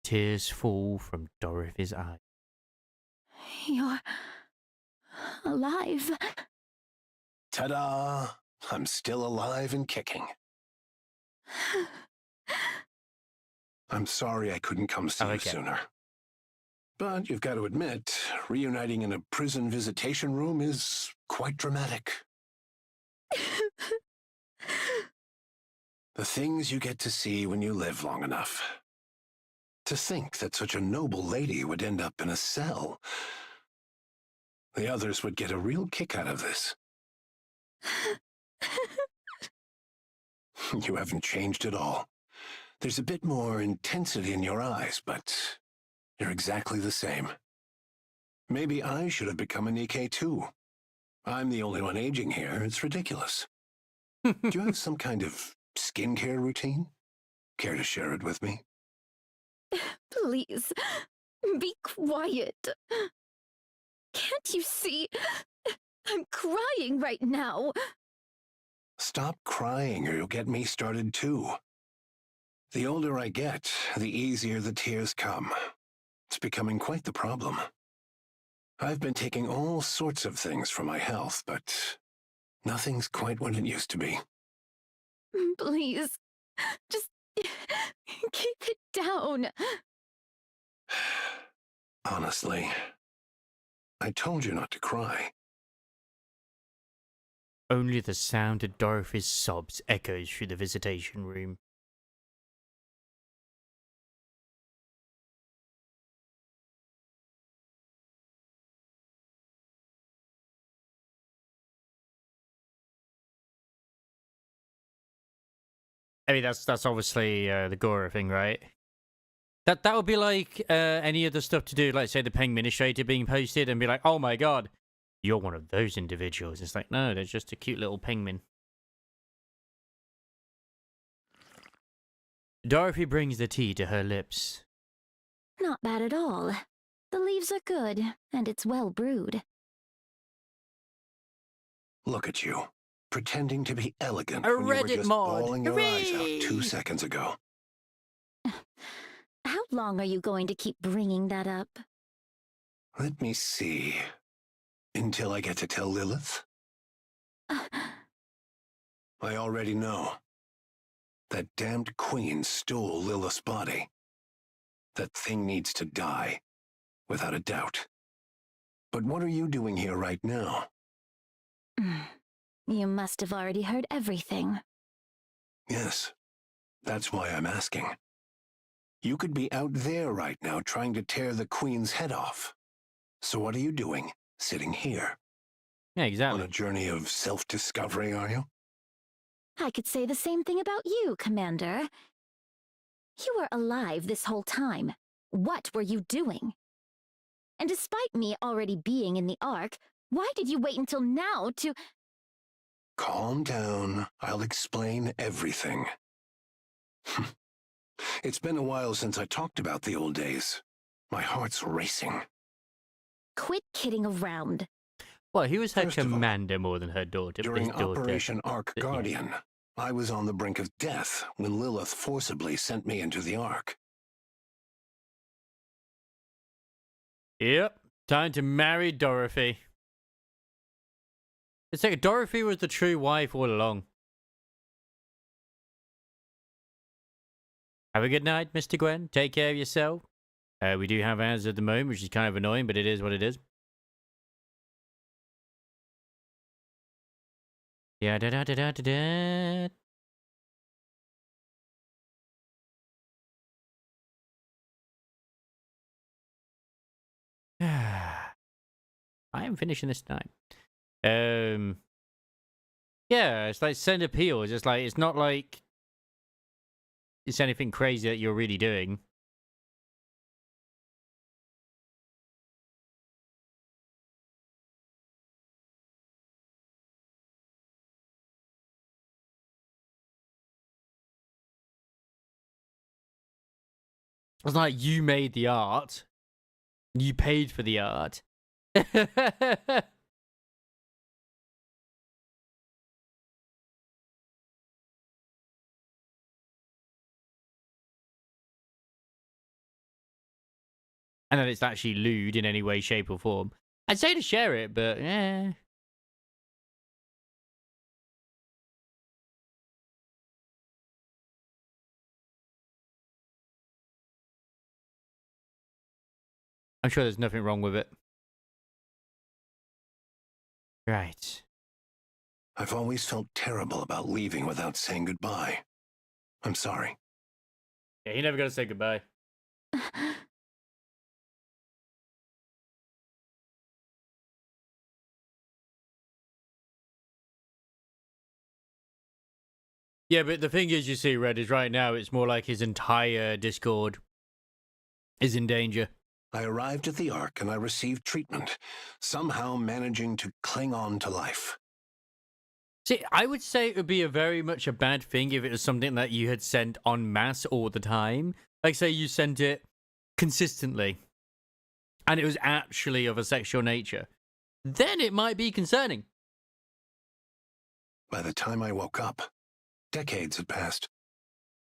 Tears fall from Dorothy's eyes. You're alive. Ta-da! I'm still alive and kicking. I'm sorry I couldn't come see you sooner. But you've got to admit, reuniting in a prison visitation room is quite dramatic. The things you get to see when you live long enough. To think that such a noble lady would end up in a cell. The others would get a real kick out of this. You haven't changed at all. There's a bit more intensity in your eyes, but you're exactly the same. Maybe I should have become a NIKKE too. I'm the only one aging here. It's ridiculous. Do you have some kind of skincare routine? Care to share it with me? Please, be quiet. Can't you see? I'm crying right now. Stop crying or you'll get me started too. The older I get, the easier the tears come. It's becoming quite the problem. I've been taking all sorts of things for my health, but nothing's quite what it used to be. Please, just Keep it down. Honestly, I told you not to cry. Only the sound of Dorothy's sobs echoes through the visitation room. I mean, that's obviously the Gora thing, right? That would be like any other stuff to do, like say the Peng Administrator being posted and be like, oh my god, you're one of those individuals. It's like, no, they're just a cute little penguin. Dorothy brings the tea to her lips. Not bad at all. The leaves are good, and it's well brewed. Look at you, pretending to be elegant A when you were Reddit just mod. bawling your eyes out Hooray! 2 seconds ago. How long are you going to keep bringing that up? Let me see. Until I get to tell Lilith? I already know. That damned queen stole Lilith's body. That thing needs to die, without a doubt. But what are you doing here right now? You must have already heard everything. Yes, that's why I'm asking. You could be out there right now trying to tear the queen's head off. So what are you doing, sitting here? Yeah, exactly. On a journey of self-discovery, are you? I could say the same thing about you, Commander. You were alive this whole time. What were you doing? And despite me already being in the Ark, why did you wait until now to— Calm down. I'll explain everything. It's been a while since I talked about the old days. My heart's racing. Quit kidding around. Well, he was her First of all, commander more than her daughter. During his daughter. Operation Ark Guardian, I was on the brink of death when Lilith forcibly sent me into the Ark. Yep, time to marry Dorothy. It's like Dorothy was the true wife all along. Have a good night, Mr. Gwen. Take care of yourself. We do have ads at the moment, which is kind of annoying, but it is what it is. Yeah, da da da da da da. I am finishing this tonight. Yeah, it's like send appeals. It's like it's not like it's anything crazy that you're really doing. It's like you made the art. You paid for the art. And then it's actually lewd in any way, shape, or form. I'd say to share it, but yeah. I'm sure there's nothing wrong with it. Right. I've always felt terrible about leaving without saying goodbye. I'm sorry. Yeah, you're never gonna say goodbye. Yeah, but the thing is, you see, Red, is right now it's more like his entire Discord is in danger. I arrived at the Ark and I received treatment, somehow managing to cling on to life. See, I would say it would be a very much a bad thing if it was something that you had sent en masse all the time. Like, say you sent it consistently, and it was actually of a sexual nature. Then it might be concerning. By the time I woke up, decades had passed.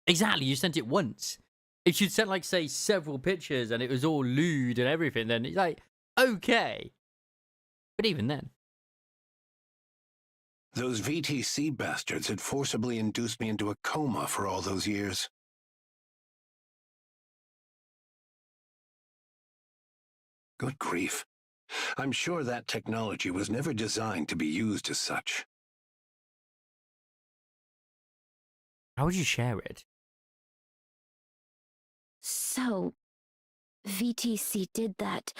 Exactly, you sent it once. If you'd sent, like, say, several pictures and it was all lewd and everything, then it's like, okay. But even then. Those VTC bastards had forcibly induced me into a coma for all those years. Good grief. I'm sure that technology was never designed to be used as such. How would you share it? So, VTC did that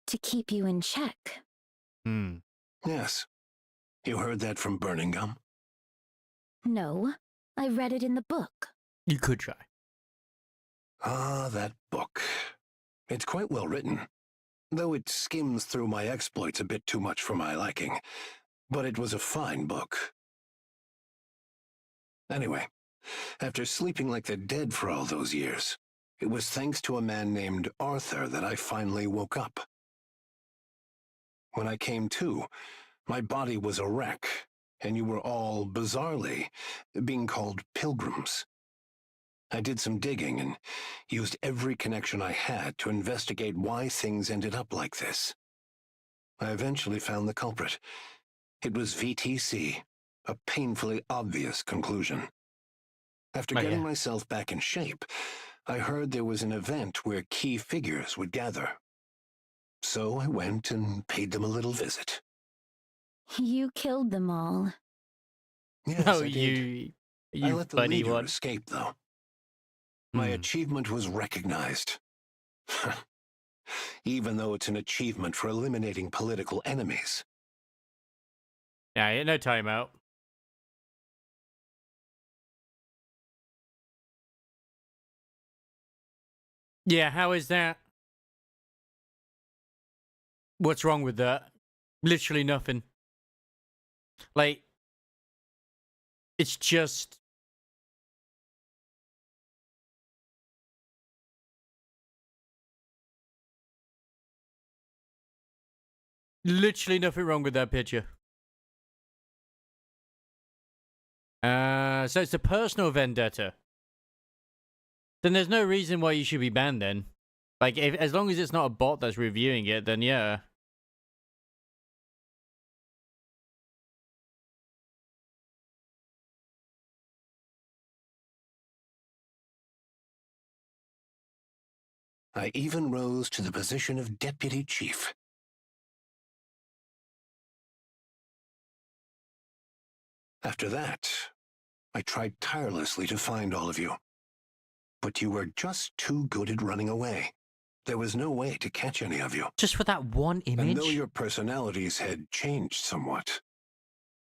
to keep you in check. Yes. You heard that from Burning Gum? No, I read it in the book. You could try. Ah, that book. It's quite well written, though it skims through my exploits a bit too much for my liking. But it was a fine book. Anyway, after sleeping like the dead for all those years, it was thanks to a man named Arthur that I finally woke up. When I came to, my body was a wreck, and you were all, bizarrely, being called pilgrims. I did some digging and used every connection I had to investigate why things ended up like this. I eventually found the culprit. It was VTC, a painfully obvious conclusion. After getting myself back in shape, I heard there was an event where key figures would gather. So I went and paid them a little visit. You killed them all. Yes, Oh, I did. you I let the funny leader one. escape, though. My achievement was recognized. Even though it's an achievement for eliminating political enemies. Yeah, no timeout. Yeah, how is that? What's wrong with that? Literally nothing. Like, it's just... literally nothing wrong with that picture. So it's a personal vendetta. Then there's no reason why you should be banned then. Like, as long as it's not a bot that's reviewing it, then yeah. I even rose to the position of deputy chief. After that, I tried tirelessly to find all of you. But you were just too good at running away. There was no way to catch any of you. Just for that one image? And though your personalities had changed somewhat,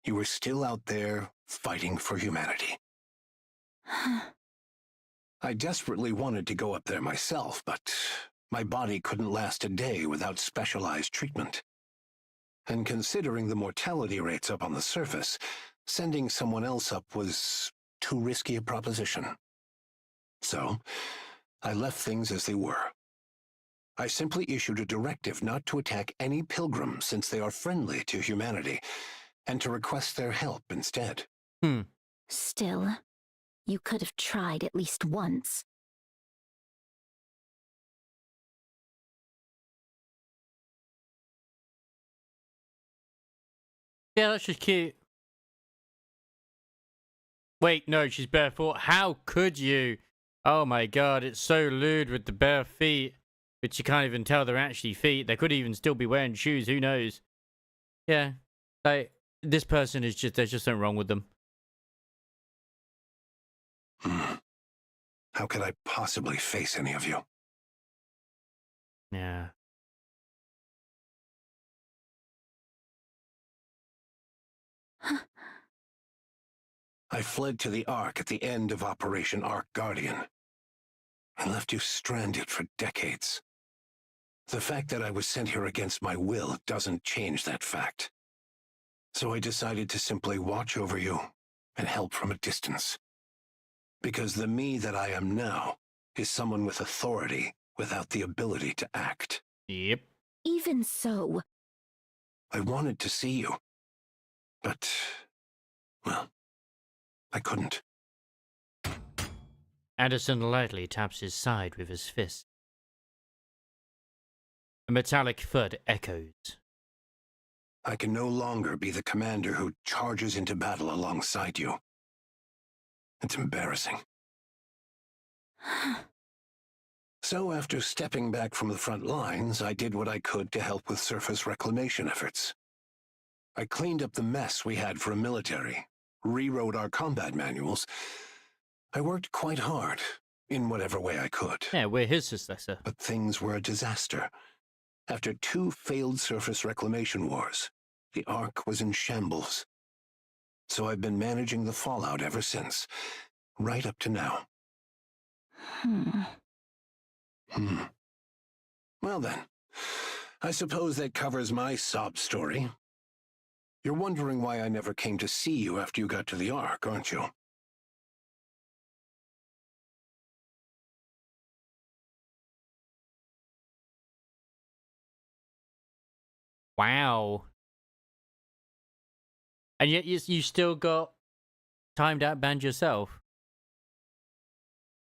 you were still out there fighting for humanity. I desperately wanted to go up there myself, but my body couldn't last a day without specialized treatment. And considering the mortality rates up on the surface, sending someone else up was too risky a proposition. So, I left things as they were. I simply issued a directive not to attack any pilgrims since they are friendly to humanity, and to request their help instead. Still, you could have tried at least once. Yeah, that's just cute. Wait, no, she's barefoot. How could you? Oh my god, it's so lewd with the bare feet. But you can't even tell they're actually feet. They could even still be wearing shoes, who knows? Yeah, like, this person is just, there's just something wrong with them. How could I possibly face any of you? Yeah. I fled to the Ark at the end of Operation Ark Guardian. I left you stranded for decades. The fact that I was sent here against my will doesn't change that fact. So I decided to simply watch over you and help from a distance. Because the me that I am now is someone with authority without the ability to act. Yep. Even so... I wanted to see you. But, well, I couldn't. Anderson lightly taps his side with his fist. A metallic thud echoes. I can no longer be the commander who charges into battle alongside you. It's embarrassing. So after stepping back from the front lines, I did what I could to help with surface reclamation efforts. I cleaned up the mess we had for a military, rewrote our combat manuals. I worked quite hard, in whatever way I could. Yeah, we're his successor. But things were a disaster. After 2 failed surface reclamation wars, the Ark was in shambles. So I've been managing the fallout ever since, right up to now. Well then, I suppose that covers my sob story. You're wondering why I never came to see you after you got to the Ark, aren't you? Wow. And yet you still got timed out banned yourself.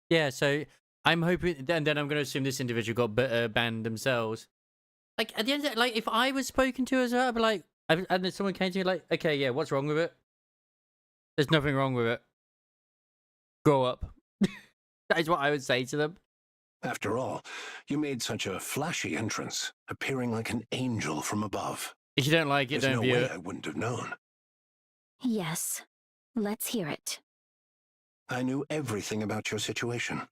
Yeah, so I'm hoping, and then I'm going to assume this individual got banned themselves. Like, at the end of it, like, if I was spoken to as well, I'd be like, and then someone came to me like, okay, yeah, what's wrong with it? There's nothing wrong with it. Grow up. That is what I would say to them. After all, you made such a flashy entrance, appearing like an angel from above. If you don't like it, There's don't no view way it. I wouldn't have known. Yes. Let's hear it. I knew everything about your situation.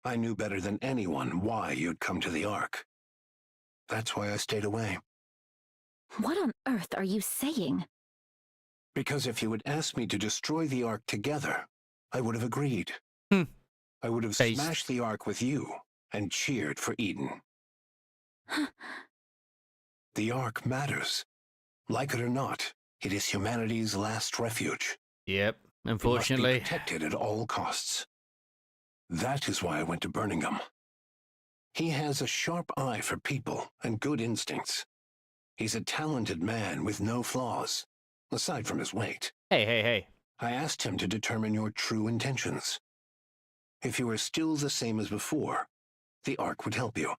I knew better than anyone why you'd come to the Ark. That's why I stayed away. What on earth are you saying? Because if you had asked me to destroy the Ark together, I would have agreed. I would have smashed the Ark with you and cheered for Eden. The Ark matters. Like it or not, it is humanity's last refuge. Yep, unfortunately. It must be protected at all costs. That is why I went to Birmingham. He has a sharp eye for people and good instincts. He's a talented man with no flaws, aside from his weight. Hey. I asked him to determine your true intentions. If you were still the same as before, the Ark would help you.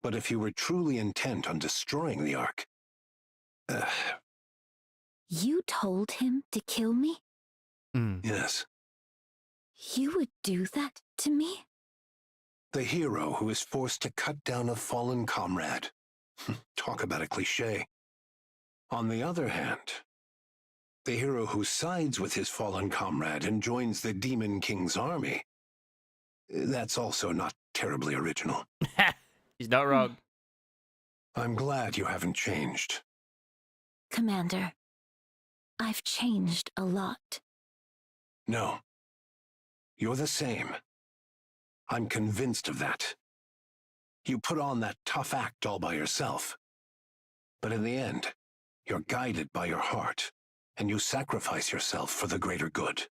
But if you were truly intent on destroying the Ark... You told him to kill me? Yes. You would do that to me? The hero who is forced to cut down a fallen comrade. Talk about a cliché. On the other hand, the hero who sides with his fallen comrade and joins the Demon King's army. That's also not terribly original. He's not wrong. I'm glad you haven't changed. Commander, I've changed a lot. No. You're the same. I'm convinced of that. You put on that tough act all by yourself. But in the end, you're guided by your heart, and you sacrifice yourself for the greater good.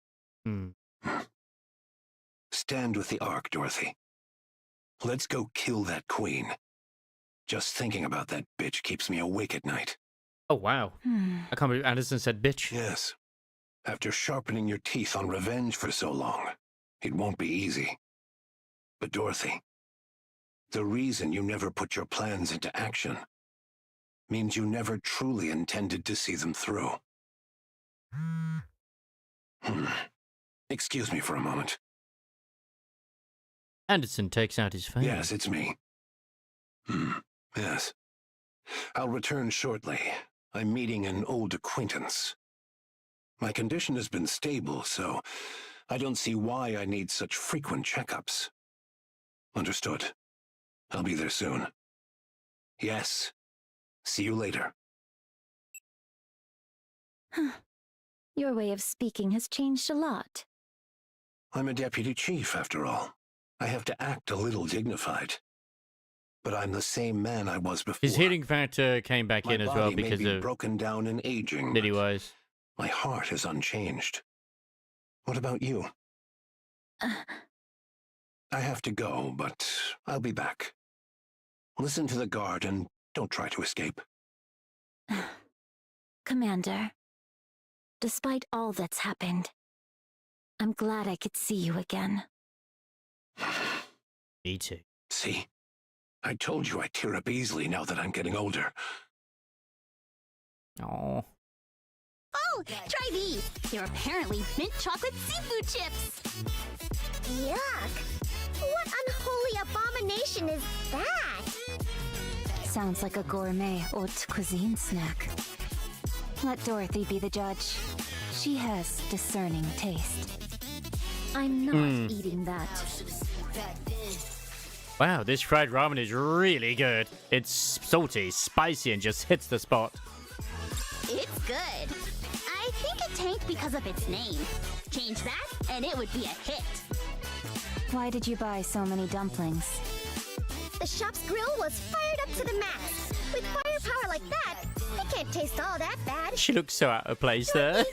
Stand with the Ark, Dorothy. Let's go kill that queen. Just thinking about that bitch keeps me awake at night. Oh, wow. I can't believe Anderson said bitch. Yes. After sharpening your teeth on revenge for so long, it won't be easy. But Dorothy, the reason you never put your plans into action means you never truly intended to see them through. Excuse me for a moment. Anderson takes out his phone. Yes, it's me. Yes. I'll return shortly. I'm meeting an old acquaintance. My condition has been stable, so I don't see why I need such frequent checkups. Understood. I'll be there soon. Yes. See you later. Your way of speaking has changed a lot. I'm a deputy chief, after all. I have to act a little dignified. But I'm the same man I was before. His healing factor came back My in as body well may because be of broken down and aging. Liddy wise. My heart is unchanged. What about you? I have to go, but I'll be back. Listen to the guard and don't try to escape. Commander, despite all that's happened, I'm glad I could see you again. Me too. See? I told you I tear up easily now that I'm getting older. Oh. Oh, try these. They're apparently mint chocolate seafood chips. Yuck! What unholy sounds like a gourmet haute cuisine snack. Let Dorothy be the judge. She has discerning taste. I'm not eating that. Wow, this fried ramen is really good. It's salty, spicy, and just hits the spot. It's good. I think it tanked because of its name. Change that, and it would be a hit. Why did you buy so many dumplings? The shop's grill was fired up to the max. With firepower like that, it can't taste all that bad. She looks so out of place there.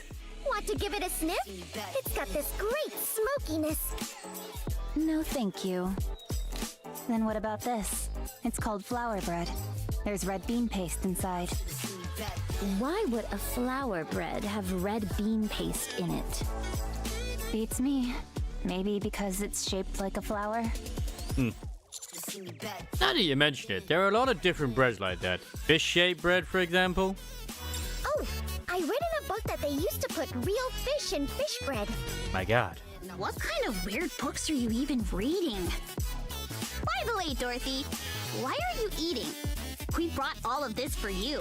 Want to give it a sniff? It's got this great smokiness. No, thank you. Then what about this? It's called flour bread. There's red bean paste inside. Why would a flour bread have red bean paste in it? Beats me. Maybe because it's shaped like a flower? Now that you mention it, there are a lot of different breads like that. Fish-shaped bread, for example. Oh, I read in a book that they used to put real fish in fish bread. My God. What kind of weird books are you even reading? By the way, Dorothy, why are you eating? We brought all of this for you.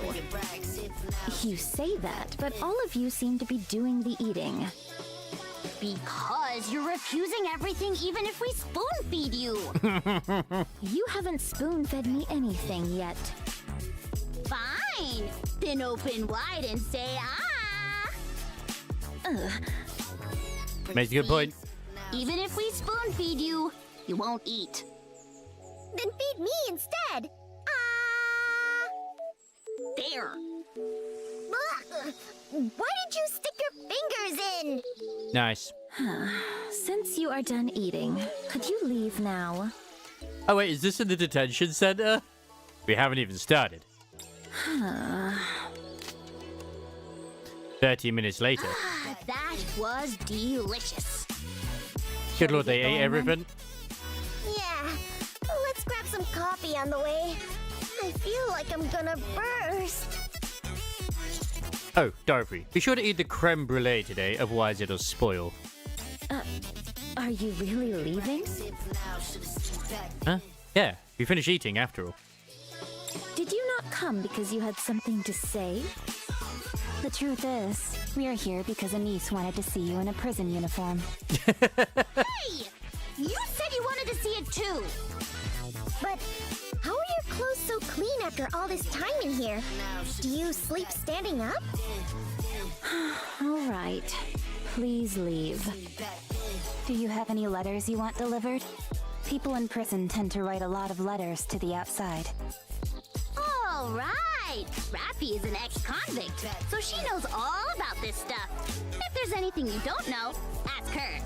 You say that, but all of you seem to be doing the eating. Because you're refusing everything even if we spoon-feed you. You haven't spoon-fed me anything yet. Fine. Then open wide and say ah. Makes a good point. Even if we spoon-feed you, you won't eat. Then feed me instead. Ah. There. Ugh. Why did you stick your fingers in? Nice. Since you are done eating, could you leave now? Oh wait, is this in the detention center? We haven't even started. 30 minutes later. That was delicious. Good lord, they ate everything. Yeah, let's grab some coffee on the way. I feel like I'm gonna burst. Oh, Dorothy, be sure to eat the creme brulee today, otherwise it'll spoil. Are you really leaving? Huh? Yeah, we finished eating after all. Did you not come because you had something to say? The truth is, we are here because a niece wanted to see you in a prison uniform. Hey! You said you wanted to see it too! But how are your clothes so clean after all this time in here? Do you sleep standing up? All right. Please leave. Do you have any letters you want delivered? People in prison tend to write a lot of letters to the outside. All right! Rappy is an ex-convict, so she knows all about this stuff. If there's anything you don't know, ask her.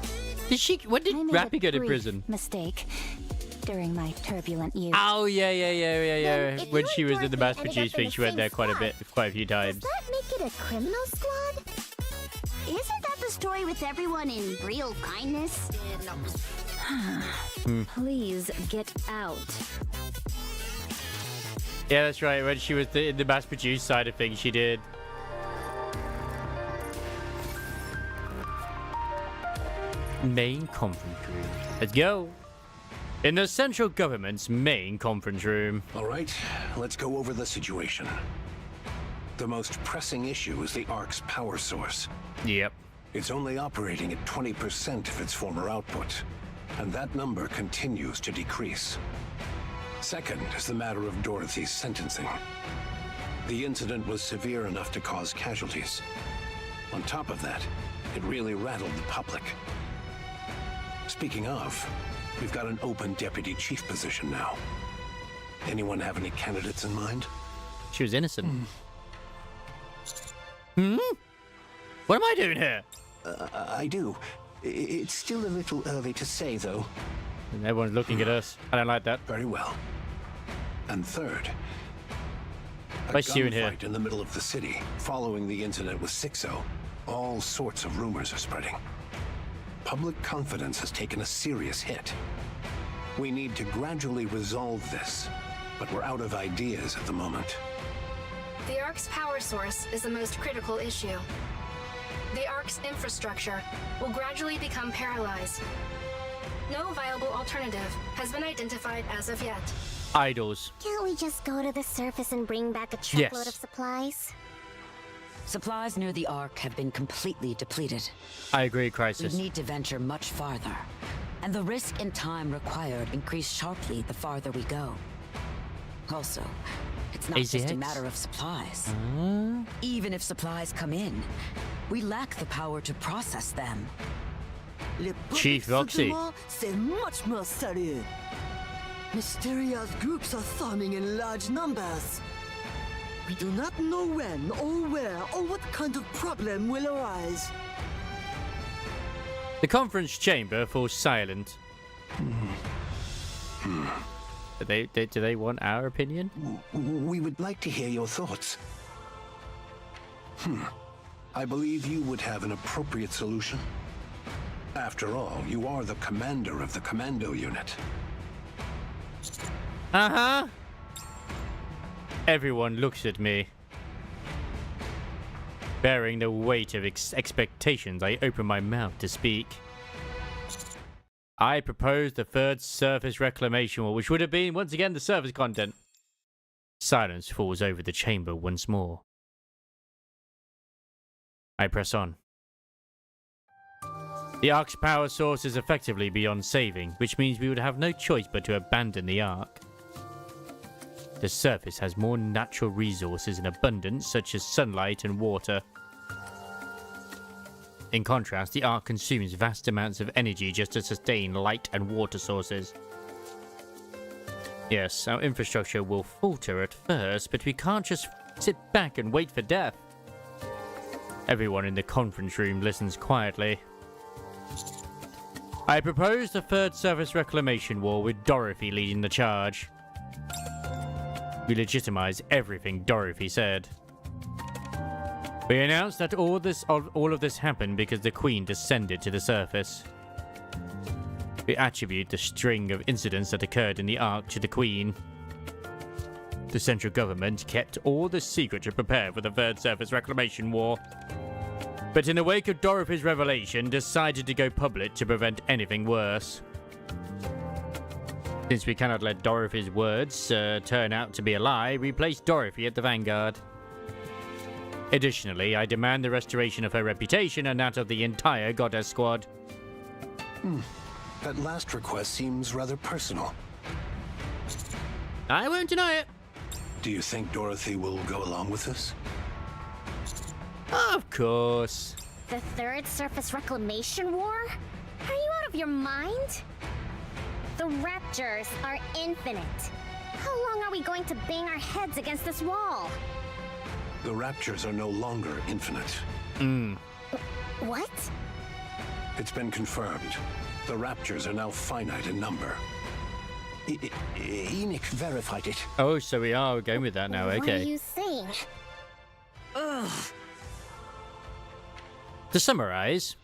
When did Rappy go to brief prison? Mistake. During my turbulent youth. Oh, yeah. When she was in the mass produced thing, she went there quite a few times. Does that make it a criminal squad? Isn't that the story with everyone in real kindness? Please get out. Yeah, that's right. When she was in the mass produced side of things, she did. Main conference room. Let's go. In the central government's main conference room. All right, let's go over the situation. The most pressing issue is the Ark's power source. Yep. It's only operating at 20% of its former output, and that number continues to decrease. Second is the matter of Dorothy's sentencing. The incident was severe enough to cause casualties. On top of that, it really rattled the public. Speaking of, we've got an open deputy chief position now. Anyone have any candidates in mind? She was innocent. What am I doing here? I do. It's still a little early to say, though. And everyone's looking at us. I don't like that. Very well. And third, a Why Sue in here? gunfight in the middle of the city following the incident with 6-0. All sorts of rumors are spreading. Public confidence has taken a serious hit. We need to gradually resolve this, but we're out of ideas at the moment. The Ark's power source is the most critical issue. The Ark's infrastructure will gradually become paralyzed. No viable alternative has been identified as of yet. Idols. Can't we just go to the surface and bring back a truckload of supplies? Supplies near the Ark have been completely depleted. I agree, Crisis. We need to venture much farther, and the risk and time required increase sharply the farther we go. Also, it's not just a matter of supplies. Even if supplies come in, we lack the power to process them. Chief Roxy. C'est much more sérieux. Mysterious groups are forming in large numbers. We do not know when or where or what kind of problem will arise. The conference chamber falls silent. Do they want our opinion? We would like to hear your thoughts. I believe you would have an appropriate solution. After all, you are the commander of the commando unit. Uh-huh. Everyone looks at me. Bearing the weight of expectations, I open my mouth to speak. I propose the third surface reclamation wall, which would have been, once again, the surface content. Silence falls over the chamber once more. I press on. The Ark's power source is effectively beyond saving, which means we would have no choice but to abandon the Ark. The surface has more natural resources in abundance, such as sunlight and water. In contrast, the Ark consumes vast amounts of energy just to sustain light and water sources. Yes, our infrastructure will falter at first, but we can't just sit back and wait for death. Everyone in the conference room listens quietly. I propose the third surface reclamation war with Dorothy leading the charge. We legitimize everything Dorothy said. We announced that all of this happened because the Queen descended to the surface. We attribute the string of incidents that occurred in the Ark to the Queen. The central government kept all the secret to prepare for the third surface reclamation war. But in the wake of Dorothy's revelation, decided to go public to prevent anything worse. Since we cannot let Dorothy's words turn out to be a lie, we place Dorothy at the vanguard. Additionally, I demand the restoration of her reputation and that of the entire Goddess Squad. That last request seems rather personal. I won't deny it. Do you think Dorothy will go along with this? Of course. The third surface reclamation war? Are you out of your mind? The Raptors are infinite. How long are we going to bang our heads against this wall? The Raptors are no longer infinite. What? It's been confirmed. The Raptors are now finite in number. Enoch verified it. Oh, so we are going with that now, okay. What are you saying? Ugh. To summarize,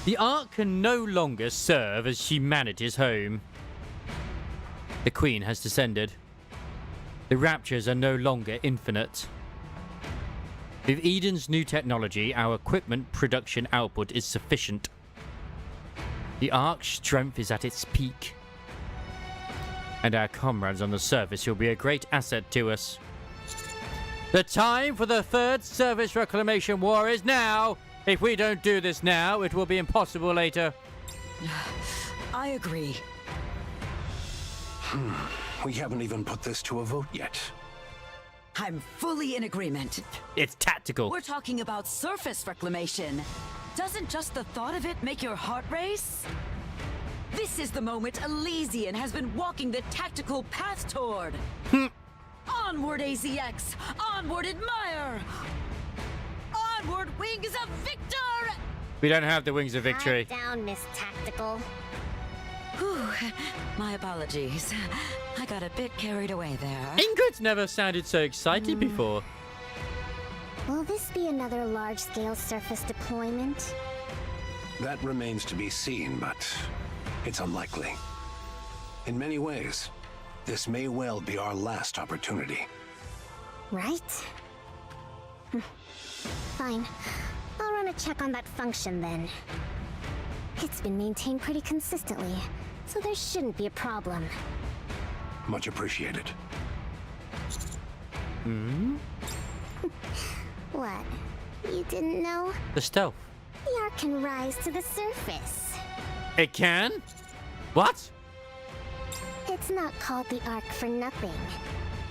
the Ark can no longer serve as humanity's home. The Queen has descended. The Raptures are no longer infinite. With Eden's new technology, our equipment production output is sufficient. The Ark's strength is at its peak. And our comrades on the surface will be a great asset to us. The time for the third surface reclamation war is now! If we don't do this now, it will be impossible later. I agree. We haven't even put this to a vote yet. I'm fully in agreement. It's tactical. We're talking about surface reclamation. Doesn't just the thought of it make your heart race? This is the moment Elysian has been walking the tactical path toward. Onward, AZX! Onward, Admire! Onward, Wings of Victor! We don't have the Wings of Victory. Calm down, Miss Tactical. Whew, my apologies. I got a bit carried away there. Ingrid's never sounded so excited before. Will this be another large-scale surface deployment? That remains to be seen, but it's unlikely. In many ways, this may well be our last opportunity. Right? Fine. I'll run a check on that function then. It's been maintained pretty consistently, so there shouldn't be a problem. Much appreciated. Hmm? What? You didn't know? The stealth. The Ark can rise to the surface. It can? What? It's not called the Ark for nothing.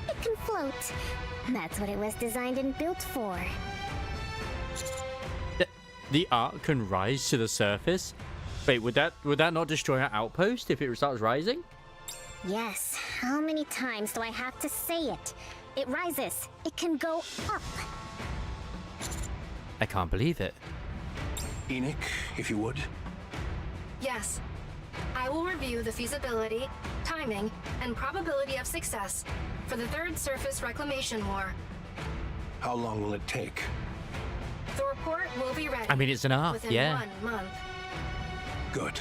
It can float. That's what it was designed and built for. The Ark can rise to the surface? Wait, would that not destroy our outpost if it starts rising? Yes. How many times do I have to say it? It rises. It can go up. I can't believe it. Enoch, if you would. Yes. I will review the feasibility, timing, and probability of success for the Third Surface Reclamation War. How long will it take? The report will be ready. I mean, it's enough, within yeah. 1 month. Good.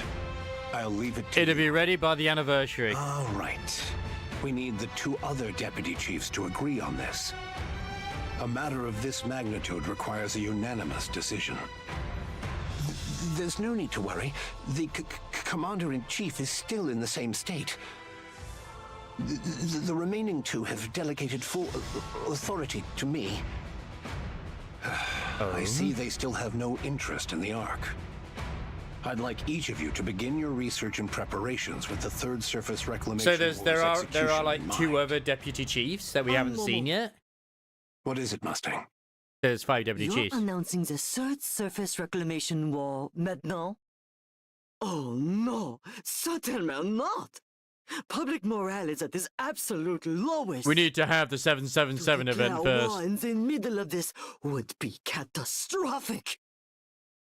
I'll leave it to It'll be ready by the anniversary. All right. We need the 2 other deputy chiefs to agree on this. A matter of this magnitude requires a unanimous decision. There's no need to worry. The commander-in-chief is still in the same state. The remaining 2 have delegated full authority to me. I see they still have no interest in the Ark. I'd like each of you to begin your research and preparations with the Third Surface Reclamation. So there are like 2 other deputy chiefs that we haven't seen yet. What is it, Mustang? There's 5 deputy You're chiefs. announcing the Third Surface Reclamation War maintenant? Oh no, certainly not. Public morale is at its absolute lowest. We need to have the 777 event Declare first. war in the middle of this would be catastrophic.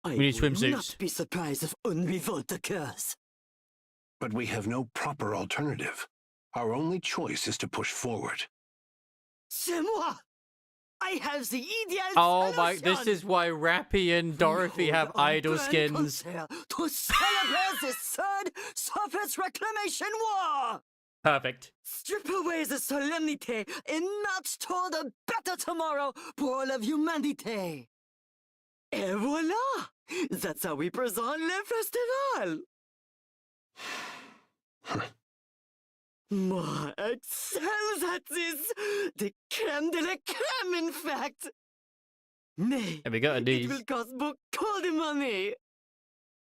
We need would swimsuits. not be surprised if une revolt occurs. But we have no proper alternative. Our only choice is to push forward. C'est moi! I have the ideal Oh solution! my, this is why Rappy and Dorothy have idol skins. Concert to celebrate the Third Surface Reclamation War! Perfect. Strip away the solemnity and march toward a better tomorrow for all of humanity. Et voilà! That's how we present le festival! Moi excels at this! The crème de la crème, in fact! Mais And we got it these. will cost beaucoup de money!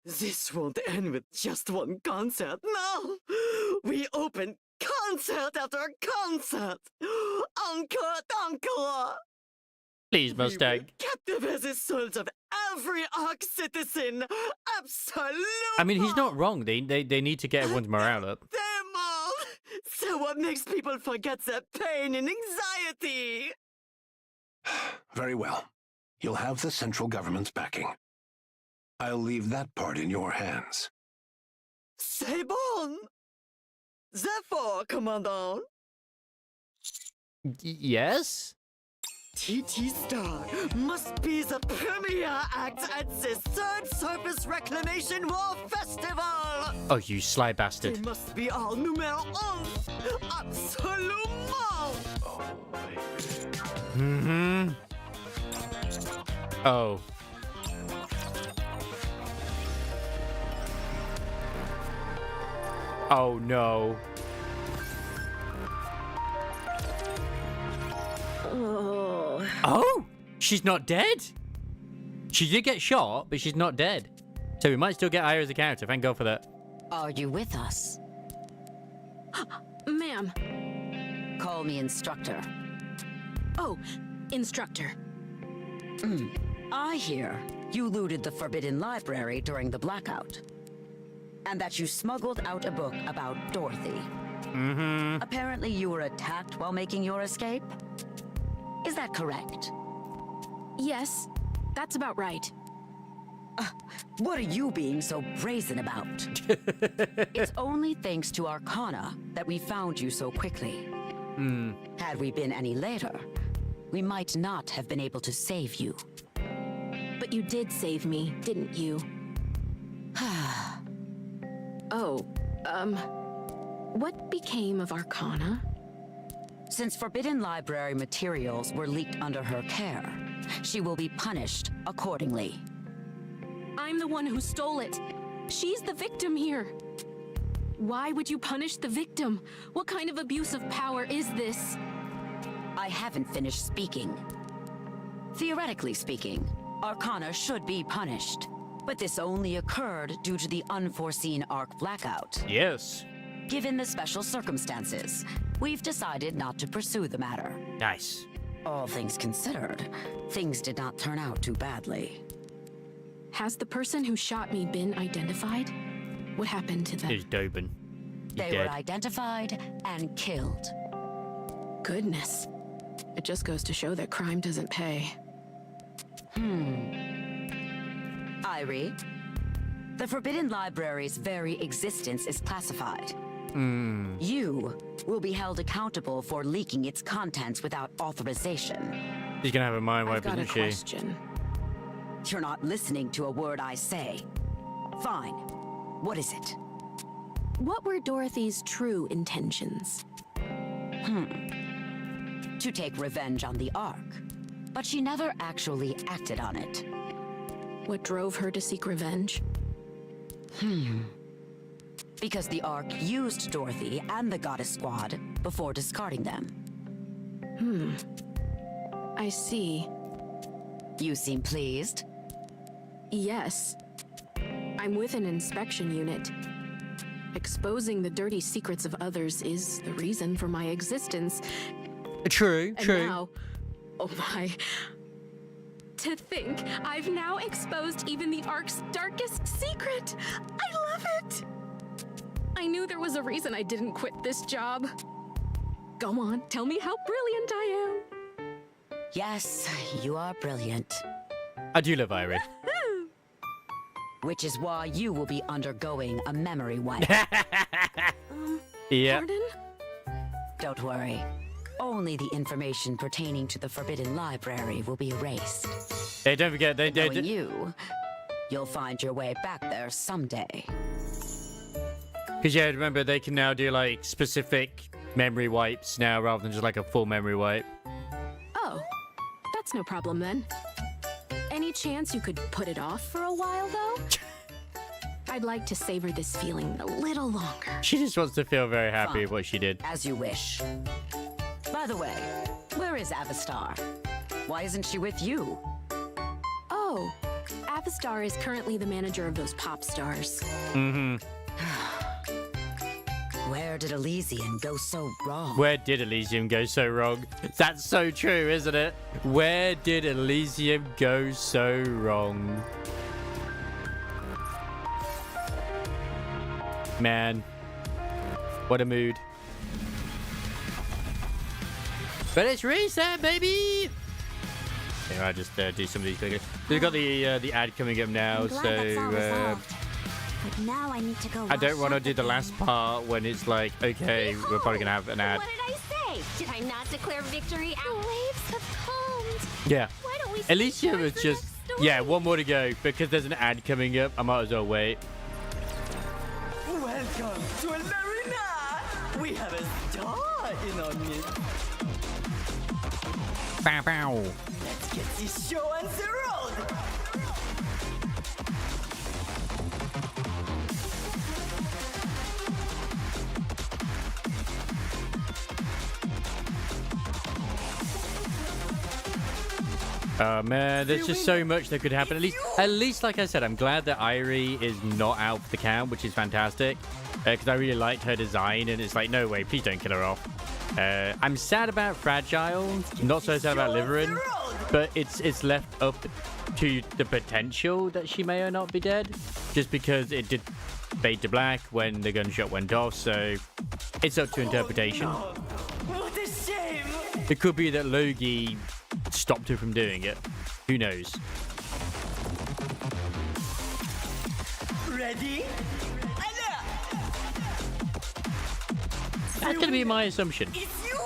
This won't end with just one concert, no! We open concert after concert! Encore, encore! Please, Mustang. Captivate the souls of every Ark citizen! Absolutely! I mean, he's not wrong. They need to get everyone's morale up. Them all! So what makes people forget their pain and anxiety? Very well. You'll have the central government's backing. I'll leave that part in your hands. C'est bon! Therefore, Commandant. Yes? TT Star must be the premier act at the Third Surface Reclamation War Festival! Oh, you sly bastard. They must be our numéro 1! Absolument! Mm-hmm. Oh. Oh, no. Oh! She's not dead? She did get shot, but she's not dead. So we might still get her as a character. Thank God for that. Are you with us? Ma'am. Call me instructor. Oh, instructor. I hear you looted the Forbidden Library during the blackout. And that you smuggled out a book about Dorothy. Mm-hmm. Apparently you were attacked while making your escape? Is that correct? Yes, that's about right. What are you being so brazen about? It's only thanks to Arcana that we found you so quickly. Had we been any later, we might not have been able to save you. But you did save me, didn't you? What became of Arcana? Since Forbidden Library materials were leaked under her care, she will be punished accordingly. I'm the one who stole it. She's the victim here. Why would you punish the victim? What kind of abuse of power is this? I haven't finished speaking. Theoretically speaking, Arcana should be punished. But this only occurred due to the unforeseen Arc blackout. Yes. Given the special circumstances, we've decided not to pursue the matter. Nice. All things considered, things did not turn out too badly. Has the person who shot me been identified? What happened to them? He's Dobin. They were identified and killed. Goodness. It just goes to show that crime doesn't pay. Irie, the Forbidden Library's very existence is classified. You will be held accountable for leaking its contents without authorization. She's gonna have a mind wipe, I've got a isn't she? question. You're not listening to a word I say. Fine. What is it? What were Dorothy's true intentions? To take revenge on the Ark. But she never actually acted on it. What drove her to seek revenge? Because the Ark used Dorothy and the Goddess Squad before discarding them. I see. You seem pleased? Yes. I'm with an inspection unit. Exposing the dirty secrets of others is the reason for my existence. True, And true. now, oh my. To think I've now exposed even the Ark's darkest secret. I love it. I knew there was a reason I didn't quit this job. Go on, tell me how brilliant I am. Yes, you are brilliant. I do love Irie. Which is why you will be undergoing a memory wipe. Yeah. Pardon? Don't worry. Only the information pertaining to the Forbidden Library will be erased. Hey, don't forget, Knowing you, you'll find your way back there someday. Because, yeah, remember, they can now do, like, specific memory wipes now rather than just, like, a full memory wipe. Oh, that's no problem then. Any chance you could put it off for a while, though? I'd like to savor this feeling a little longer. She just wants to feel very happy with what she did. As you wish. By the way, where is Avastar? Why isn't she with you? Oh, Avastar is currently the manager of those pop stars. Where did Elysian go so wrong? Where did Elysium go so wrong? That's so true, isn't it? Where did Elysium go so wrong? Man, what a mood. But it's reset, baby! Here, I'll just do some of these quickly. We've got the ad coming up now, I'm glad that's all so resolved. But now I need to go. I don't wash want to up do the again. last part when it's like, okay, we're probably gonna have an ad. What did I say? Did I not declare victory? Our waves have calmed. Yeah. Why don't we Elysium is just, yeah, one more to go because there's an ad coming up. I might as well wait. Welcome to El Marina! We have a star in our midst. Bow, bow. Let's get this show on the road! Oh man, there's just so much that could happen. At least, like I said, I'm glad that Irie is not out for the count, which is fantastic. Because I really liked her design, and it's like, no way, please don't kill her off. I'm sad about Fragile, not so sad about Liverin, but it's left up to the potential that she may or not be dead, just because it did fade to black when the gunshot went off, so it's up to interpretation. Oh, no. What a shame! It could be that Logie stopped her from doing it. Who knows? Ready? That's gonna be my assumption. It's you!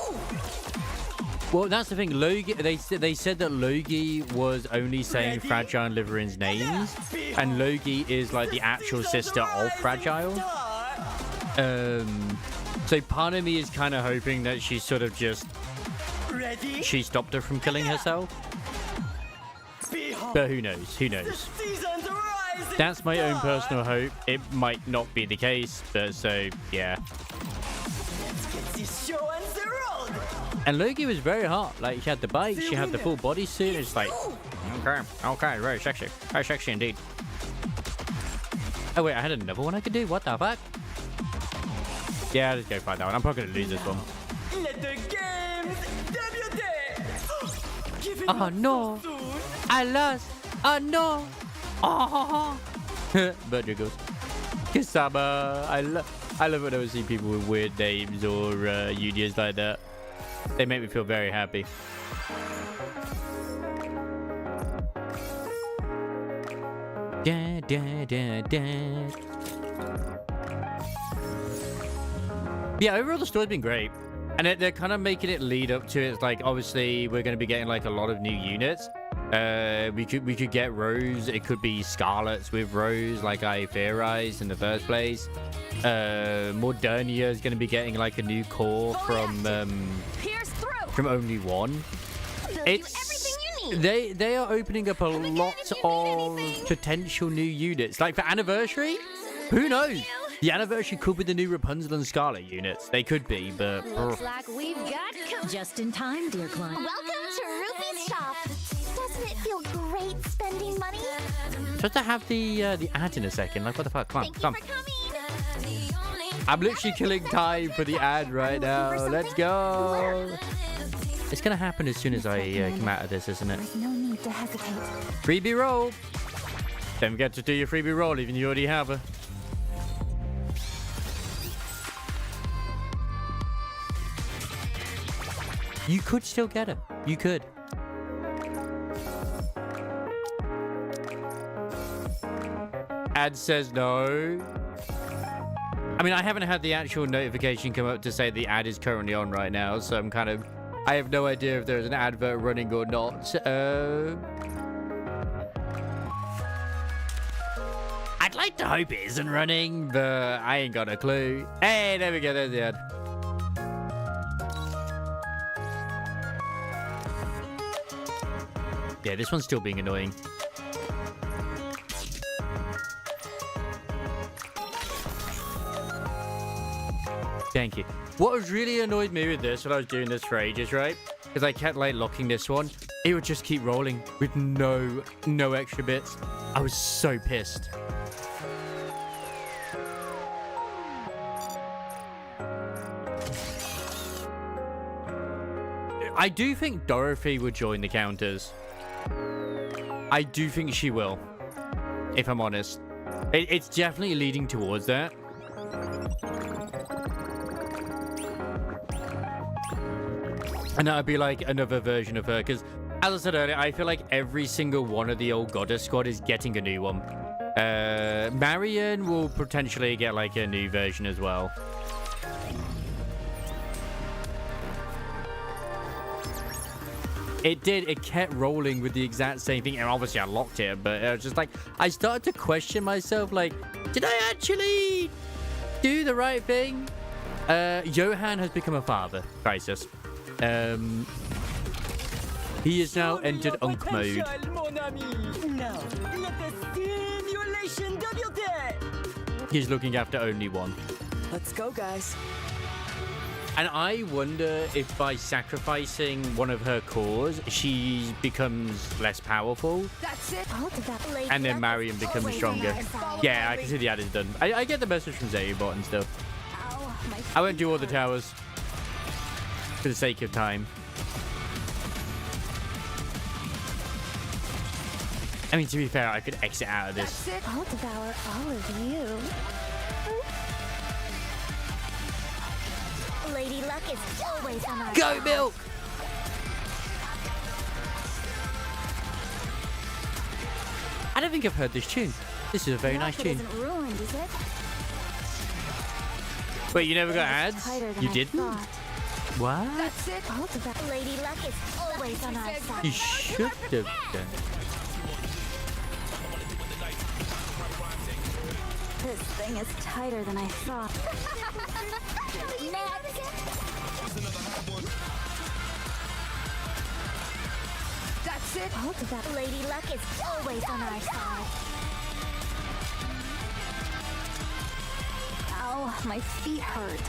Well, that's the thing. Logie, they said that Logie was only saying Fragile and Liverin's names, and Logie is like the actual sister of Fragile. So part of me is kind of hoping that she sort of just she stopped her from killing herself. But who knows? Who knows? Season's rising! That's my own personal hope. It might not be the case, but so yeah. And Loki was very hot. Like, she had the bike, she had the full bodysuit. It's like, okay, very sexy indeed. Oh wait, I had another one I could do. What the fuck? Yeah, let's go find that one. I'm probably gonna lose this one. Let the games debut. Oh no, I lost. Oh no. Oh. But it goes. Kisama. I love when I see people with weird names or unions like that. They make me feel very happy. Da, da, da, da. Yeah, overall the story's been great. And they're kind of making it lead up to it. It's like, obviously, we're going to be getting like a lot of new units. We could get Rose. It could be Scarlets with Rose, like I theorized in the first place. Modernia is going to be getting like a new core from only one. They are opening up a lot of potential new units. Like for Anniversary, who knows? The Anniversary could be the new Rapunzel and Scarlet units. They could be, but Looks like we've got just in time, dear client. Welcome to Ruby's shop. Doesn't it feel great spending money? just to have the ad in a second. Like, what the fuck? Come on. I'm literally killing time for the ad right now. Let's go. It's gonna happen as soon as I come out of this, isn't it? No need to hesitate. Freebie roll. Don't forget to do your freebie roll, even you already have her. You could still get her. You could. Ad says no. I mean, I haven't had the actual notification come up to say the ad is currently on right now, so I'm kind of... I have no idea if there's an advert running or not. I'd like to hope it isn't running, but I ain't got a clue. Hey, there we go. There's the ad. Yeah, this one's still being annoying. Thank you. What was really annoyed me with this when I was doing this for ages, right? Because I kept like locking this one. It would just keep rolling with no extra bits. I was so pissed. I do think Dorothy would join the counters. I do think she will, if I'm honest. It's definitely leading towards that. And that would be like another version of her, because as I said earlier, I feel like every single one of the old Goddess Squad is getting a new one. Marion will potentially get like a new version as well. It did. It kept rolling with the exact same thing. And obviously, I locked it, but it was just like, I started to question myself, like, did I actually do the right thing? Johan has become a father. Crisis. He has now entered Unk mode. He's looking after only one. Let's go, guys. And I wonder if by sacrificing one of her cores, she becomes less powerful. That's it. And then Marion becomes stronger. Yeah, I can see the ad is done. I get the message from Zayubot and stuff. I won't do all the towers for the sake of time. I mean, to be fair, I could exit out of this. I'll devour all of you. Lady Luck is always on our Go, Milk! I don't think I've heard this tune. This is a very nice tune. Isn't ruined, is it? Wait, you never got ads? You didn't? What? That's it. Lady Luck is always on our side. You should have done. This thing is tighter than I thought. That's it. Lady Luck is always on our side. Oh, my feet hurt.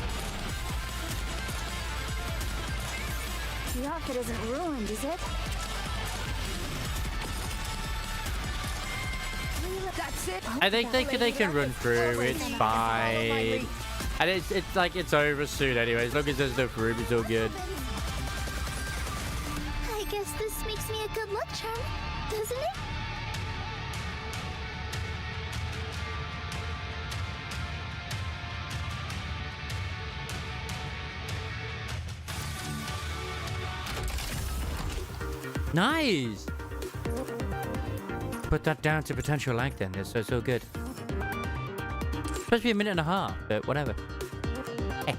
The outfit isn't ruined, is it? That's it. I think they can run through. It's fine. And it's like it's over soon anyway. As long as there's no room, it's all good. I guess this makes me a good luck charm, doesn't it? Nice. Put that down to potential lag then. It's so good. Supposed to be a minute and a half, but whatever.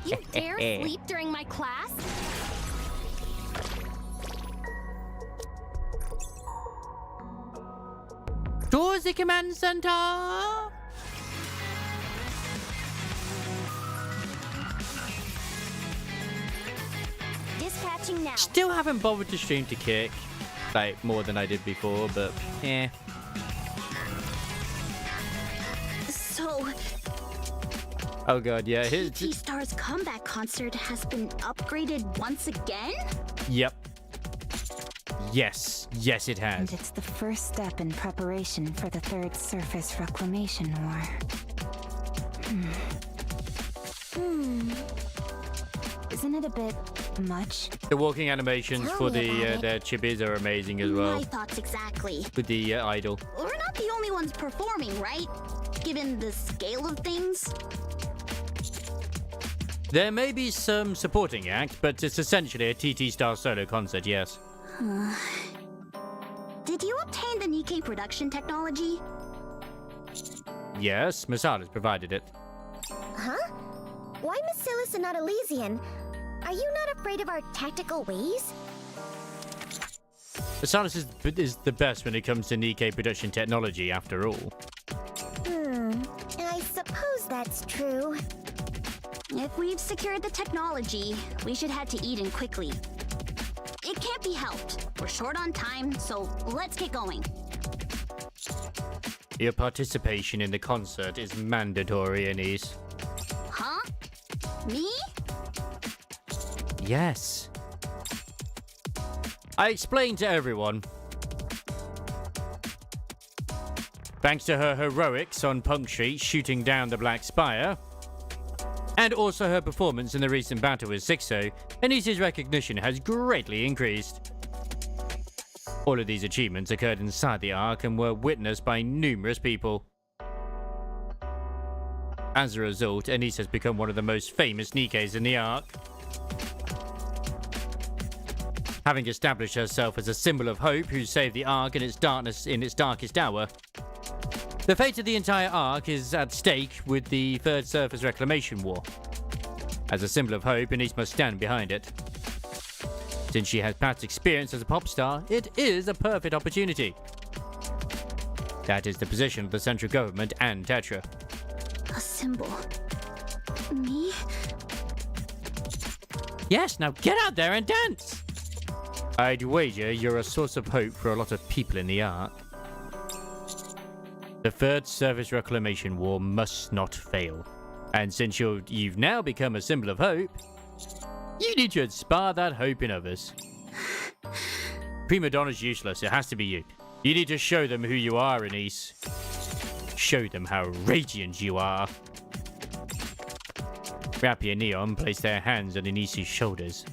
You dare sleep during my class? Towards the command center. Dispatching now. Still haven't bothered to stream to kick like more than I did before, but yeah. So, Oh god, yeah. T-Star's comeback concert has been upgraded once again? Yep. Yes, it has. And it's the first step in preparation for the Third Surface Reclamation War. Isn't it a bit much? The walking animations for the chibis are amazing as well. My thoughts exactly. With the idol. We're not the only ones performing, right? Given the scale of things. There may be some supporting act, but it's essentially a TT-style solo concert, yes. Did you obtain the NIKKE production technology? Yes, Masada's provided it. Huh? Why Macilis and not Elysian? Are you not afraid of our tactical ways? Masada's is the best when it comes to NIKKE production technology, after all. I suppose that's true. If we've secured the technology, we should head to Eden quickly. It can't be helped. We're short on time, so let's get going. Your participation in the concert is mandatory, Anise. Huh? Me? Yes. I explained to everyone. Thanks to her heroics on Punk Street shooting down the Black Spire, and also her performance in the recent battle with SIXO, Anise's recognition has greatly increased. All of these achievements occurred inside the Ark and were witnessed by numerous people. As a result, Anise has become one of the most famous NIKKEs in the Ark. Having established herself as a symbol of hope who saved the Ark in its darkest hour, the fate of the entire Ark is at stake with the Third Surface Reclamation War. As a symbol of hope, Anise must stand behind it. Since she has past experience as a pop star, it is a perfect opportunity. That is the position of the central government and Tetra. A symbol. Me? Yes, now get out there and dance! I'd wager you're a source of hope for a lot of people in the Ark. The Third Surface Reclamation War must not fail. And since you've now become a symbol of hope, you need to inspire that hope in others. Prima Donna's useless. It has to be you. You need to show them who you are, Anise. Show them how radiant you are. Rappy and Neon place their hands on Anise's shoulders.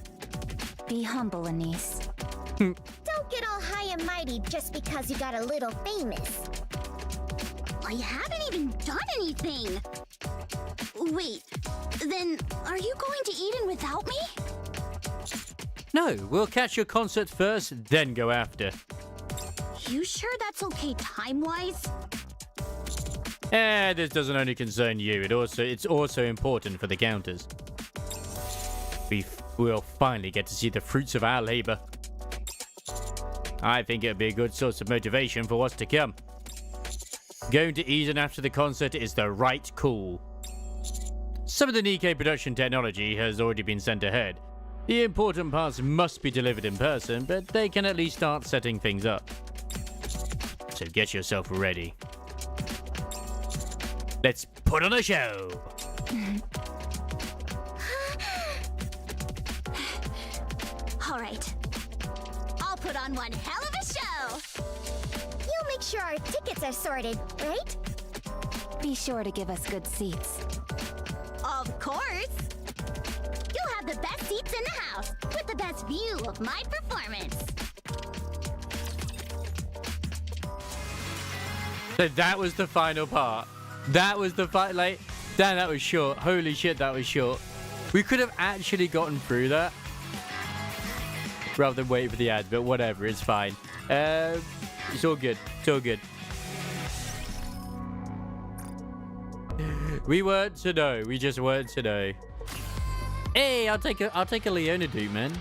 Be humble, Anise. Don't get all high and mighty just because you got a little famous. I haven't even done anything. Wait, then are you going to Eden without me? No, we'll catch your concert first, then go after. You sure that's okay time-wise? This doesn't only concern you. It's also important for the counters. We'll finally get to see the fruits of our labor. I think it'll be a good source of motivation for what's to come. Going to Eden after the concert is the right call. Some of the NIKKE production technology has already been sent ahead. The important parts must be delivered in person, but they can at least start setting things up. So get yourself ready. Let's put on a show! right. I'll put on one hell of a show. You'll make sure our tickets are sorted, right? Be sure to give us good seats. Of course. You'll have the best seats in the house, with the best view of my performance. So that was the final part. That was the like, damn, that was short. Holy shit, that was short. We could have actually gotten through that rather than wait for the ads, but whatever, it's fine. It's all good. It's all good. We weren't to know. We just weren't to know. Hey, I'll take a Leona dude, man.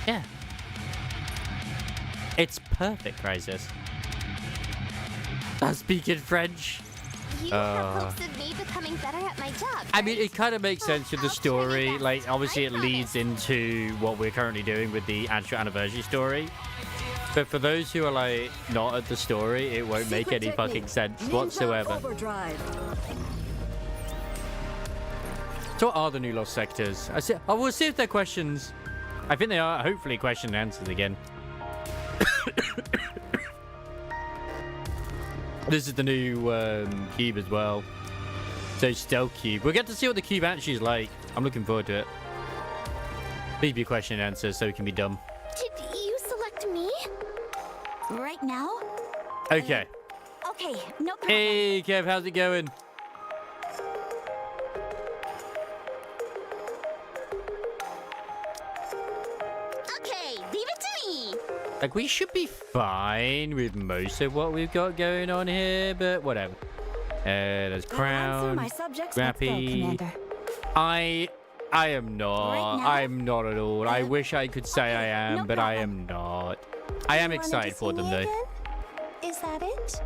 Yeah. It's perfect, Crisis. I'm speaking French. You have hopes of me becoming better at my job. I mean, it kind of makes sense with the story. Like, obviously, it leads into what we're currently doing with the actual anniversary story. But for those who are, like, not at the story, it won't make any fucking sense whatsoever. So what are the new lost sectors? I will see if they're questions. I think they are, hopefully, question and answers again. This is the new cube as well. So stealth cube. We'll get to see what the cube actually is like. I'm looking forward to it. Please be question and answer so it can be dumb. Did you select me? Right now? Okay. Okay, no problem. Hey, Kev, how's it going? Okay, leave it to me. Like, we should be fine with most of what we've got going on here, but whatever. There's Crown, Grappy. I am not. I'm not at all. I wish I could say I am, but I am not. I am excited for them, though. Is that it?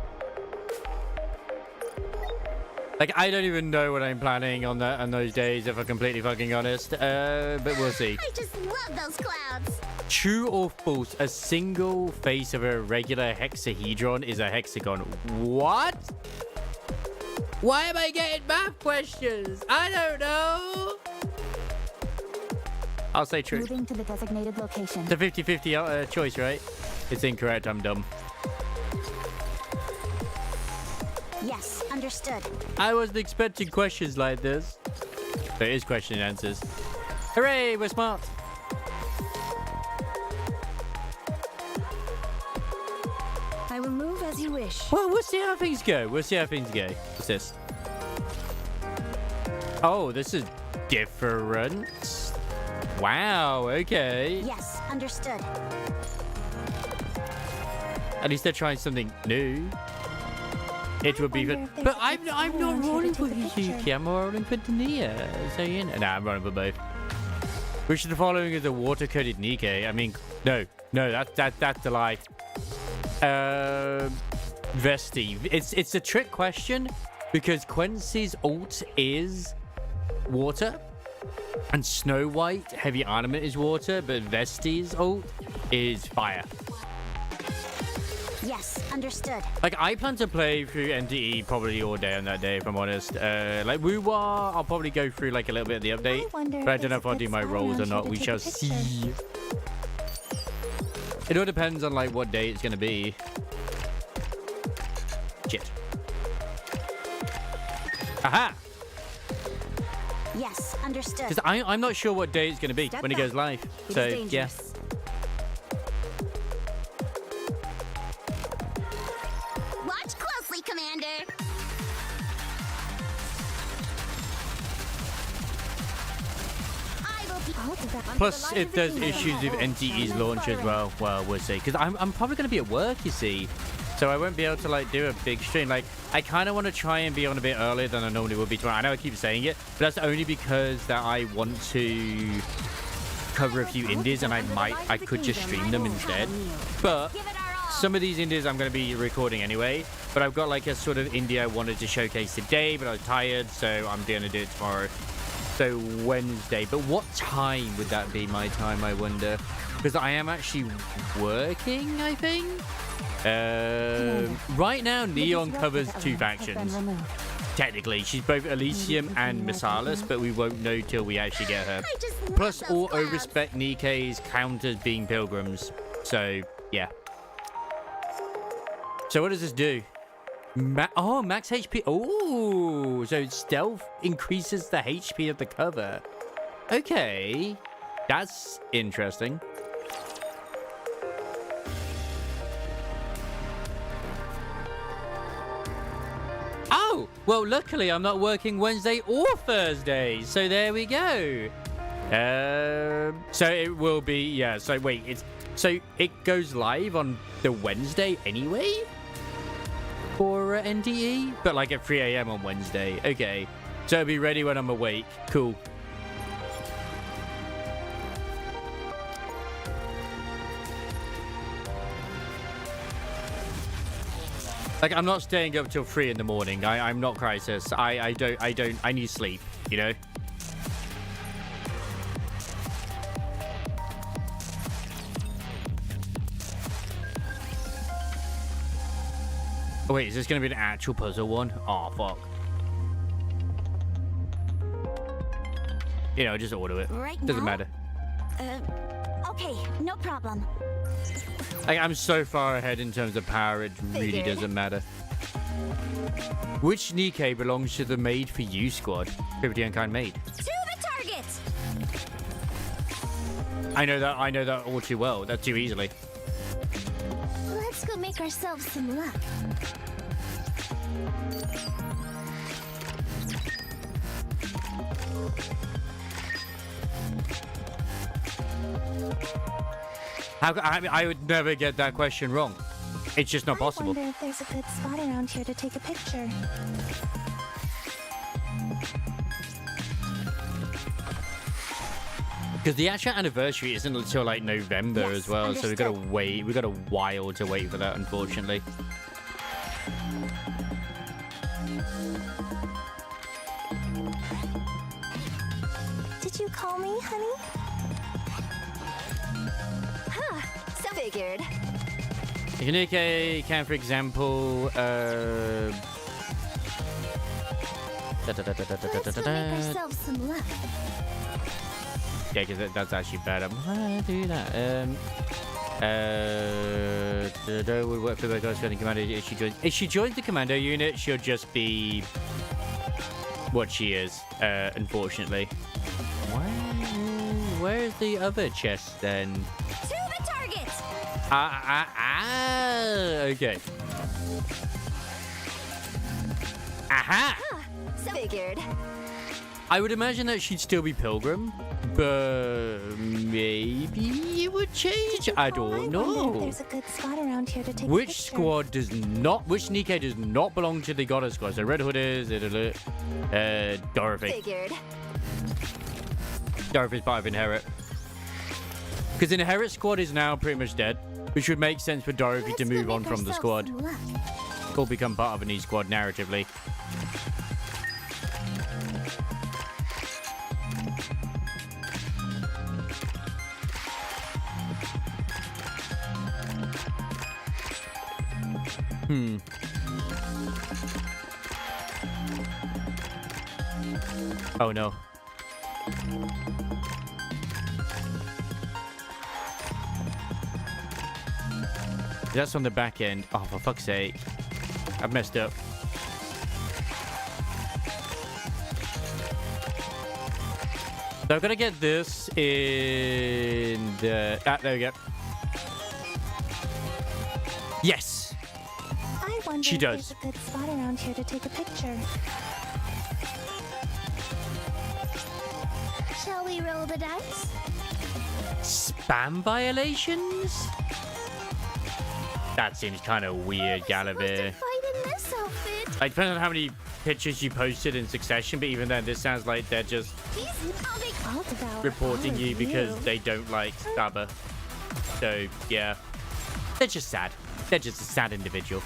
Like, I don't even know what I'm planning on those days, if I'm completely fucking honest. But we'll see. I just love those clouds. True or false? A single face of a regular hexahedron is a hexagon. What? Why am I getting math questions? I don't know. I'll say true. Moving to the designated location. It's a 50-50 choice, right? It's incorrect. I'm dumb. Yes, understood. I wasn't expecting questions like this. There is question and answers. Hooray, we're smart. I will move as you wish. Well, we'll see how things go. We'll see how things go. What's this? Oh, this is different. Wow, okay. Yes, understood. At least they're trying something new. It would be good. But I'm not rolling for Yuzuki. I'm rolling for Nia. So, you know. Nah, I'm rolling for both. Which of the following is a water-coated NIKKE? I mean, no, that's a lie. Vesti. It's a trick question because Quincy's ult is water and Snow White heavy armament is water, but Vesti's ult is fire. Yes, understood. Like, I plan to play through NDE probably all day on that day, if I'm honest. Like, Wuwa, I'll probably go through, like, a little bit of the update. But I don't know if I'll do my rolls or not. We shall see. It all depends on, like, what day it's going to be. Shit. Aha! Yes, understood. Because I'm not sure what day it's going to be when it goes live. So, yeah. Watch closely, Commander. Plus, if there's issues with NTE's launch as well, well, we'll see. Because I'm probably going to be at work, you see. So I won't be able to, like, do a big stream. Like, I kind of want to try and be on a bit earlier than I normally would be tomorrow. I know I keep saying it, but that's only because that I want to cover a few indies, and I could just stream them instead. But some of these indies I'm going to be recording anyway. But I've got, like, a sort of indie I wanted to showcase today, but I was tired, so I'm going to do it tomorrow. So Wednesday. But what time would that be my time, I wonder? Because I am actually working, I think. Right now, Neon covers two factions. Technically, she's both Elysium and Missalis, but we won't know till we actually get her. Plus, all respect Nikke's counters being pilgrims. So, yeah. So what does this do? Max HP. Oh, so stealth increases the HP of the cover. Okay, that's interesting. Oh, well, luckily I'm not working Wednesday or Thursday, so there we go. So it will be, yeah, so wait, so it goes live on the Wednesday anyway? For NDE? But like at 3 a.m. on Wednesday. Okay, so it'll be ready when I'm awake. Cool. Like, I'm not staying up till 3 in the morning. I'm not Crisis. I need sleep, you know? Oh, wait, is this going to be an actual puzzle one? Oh, fuck. You know, just order it. Right Doesn't now? matter. Okay, no problem. Like, I'm so far ahead in terms of power, it really Figured. doesn't matter. Which Nikke belongs to the Made for You squad? Pretty Unkind Maid. To the target! I know that all too well. That's too easily. Let's go make ourselves some luck. I would never get that question wrong. It's just not possible. I wonder if there's a good spot around here to take a picture. Because the actual anniversary isn't until like November as well, so we've got to wait. We've got a while to wait for that, unfortunately. Did you call me, honey? Huh, so figured. Nikke can, for example, Let's go make ourselves some luck. yeah, because that's actually better. I'm gonna do that. Would work for the guys joining commando. If she joins the commando unit, she'll just be what she is. Unfortunately. Where's the other chest then? To the target! Okay. Aha! Huh, so figured. I would imagine that she'd still be Pilgrim, but maybe it would change. I don't I wonder if know. there's a good spot around here to take a Which picture. squad does not? Which Nikke does not belong to the Goddess squad? So Red Hood is Dorothy. Figured. Dorothy's part of Inherit. Because Inherit squad is now pretty much dead, which would make sense for Dorothy to move on from the squad. Or become part of a new squad narratively. Oh no. That's on the back end. Oh, for fuck's sake. I've messed up. So I've got to get this in the... there we go. Yes! I wonder She if does. there's a good spot around here to take a picture. Shall we roll the dice? Spam violations? That seems kind of weird, Gallivere. Fight in this outfit. Like, depends on how many pictures you posted in succession, but even then, this sounds like they're just reporting you because they don't like Stabber. So, yeah. They're just sad. They're just a sad individual.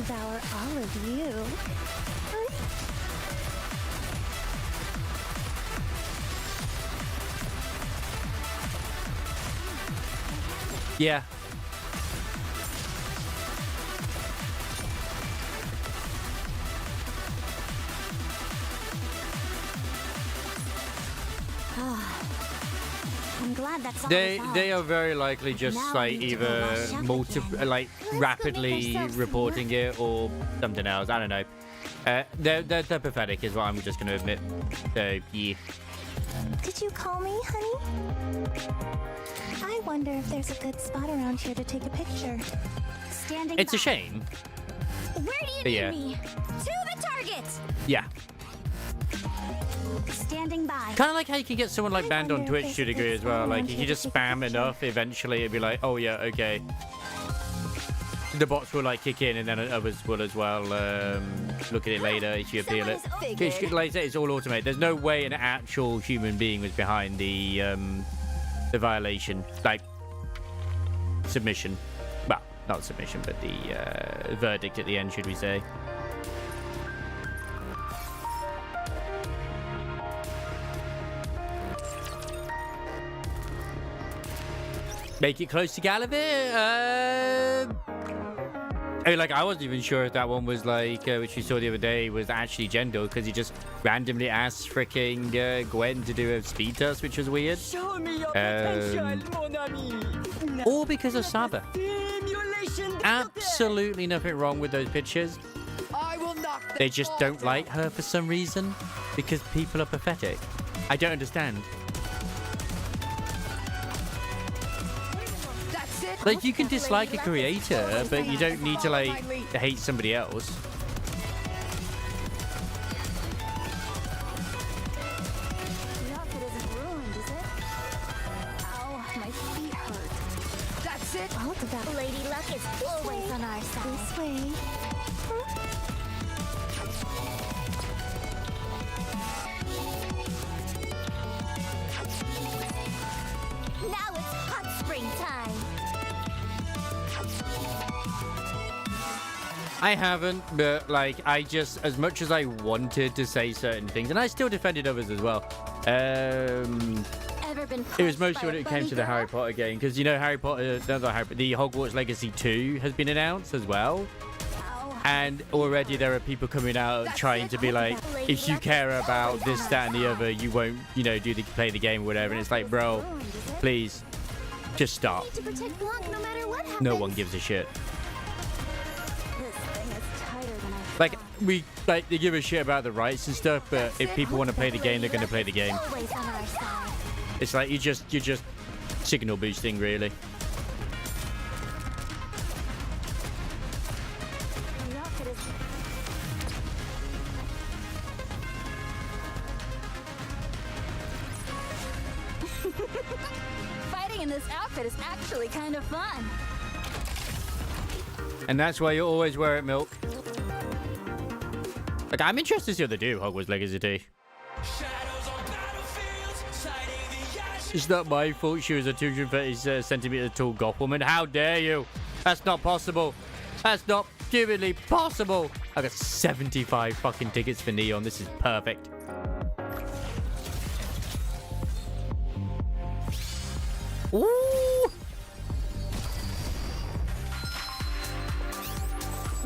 devour all of you. Yeah. I'm glad that's all They are very likely just Now like we need to either wash up like rapidly reporting it or something else. I don't know. They're pathetic, is what I'm just going to admit. So yeah. Did you call me, honey? I wonder if there's a good spot around here to take a picture. Standing It's a by. shame. Where do you But need yeah. me? To the target! Yeah. Standing by. Kind of like how you can get someone like banned on Twitch to a degree as well. Like, if you just spam enough, eventually it'd be like, oh yeah, okay. The bots will like kick in, and then others will as well look at it later if you appeal it. Like I said, it's all automated. There's no way an actual human being was behind the violation, like submission. Well, not submission, but the verdict at the end, should we say? Make it close to Gallivant? I mean, like, I wasn't even sure if that one was like, which we saw the other day, was actually Jendo, because he just randomly asked freaking Gwen to do a speed test, which was weird. Show me your potential, mon ami. Or because of Saba. Absolutely nothing wrong with those pictures. I will knock They just don't like her for some reason, because people are pathetic. I don't understand. Like, you can dislike a creator, but you don't need to, like, hate somebody else. The outfit isn't ruined, is it? Ow, my feet hurt. That's it. Both of them. Lady Luck is always on our side. This way. Now it's hot spring time. I haven't, but, like, I just, as much as I wanted to say certain things, and I still defended others as well, Ever been it was crushed mostly by when a it came bunny to the girl? Harry Potter game, because, you know, Harry Potter, not Harry Potter, the Hogwarts Legacy 2 has been announced as well. And already there are people coming out trying to be like, if you care about this, that, and the other, you won't, you know, play the game or whatever. And it's like, bro, please, just stop. To protect Blanc no matter what happens. No one gives a shit. This thing is tighter than I Like, they give a shit about the rights and stuff, but if people want to play the game, they're going to play the game. Always on our side. It's like, you're just signal boosting, really. The outfit is... Fighting in this outfit is actually kind of fun. And that's why you always wear it, Milk. Like, I'm interested to see what they do, Hogwarts Legacy 2. It's not my fault she was a 230 centimeter tall goth woman. How dare you? That's not possible. That's not humanly possible. I got 75 fucking tickets for Neon. This is perfect. Ooh!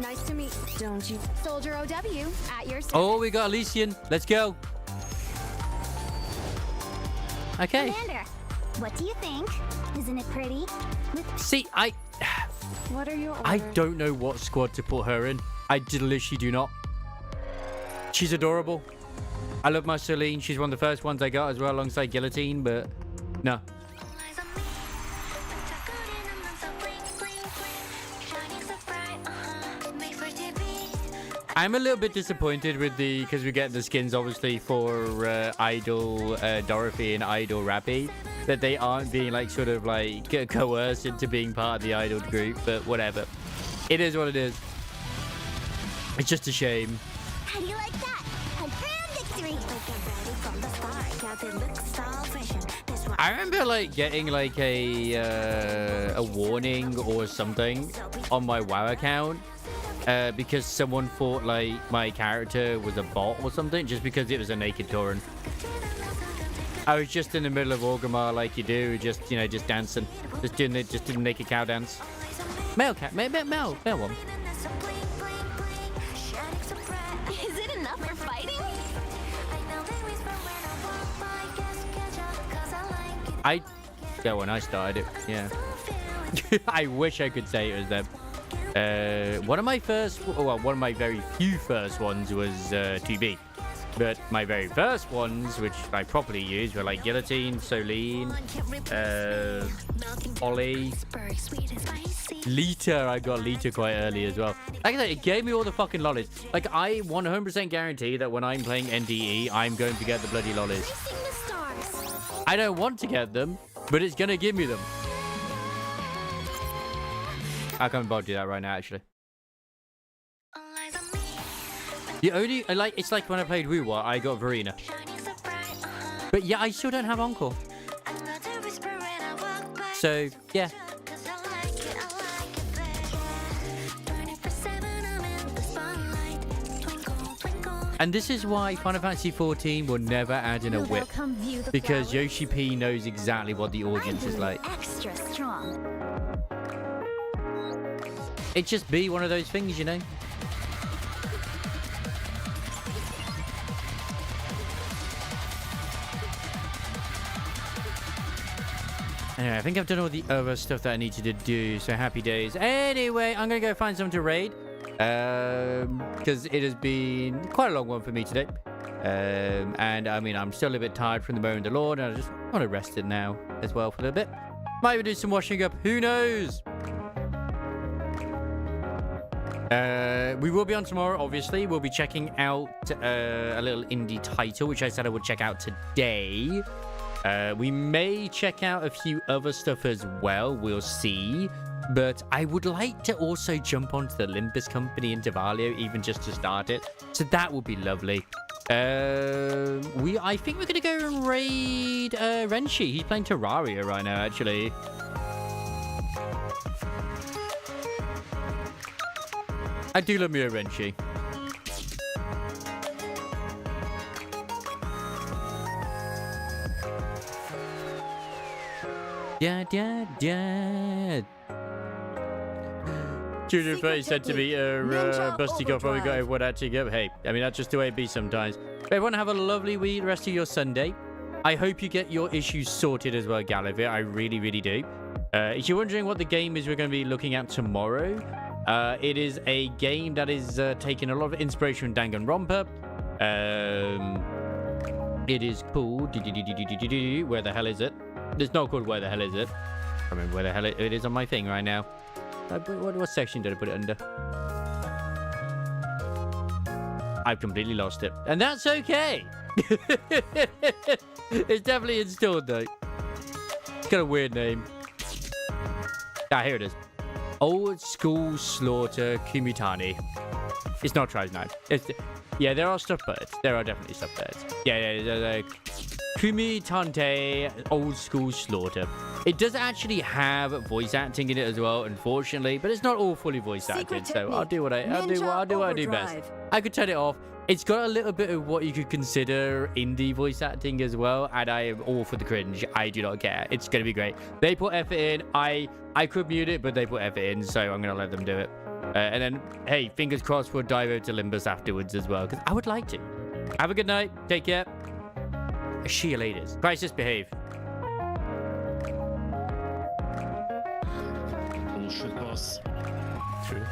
Nice to meet you. Don't you? Soldier OW at your service. Oh, we got Elysian. Let's go. Okay. Commander, what do you think? Isn't it pretty? See, What are your orders? I don't know what squad to put her in. I literally do not. She's adorable. I love my Celine. She's one of the first ones I got as well, alongside Guillotine, but no. I'm a little bit disappointed with because we get the skins obviously for Idol Dorothy and Idol Rappy, that they aren't being like sort of like coerced into being part of the Idol group, but whatever. It is what it is. It's just a shame. How do you like that? A grand victory. From the start. Got the looks all fresh. This one. I remember like getting like a warning or something on my WoW account because someone thought like my character was a bot or something, just because it was a naked Tauren. I was just in the middle of Orgrimmar like you do, just just dancing, just doing the naked cow dance. Male cat, male one. Is it enough for fighting? When I started it, yeah. I wish I could say it was them. One of my very few first ones was 2B. But my very first ones, which I properly used, were like Guillotine, Soline, Ollie, Lita. I got Lita quite early as well. Like I said, it gave me all the fucking lollies. Like, I 100% guarantee that when I'm playing NDE, I'm going to get the bloody lollies. I don't want to get them, but it's going to give me them. I can't bother do that right now, actually. The only, it's like when I played Wuwa, I got Verena. But yeah, I still don't have Encore. So, yeah. And this is why Final Fantasy XIV will never add in a whip. Because Yoshi P knows exactly what the audience is like. Extra strong. It just be one of those things, you know? Anyway, I think I've done all the other stuff that I needed to do, so happy days. Anyway, I'm going to go find someone to raid. Because it has been quite a long one for me today. And, I mean, I'm still a bit tired from the mowing the lawn, and I just want to rest it now as well for a little bit. Might even do some washing up. Who knows? We will be on tomorrow, obviously. We'll be checking out a little indie title, which I said I would check out today. We may check out a few other stuff as well. We'll see. But I would like to also jump onto the Olympus Company in Tavalio, even just to start it. So that would be lovely. I think we're going to go and raid Renshi. He's playing Terraria right now, actually. I do love me a Renshi. Yeah. Junior 30 said to me, Busty got probably got everyone out together. Hey, I mean, that's just the way it be sometimes. But everyone have a lovely rest of your Sunday. I hope you get your issues sorted as well, Gallivant. I really, really do. If you're wondering what the game is we're going to be looking at tomorrow, it is a game that is taking a lot of inspiration from Danganronpa. It is called... Where the hell is it? It's not called Where the Hell Is It? I don't remember where the hell it is on my thing right now. What section did I put it under? I've completely lost it. And that's okay. It's definitely installed though. It's got a weird name. Ah, here it is. Old School Slaughter Kumitani. It's not Tri's Knife. Yeah, there are stuffed birds. There are definitely stuffed birds. Yeah. Kumitante Old School Slaughter. It does actually have voice acting in it as well, unfortunately, but it's not all fully voice acted. So I'll do what I do best. I could turn it off. It's got a little bit of what you could consider indie voice acting as well, and I am all for the cringe. I do not care. It's gonna be great. They put effort in. I could mute it, but they put effort in, so I'm gonna let them do it. And then, hey, fingers crossed we'll dive over to Limbus afterwards as well, because I would like to. Have a good night. Take care. See you later. Crisis, behave. Bullshit, boss. True.